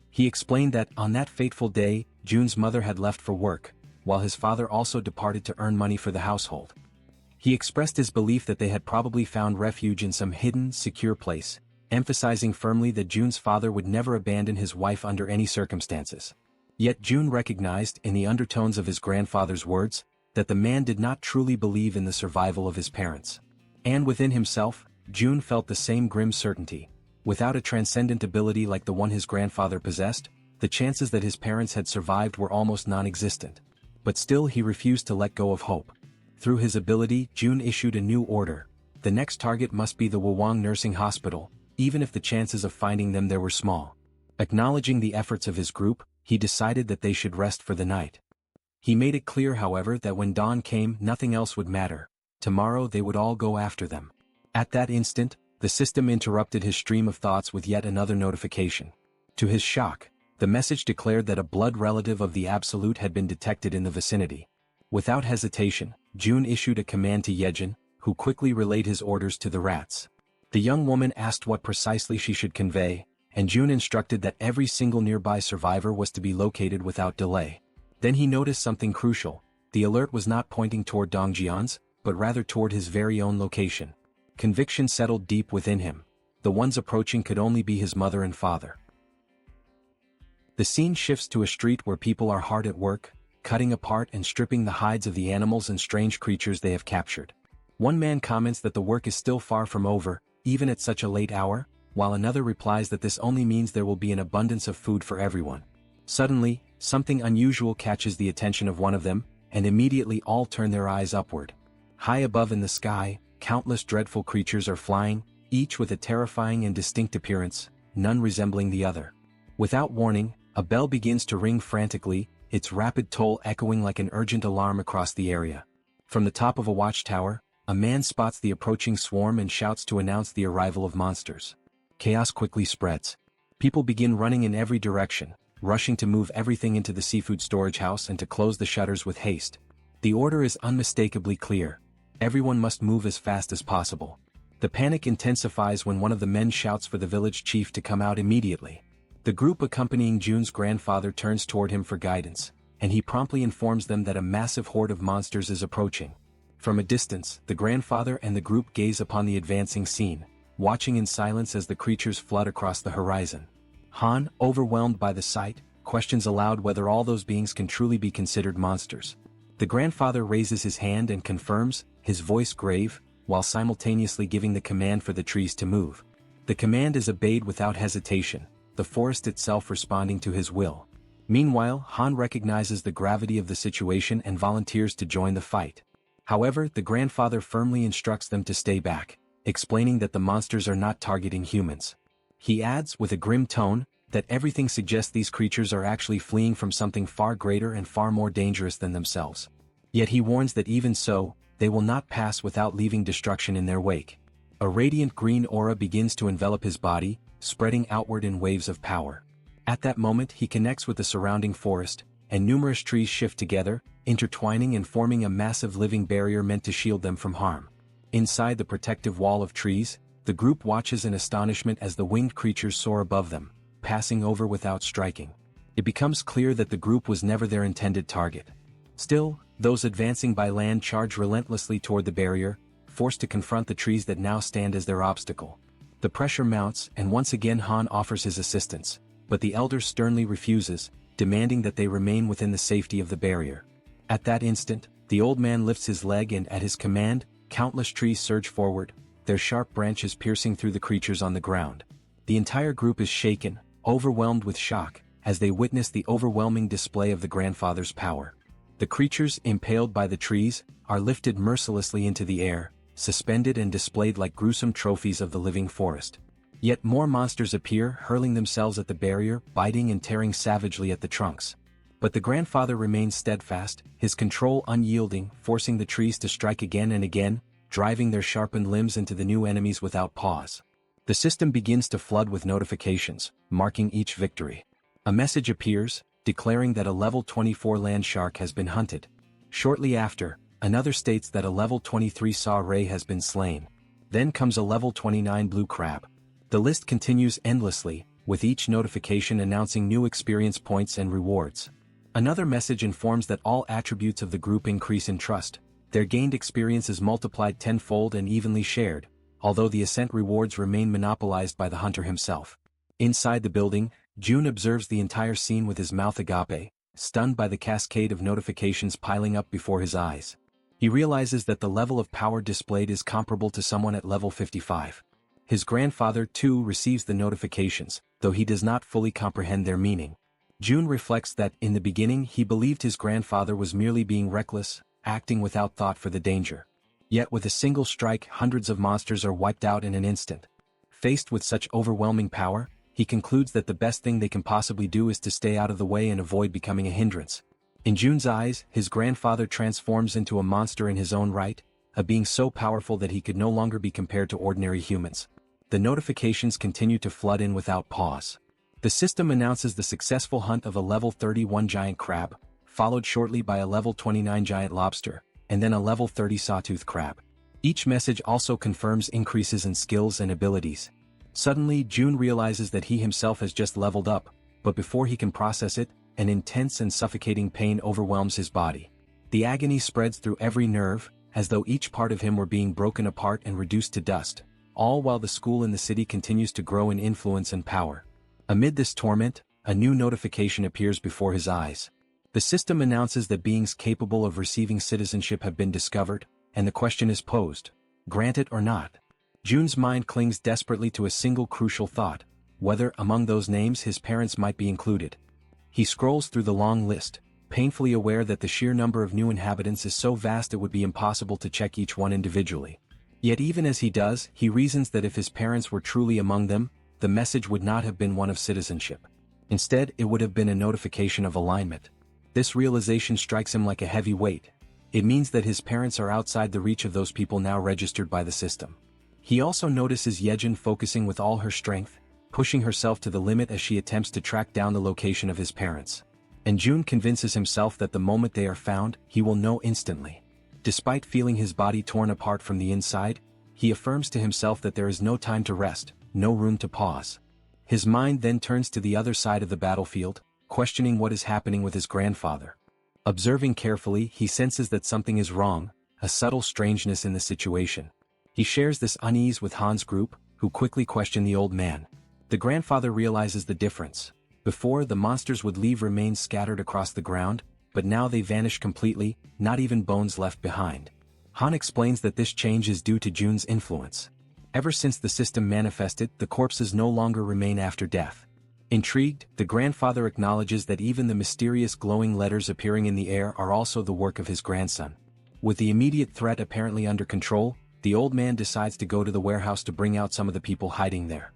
He explained that, on that fateful day, June's mother had left for work, while his father also departed to earn money for the household. He expressed his belief that they had probably found refuge in some hidden, secure place, emphasizing firmly that June's father would never abandon his wife under any circumstances. Yet June recognized, in the undertones of his grandfather's words, that the man did not truly believe in the survival of his parents. And within himself, June felt the same grim certainty. Without a transcendent ability like the one his grandfather possessed, the chances that his parents had survived were almost non-existent. But still he refused to let go of hope. Through his ability, June issued a new order. The next target must be the Wawang Nursing Hospital, even if the chances of finding them there were small. Acknowledging the efforts of his group, he decided that they should rest for the night. He made it clear, however, that when dawn came, nothing else would matter. Tomorrow they would all go after them. At that instant, the system interrupted his stream of thoughts with yet another notification. To his shock, the message declared that a blood relative of the Absolute had been detected in the vicinity. Without hesitation, June issued a command to Yejin, who quickly relayed his orders to the rats. The young woman asked what precisely she should convey, and June instructed that every single nearby survivor was to be located without delay. Then he noticed something crucial. The alert was not pointing toward Dongjian's, but rather toward his very own location. Conviction settled deep within him. The ones approaching could only be his mother and father. The scene shifts to a street where people are hard at work, cutting apart and stripping the hides of the animals and strange creatures they have captured. One man comments that the work is still far from over, even at such a late hour, while another replies that this only means there will be an abundance of food for everyone. Suddenly, something unusual catches the attention of one of them, and immediately all turn their eyes upward. High above in the sky, countless dreadful creatures are flying, each with a terrifying and distinct appearance, none resembling the other. Without warning, a bell begins to ring frantically, its rapid toll echoing like an urgent alarm across the area. From the top of a watchtower, a man spots the approaching swarm and shouts to announce the arrival of monsters. Chaos quickly spreads. People begin running in every direction, rushing to move everything into the seafood storage house and to close the shutters with haste. The order is unmistakably clear. Everyone must move as fast as possible. The panic intensifies when one of the men shouts for the village chief to come out immediately. The group accompanying June's grandfather turns toward him for guidance, and he promptly informs them that a massive horde of monsters is approaching. From a distance, the grandfather and the group gaze upon the advancing scene, watching in silence as the creatures flood across the horizon. Han, overwhelmed by the sight, questions aloud whether all those beings can truly be considered monsters. The grandfather raises his hand and confirms, his voice grave, while simultaneously giving the command for the trees to move. The command is obeyed without hesitation, the forest itself responding to his will. Meanwhile, Han recognizes the gravity of the situation and volunteers to join the fight. However, the grandfather firmly instructs them to stay back, explaining that the monsters are not targeting humans. He adds, with a grim tone, that everything suggests these creatures are actually fleeing from something far greater and far more dangerous than themselves. Yet he warns that even so, they will not pass without leaving destruction in their wake. A radiant green aura begins to envelop his body, spreading outward in waves of power. At that moment he connects with the surrounding forest, and numerous trees shift together, intertwining and forming a massive living barrier meant to shield them from harm. Inside the protective wall of trees, the group watches in astonishment as the winged creatures soar above them, passing over without striking. It becomes clear that the group was never their intended target. Still, those advancing by land charge relentlessly toward the barrier, forced to confront the trees that now stand as their obstacle. The pressure mounts, and once again Han offers his assistance, but the elder sternly refuses, demanding that they remain within the safety of the barrier. At that instant, the old man lifts his leg and at his command, countless trees surge forward, their sharp branches piercing through the creatures on the ground. The entire group is shaken, overwhelmed with shock, as they witness the overwhelming display of the grandfather's power. The creatures, impaled by the trees, are lifted mercilessly into the air, suspended and displayed like gruesome trophies of the living forest. Yet more monsters appear, hurling themselves at the barrier, biting and tearing savagely at the trunks. But the grandfather remains steadfast, his control unyielding, forcing the trees to strike again and again, driving their sharpened limbs into the new enemies without pause. The system begins to flood with notifications, marking each victory. A message appears, declaring that a level 24 land shark has been hunted. Shortly after, another states that a level 23 saw ray has been slain. Then comes a level 29 blue crab. The list continues endlessly, with each notification announcing new experience points and rewards. Another message informs that all attributes of the group increase in trust. Their gained experience is multiplied tenfold and evenly shared, although the ascent rewards remain monopolized by the hunter himself. Inside the building, June observes the entire scene with his mouth agape, stunned by the cascade of notifications piling up before his eyes. He realizes that the level of power displayed is comparable to someone at level 55. His grandfather, too, receives the notifications, though he does not fully comprehend their meaning. June reflects that, in the beginning, he believed his grandfather was merely being reckless, acting without thought for the danger. Yet with a single strike, hundreds of monsters are wiped out in an instant. Faced with such overwhelming power, he concludes that the best thing they can possibly do is to stay out of the way and avoid becoming a hindrance. In June's eyes, his grandfather transforms into a monster in his own right, a being so powerful that he could no longer be compared to ordinary humans. The notifications continue to flood in without pause. The system announces the successful hunt of a level 31 giant crab, followed shortly by a level 29 giant lobster, and then a level 30 sawtooth crab. Each message also confirms increases in skills and abilities. Suddenly, June realizes that he himself has just leveled up, but before he can process it, an intense and suffocating pain overwhelms his body. The agony spreads through every nerve, as though each part of him were being broken apart and reduced to dust, all while the school in the city continues to grow in influence and power. Amid this torment, a new notification appears before his eyes. The system announces that beings capable of receiving citizenship have been discovered, and the question is posed: grant it or not? June's mind clings desperately to a single crucial thought: whether among those names his parents might be included. He scrolls through the long list, painfully aware that the sheer number of new inhabitants is so vast it would be impossible to check each one individually. Yet even as he does, he reasons that if his parents were truly among them, the message would not have been one of citizenship. Instead, it would have been a notification of alignment. This realization strikes him like a heavy weight. It means that his parents are outside the reach of those people now registered by the system. He also notices Yejin focusing with all her strength, pushing herself to the limit as she attempts to track down the location of his parents. And June convinces himself that the moment they are found, he will know instantly. Despite feeling his body torn apart from the inside, he affirms to himself that there is no time to rest, no room to pause. His mind then turns to the other side of the battlefield, questioning what is happening with his grandfather. Observing carefully, he senses that something is wrong, a subtle strangeness in the situation. He shares this unease with Han's group, who quickly question the old man. The grandfather realizes the difference. Before, the monsters would leave remains scattered across the ground, but now they vanish completely, not even bones left behind. Han explains that this change is due to June's influence. Ever since the system manifested, the corpses no longer remain after death. Intrigued, the grandfather acknowledges that even the mysterious glowing letters appearing in the air are also the work of his grandson. With the immediate threat apparently under control, the old man decides to go to the warehouse to bring out some of the people hiding there.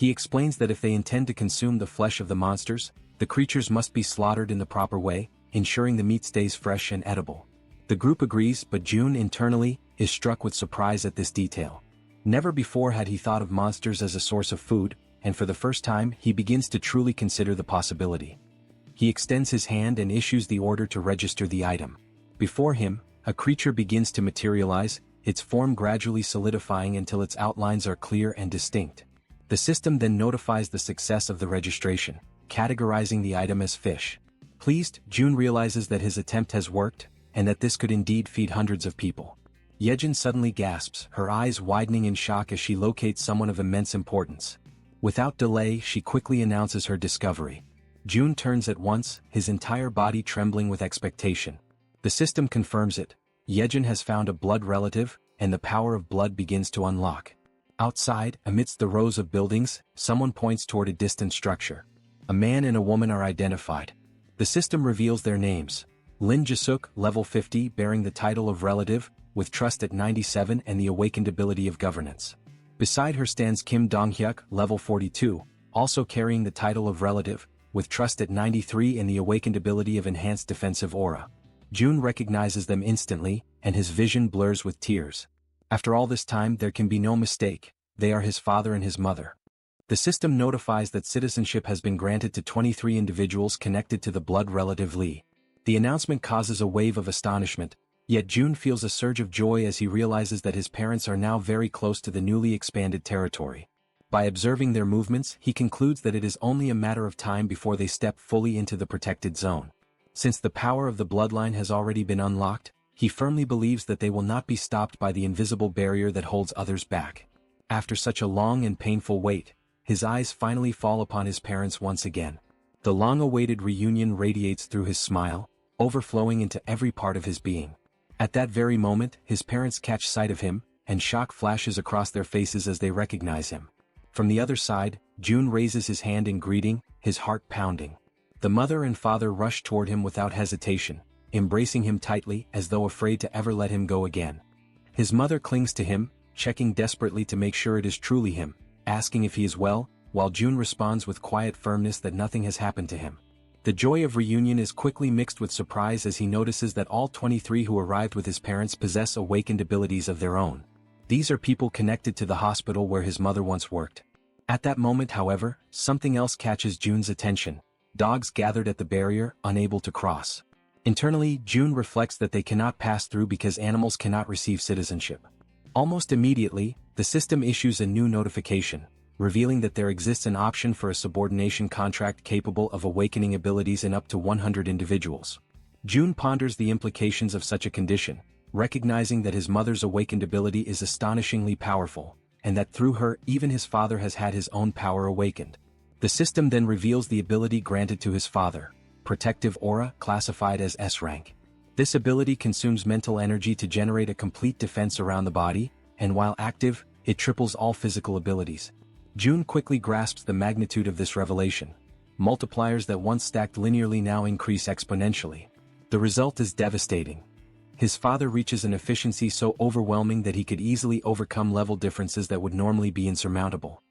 He explains that if they intend to consume the flesh of the monsters, the creatures must be slaughtered in the proper way, ensuring the meat stays fresh and edible. The group agrees, but Jun internally is struck with surprise at this detail. Never before had he thought of monsters as a source of food, and for the first time he begins to truly consider the possibility. He extends his hand and issues the order to register the item. Before him, a creature begins to materialize, its form gradually solidifying until its outlines are clear and distinct. The system then notifies the success of the registration, categorizing the item as fish. Pleased, Jun realizes that his attempt has worked, and that this could indeed feed hundreds of people. Yejin suddenly gasps, her eyes widening in shock as she locates someone of immense importance. Without delay, she quickly announces her discovery. Jun turns at once, his entire body trembling with expectation. The system confirms it. Yejin has found a blood relative, and the power of blood begins to unlock. Outside, amidst the rows of buildings, someone points toward a distant structure. A man and a woman are identified. The system reveals their names. Lin Jisuk, level 50, bearing the title of relative, with trust at 97 and the awakened ability of governance. Beside her stands Kim Donghyuk, level 42, also carrying the title of relative, with trust at 93 and the awakened ability of enhanced defensive aura. Jun recognizes them instantly, and his vision blurs with tears. After all this time, there can be no mistake, they are his father and his mother. The system notifies that citizenship has been granted to 23 individuals connected to the blood relative Li. The announcement causes a wave of astonishment, yet Jun feels a surge of joy as he realizes that his parents are now very close to the newly expanded territory. By observing their movements, he concludes that it is only a matter of time before they step fully into the protected zone. Since the power of the bloodline has already been unlocked, he firmly believes that they will not be stopped by the invisible barrier that holds others back. After such a long and painful wait, his eyes finally fall upon his parents once again. The long-awaited reunion radiates through his smile, overflowing into every part of his being. At that very moment, his parents catch sight of him, and shock flashes across their faces as they recognize him. From the other side, Jun raises his hand in greeting, his heart pounding. The mother and father rush toward him without hesitation, embracing him tightly as though afraid to ever let him go again. His mother clings to him, checking desperately to make sure it is truly him, asking if he is well, while Jun responds with quiet firmness that nothing has happened to him. The joy of reunion is quickly mixed with surprise as he notices that all 23 who arrived with his parents possess awakened abilities of their own. These are people connected to the hospital where his mother once worked. At that moment, however, something else catches Jun's attention. Dogs gathered at the barrier, unable to cross. Internally, Jun reflects that they cannot pass through because animals cannot receive citizenship. Almost immediately, the system issues a new notification, revealing that there exists an option for a subordination contract capable of awakening abilities in up to 100 individuals. Jun ponders the implications of such a condition, recognizing that his mother's awakened ability is astonishingly powerful, and that through her even his father has had his own power awakened. The system then reveals the ability granted to his father, Protective Aura, classified as S rank. This ability consumes mental energy to generate a complete defense around the body, and while active, it triples all physical abilities. Jun quickly grasps the magnitude of this revelation. Multipliers that once stacked linearly now increase exponentially. The result is devastating. His father reaches an efficiency so overwhelming that he could easily overcome level differences that would normally be insurmountable.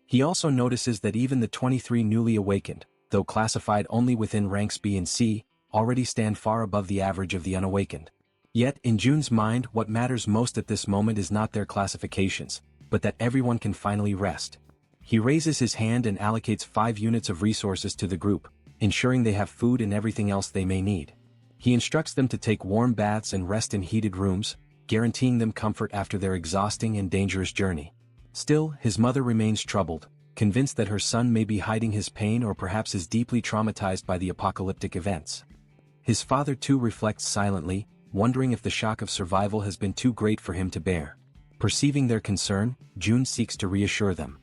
He also notices that even the 23 newly awakened, though classified only within ranks B and C, already stand far above the average of the unawakened. Yet, in Jun's mind, what matters most at this moment is not their classifications, but that everyone can finally rest. He raises his hand and allocates 5 units of resources to the group, ensuring they have food and everything else they may need. He instructs them to take warm baths and rest in heated rooms, guaranteeing them comfort after their exhausting and dangerous journey. Still, his mother remains troubled, convinced that her son may be hiding his pain or perhaps is deeply traumatized by the apocalyptic events. His father too reflects silently, wondering if the shock of survival has been too great for him to bear. Perceiving their concern, Jun seeks to reassure them.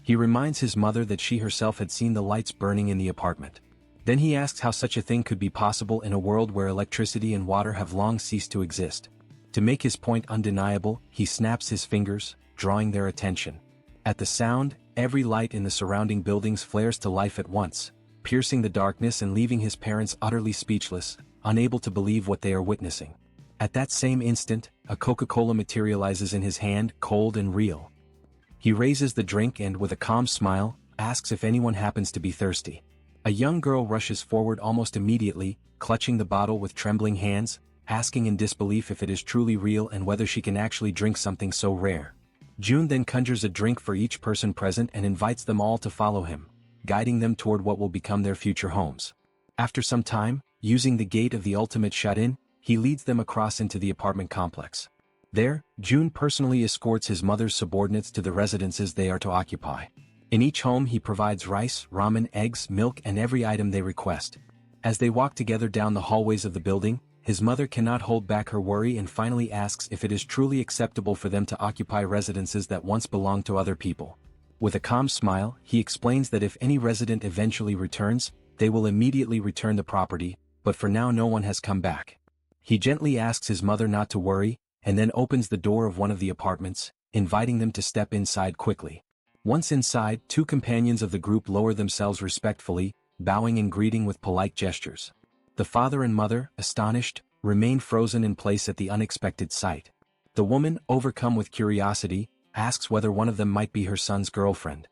He reminds his mother that she herself had seen the lights burning in the apartment. Then he asks how such a thing could be possible in a world where electricity and water have long ceased to exist. To make his point undeniable, he snaps his fingers, drawing their attention. At the sound, every light in the surrounding buildings flares to life at once, piercing the darkness and leaving his parents utterly speechless, unable to believe what they are witnessing. At that same instant, a Coca-Cola materializes in his hand, cold and real. He raises the drink and, with a calm smile, asks if anyone happens to be thirsty. A young girl rushes forward almost immediately, clutching the bottle with trembling hands, asking in disbelief if it is truly real and whether she can actually drink something so rare. June then conjures a drink for each person present and invites them all to follow him, guiding them toward what will become their future homes. After some time, using the gate of the ultimate shut-in, he leads them across into the apartment complex. There, June personally escorts his mother's subordinates to the residences they are to occupy. In each home he provides rice, ramen, eggs, milk and every item they request. As they walk together down the hallways of the building, his mother cannot hold back her worry and finally asks if it is truly acceptable for them to occupy residences that once belonged to other people. With a calm smile, he explains that if any resident eventually returns, they will immediately return the property, but for now no one has come back. He gently asks his mother not to worry, and then opens the door of one of the apartments, inviting them to step inside quickly. Once inside, two companions of the group lower themselves respectfully, bowing and greeting with polite gestures. The father and mother, astonished, remain frozen in place at the unexpected sight. The woman, overcome with curiosity, asks whether one of them might be her son's girlfriend.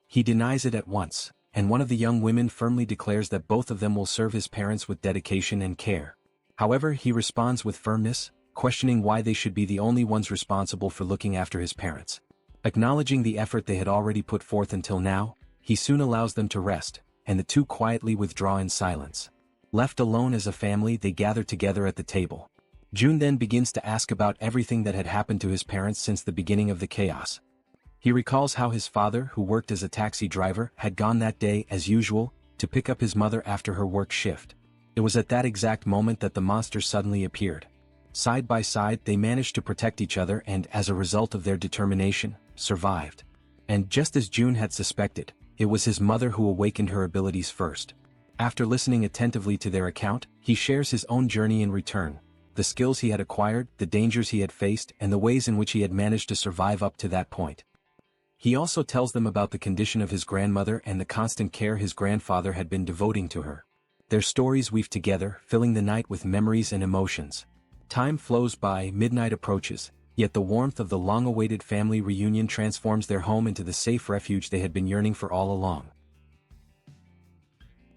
He denies it at once, and one of the young women firmly declares that both of them will serve his parents with dedication and care. However, he responds with firmness, questioning why they should be the only ones responsible for looking after his parents. Acknowledging the effort they had already put forth until now, he soon allows them to rest, and the two quietly withdraw in silence. Left alone as a family, they gather together at the table. June then begins to ask about everything that had happened to his parents since the beginning of the chaos. He recalls how his father, who worked as a taxi driver, had gone that day, as usual, to pick up his mother after her work shift. It was at that exact moment that the monster suddenly appeared. Side by side, they managed to protect each other and, as a result of their determination, survived. And just as June had suspected, it was his mother who awakened her abilities first. After listening attentively to their account, he shares his own journey in return, the skills he had acquired, the dangers he had faced, and the ways in which he had managed to survive up to that point. He also tells them about the condition of his grandmother and the constant care his grandfather had been devoting to her. Their stories weave together, filling the night with memories and emotions. Time flows by, midnight approaches, yet the warmth of the long-awaited family reunion transforms their home into the safe refuge they had been yearning for all along.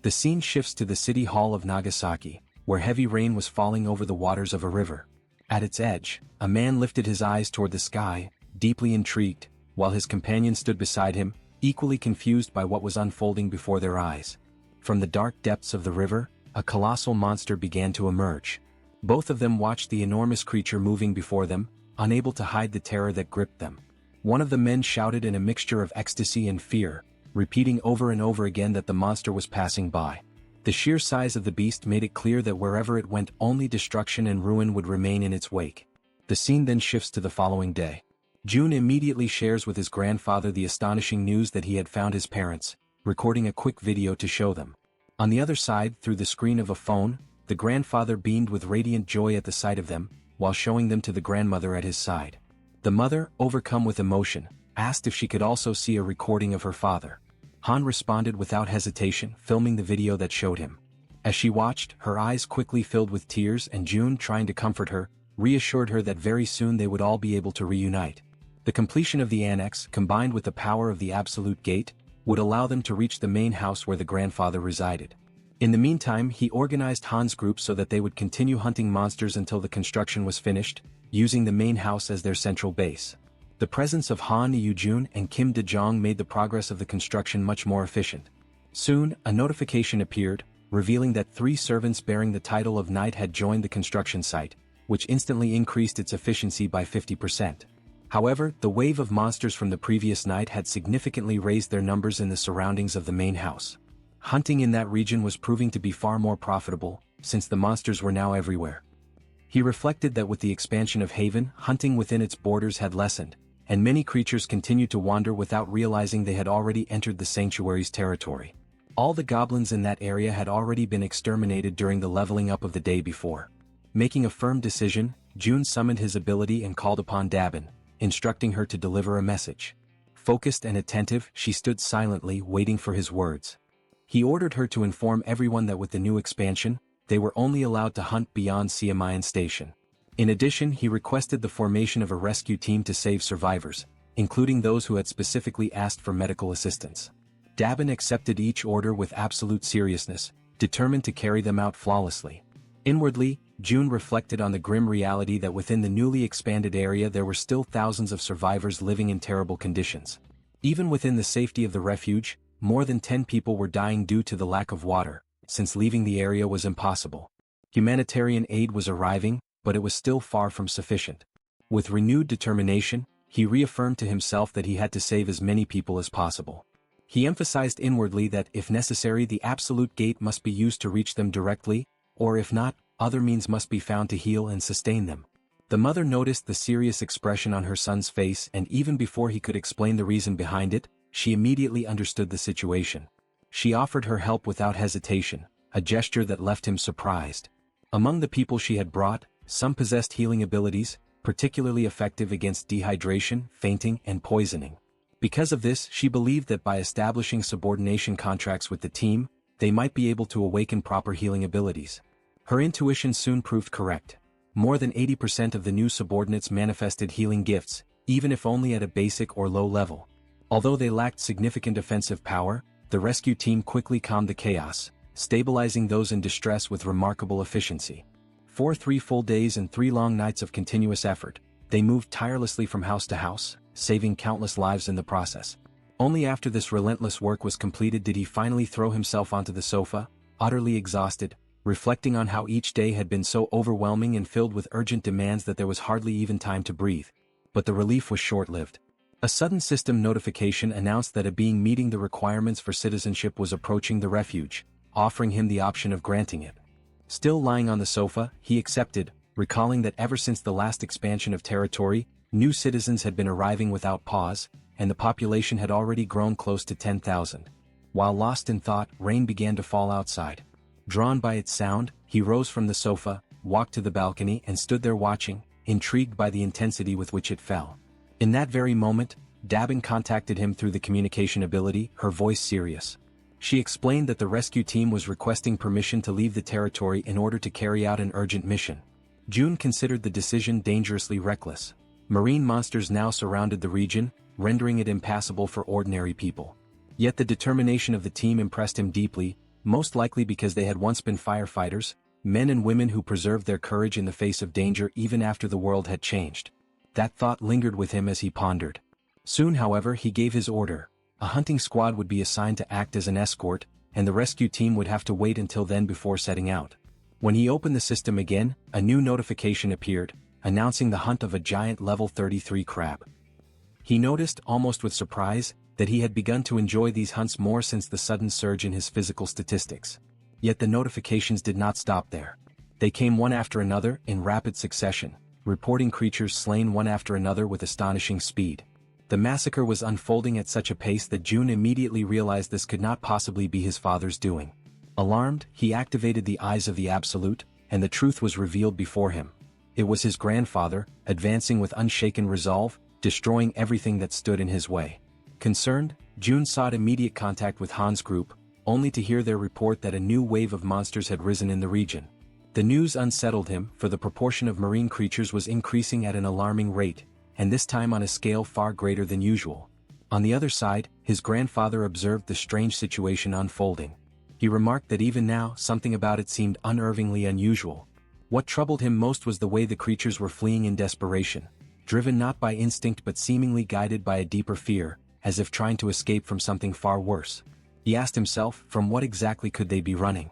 The scene shifts to the city hall of Nagasaki, where heavy rain was falling over the waters of a river. At its edge, a man lifted his eyes toward the sky, deeply intrigued, while his companion stood beside him, equally confused by what was unfolding before their eyes. From the dark depths of the river, a colossal monster began to emerge. Both of them watched the enormous creature moving before them, unable to hide the terror that gripped them. One of the men shouted in a mixture of ecstasy and fear, repeating over and over again that the monster was passing by. The sheer size of the beast made it clear that wherever it went, only destruction and ruin would remain in its wake. The scene then shifts to the following day. June immediately shares with his grandfather the astonishing news that he had found his parents, recording a quick video to show them. On the other side, through the screen of a phone, the grandfather beamed with radiant joy at the sight of them, while showing them to the grandmother at his side. The mother, overcome with emotion, asked if she could also see a recording of her father. Han responded without hesitation, filming the video that showed him. As she watched, her eyes quickly filled with tears, and June, trying to comfort her, reassured her that very soon they would all be able to reunite. The completion of the annex, combined with the power of the Absolute Gate, would allow them to reach the main house where the grandfather resided. In the meantime, he organized Han's group so that they would continue hunting monsters until the construction was finished, using the main house as their central base. The presence of Han Yoo-jun and Kim De-jong made the progress of the construction much more efficient. Soon, a notification appeared, revealing that 3 servants bearing the title of knight had joined the construction site, which instantly increased its efficiency by 50%. However, the wave of monsters from the previous night had significantly raised their numbers in the surroundings of the main house. Hunting in that region was proving to be far more profitable, since the monsters were now everywhere. He reflected that with the expansion of Haven, hunting within its borders had lessened, and many creatures continued to wander without realizing they had already entered the sanctuary's territory. All the goblins in that area had already been exterminated during the leveling up of the day before. Making a firm decision, June summoned his ability and called upon Dabin, instructing her to deliver a message. Focused and attentive, she stood silently, waiting for his words. He ordered her to inform everyone that with the new expansion, they were only allowed to hunt beyond Siamayan Station. In addition, he requested the formation of a rescue team to save survivors, including those who had specifically asked for medical assistance. Dabin accepted each order with absolute seriousness, determined to carry them out flawlessly. Inwardly, June reflected on the grim reality that within the newly expanded area there were still thousands of survivors living in terrible conditions. Even within the safety of the refuge, more than 10 people were dying due to the lack of water, since leaving the area was impossible. Humanitarian aid was arriving, but it was still far from sufficient. With renewed determination, he reaffirmed to himself that he had to save as many people as possible. He emphasized inwardly that if necessary the absolute gate must be used to reach them directly, or if not, other means must be found to heal and sustain them. The mother noticed the serious expression on her son's face, and even before he could explain the reason behind it, she immediately understood the situation. She offered her help without hesitation, a gesture that left him surprised. Among the people she had brought, some possessed healing abilities, particularly effective against dehydration, fainting, and poisoning. Because of this, she believed that by establishing subordination contracts with the team, they might be able to awaken proper healing abilities. Her intuition soon proved correct. More than 80% of the new subordinates manifested healing gifts, even if only at a basic or low level. Although they lacked significant offensive power, the rescue team quickly calmed the chaos, stabilizing those in distress with remarkable efficiency. For 3 full days and 3 long nights of continuous effort, they moved tirelessly from house to house, saving countless lives in the process. Only after this relentless work was completed did he finally throw himself onto the sofa, utterly exhausted, reflecting on how each day had been so overwhelming and filled with urgent demands that there was hardly even time to breathe. But the relief was short-lived. A sudden system notification announced that a being meeting the requirements for citizenship was approaching the refuge, offering him the option of granting it. Still lying on the sofa, he accepted, recalling that ever since the last expansion of territory, new citizens had been arriving without pause, and the population had already grown close to 10,000. While lost in thought, rain began to fall outside. Drawn by its sound, he rose from the sofa, walked to the balcony and stood there watching, intrigued by the intensity with which it fell. In that very moment, Dabin contacted him through the communication ability, her voice serious. She explained that the rescue team was requesting permission to leave the territory in order to carry out an urgent mission. June considered the decision dangerously reckless. Marine monsters now surrounded the region, rendering it impassable for ordinary people. Yet the determination of the team impressed him deeply, most likely because they had once been firefighters, men and women who preserved their courage in the face of danger even after the world had changed. That thought lingered with him as he pondered. Soon, however, he gave his order. A hunting squad would be assigned to act as an escort, and the rescue team would have to wait until then before setting out. When he opened the system again, a new notification appeared, announcing the hunt of a giant level 33 crab. He noticed, almost with surprise, that he had begun to enjoy these hunts more since the sudden surge in his physical statistics. Yet the notifications did not stop there. They came one after another, in rapid succession, reporting creatures slain one after another with astonishing speed. The massacre was unfolding at such a pace that June immediately realized this could not possibly be his father's doing. Alarmed, he activated the eyes of the Absolute, and the truth was revealed before him. It was his grandfather, advancing with unshaken resolve, destroying everything that stood in his way. Concerned, June sought immediate contact with Han's group, only to hear their report that a new wave of monsters had risen in the region. The news unsettled him, for the proportion of marine creatures was increasing at an alarming rate, and this time on a scale far greater than usual. On the other side, his grandfather observed the strange situation unfolding. He remarked that even now, something about it seemed unnervingly unusual. What troubled him most was the way the creatures were fleeing in desperation, driven not by instinct but seemingly guided by a deeper fear, as if trying to escape from something far worse. He asked himself, from what exactly could they be running?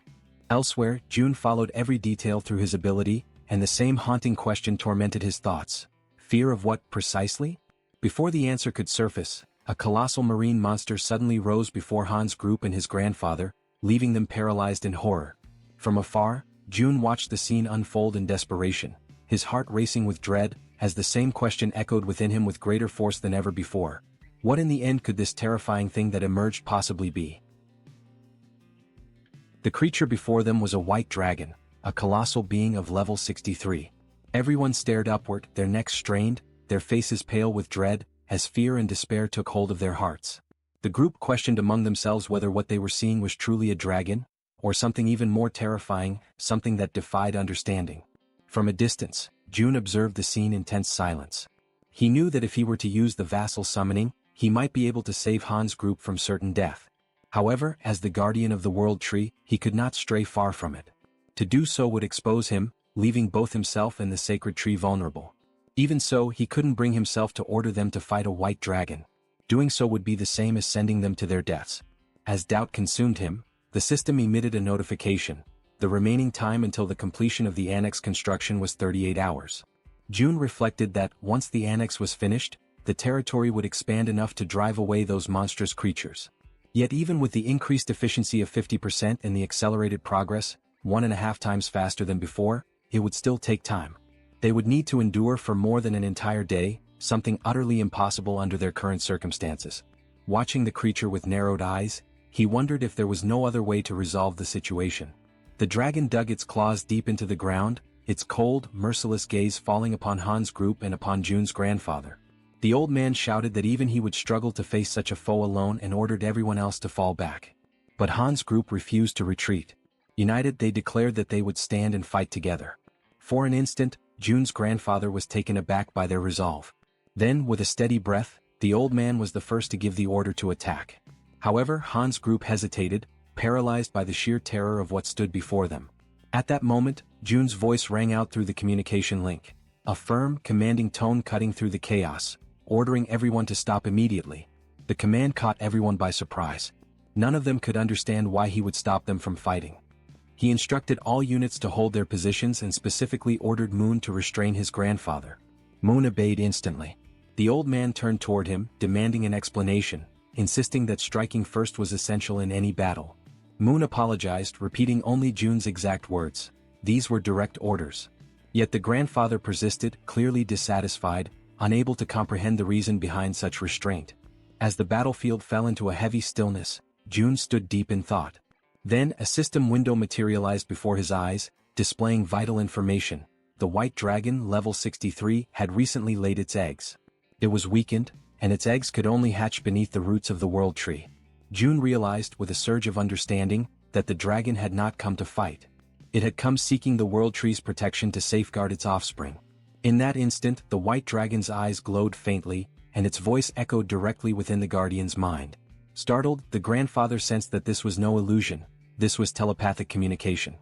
Elsewhere, June followed every detail through his ability, and the same haunting question tormented his thoughts. Fear of what, precisely? Before the answer could surface, a colossal marine monster suddenly rose before Han's group and his grandfather, leaving them paralyzed in horror. From afar, June watched the scene unfold in desperation, his heart racing with dread, as the same question echoed within him with greater force than ever before. What in the end could this terrifying thing that emerged possibly be? The creature before them was a white dragon, a colossal being of level 63. Everyone stared upward, their necks strained, their faces pale with dread, as fear and despair took hold of their hearts. The group questioned among themselves whether what they were seeing was truly a dragon, or something even more terrifying, something that defied understanding. From a distance, June observed the scene in tense silence. He knew that if he were to use the vassal summoning, he might be able to save Han's group from certain death. However, as the guardian of the world tree, he could not stray far from it. To do so would expose him, leaving both himself and the sacred tree vulnerable. Even so, he couldn't bring himself to order them to fight a white dragon. Doing so would be the same as sending them to their deaths. As doubt consumed him, the system emitted a notification. The remaining time until the completion of the annex construction was 38 hours. June reflected that, once the annex was finished, the territory would expand enough to drive away those monstrous creatures. Yet even with the increased efficiency of 50% and the accelerated progress, 1.5 times faster than before, it would still take time. They would need to endure for more than an entire day, something utterly impossible under their current circumstances. Watching the creature with narrowed eyes, he wondered if there was no other way to resolve the situation. The dragon dug its claws deep into the ground, its cold, merciless gaze falling upon Han's group and upon June's grandfather. The old man shouted that even he would struggle to face such a foe alone and ordered everyone else to fall back. But Han's group refused to retreat. United, they declared that they would stand and fight together. For an instant, June's grandfather was taken aback by their resolve. Then, with a steady breath, the old man was the first to give the order to attack. However, Han's group hesitated, paralyzed by the sheer terror of what stood before them. At that moment, June's voice rang out through the communication link. A firm, commanding tone cutting through the chaos, ordering everyone to stop immediately. The command caught everyone by surprise. None of them could understand why he would stop them from fighting. He instructed all units to hold their positions and specifically ordered Moon to restrain his grandfather. Moon obeyed instantly. The old man turned toward him, demanding an explanation, insisting that striking first was essential in any battle. Moon apologized, repeating only June's exact words. These were direct orders. Yet the grandfather persisted, clearly dissatisfied, unable to comprehend the reason behind such restraint. As the battlefield fell into a heavy stillness, June stood deep in thought. Then a system window materialized before his eyes, displaying vital information. The white dragon, level 63, had recently laid its eggs. It was weakened, and its eggs could only hatch beneath the roots of the world tree. June realized with a surge of understanding that the dragon had not come to fight. It had come seeking the world tree's protection to safeguard its offspring. In that instant, the white dragon's eyes glowed faintly, and its voice echoed directly within the guardian's mind. Startled, the grandfather sensed that this was no illusion. This was telepathic communication.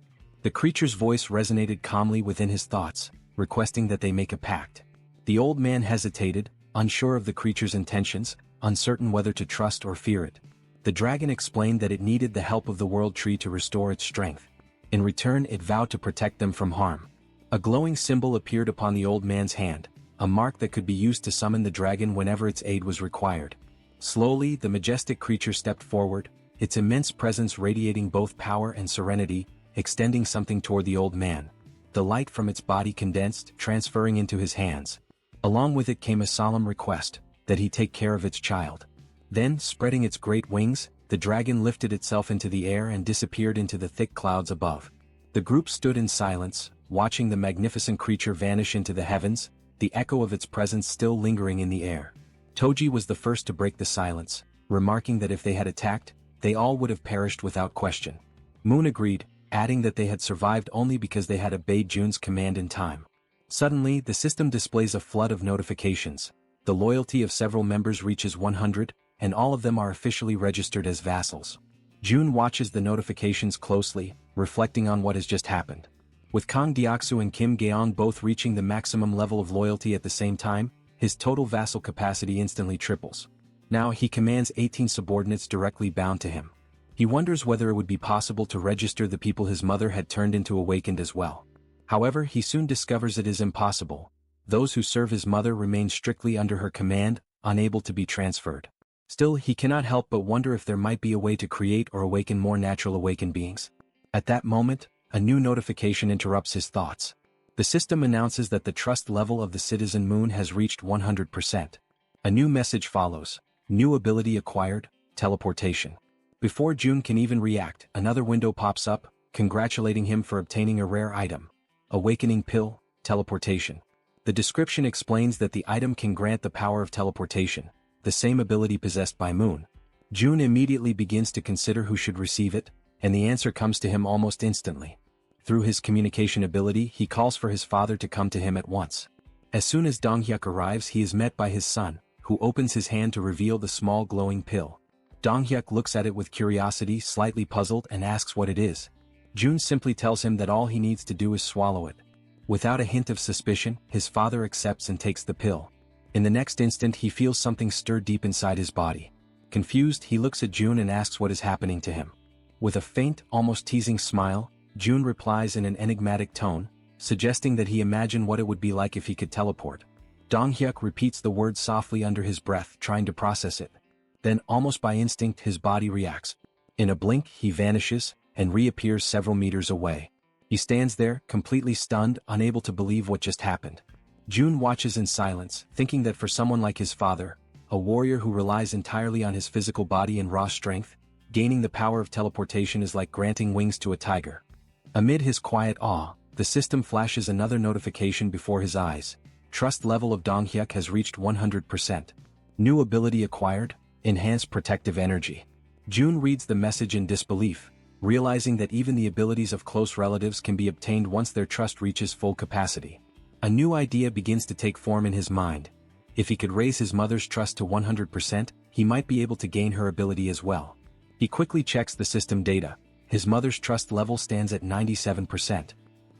The creature's voice resonated calmly within his thoughts, requesting that they make a pact. The old man hesitated, unsure of the creature's intentions, uncertain whether to trust or fear it. The dragon explained that it needed the help of the world tree to restore its strength. In return, it vowed to protect them from harm. A glowing symbol appeared upon the old man's hand, a mark that could be used to summon the dragon whenever its aid was required. Slowly, the majestic creature stepped forward, its immense presence radiating both power and serenity, extending something toward the old man. The light from its body condensed, transferring into his hands. Along with it came a solemn request, that he take care of its child. Then, spreading its great wings, the dragon lifted itself into the air and disappeared into the thick clouds above. The group stood in silence, watching the magnificent creature vanish into the heavens, the echo of its presence still lingering in the air. Toji was the first to break the silence, remarking that if they had attacked, they all would have perished without question. Moon agreed, adding that they had survived only because they had obeyed June's command in time. Suddenly, the system displays a flood of notifications. The loyalty of several members reaches 100, and all of them are officially registered as vassals. June watches the notifications closely, reflecting on what has just happened. With Kang Deoksu and Kim Gaeong both reaching the maximum level of loyalty at the same time, his total vassal capacity instantly triples. Now he commands 18 subordinates directly bound to him. He wonders whether it would be possible to register the people his mother had turned into awakened as well. However, he soon discovers it is impossible. Those who serve his mother remain strictly under her command, unable to be transferred. Still, he cannot help but wonder if there might be a way to create or awaken more natural awakened beings. At that moment, a new notification interrupts his thoughts. The system announces that the trust level of the citizen Moon has reached 100%. A new message follows. New ability acquired, teleportation. Before June can even react, another window pops up, congratulating him for obtaining a rare item. Awakening pill, teleportation. The description explains that the item can grant the power of teleportation, the same ability possessed by Moon. June immediately begins to consider who should receive it, and the answer comes to him almost instantly. Through his communication ability, he calls for his father to come to him at once. As soon as Donghyuk arrives, he is met by his son, who opens his hand to reveal the small glowing pill. Donghyuk looks at it with curiosity, slightly puzzled, and asks what it is. Jun simply tells him that all he needs to do is swallow it. Without a hint of suspicion, his father accepts and takes the pill. In the next instant, he feels something stir deep inside his body. Confused, he looks at Jun and asks what is happening to him. With a faint, almost teasing smile, Jun replies in an enigmatic tone, suggesting that he imagine what it would be like if he could teleport. Donghyuk repeats the word softly under his breath, trying to process it. Then, almost by instinct, his body reacts. In a blink, he vanishes, and reappears several meters away. He stands there, completely stunned, unable to believe what just happened. Jun watches in silence, thinking that for someone like his father, a warrior who relies entirely on his physical body and raw strength, gaining the power of teleportation is like granting wings to a tiger. Amid his quiet awe, the system flashes another notification before his eyes. Trust level of Donghyuk has reached 100%. New ability acquired, enhanced protective energy. Jun reads the message in disbelief, realizing that even the abilities of close relatives can be obtained once their trust reaches full capacity. A new idea begins to take form in his mind. If he could raise his mother's trust to 100%, he might be able to gain her ability as well. He quickly checks the system data. His mother's trust level stands at 97%.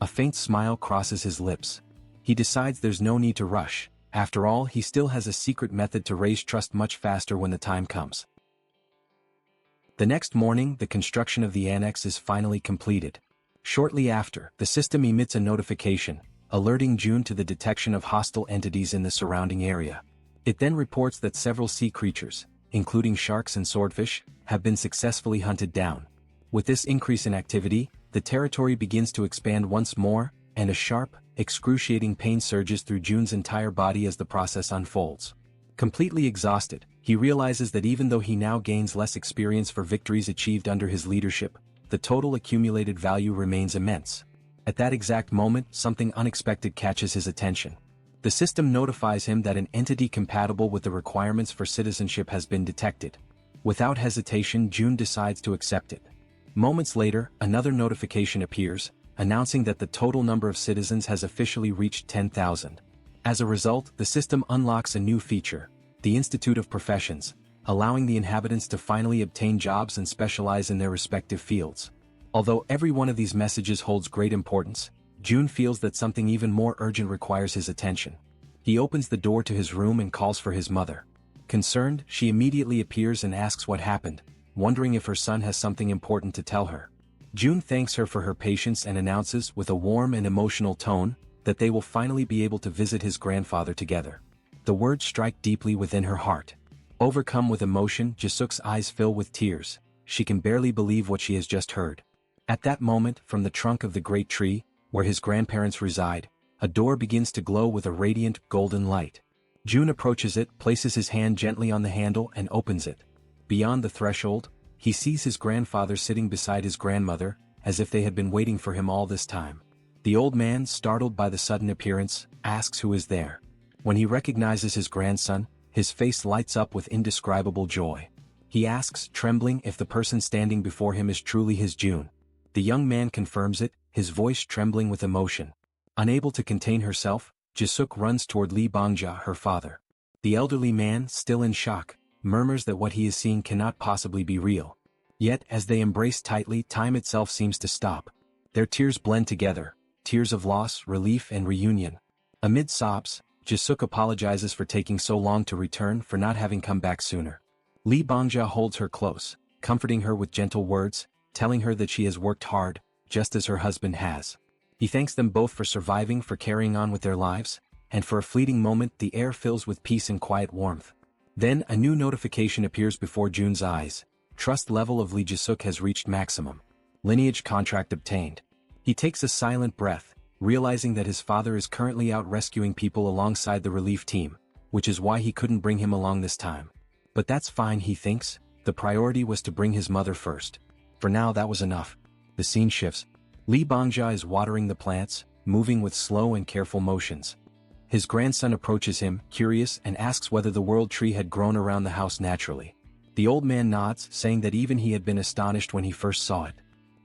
A faint smile crosses his lips. He decides there's no need to rush. After all, he still has a secret method to raise trust much faster when the time comes. The next morning, the construction of the annex is finally completed. Shortly after, the system emits a notification, alerting Jun to the detection of hostile entities in the surrounding area. It then reports that several sea creatures, including sharks and swordfish, have been successfully hunted down. With this increase in activity, the territory begins to expand once more, and a sharp, excruciating pain surges through Jun's entire body as the process unfolds. Completely exhausted, he realizes that even though he now gains less experience for victories achieved under his leadership, the total accumulated value remains immense. At that exact moment, something unexpected catches his attention. The system notifies him that an entity compatible with the requirements for citizenship has been detected. Without hesitation, Jun decides to accept it. Moments later, another notification appears, announcing that the total number of citizens has officially reached 10,000. As a result, the system unlocks a new feature, the Institute of Professions, allowing the inhabitants to finally obtain jobs and specialize in their respective fields. Although every one of these messages holds great importance, Jun feels that something even more urgent requires his attention. He opens the door to his room and calls for his mother. Concerned, she immediately appears and asks what happened, wondering if her son has something important to tell her. Jun thanks her for her patience and announces, with a warm and emotional tone, that they will finally be able to visit his grandfather together. The words strike deeply within her heart. Overcome with emotion, Jisuk's eyes fill with tears. She can barely believe what she has just heard. At that moment, from the trunk of the great tree, where his grandparents reside, a door begins to glow with a radiant, golden light. Jun approaches it, places his hand gently on the handle and opens it. Beyond the threshold, he sees his grandfather sitting beside his grandmother, as if they had been waiting for him all this time. The old man, startled by the sudden appearance, asks who is there. When he recognizes his grandson, his face lights up with indescribable joy. He asks, trembling, if the person standing before him is truly his Jun. The young man confirms it, his voice trembling with emotion. Unable to contain herself, Jisuk runs toward Lee Bangja, her father. The elderly man, still in shock, murmurs that what he is seeing cannot possibly be real. Yet, as they embrace tightly, time itself seems to stop. Their tears blend together, tears of loss, relief, and reunion. Amid sobs, Jisuk apologizes for taking so long to return, for not having come back sooner. Lee Bangja holds her close, comforting her with gentle words, telling her that she has worked hard, just as her husband has. He thanks them both for surviving, for carrying on with their lives, and for a fleeting moment the air fills with peace and quiet warmth. Then a new notification appears before Jun's eyes. Trust level of Lee Jisuk has reached maximum. Lineage contract obtained. He takes a silent breath, realizing that his father is currently out rescuing people alongside the relief team, which is why he couldn't bring him along this time. But that's fine, he thinks. The priority was to bring his mother first. For now, that was enough. The scene shifts. Lee Bangja is watering the plants, moving with slow and careful motions. His grandson approaches him, curious, and asks whether the world tree had grown around the house naturally. The old man nods, saying that even he had been astonished when he first saw it.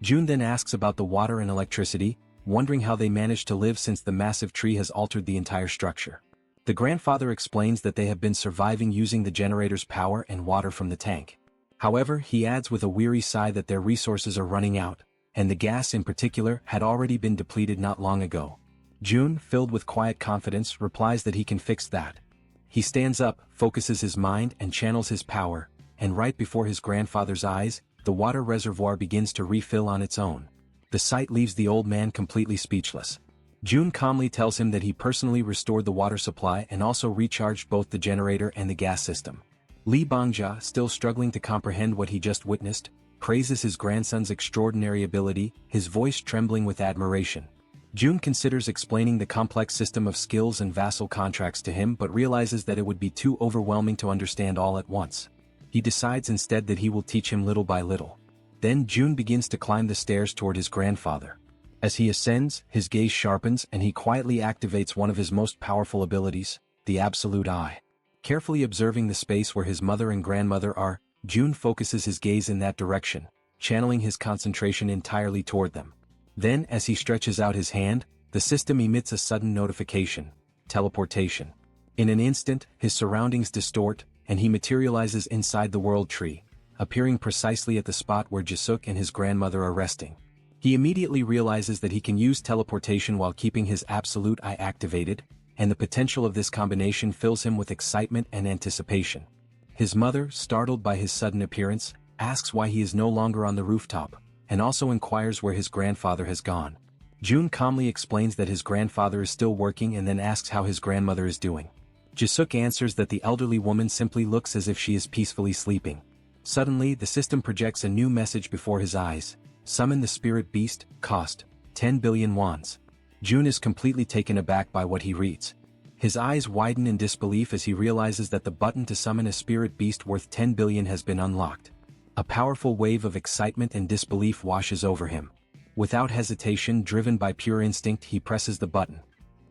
Jun then asks about the water and electricity, wondering how they managed to live since the massive tree has altered the entire structure. The grandfather explains that they have been surviving using the generator's power and water from the tank. However, he adds with a weary sigh that their resources are running out, and the gas in particular had already been depleted not long ago. Jun, filled with quiet confidence, replies that he can fix that. He stands up, focuses his mind and channels his power, and right before his grandfather's eyes, the water reservoir begins to refill on its own. The sight leaves the old man completely speechless. Jun calmly tells him that he personally restored the water supply and also recharged both the generator and the gas system. Li Bangjia, still struggling to comprehend what he just witnessed, praises his grandson's extraordinary ability, his voice trembling with admiration. Jun considers explaining the complex system of skills and vassal contracts to him but realizes that it would be too overwhelming to understand all at once. He decides instead that he will teach him little by little. Then Jun begins to climb the stairs toward his grandfather. As he ascends, his gaze sharpens and he quietly activates one of his most powerful abilities, the Absolute Eye. Carefully observing the space where his mother and grandmother are, Jun focuses his gaze in that direction, channeling his concentration entirely toward them. Then, as he stretches out his hand, the system emits a sudden notification: teleportation. In an instant, his surroundings distort, and he materializes inside the world tree, appearing precisely at the spot where Jisuk and his grandmother are resting. He immediately realizes that he can use teleportation while keeping his Absolute Eye activated, and the potential of this combination fills him with excitement and anticipation. His mother, startled by his sudden appearance, asks why he is no longer on the rooftop, and also inquires where his grandfather has gone. Jun calmly explains that his grandfather is still working and then asks how his grandmother is doing. Jisuk answers that the elderly woman simply looks as if she is peacefully sleeping. Suddenly, the system projects a new message before his eyes: summon the spirit beast, cost 10 billion wons. Jun is completely taken aback by what he reads. His eyes widen in disbelief as he realizes that the button to summon a spirit beast worth 10 billion has been unlocked. A powerful wave of excitement and disbelief washes over him. Without hesitation, driven by pure instinct, he presses the button.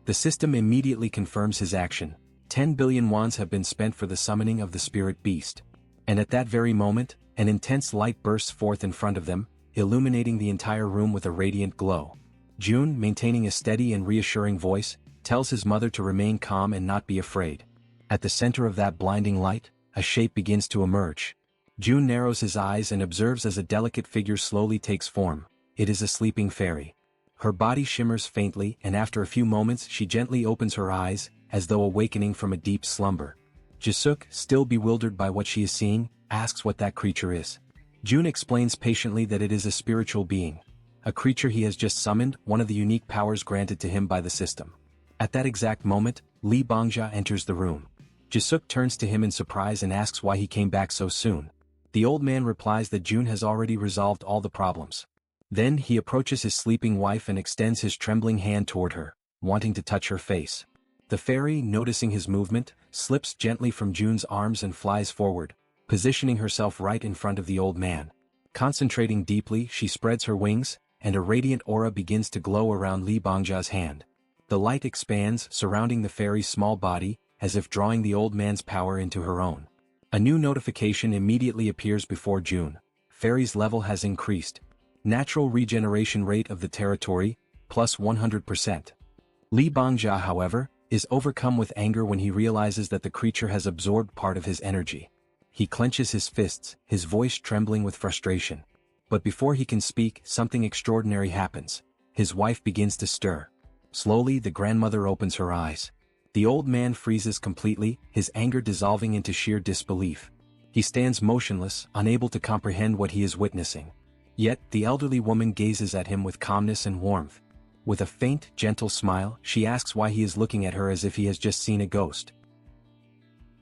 The system immediately confirms his action. 10 billion wons have been spent for the summoning of the spirit beast. And at that very moment, an intense light bursts forth in front of them, illuminating the entire room with a radiant glow. Jun, maintaining a steady and reassuring voice, tells his mother to remain calm and not be afraid. At the center of that blinding light, a shape begins to emerge. Jun narrows his eyes and observes as a delicate figure slowly takes form. It is a sleeping fairy. Her body shimmers faintly, and after a few moments she gently opens her eyes, as though awakening from a deep slumber. Jisuk, still bewildered by what she is seeing, asks what that creature is. Jun explains patiently that it is a spiritual being. A creature he has just summoned, one of the unique powers granted to him by the system. At that exact moment, Li Bangjia enters the room. Jisuk turns to him in surprise and asks why he came back so soon. The old man replies that Jun has already resolved all the problems. Then he approaches his sleeping wife and extends his trembling hand toward her, wanting to touch her face. The fairy, noticing his movement, slips gently from Jun's arms and flies forward, positioning herself right in front of the old man. Concentrating deeply, she spreads her wings, and a radiant aura begins to glow around Li Bangjia's hand. The light expands, surrounding the fairy's small body, as if drawing the old man's power into her own. A new notification immediately appears before Jun. Fairy's level has increased. Natural regeneration rate of the territory, plus 100%. Li Bangjia, however, is overcome with anger when he realizes that the creature has absorbed part of his energy. He clenches his fists, his voice trembling with frustration. But before he can speak, something extraordinary happens. His wife begins to stir. Slowly, the grandmother opens her eyes. The old man freezes completely, his anger dissolving into sheer disbelief. He stands motionless, unable to comprehend what he is witnessing. Yet, the elderly woman gazes at him with calmness and warmth. With a faint, gentle smile, she asks why he is looking at her as if he has just seen a ghost.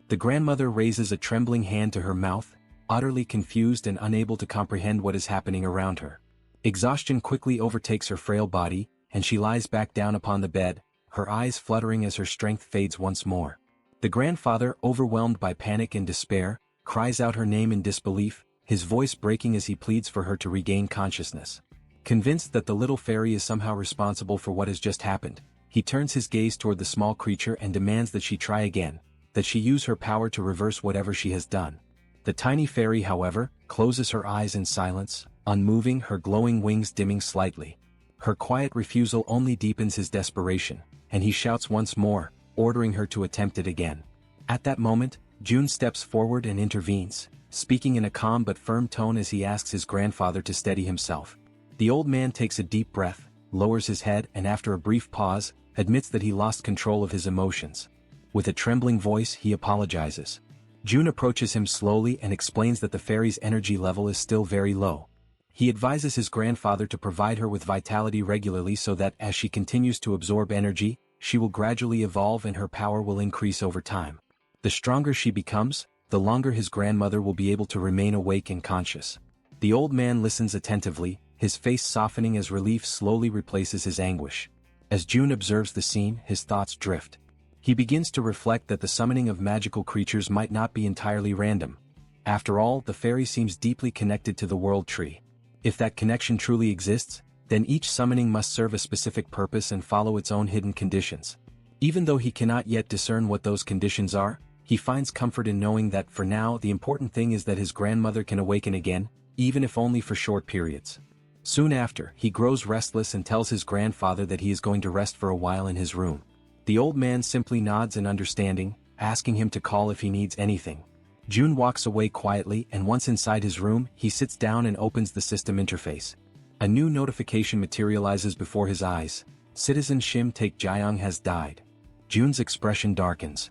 The grandmother raises a trembling hand to her mouth, utterly confused and unable to comprehend what is happening around her. Exhaustion quickly overtakes her frail body, and she lies back down upon the bed, her eyes fluttering as her strength fades once more. The grandfather, overwhelmed by panic and despair, cries out her name in disbelief, his voice breaking as he pleads for her to regain consciousness. Convinced that the little fairy is somehow responsible for what has just happened, he turns his gaze toward the small creature and demands that she try again, that she use her power to reverse whatever she has done. The tiny fairy, however, closes her eyes in silence, unmoving, her glowing wings dimming slightly. Her quiet refusal only deepens his desperation, and he shouts once more, ordering her to attempt it again. At that moment, June steps forward and intervenes, speaking in a calm but firm tone as he asks his grandfather to steady himself. The old man takes a deep breath, lowers his head and after a brief pause, admits that he lost control of his emotions. With a trembling voice he apologizes. June approaches him slowly and explains that the fairy's energy level is still very low. He advises his grandfather to provide her with vitality regularly so that as she continues to absorb energy, she will gradually evolve and her power will increase over time. The stronger she becomes, the longer his grandmother will be able to remain awake and conscious. The old man listens attentively, his face softening as relief slowly replaces his anguish. As June observes the scene, his thoughts drift. He begins to reflect that the summoning of magical creatures might not be entirely random. After all, the fairy seems deeply connected to the world tree. If that connection truly exists, then each summoning must serve a specific purpose and follow its own hidden conditions. Even though he cannot yet discern what those conditions are, he finds comfort in knowing that for now the important thing is that his grandmother can awaken again, even if only for short periods. Soon after, he grows restless and tells his grandfather that he is going to rest for a while in his room. The old man simply nods in understanding, asking him to call if he needs anything. June walks away quietly and once inside his room, he sits down and opens the system interface. A new notification materializes before his eyes. Citizen Shim Taek Jyong has died. June's expression darkens.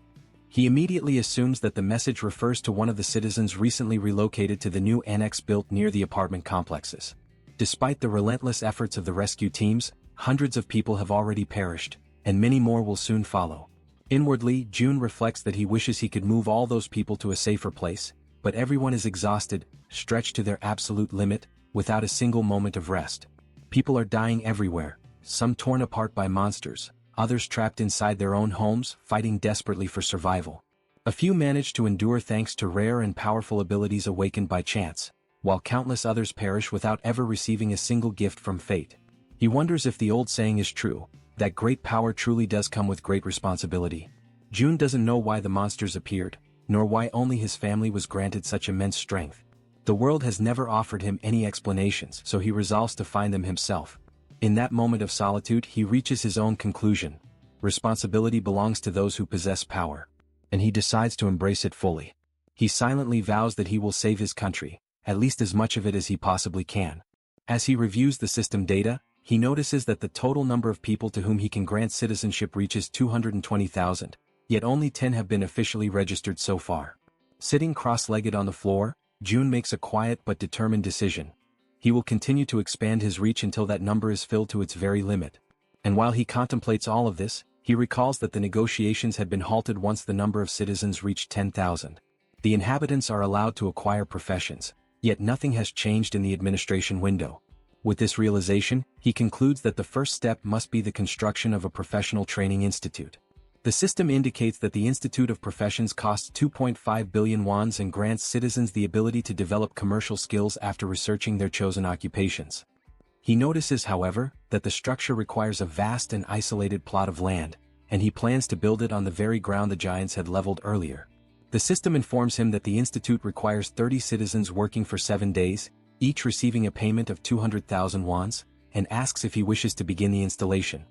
He immediately assumes that the message refers to one of the citizens recently relocated to the new annex built near the apartment complexes. Despite the relentless efforts of the rescue teams, hundreds of people have already perished, and many more will soon follow. Inwardly, June reflects that he wishes he could move all those people to a safer place, but everyone is exhausted, stretched to their absolute limit, without a single moment of rest. People are dying everywhere, some torn apart by monsters, others trapped inside their own homes, fighting desperately for survival. A few manage to endure thanks to rare and powerful abilities awakened by chance, while countless others perish without ever receiving a single gift from fate. He wonders if the old saying is true, that great power truly does come with great responsibility. June doesn't know why the monsters appeared, nor why only his family was granted such immense strength. The world has never offered him any explanations, so he resolves to find them himself. In that moment of solitude, he reaches his own conclusion. Responsibility belongs to those who possess power. And he decides to embrace it fully. He silently vows that he will save his country, at least as much of it as he possibly can. As he reviews the system data, he notices that the total number of people to whom he can grant citizenship reaches 220,000, yet only 10 have been officially registered so far. Sitting cross-legged on the floor, June makes a quiet but determined decision. He will continue to expand his reach until that number is filled to its very limit. And while he contemplates all of this, he recalls that the negotiations had been halted once the number of citizens reached 10,000. The inhabitants are allowed to acquire professions, yet nothing has changed in the administration window. With this realization, he concludes that the first step must be the construction of a professional training institute. The system indicates that the Institute of Professions costs 2.5 billion wons and grants citizens the ability to develop commercial skills after researching their chosen occupations. He notices, however, that the structure requires a vast and isolated plot of land, and he plans to build it on the very ground the giants had leveled earlier. The system informs him that the institute requires 30 citizens working for 7 days, each receiving a payment of 200,000 wons, and asks if he wishes to begin the installation.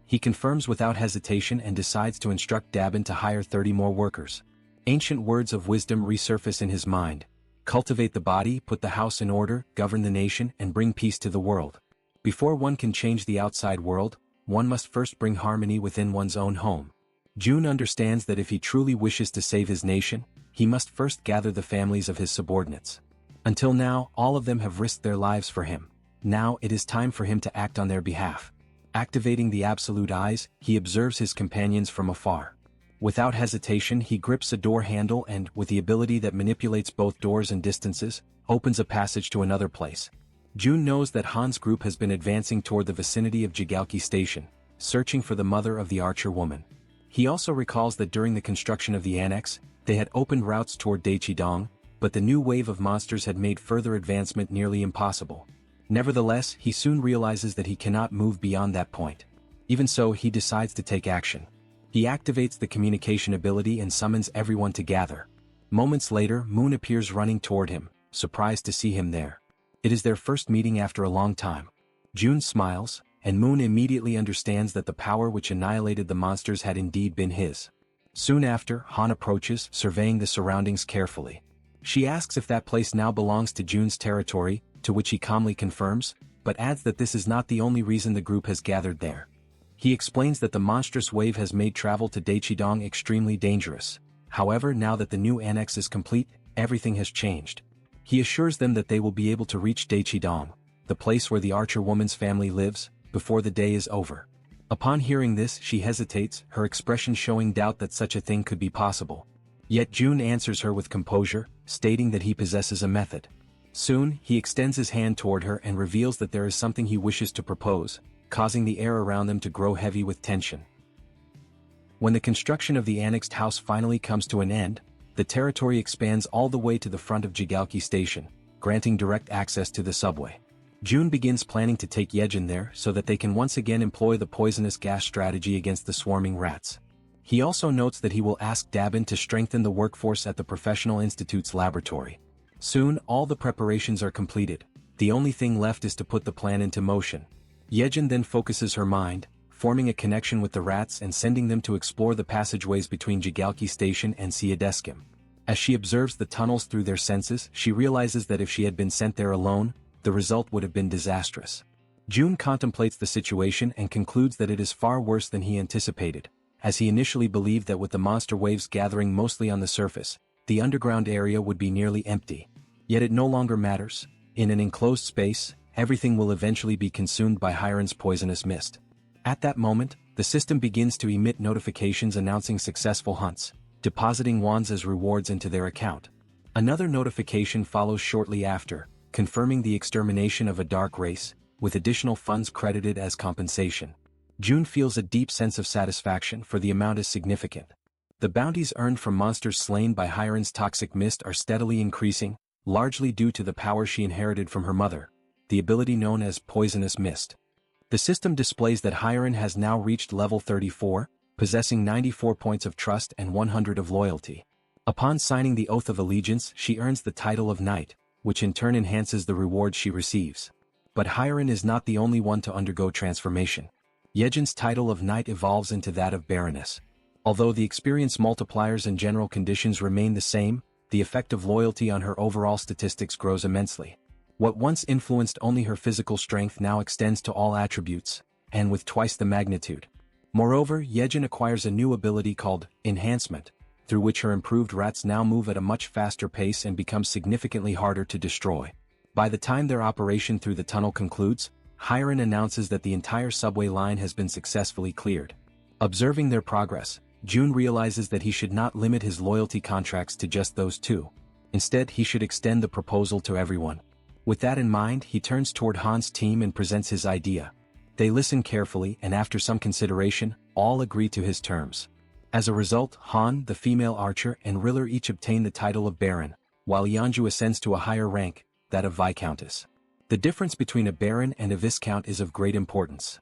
He confirms without hesitation and decides to instruct Dabin to hire 30 more workers. Ancient words of wisdom resurface in his mind. Cultivate the body, put the house in order, govern the nation, and bring peace to the world. Before one can change the outside world, one must first bring harmony within one's own home. June understands that if he truly wishes to save his nation, he must first gather the families of his subordinates. Until now, all of them have risked their lives for him. Now it is time for him to act on their behalf. Activating the absolute eyes, he observes his companions from afar. Without hesitation, he grips a door handle and, with the ability that manipulates both doors and distances, opens a passage to another place. June knows that Han's group has been advancing toward the vicinity of Jigalki Station, searching for the mother of the archer woman. He also recalls that during the construction of the annex, they had opened routes toward Daechidong, but the new wave of monsters had made further advancement nearly impossible. Nevertheless, he soon realizes that he cannot move beyond that point. Even so, he decides to take action. He activates the communication ability and summons everyone to gather. Moments later, Moon appears running toward him, surprised to see him there. It is their first meeting after a long time. June smiles, and Moon immediately understands that the power which annihilated the monsters had indeed been his. Soon after, Han approaches, surveying the surroundings carefully. She asks if that place now belongs to Jun's territory, to which he calmly confirms, but adds that this is not the only reason the group has gathered there. He explains that the monstrous wave has made travel to Daichidong extremely dangerous. However, now that the new annex is complete, everything has changed. He assures them that they will be able to reach Daichidong, the place where the archer woman's family lives, before the day is over. Upon hearing this, she hesitates, her expression showing doubt that such a thing could be possible. Yet Jun answers her with composure, stating that he possesses a method. Soon, he extends his hand toward her and reveals that there is something he wishes to propose, causing the air around them to grow heavy with tension. When the construction of the annexed house finally comes to an end, the territory expands all the way to the front of Jigalki Station, granting direct access to the subway. Jun begins planning to take Yejin there so that they can once again employ the poisonous gas strategy against the swarming rats. He also notes that he will ask Dabin to strengthen the workforce at the Professional Institute's laboratory. Soon, all the preparations are completed. The only thing left is to put the plan into motion. Yejin then focuses her mind, forming a connection with the rats and sending them to explore the passageways between Jigalki Station and Siadeskim. As she observes the tunnels through their senses, she realizes that if she had been sent there alone, the result would have been disastrous. Jun contemplates the situation and concludes that it is far worse than he anticipated, as he initially believed that with the monster waves gathering mostly on the surface, the underground area would be nearly empty. Yet it no longer matters. In an enclosed space, everything will eventually be consumed by Hiren's poisonous mist. At that moment, the system begins to emit notifications announcing successful hunts, depositing wands as rewards into their account. Another notification follows shortly after, confirming the extermination of a dark race, with additional funds credited as compensation. Jun feels a deep sense of satisfaction, for the amount is significant. The bounties earned from monsters slain by Hiren's toxic mist are steadily increasing, largely due to the power she inherited from her mother, the ability known as poisonous mist. The system displays that Hiren has now reached level 34, possessing 94 points of trust and 100 of loyalty. Upon signing the Oath of Allegiance, she earns the title of Knight, which in turn enhances the reward she receives. But Hiren is not the only one to undergo transformation. Yejin's title of Knight evolves into that of Baroness. Although the experience multipliers and general conditions remain the same, the effect of loyalty on her overall statistics grows immensely. What once influenced only her physical strength now extends to all attributes, and with twice the magnitude. Moreover, Yejin acquires a new ability called Enhancement, through which her improved rats now move at a much faster pace and become significantly harder to destroy. By the time their operation through the tunnel concludes, Hiren announces that the entire subway line has been successfully cleared. Observing their progress, Jun realizes that he should not limit his loyalty contracts to just those two. Instead, he should extend the proposal to everyone. With that in mind, he turns toward Han's team and presents his idea. They listen carefully, and after some consideration, all agree to his terms. As a result, Han, the female archer, and Riller each obtain the title of Baron, while Yeonju ascends to a higher rank, that of Viscountess. The difference between a Baron and a Viscount is of great importance.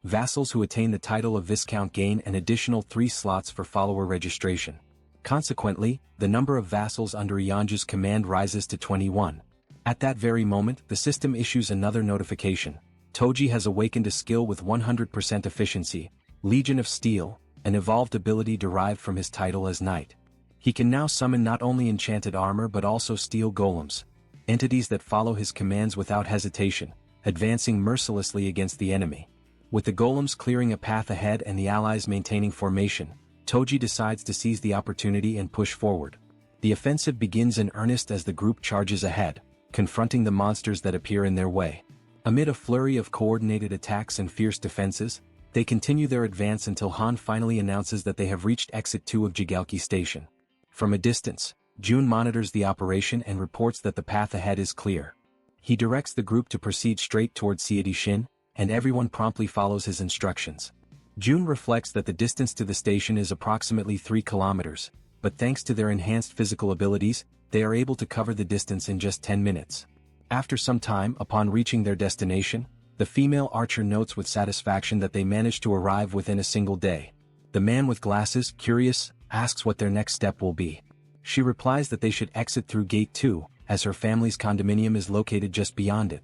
Vassals who attain the title of Viscount gain an additional 3 slots for follower registration. Consequently, the number of vassals under Yeonju's command rises to 21. At that very moment, the system issues another notification. Toji has awakened a skill with 100% efficiency, Legion of Steel, an evolved ability derived from his title as Knight. He can now summon not only enchanted armor but also steel golems, entities that follow his commands without hesitation, advancing mercilessly against the enemy. With the golems clearing a path ahead and the allies maintaining formation, Toji decides to seize the opportunity and push forward. The offensive begins in earnest as the group charges ahead, confronting the monsters that appear in their way. Amid a flurry of coordinated attacks and fierce defenses, they continue their advance until Han finally announces that they have reached Exit 2 of Jigalki Station. From a distance, Jun monitors the operation and reports that the path ahead is clear. He directs the group to proceed straight towards Siadishin, and everyone promptly follows his instructions. Jun reflects that the distance to the station is approximately 3 kilometers, but thanks to their enhanced physical abilities, they are able to cover the distance in just 10 minutes. After some time, upon reaching their destination, the female archer notes with satisfaction that they managed to arrive within a single day. The man with glasses, curious, asks what their next step will be. She replies that they should exit through Gate 2, as her family's condominium is located just beyond it.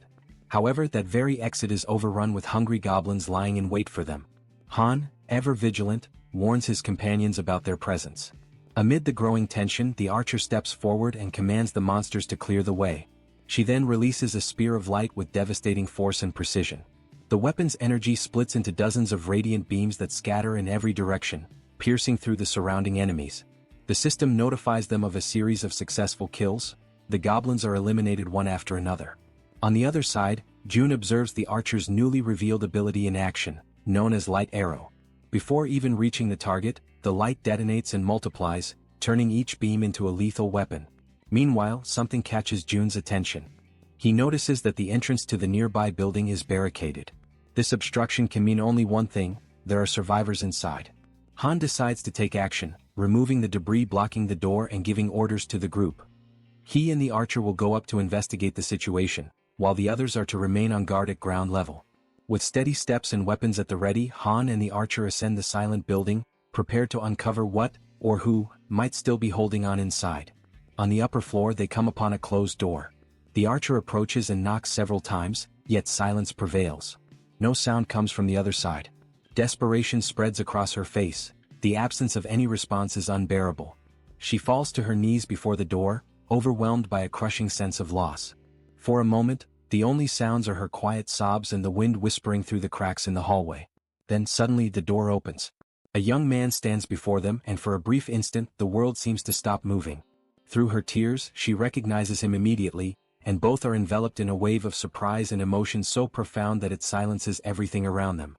However, that very exit is overrun with hungry goblins lying in wait for them. Han, ever vigilant, warns his companions about their presence. Amid the growing tension, the archer steps forward and commands the monsters to clear the way. She then releases a spear of light with devastating force and precision. The weapon's energy splits into dozens of radiant beams that scatter in every direction, piercing through the surrounding enemies. The system notifies them of a series of successful kills. The goblins are eliminated one after another. On the other side, June observes the archer's newly revealed ability in action, known as Light Arrow. Before even reaching the target, the light detonates and multiplies, turning each beam into a lethal weapon. Meanwhile, something catches June's attention. He notices that the entrance to the nearby building is barricaded. This obstruction can mean only one thing: there are survivors inside. Han decides to take action, removing the debris blocking the door and giving orders to the group. He and the archer will go up to investigate the situation, while the others are to remain on guard at ground level. With steady steps and weapons at the ready, Han and the archer ascend the silent building, prepared to uncover what, or who, might still be holding on inside. On the upper floor they come upon a closed door. The archer approaches and knocks several times, yet silence prevails. No sound comes from the other side. Desperation spreads across her face. The absence of any response is unbearable. She falls to her knees before the door, overwhelmed by a crushing sense of loss. For a moment, the only sounds are her quiet sobs and the wind whispering through the cracks in the hallway. Then suddenly the door opens. A young man stands before them, and for a brief instant the world seems to stop moving. Through her tears, she recognizes him immediately, and both are enveloped in a wave of surprise and emotion so profound that it silences everything around them.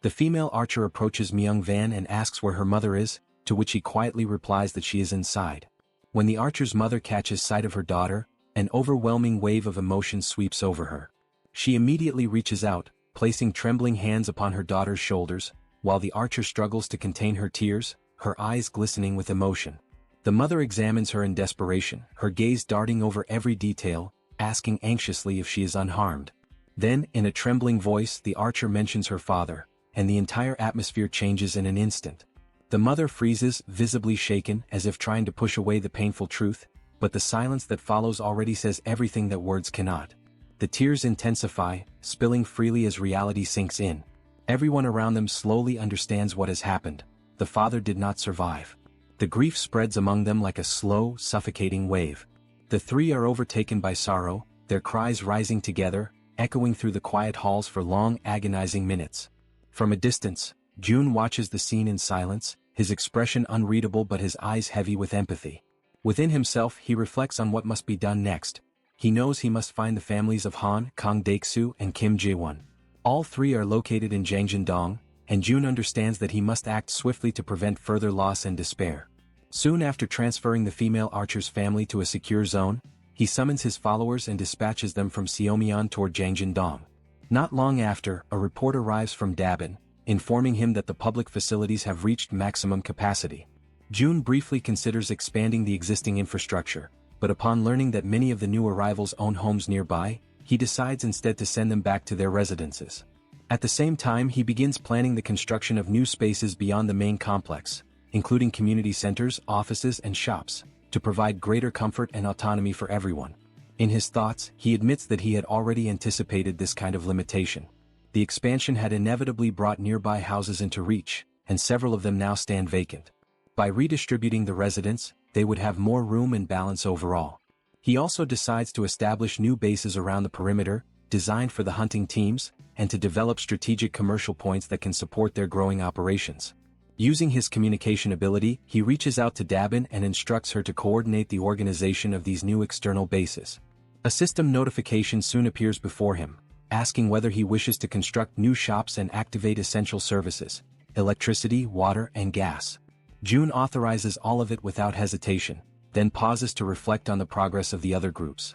The female archer approaches Myung Van and asks where her mother is, to which he quietly replies that she is inside. When the archer's mother catches sight of her daughter, an overwhelming wave of emotion sweeps over her. She immediately reaches out, placing trembling hands upon her daughter's shoulders, while the archer struggles to contain her tears, her eyes glistening with emotion. The mother examines her in desperation, her gaze darting over every detail, asking anxiously if she is unharmed. Then, in a trembling voice, the archer mentions her father, and the entire atmosphere changes in an instant. The mother freezes, visibly shaken, as if trying to push away the painful truth, but the silence that follows already says everything that words cannot. The tears intensify, spilling freely as reality sinks in. Everyone around them slowly understands what has happened. The father did not survive. The grief spreads among them like a slow, suffocating wave. The three are overtaken by sorrow, their cries rising together, echoing through the quiet halls for long, agonizing minutes. From a distance, June watches the scene in silence, his expression unreadable but his eyes heavy with empathy. Within himself, he reflects on what must be done next. He knows he must find the families of Han, Kang Daeksu, and Kim Jae-won. All three are located in Jangjin-dong, and June understands that he must act swiftly to prevent further loss and despair. Soon after transferring the female archer's family to a secure zone, he summons his followers and dispatches them from Seomyeon toward Jangjin-dong. Not long after, a report arrives from Dabin, informing him that the public facilities have reached maximum capacity. June briefly considers expanding the existing infrastructure, but upon learning that many of the new arrivals own homes nearby, he decides instead to send them back to their residences. At the same time, he begins planning the construction of new spaces beyond the main complex, including community centers, offices, and shops, to provide greater comfort and autonomy for everyone. In his thoughts, he admits that he had already anticipated this kind of limitation. The expansion had inevitably brought nearby houses into reach, and several of them now stand vacant. By redistributing the residents, they would have more room and balance overall. He also decides to establish new bases around the perimeter, designed for the hunting teams, and to develop strategic commercial points that can support their growing operations. Using his communication ability, he reaches out to Dabin and instructs her to coordinate the organization of these new external bases. A system notification soon appears before him, asking whether he wishes to construct new shops and activate essential services, electricity, water, and gas. June authorizes all of it without hesitation, then pauses to reflect on the progress of the other groups.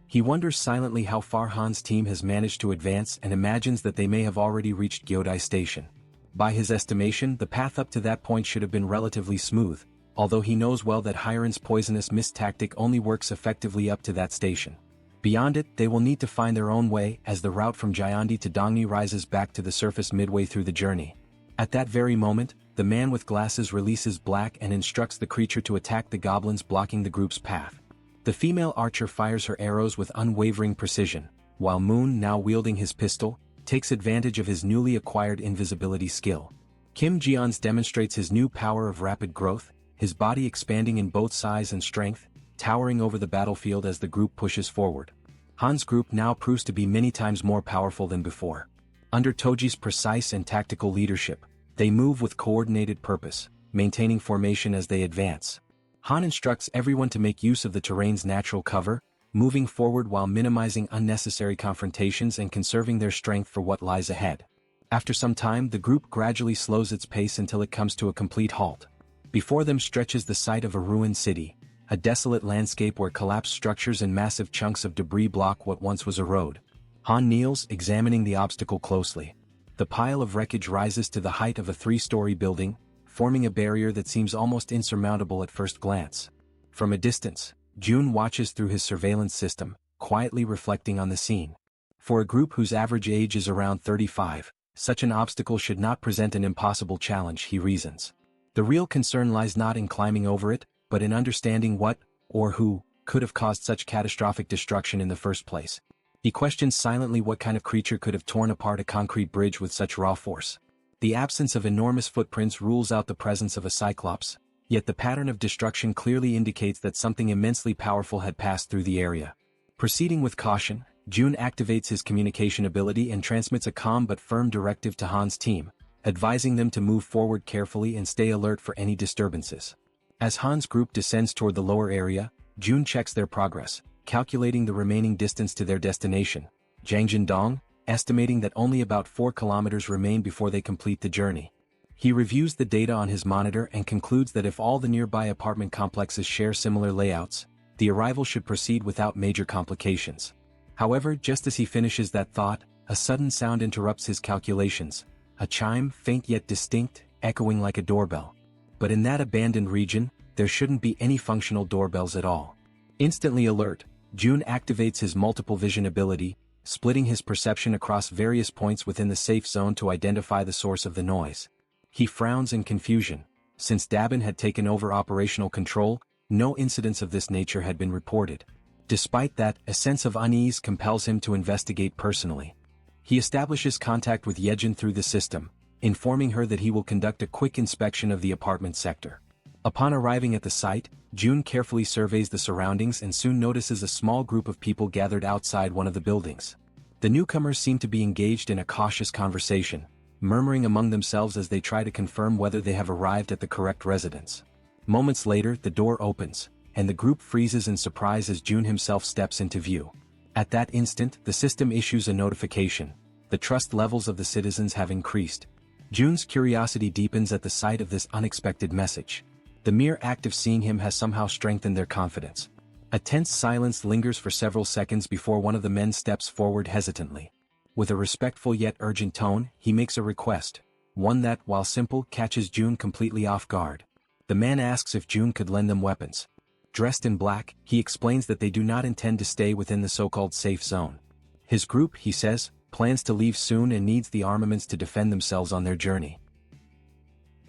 He wonders silently how far Han's team has managed to advance and imagines that they may have already reached Gyodai Station. By his estimation, the path up to that point should have been relatively smooth, although he knows well that Hiren's poisonous mist tactic only works effectively up to that station. Beyond it, they will need to find their own way as the route from Gyeonggi to Dongni rises back to the surface midway through the journey. At that very moment, the man with glasses releases Black and instructs the creature to attack the goblins blocking the group's path. The female archer fires her arrows with unwavering precision, while Moon, now wielding his pistol, takes advantage of his newly acquired invisibility skill. Kim Ji-yeon demonstrates his new power of rapid growth, his body expanding in both size and strength, towering over the battlefield as the group pushes forward. Han's group now proves to be many times more powerful than before. Under Toji's precise and tactical leadership, they move with coordinated purpose, maintaining formation as they advance. Han instructs everyone to make use of the terrain's natural cover, moving forward while minimizing unnecessary confrontations and conserving their strength for what lies ahead. After some time, the group gradually slows its pace until it comes to a complete halt. Before them stretches the site of a ruined city, a desolate landscape where collapsed structures and massive chunks of debris block what once was a road. Han kneels, examining the obstacle closely. The pile of wreckage rises to the height of a 3-story building, forming a barrier that seems almost insurmountable at first glance. From a distance, Jun watches through his surveillance system, quietly reflecting on the scene. For a group whose average age is around 35, such an obstacle should not present an impossible challenge, he reasons. The real concern lies not in climbing over it, but in understanding what, or who, could have caused such catastrophic destruction in the first place. He questions silently what kind of creature could have torn apart a concrete bridge with such raw force. The absence of enormous footprints rules out the presence of a cyclops, yet the pattern of destruction clearly indicates that something immensely powerful had passed through the area. Proceeding with caution, Jun activates his communication ability and transmits a calm but firm directive to Han's team, advising them to move forward carefully and stay alert for any disturbances. As Han's group descends toward the lower area, Jun checks their progress, calculating the remaining distance to their destination, Jiangjindong, estimating that only about 4 kilometers remain before they complete the journey. He reviews the data on his monitor and concludes that if all the nearby apartment complexes share similar layouts, the arrival should proceed without major complications. However, just as he finishes that thought, a sudden sound interrupts his calculations, a chime, faint yet distinct, echoing like a doorbell. But in that abandoned region, there shouldn't be any functional doorbells at all. Instantly alert, Jun activates his multiple vision ability, splitting his perception across various points within the safe zone to identify the source of the noise. He frowns in confusion. Since Dabin had taken over operational control, no incidents of this nature had been reported. Despite that, a sense of unease compels him to investigate personally. He establishes contact with Yejin through the system, informing her that he will conduct a quick inspection of the apartment sector. Upon arriving at the site, Jun carefully surveys the surroundings and soon notices a small group of people gathered outside one of the buildings. The newcomers seem to be engaged in a cautious conversation, murmuring among themselves as they try to confirm whether they have arrived at the correct residence. Moments later, the door opens, and the group freezes in surprise as Jun himself steps into view. At that instant, the system issues a notification. The trust levels of the citizens have increased. Jun's curiosity deepens at the sight of this unexpected message. The mere act of seeing him has somehow strengthened their confidence. A tense silence lingers for several seconds before one of the men steps forward hesitantly. With a respectful yet urgent tone, he makes a request, one that, while simple, catches Jun completely off guard. The man asks if Jun could lend them weapons. Dressed in black, he explains that they do not intend to stay within the so-called safe zone. His group, he says, plans to leave soon and needs the armaments to defend themselves on their journey.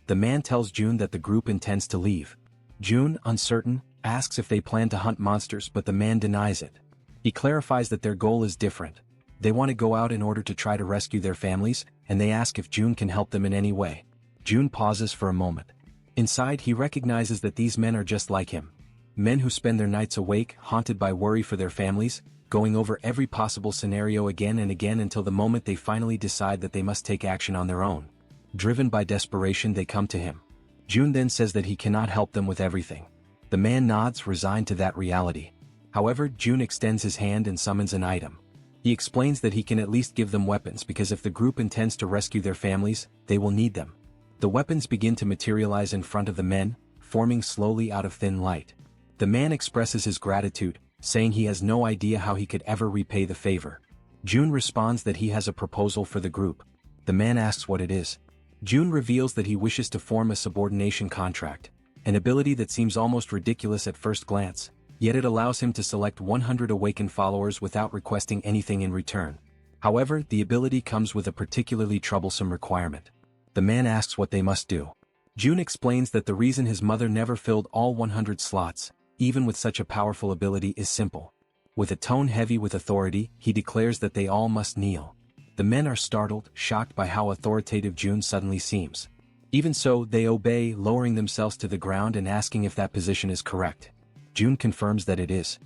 The man tells Jun that the group intends to leave. Jun, uncertain, asks if they plan to hunt monsters, but the man denies it. He clarifies that their goal is different. They want to go out in order to try to rescue their families, and they ask if Jun can help them in any way. Jun pauses for a moment. Inside, he recognizes that these men are just like him. Men who spend their nights awake, haunted by worry for their families, going over every possible scenario again and again until the moment they finally decide that they must take action on their own. Driven by desperation, they come to him. Jun then says that he cannot help them with everything. The man nods, resigned to that reality. However, Jun extends his hand and summons an item. He explains that he can at least give them weapons because if the group intends to rescue their families, they will need them. The weapons begin to materialize in front of the men, forming slowly out of thin light. The man expresses his gratitude, saying he has no idea how he could ever repay the favor. Jun responds that he has a proposal for the group. The man asks what it is. Jun reveals that he wishes to form a subordination contract, an ability that seems almost ridiculous at first glance, yet it allows him to select 100 awakened followers without requesting anything in return. However, the ability comes with a particularly troublesome requirement. The man asks what they must do. Jun explains that the reason his mother never filled all 100 slots, even with such a powerful ability, is simple. With a tone heavy with authority, he declares that they all must kneel. The men are startled, shocked by how authoritative Jun suddenly seems. Even so, they obey, lowering themselves to the ground and asking if that position is correct. Jun confirms that it is.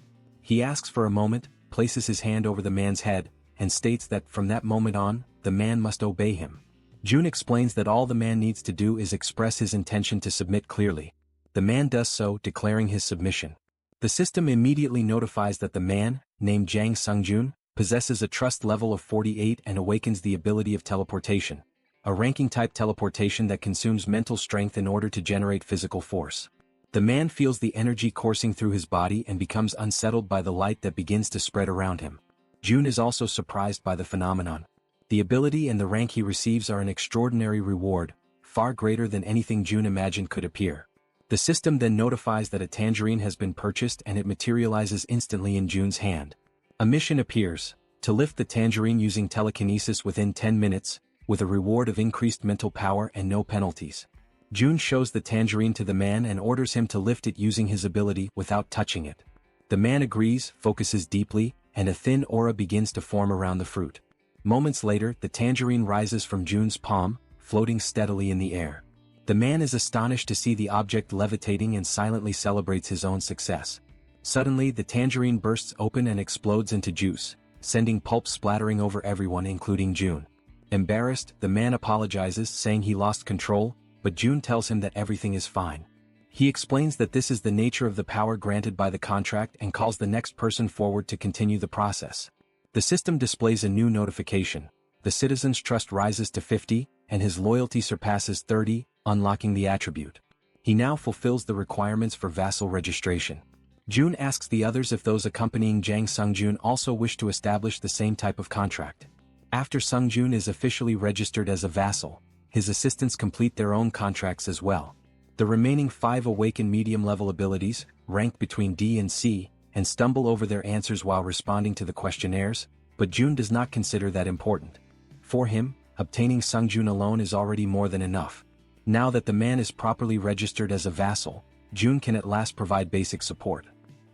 He asks for a moment, places his hand over the man's head, and states that from that moment on, the man must obey him. Jun explains that all the man needs to do is express his intention to submit clearly. The man does so, declaring his submission. The system immediately notifies that the man, named Jang Sungjun, possesses a trust level of 48 and awakens the ability of teleportation, a ranking-type teleportation that consumes mental strength in order to generate physical force. The man feels the energy coursing through his body and becomes unsettled by the light that begins to spread around him. Jun is also surprised by the phenomenon. The ability and the rank he receives are an extraordinary reward, far greater than anything Jun imagined could appear. The system then notifies that a tangerine has been purchased and it materializes instantly in Jun's hand. A mission appears, to lift the tangerine using telekinesis within 10 minutes, with a reward of increased mental power and no penalties. Jun shows the tangerine to the man and orders him to lift it using his ability without touching it. The man agrees, focuses deeply, and a thin aura begins to form around the fruit. Moments later, the tangerine rises from Jun's palm, floating steadily in the air. The man is astonished to see the object levitating and silently celebrates his own success. Suddenly, the tangerine bursts open and explodes into juice, sending pulp splattering over everyone including Jun. Embarrassed, the man apologizes, saying he lost control, but Jun tells him that everything is fine. He explains that this is the nature of the power granted by the contract and calls the next person forward to continue the process. The system displays a new notification. The citizen's trust rises to 50, and his loyalty surpasses 30, unlocking the attribute. He now fulfills the requirements for vassal registration. Jun asks the others if those accompanying Jang Sungjun also wish to establish the same type of contract. After Sungjun is officially registered as a vassal, his assistants complete their own contracts as well. The remaining 5 awaken medium-level abilities, rank between D and C, and stumble over their answers while responding to the questionnaires, but Jun does not consider that important. For him, obtaining Sungjun alone is already more than enough. Now that the man is properly registered as a vassal, Jun can at last provide basic support.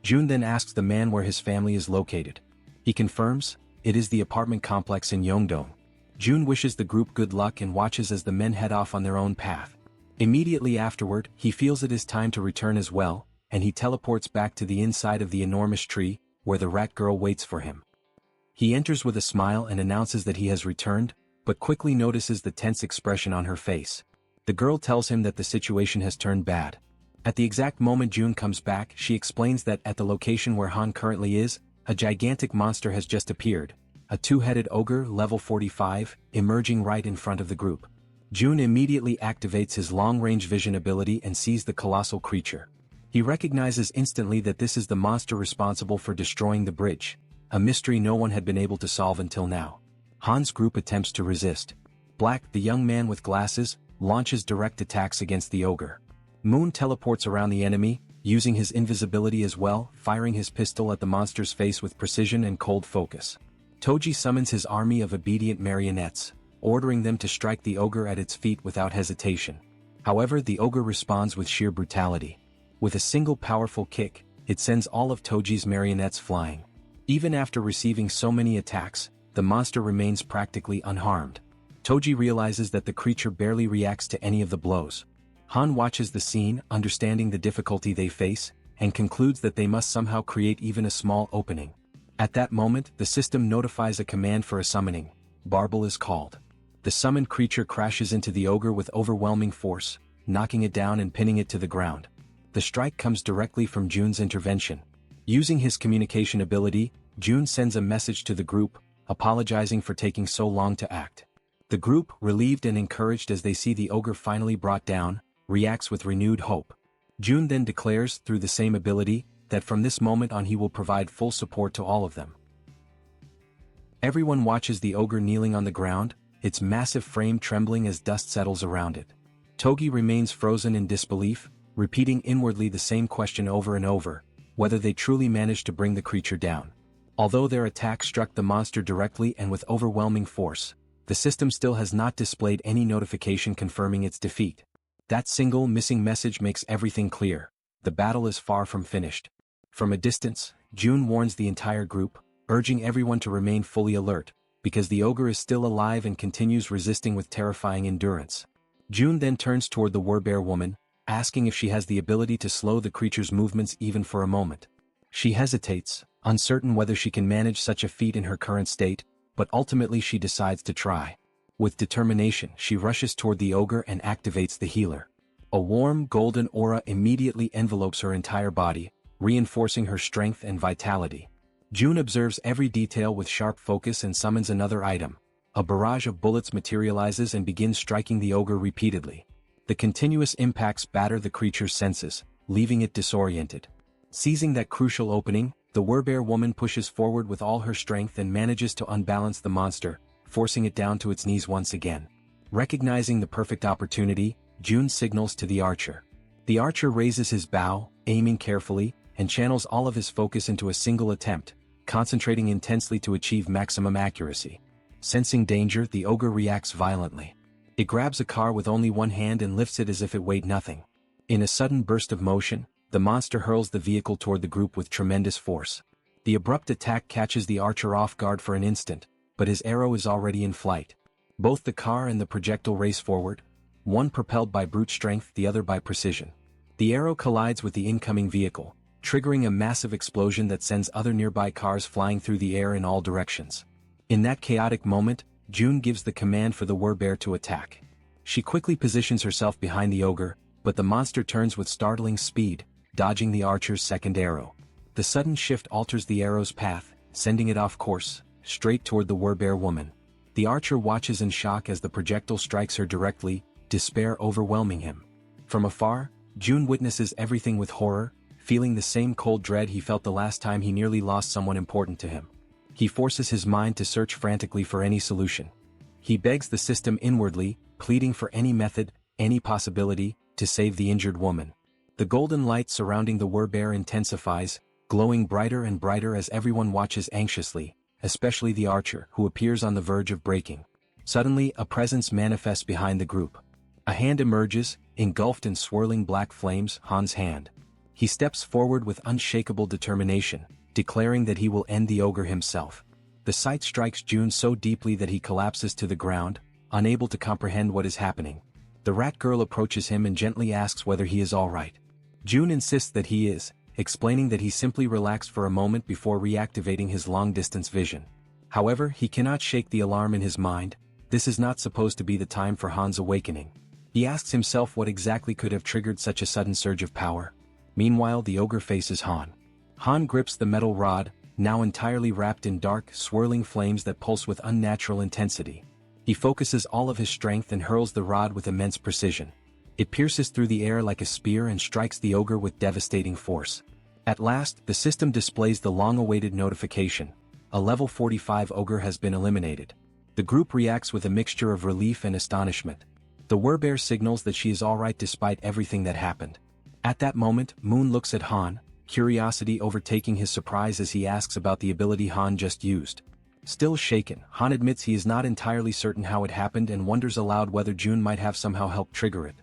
Jun then asks the man where his family is located. He confirms, it is the apartment complex in Yeongdong. Jun wishes the group good luck and watches as the men head off on their own path. Immediately afterward, he feels it is time to return as well, and he teleports back to the inside of the enormous tree, where the rat girl waits for him. He enters with a smile and announces that he has returned, but quickly notices the tense expression on her face. The girl tells him that the situation has turned bad. At the exact moment Jun comes back, she explains that at the location where Han currently is, a gigantic monster has just appeared, a two-headed ogre level 45, emerging right in front of the group. Jun immediately activates his long-range vision ability and sees the colossal creature. He recognizes instantly that this is the monster responsible for destroying the bridge, a mystery no one had been able to solve until now. Han's group attempts to resist. Black, the young man with glasses, launches direct attacks against the ogre. Moon teleports around the enemy, using his invisibility as well, firing his pistol at the monster's face with precision and cold focus. Toji summons his army of obedient marionettes, ordering them to strike the ogre at its feet without hesitation. However, the ogre responds with sheer brutality. With a single powerful kick, it sends all of Toji's marionettes flying. Even after receiving so many attacks, the monster remains practically unharmed. Toji realizes that the creature barely reacts to any of the blows. Han watches the scene, understanding the difficulty they face, and concludes that they must somehow create even a small opening. At that moment, the system notifies a command for a summoning. Barbel is called. The summoned creature crashes into the ogre with overwhelming force, knocking it down and pinning it to the ground. The strike comes directly from Jun's intervention. Using his communication ability, Jun sends a message to the group, apologizing for taking so long to act. The group, relieved and encouraged as they see the ogre finally brought down, reacts with renewed hope. Jun then declares, through the same ability, that from this moment on he will provide full support to all of them. Everyone watches the ogre kneeling on the ground, its massive frame trembling as dust settles around it. Togi remains frozen in disbelief, repeating inwardly the same question over and over, whether they truly managed to bring the creature down. Although their attack struck the monster directly and with overwhelming force, the system still has not displayed any notification confirming its defeat. That single missing message makes everything clear. The battle is far from finished. From a distance, June warns the entire group, urging everyone to remain fully alert, because the ogre is still alive and continues resisting with terrifying endurance. June then turns toward the werbear woman, asking if she has the ability to slow the creature's movements even for a moment. She hesitates, uncertain whether she can manage such a feat in her current state, but ultimately she decides to try. With determination, she rushes toward the ogre and activates the healer. A warm, golden aura immediately envelopes her entire body, reinforcing her strength and vitality. June observes every detail with sharp focus and summons another item. A barrage of bullets materializes and begins striking the ogre repeatedly. The continuous impacts batter the creature's senses, leaving it disoriented. Seizing that crucial opening, the werbear woman pushes forward with all her strength and manages to unbalance the monster, forcing it down to its knees once again. Recognizing the perfect opportunity, June signals to the archer. The archer raises his bow, aiming carefully, and channels all of his focus into a single attempt, concentrating intensely to achieve maximum accuracy. Sensing danger, the ogre reacts violently. It grabs a car with only one hand and lifts it as if it weighed nothing. In a sudden burst of motion, the monster hurls the vehicle toward the group with tremendous force. The abrupt attack catches the archer off guard for an instant, but his arrow is already in flight. Both the car and the projectile race forward, one propelled by brute strength, the other by precision. The arrow collides with the incoming vehicle, triggering a massive explosion that sends other nearby cars flying through the air in all directions. In that chaotic moment, June gives the command for the werbear to attack. She quickly positions herself behind the ogre, but the monster turns with startling speed, dodging the archer's second arrow. The sudden shift alters the arrow's path, sending it off course, straight toward the werbear woman. The archer watches in shock as the projectile strikes her directly, despair overwhelming him. From afar, June witnesses everything with horror, feeling the same cold dread he felt the last time he nearly lost someone important to him. He forces his mind to search frantically for any solution. He begs the system inwardly, pleading for any method, any possibility, to save the injured woman. The golden light surrounding the werbear intensifies, glowing brighter and brighter as everyone watches anxiously, especially the archer, who appears on the verge of breaking. Suddenly, a presence manifests behind the group. A hand emerges, engulfed in swirling black flames, Han's hand. He steps forward with unshakable determination, declaring that he will end the ogre himself. The sight strikes June so deeply that he collapses to the ground, unable to comprehend what is happening. The rat girl approaches him and gently asks whether he is all right. June insists that he is, explaining that he simply relaxed for a moment before reactivating his long-distance vision. However, he cannot shake the alarm in his mind. This is not supposed to be the time for Han's awakening. He asks himself what exactly could have triggered such a sudden surge of power. Meanwhile, the ogre faces Han. Han grips the metal rod, now entirely wrapped in dark, swirling flames that pulse with unnatural intensity. He focuses all of his strength and hurls the rod with immense precision. It pierces through the air like a spear and strikes the ogre with devastating force. At last, the system displays the long-awaited notification. A level 45 ogre has been eliminated. The group reacts with a mixture of relief and astonishment. The werbear signals that she is alright despite everything that happened. At that moment, Moon looks at Han, curiosity overtaking his surprise as he asks about the ability Han just used. Still shaken, Han admits he is not entirely certain how it happened and wonders aloud whether June might have somehow helped trigger it.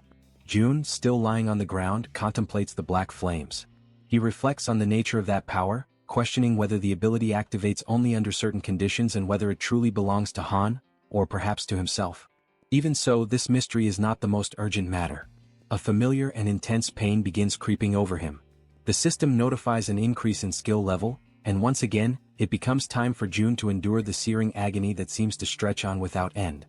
June, still lying on the ground, contemplates the black flames. He reflects on the nature of that power, questioning whether the ability activates only under certain conditions and whether it truly belongs to Han, or perhaps to himself. Even so, this mystery is not the most urgent matter. A familiar and intense pain begins creeping over him. The system notifies an increase in skill level, and once again, it becomes time for June to endure the searing agony that seems to stretch on without end.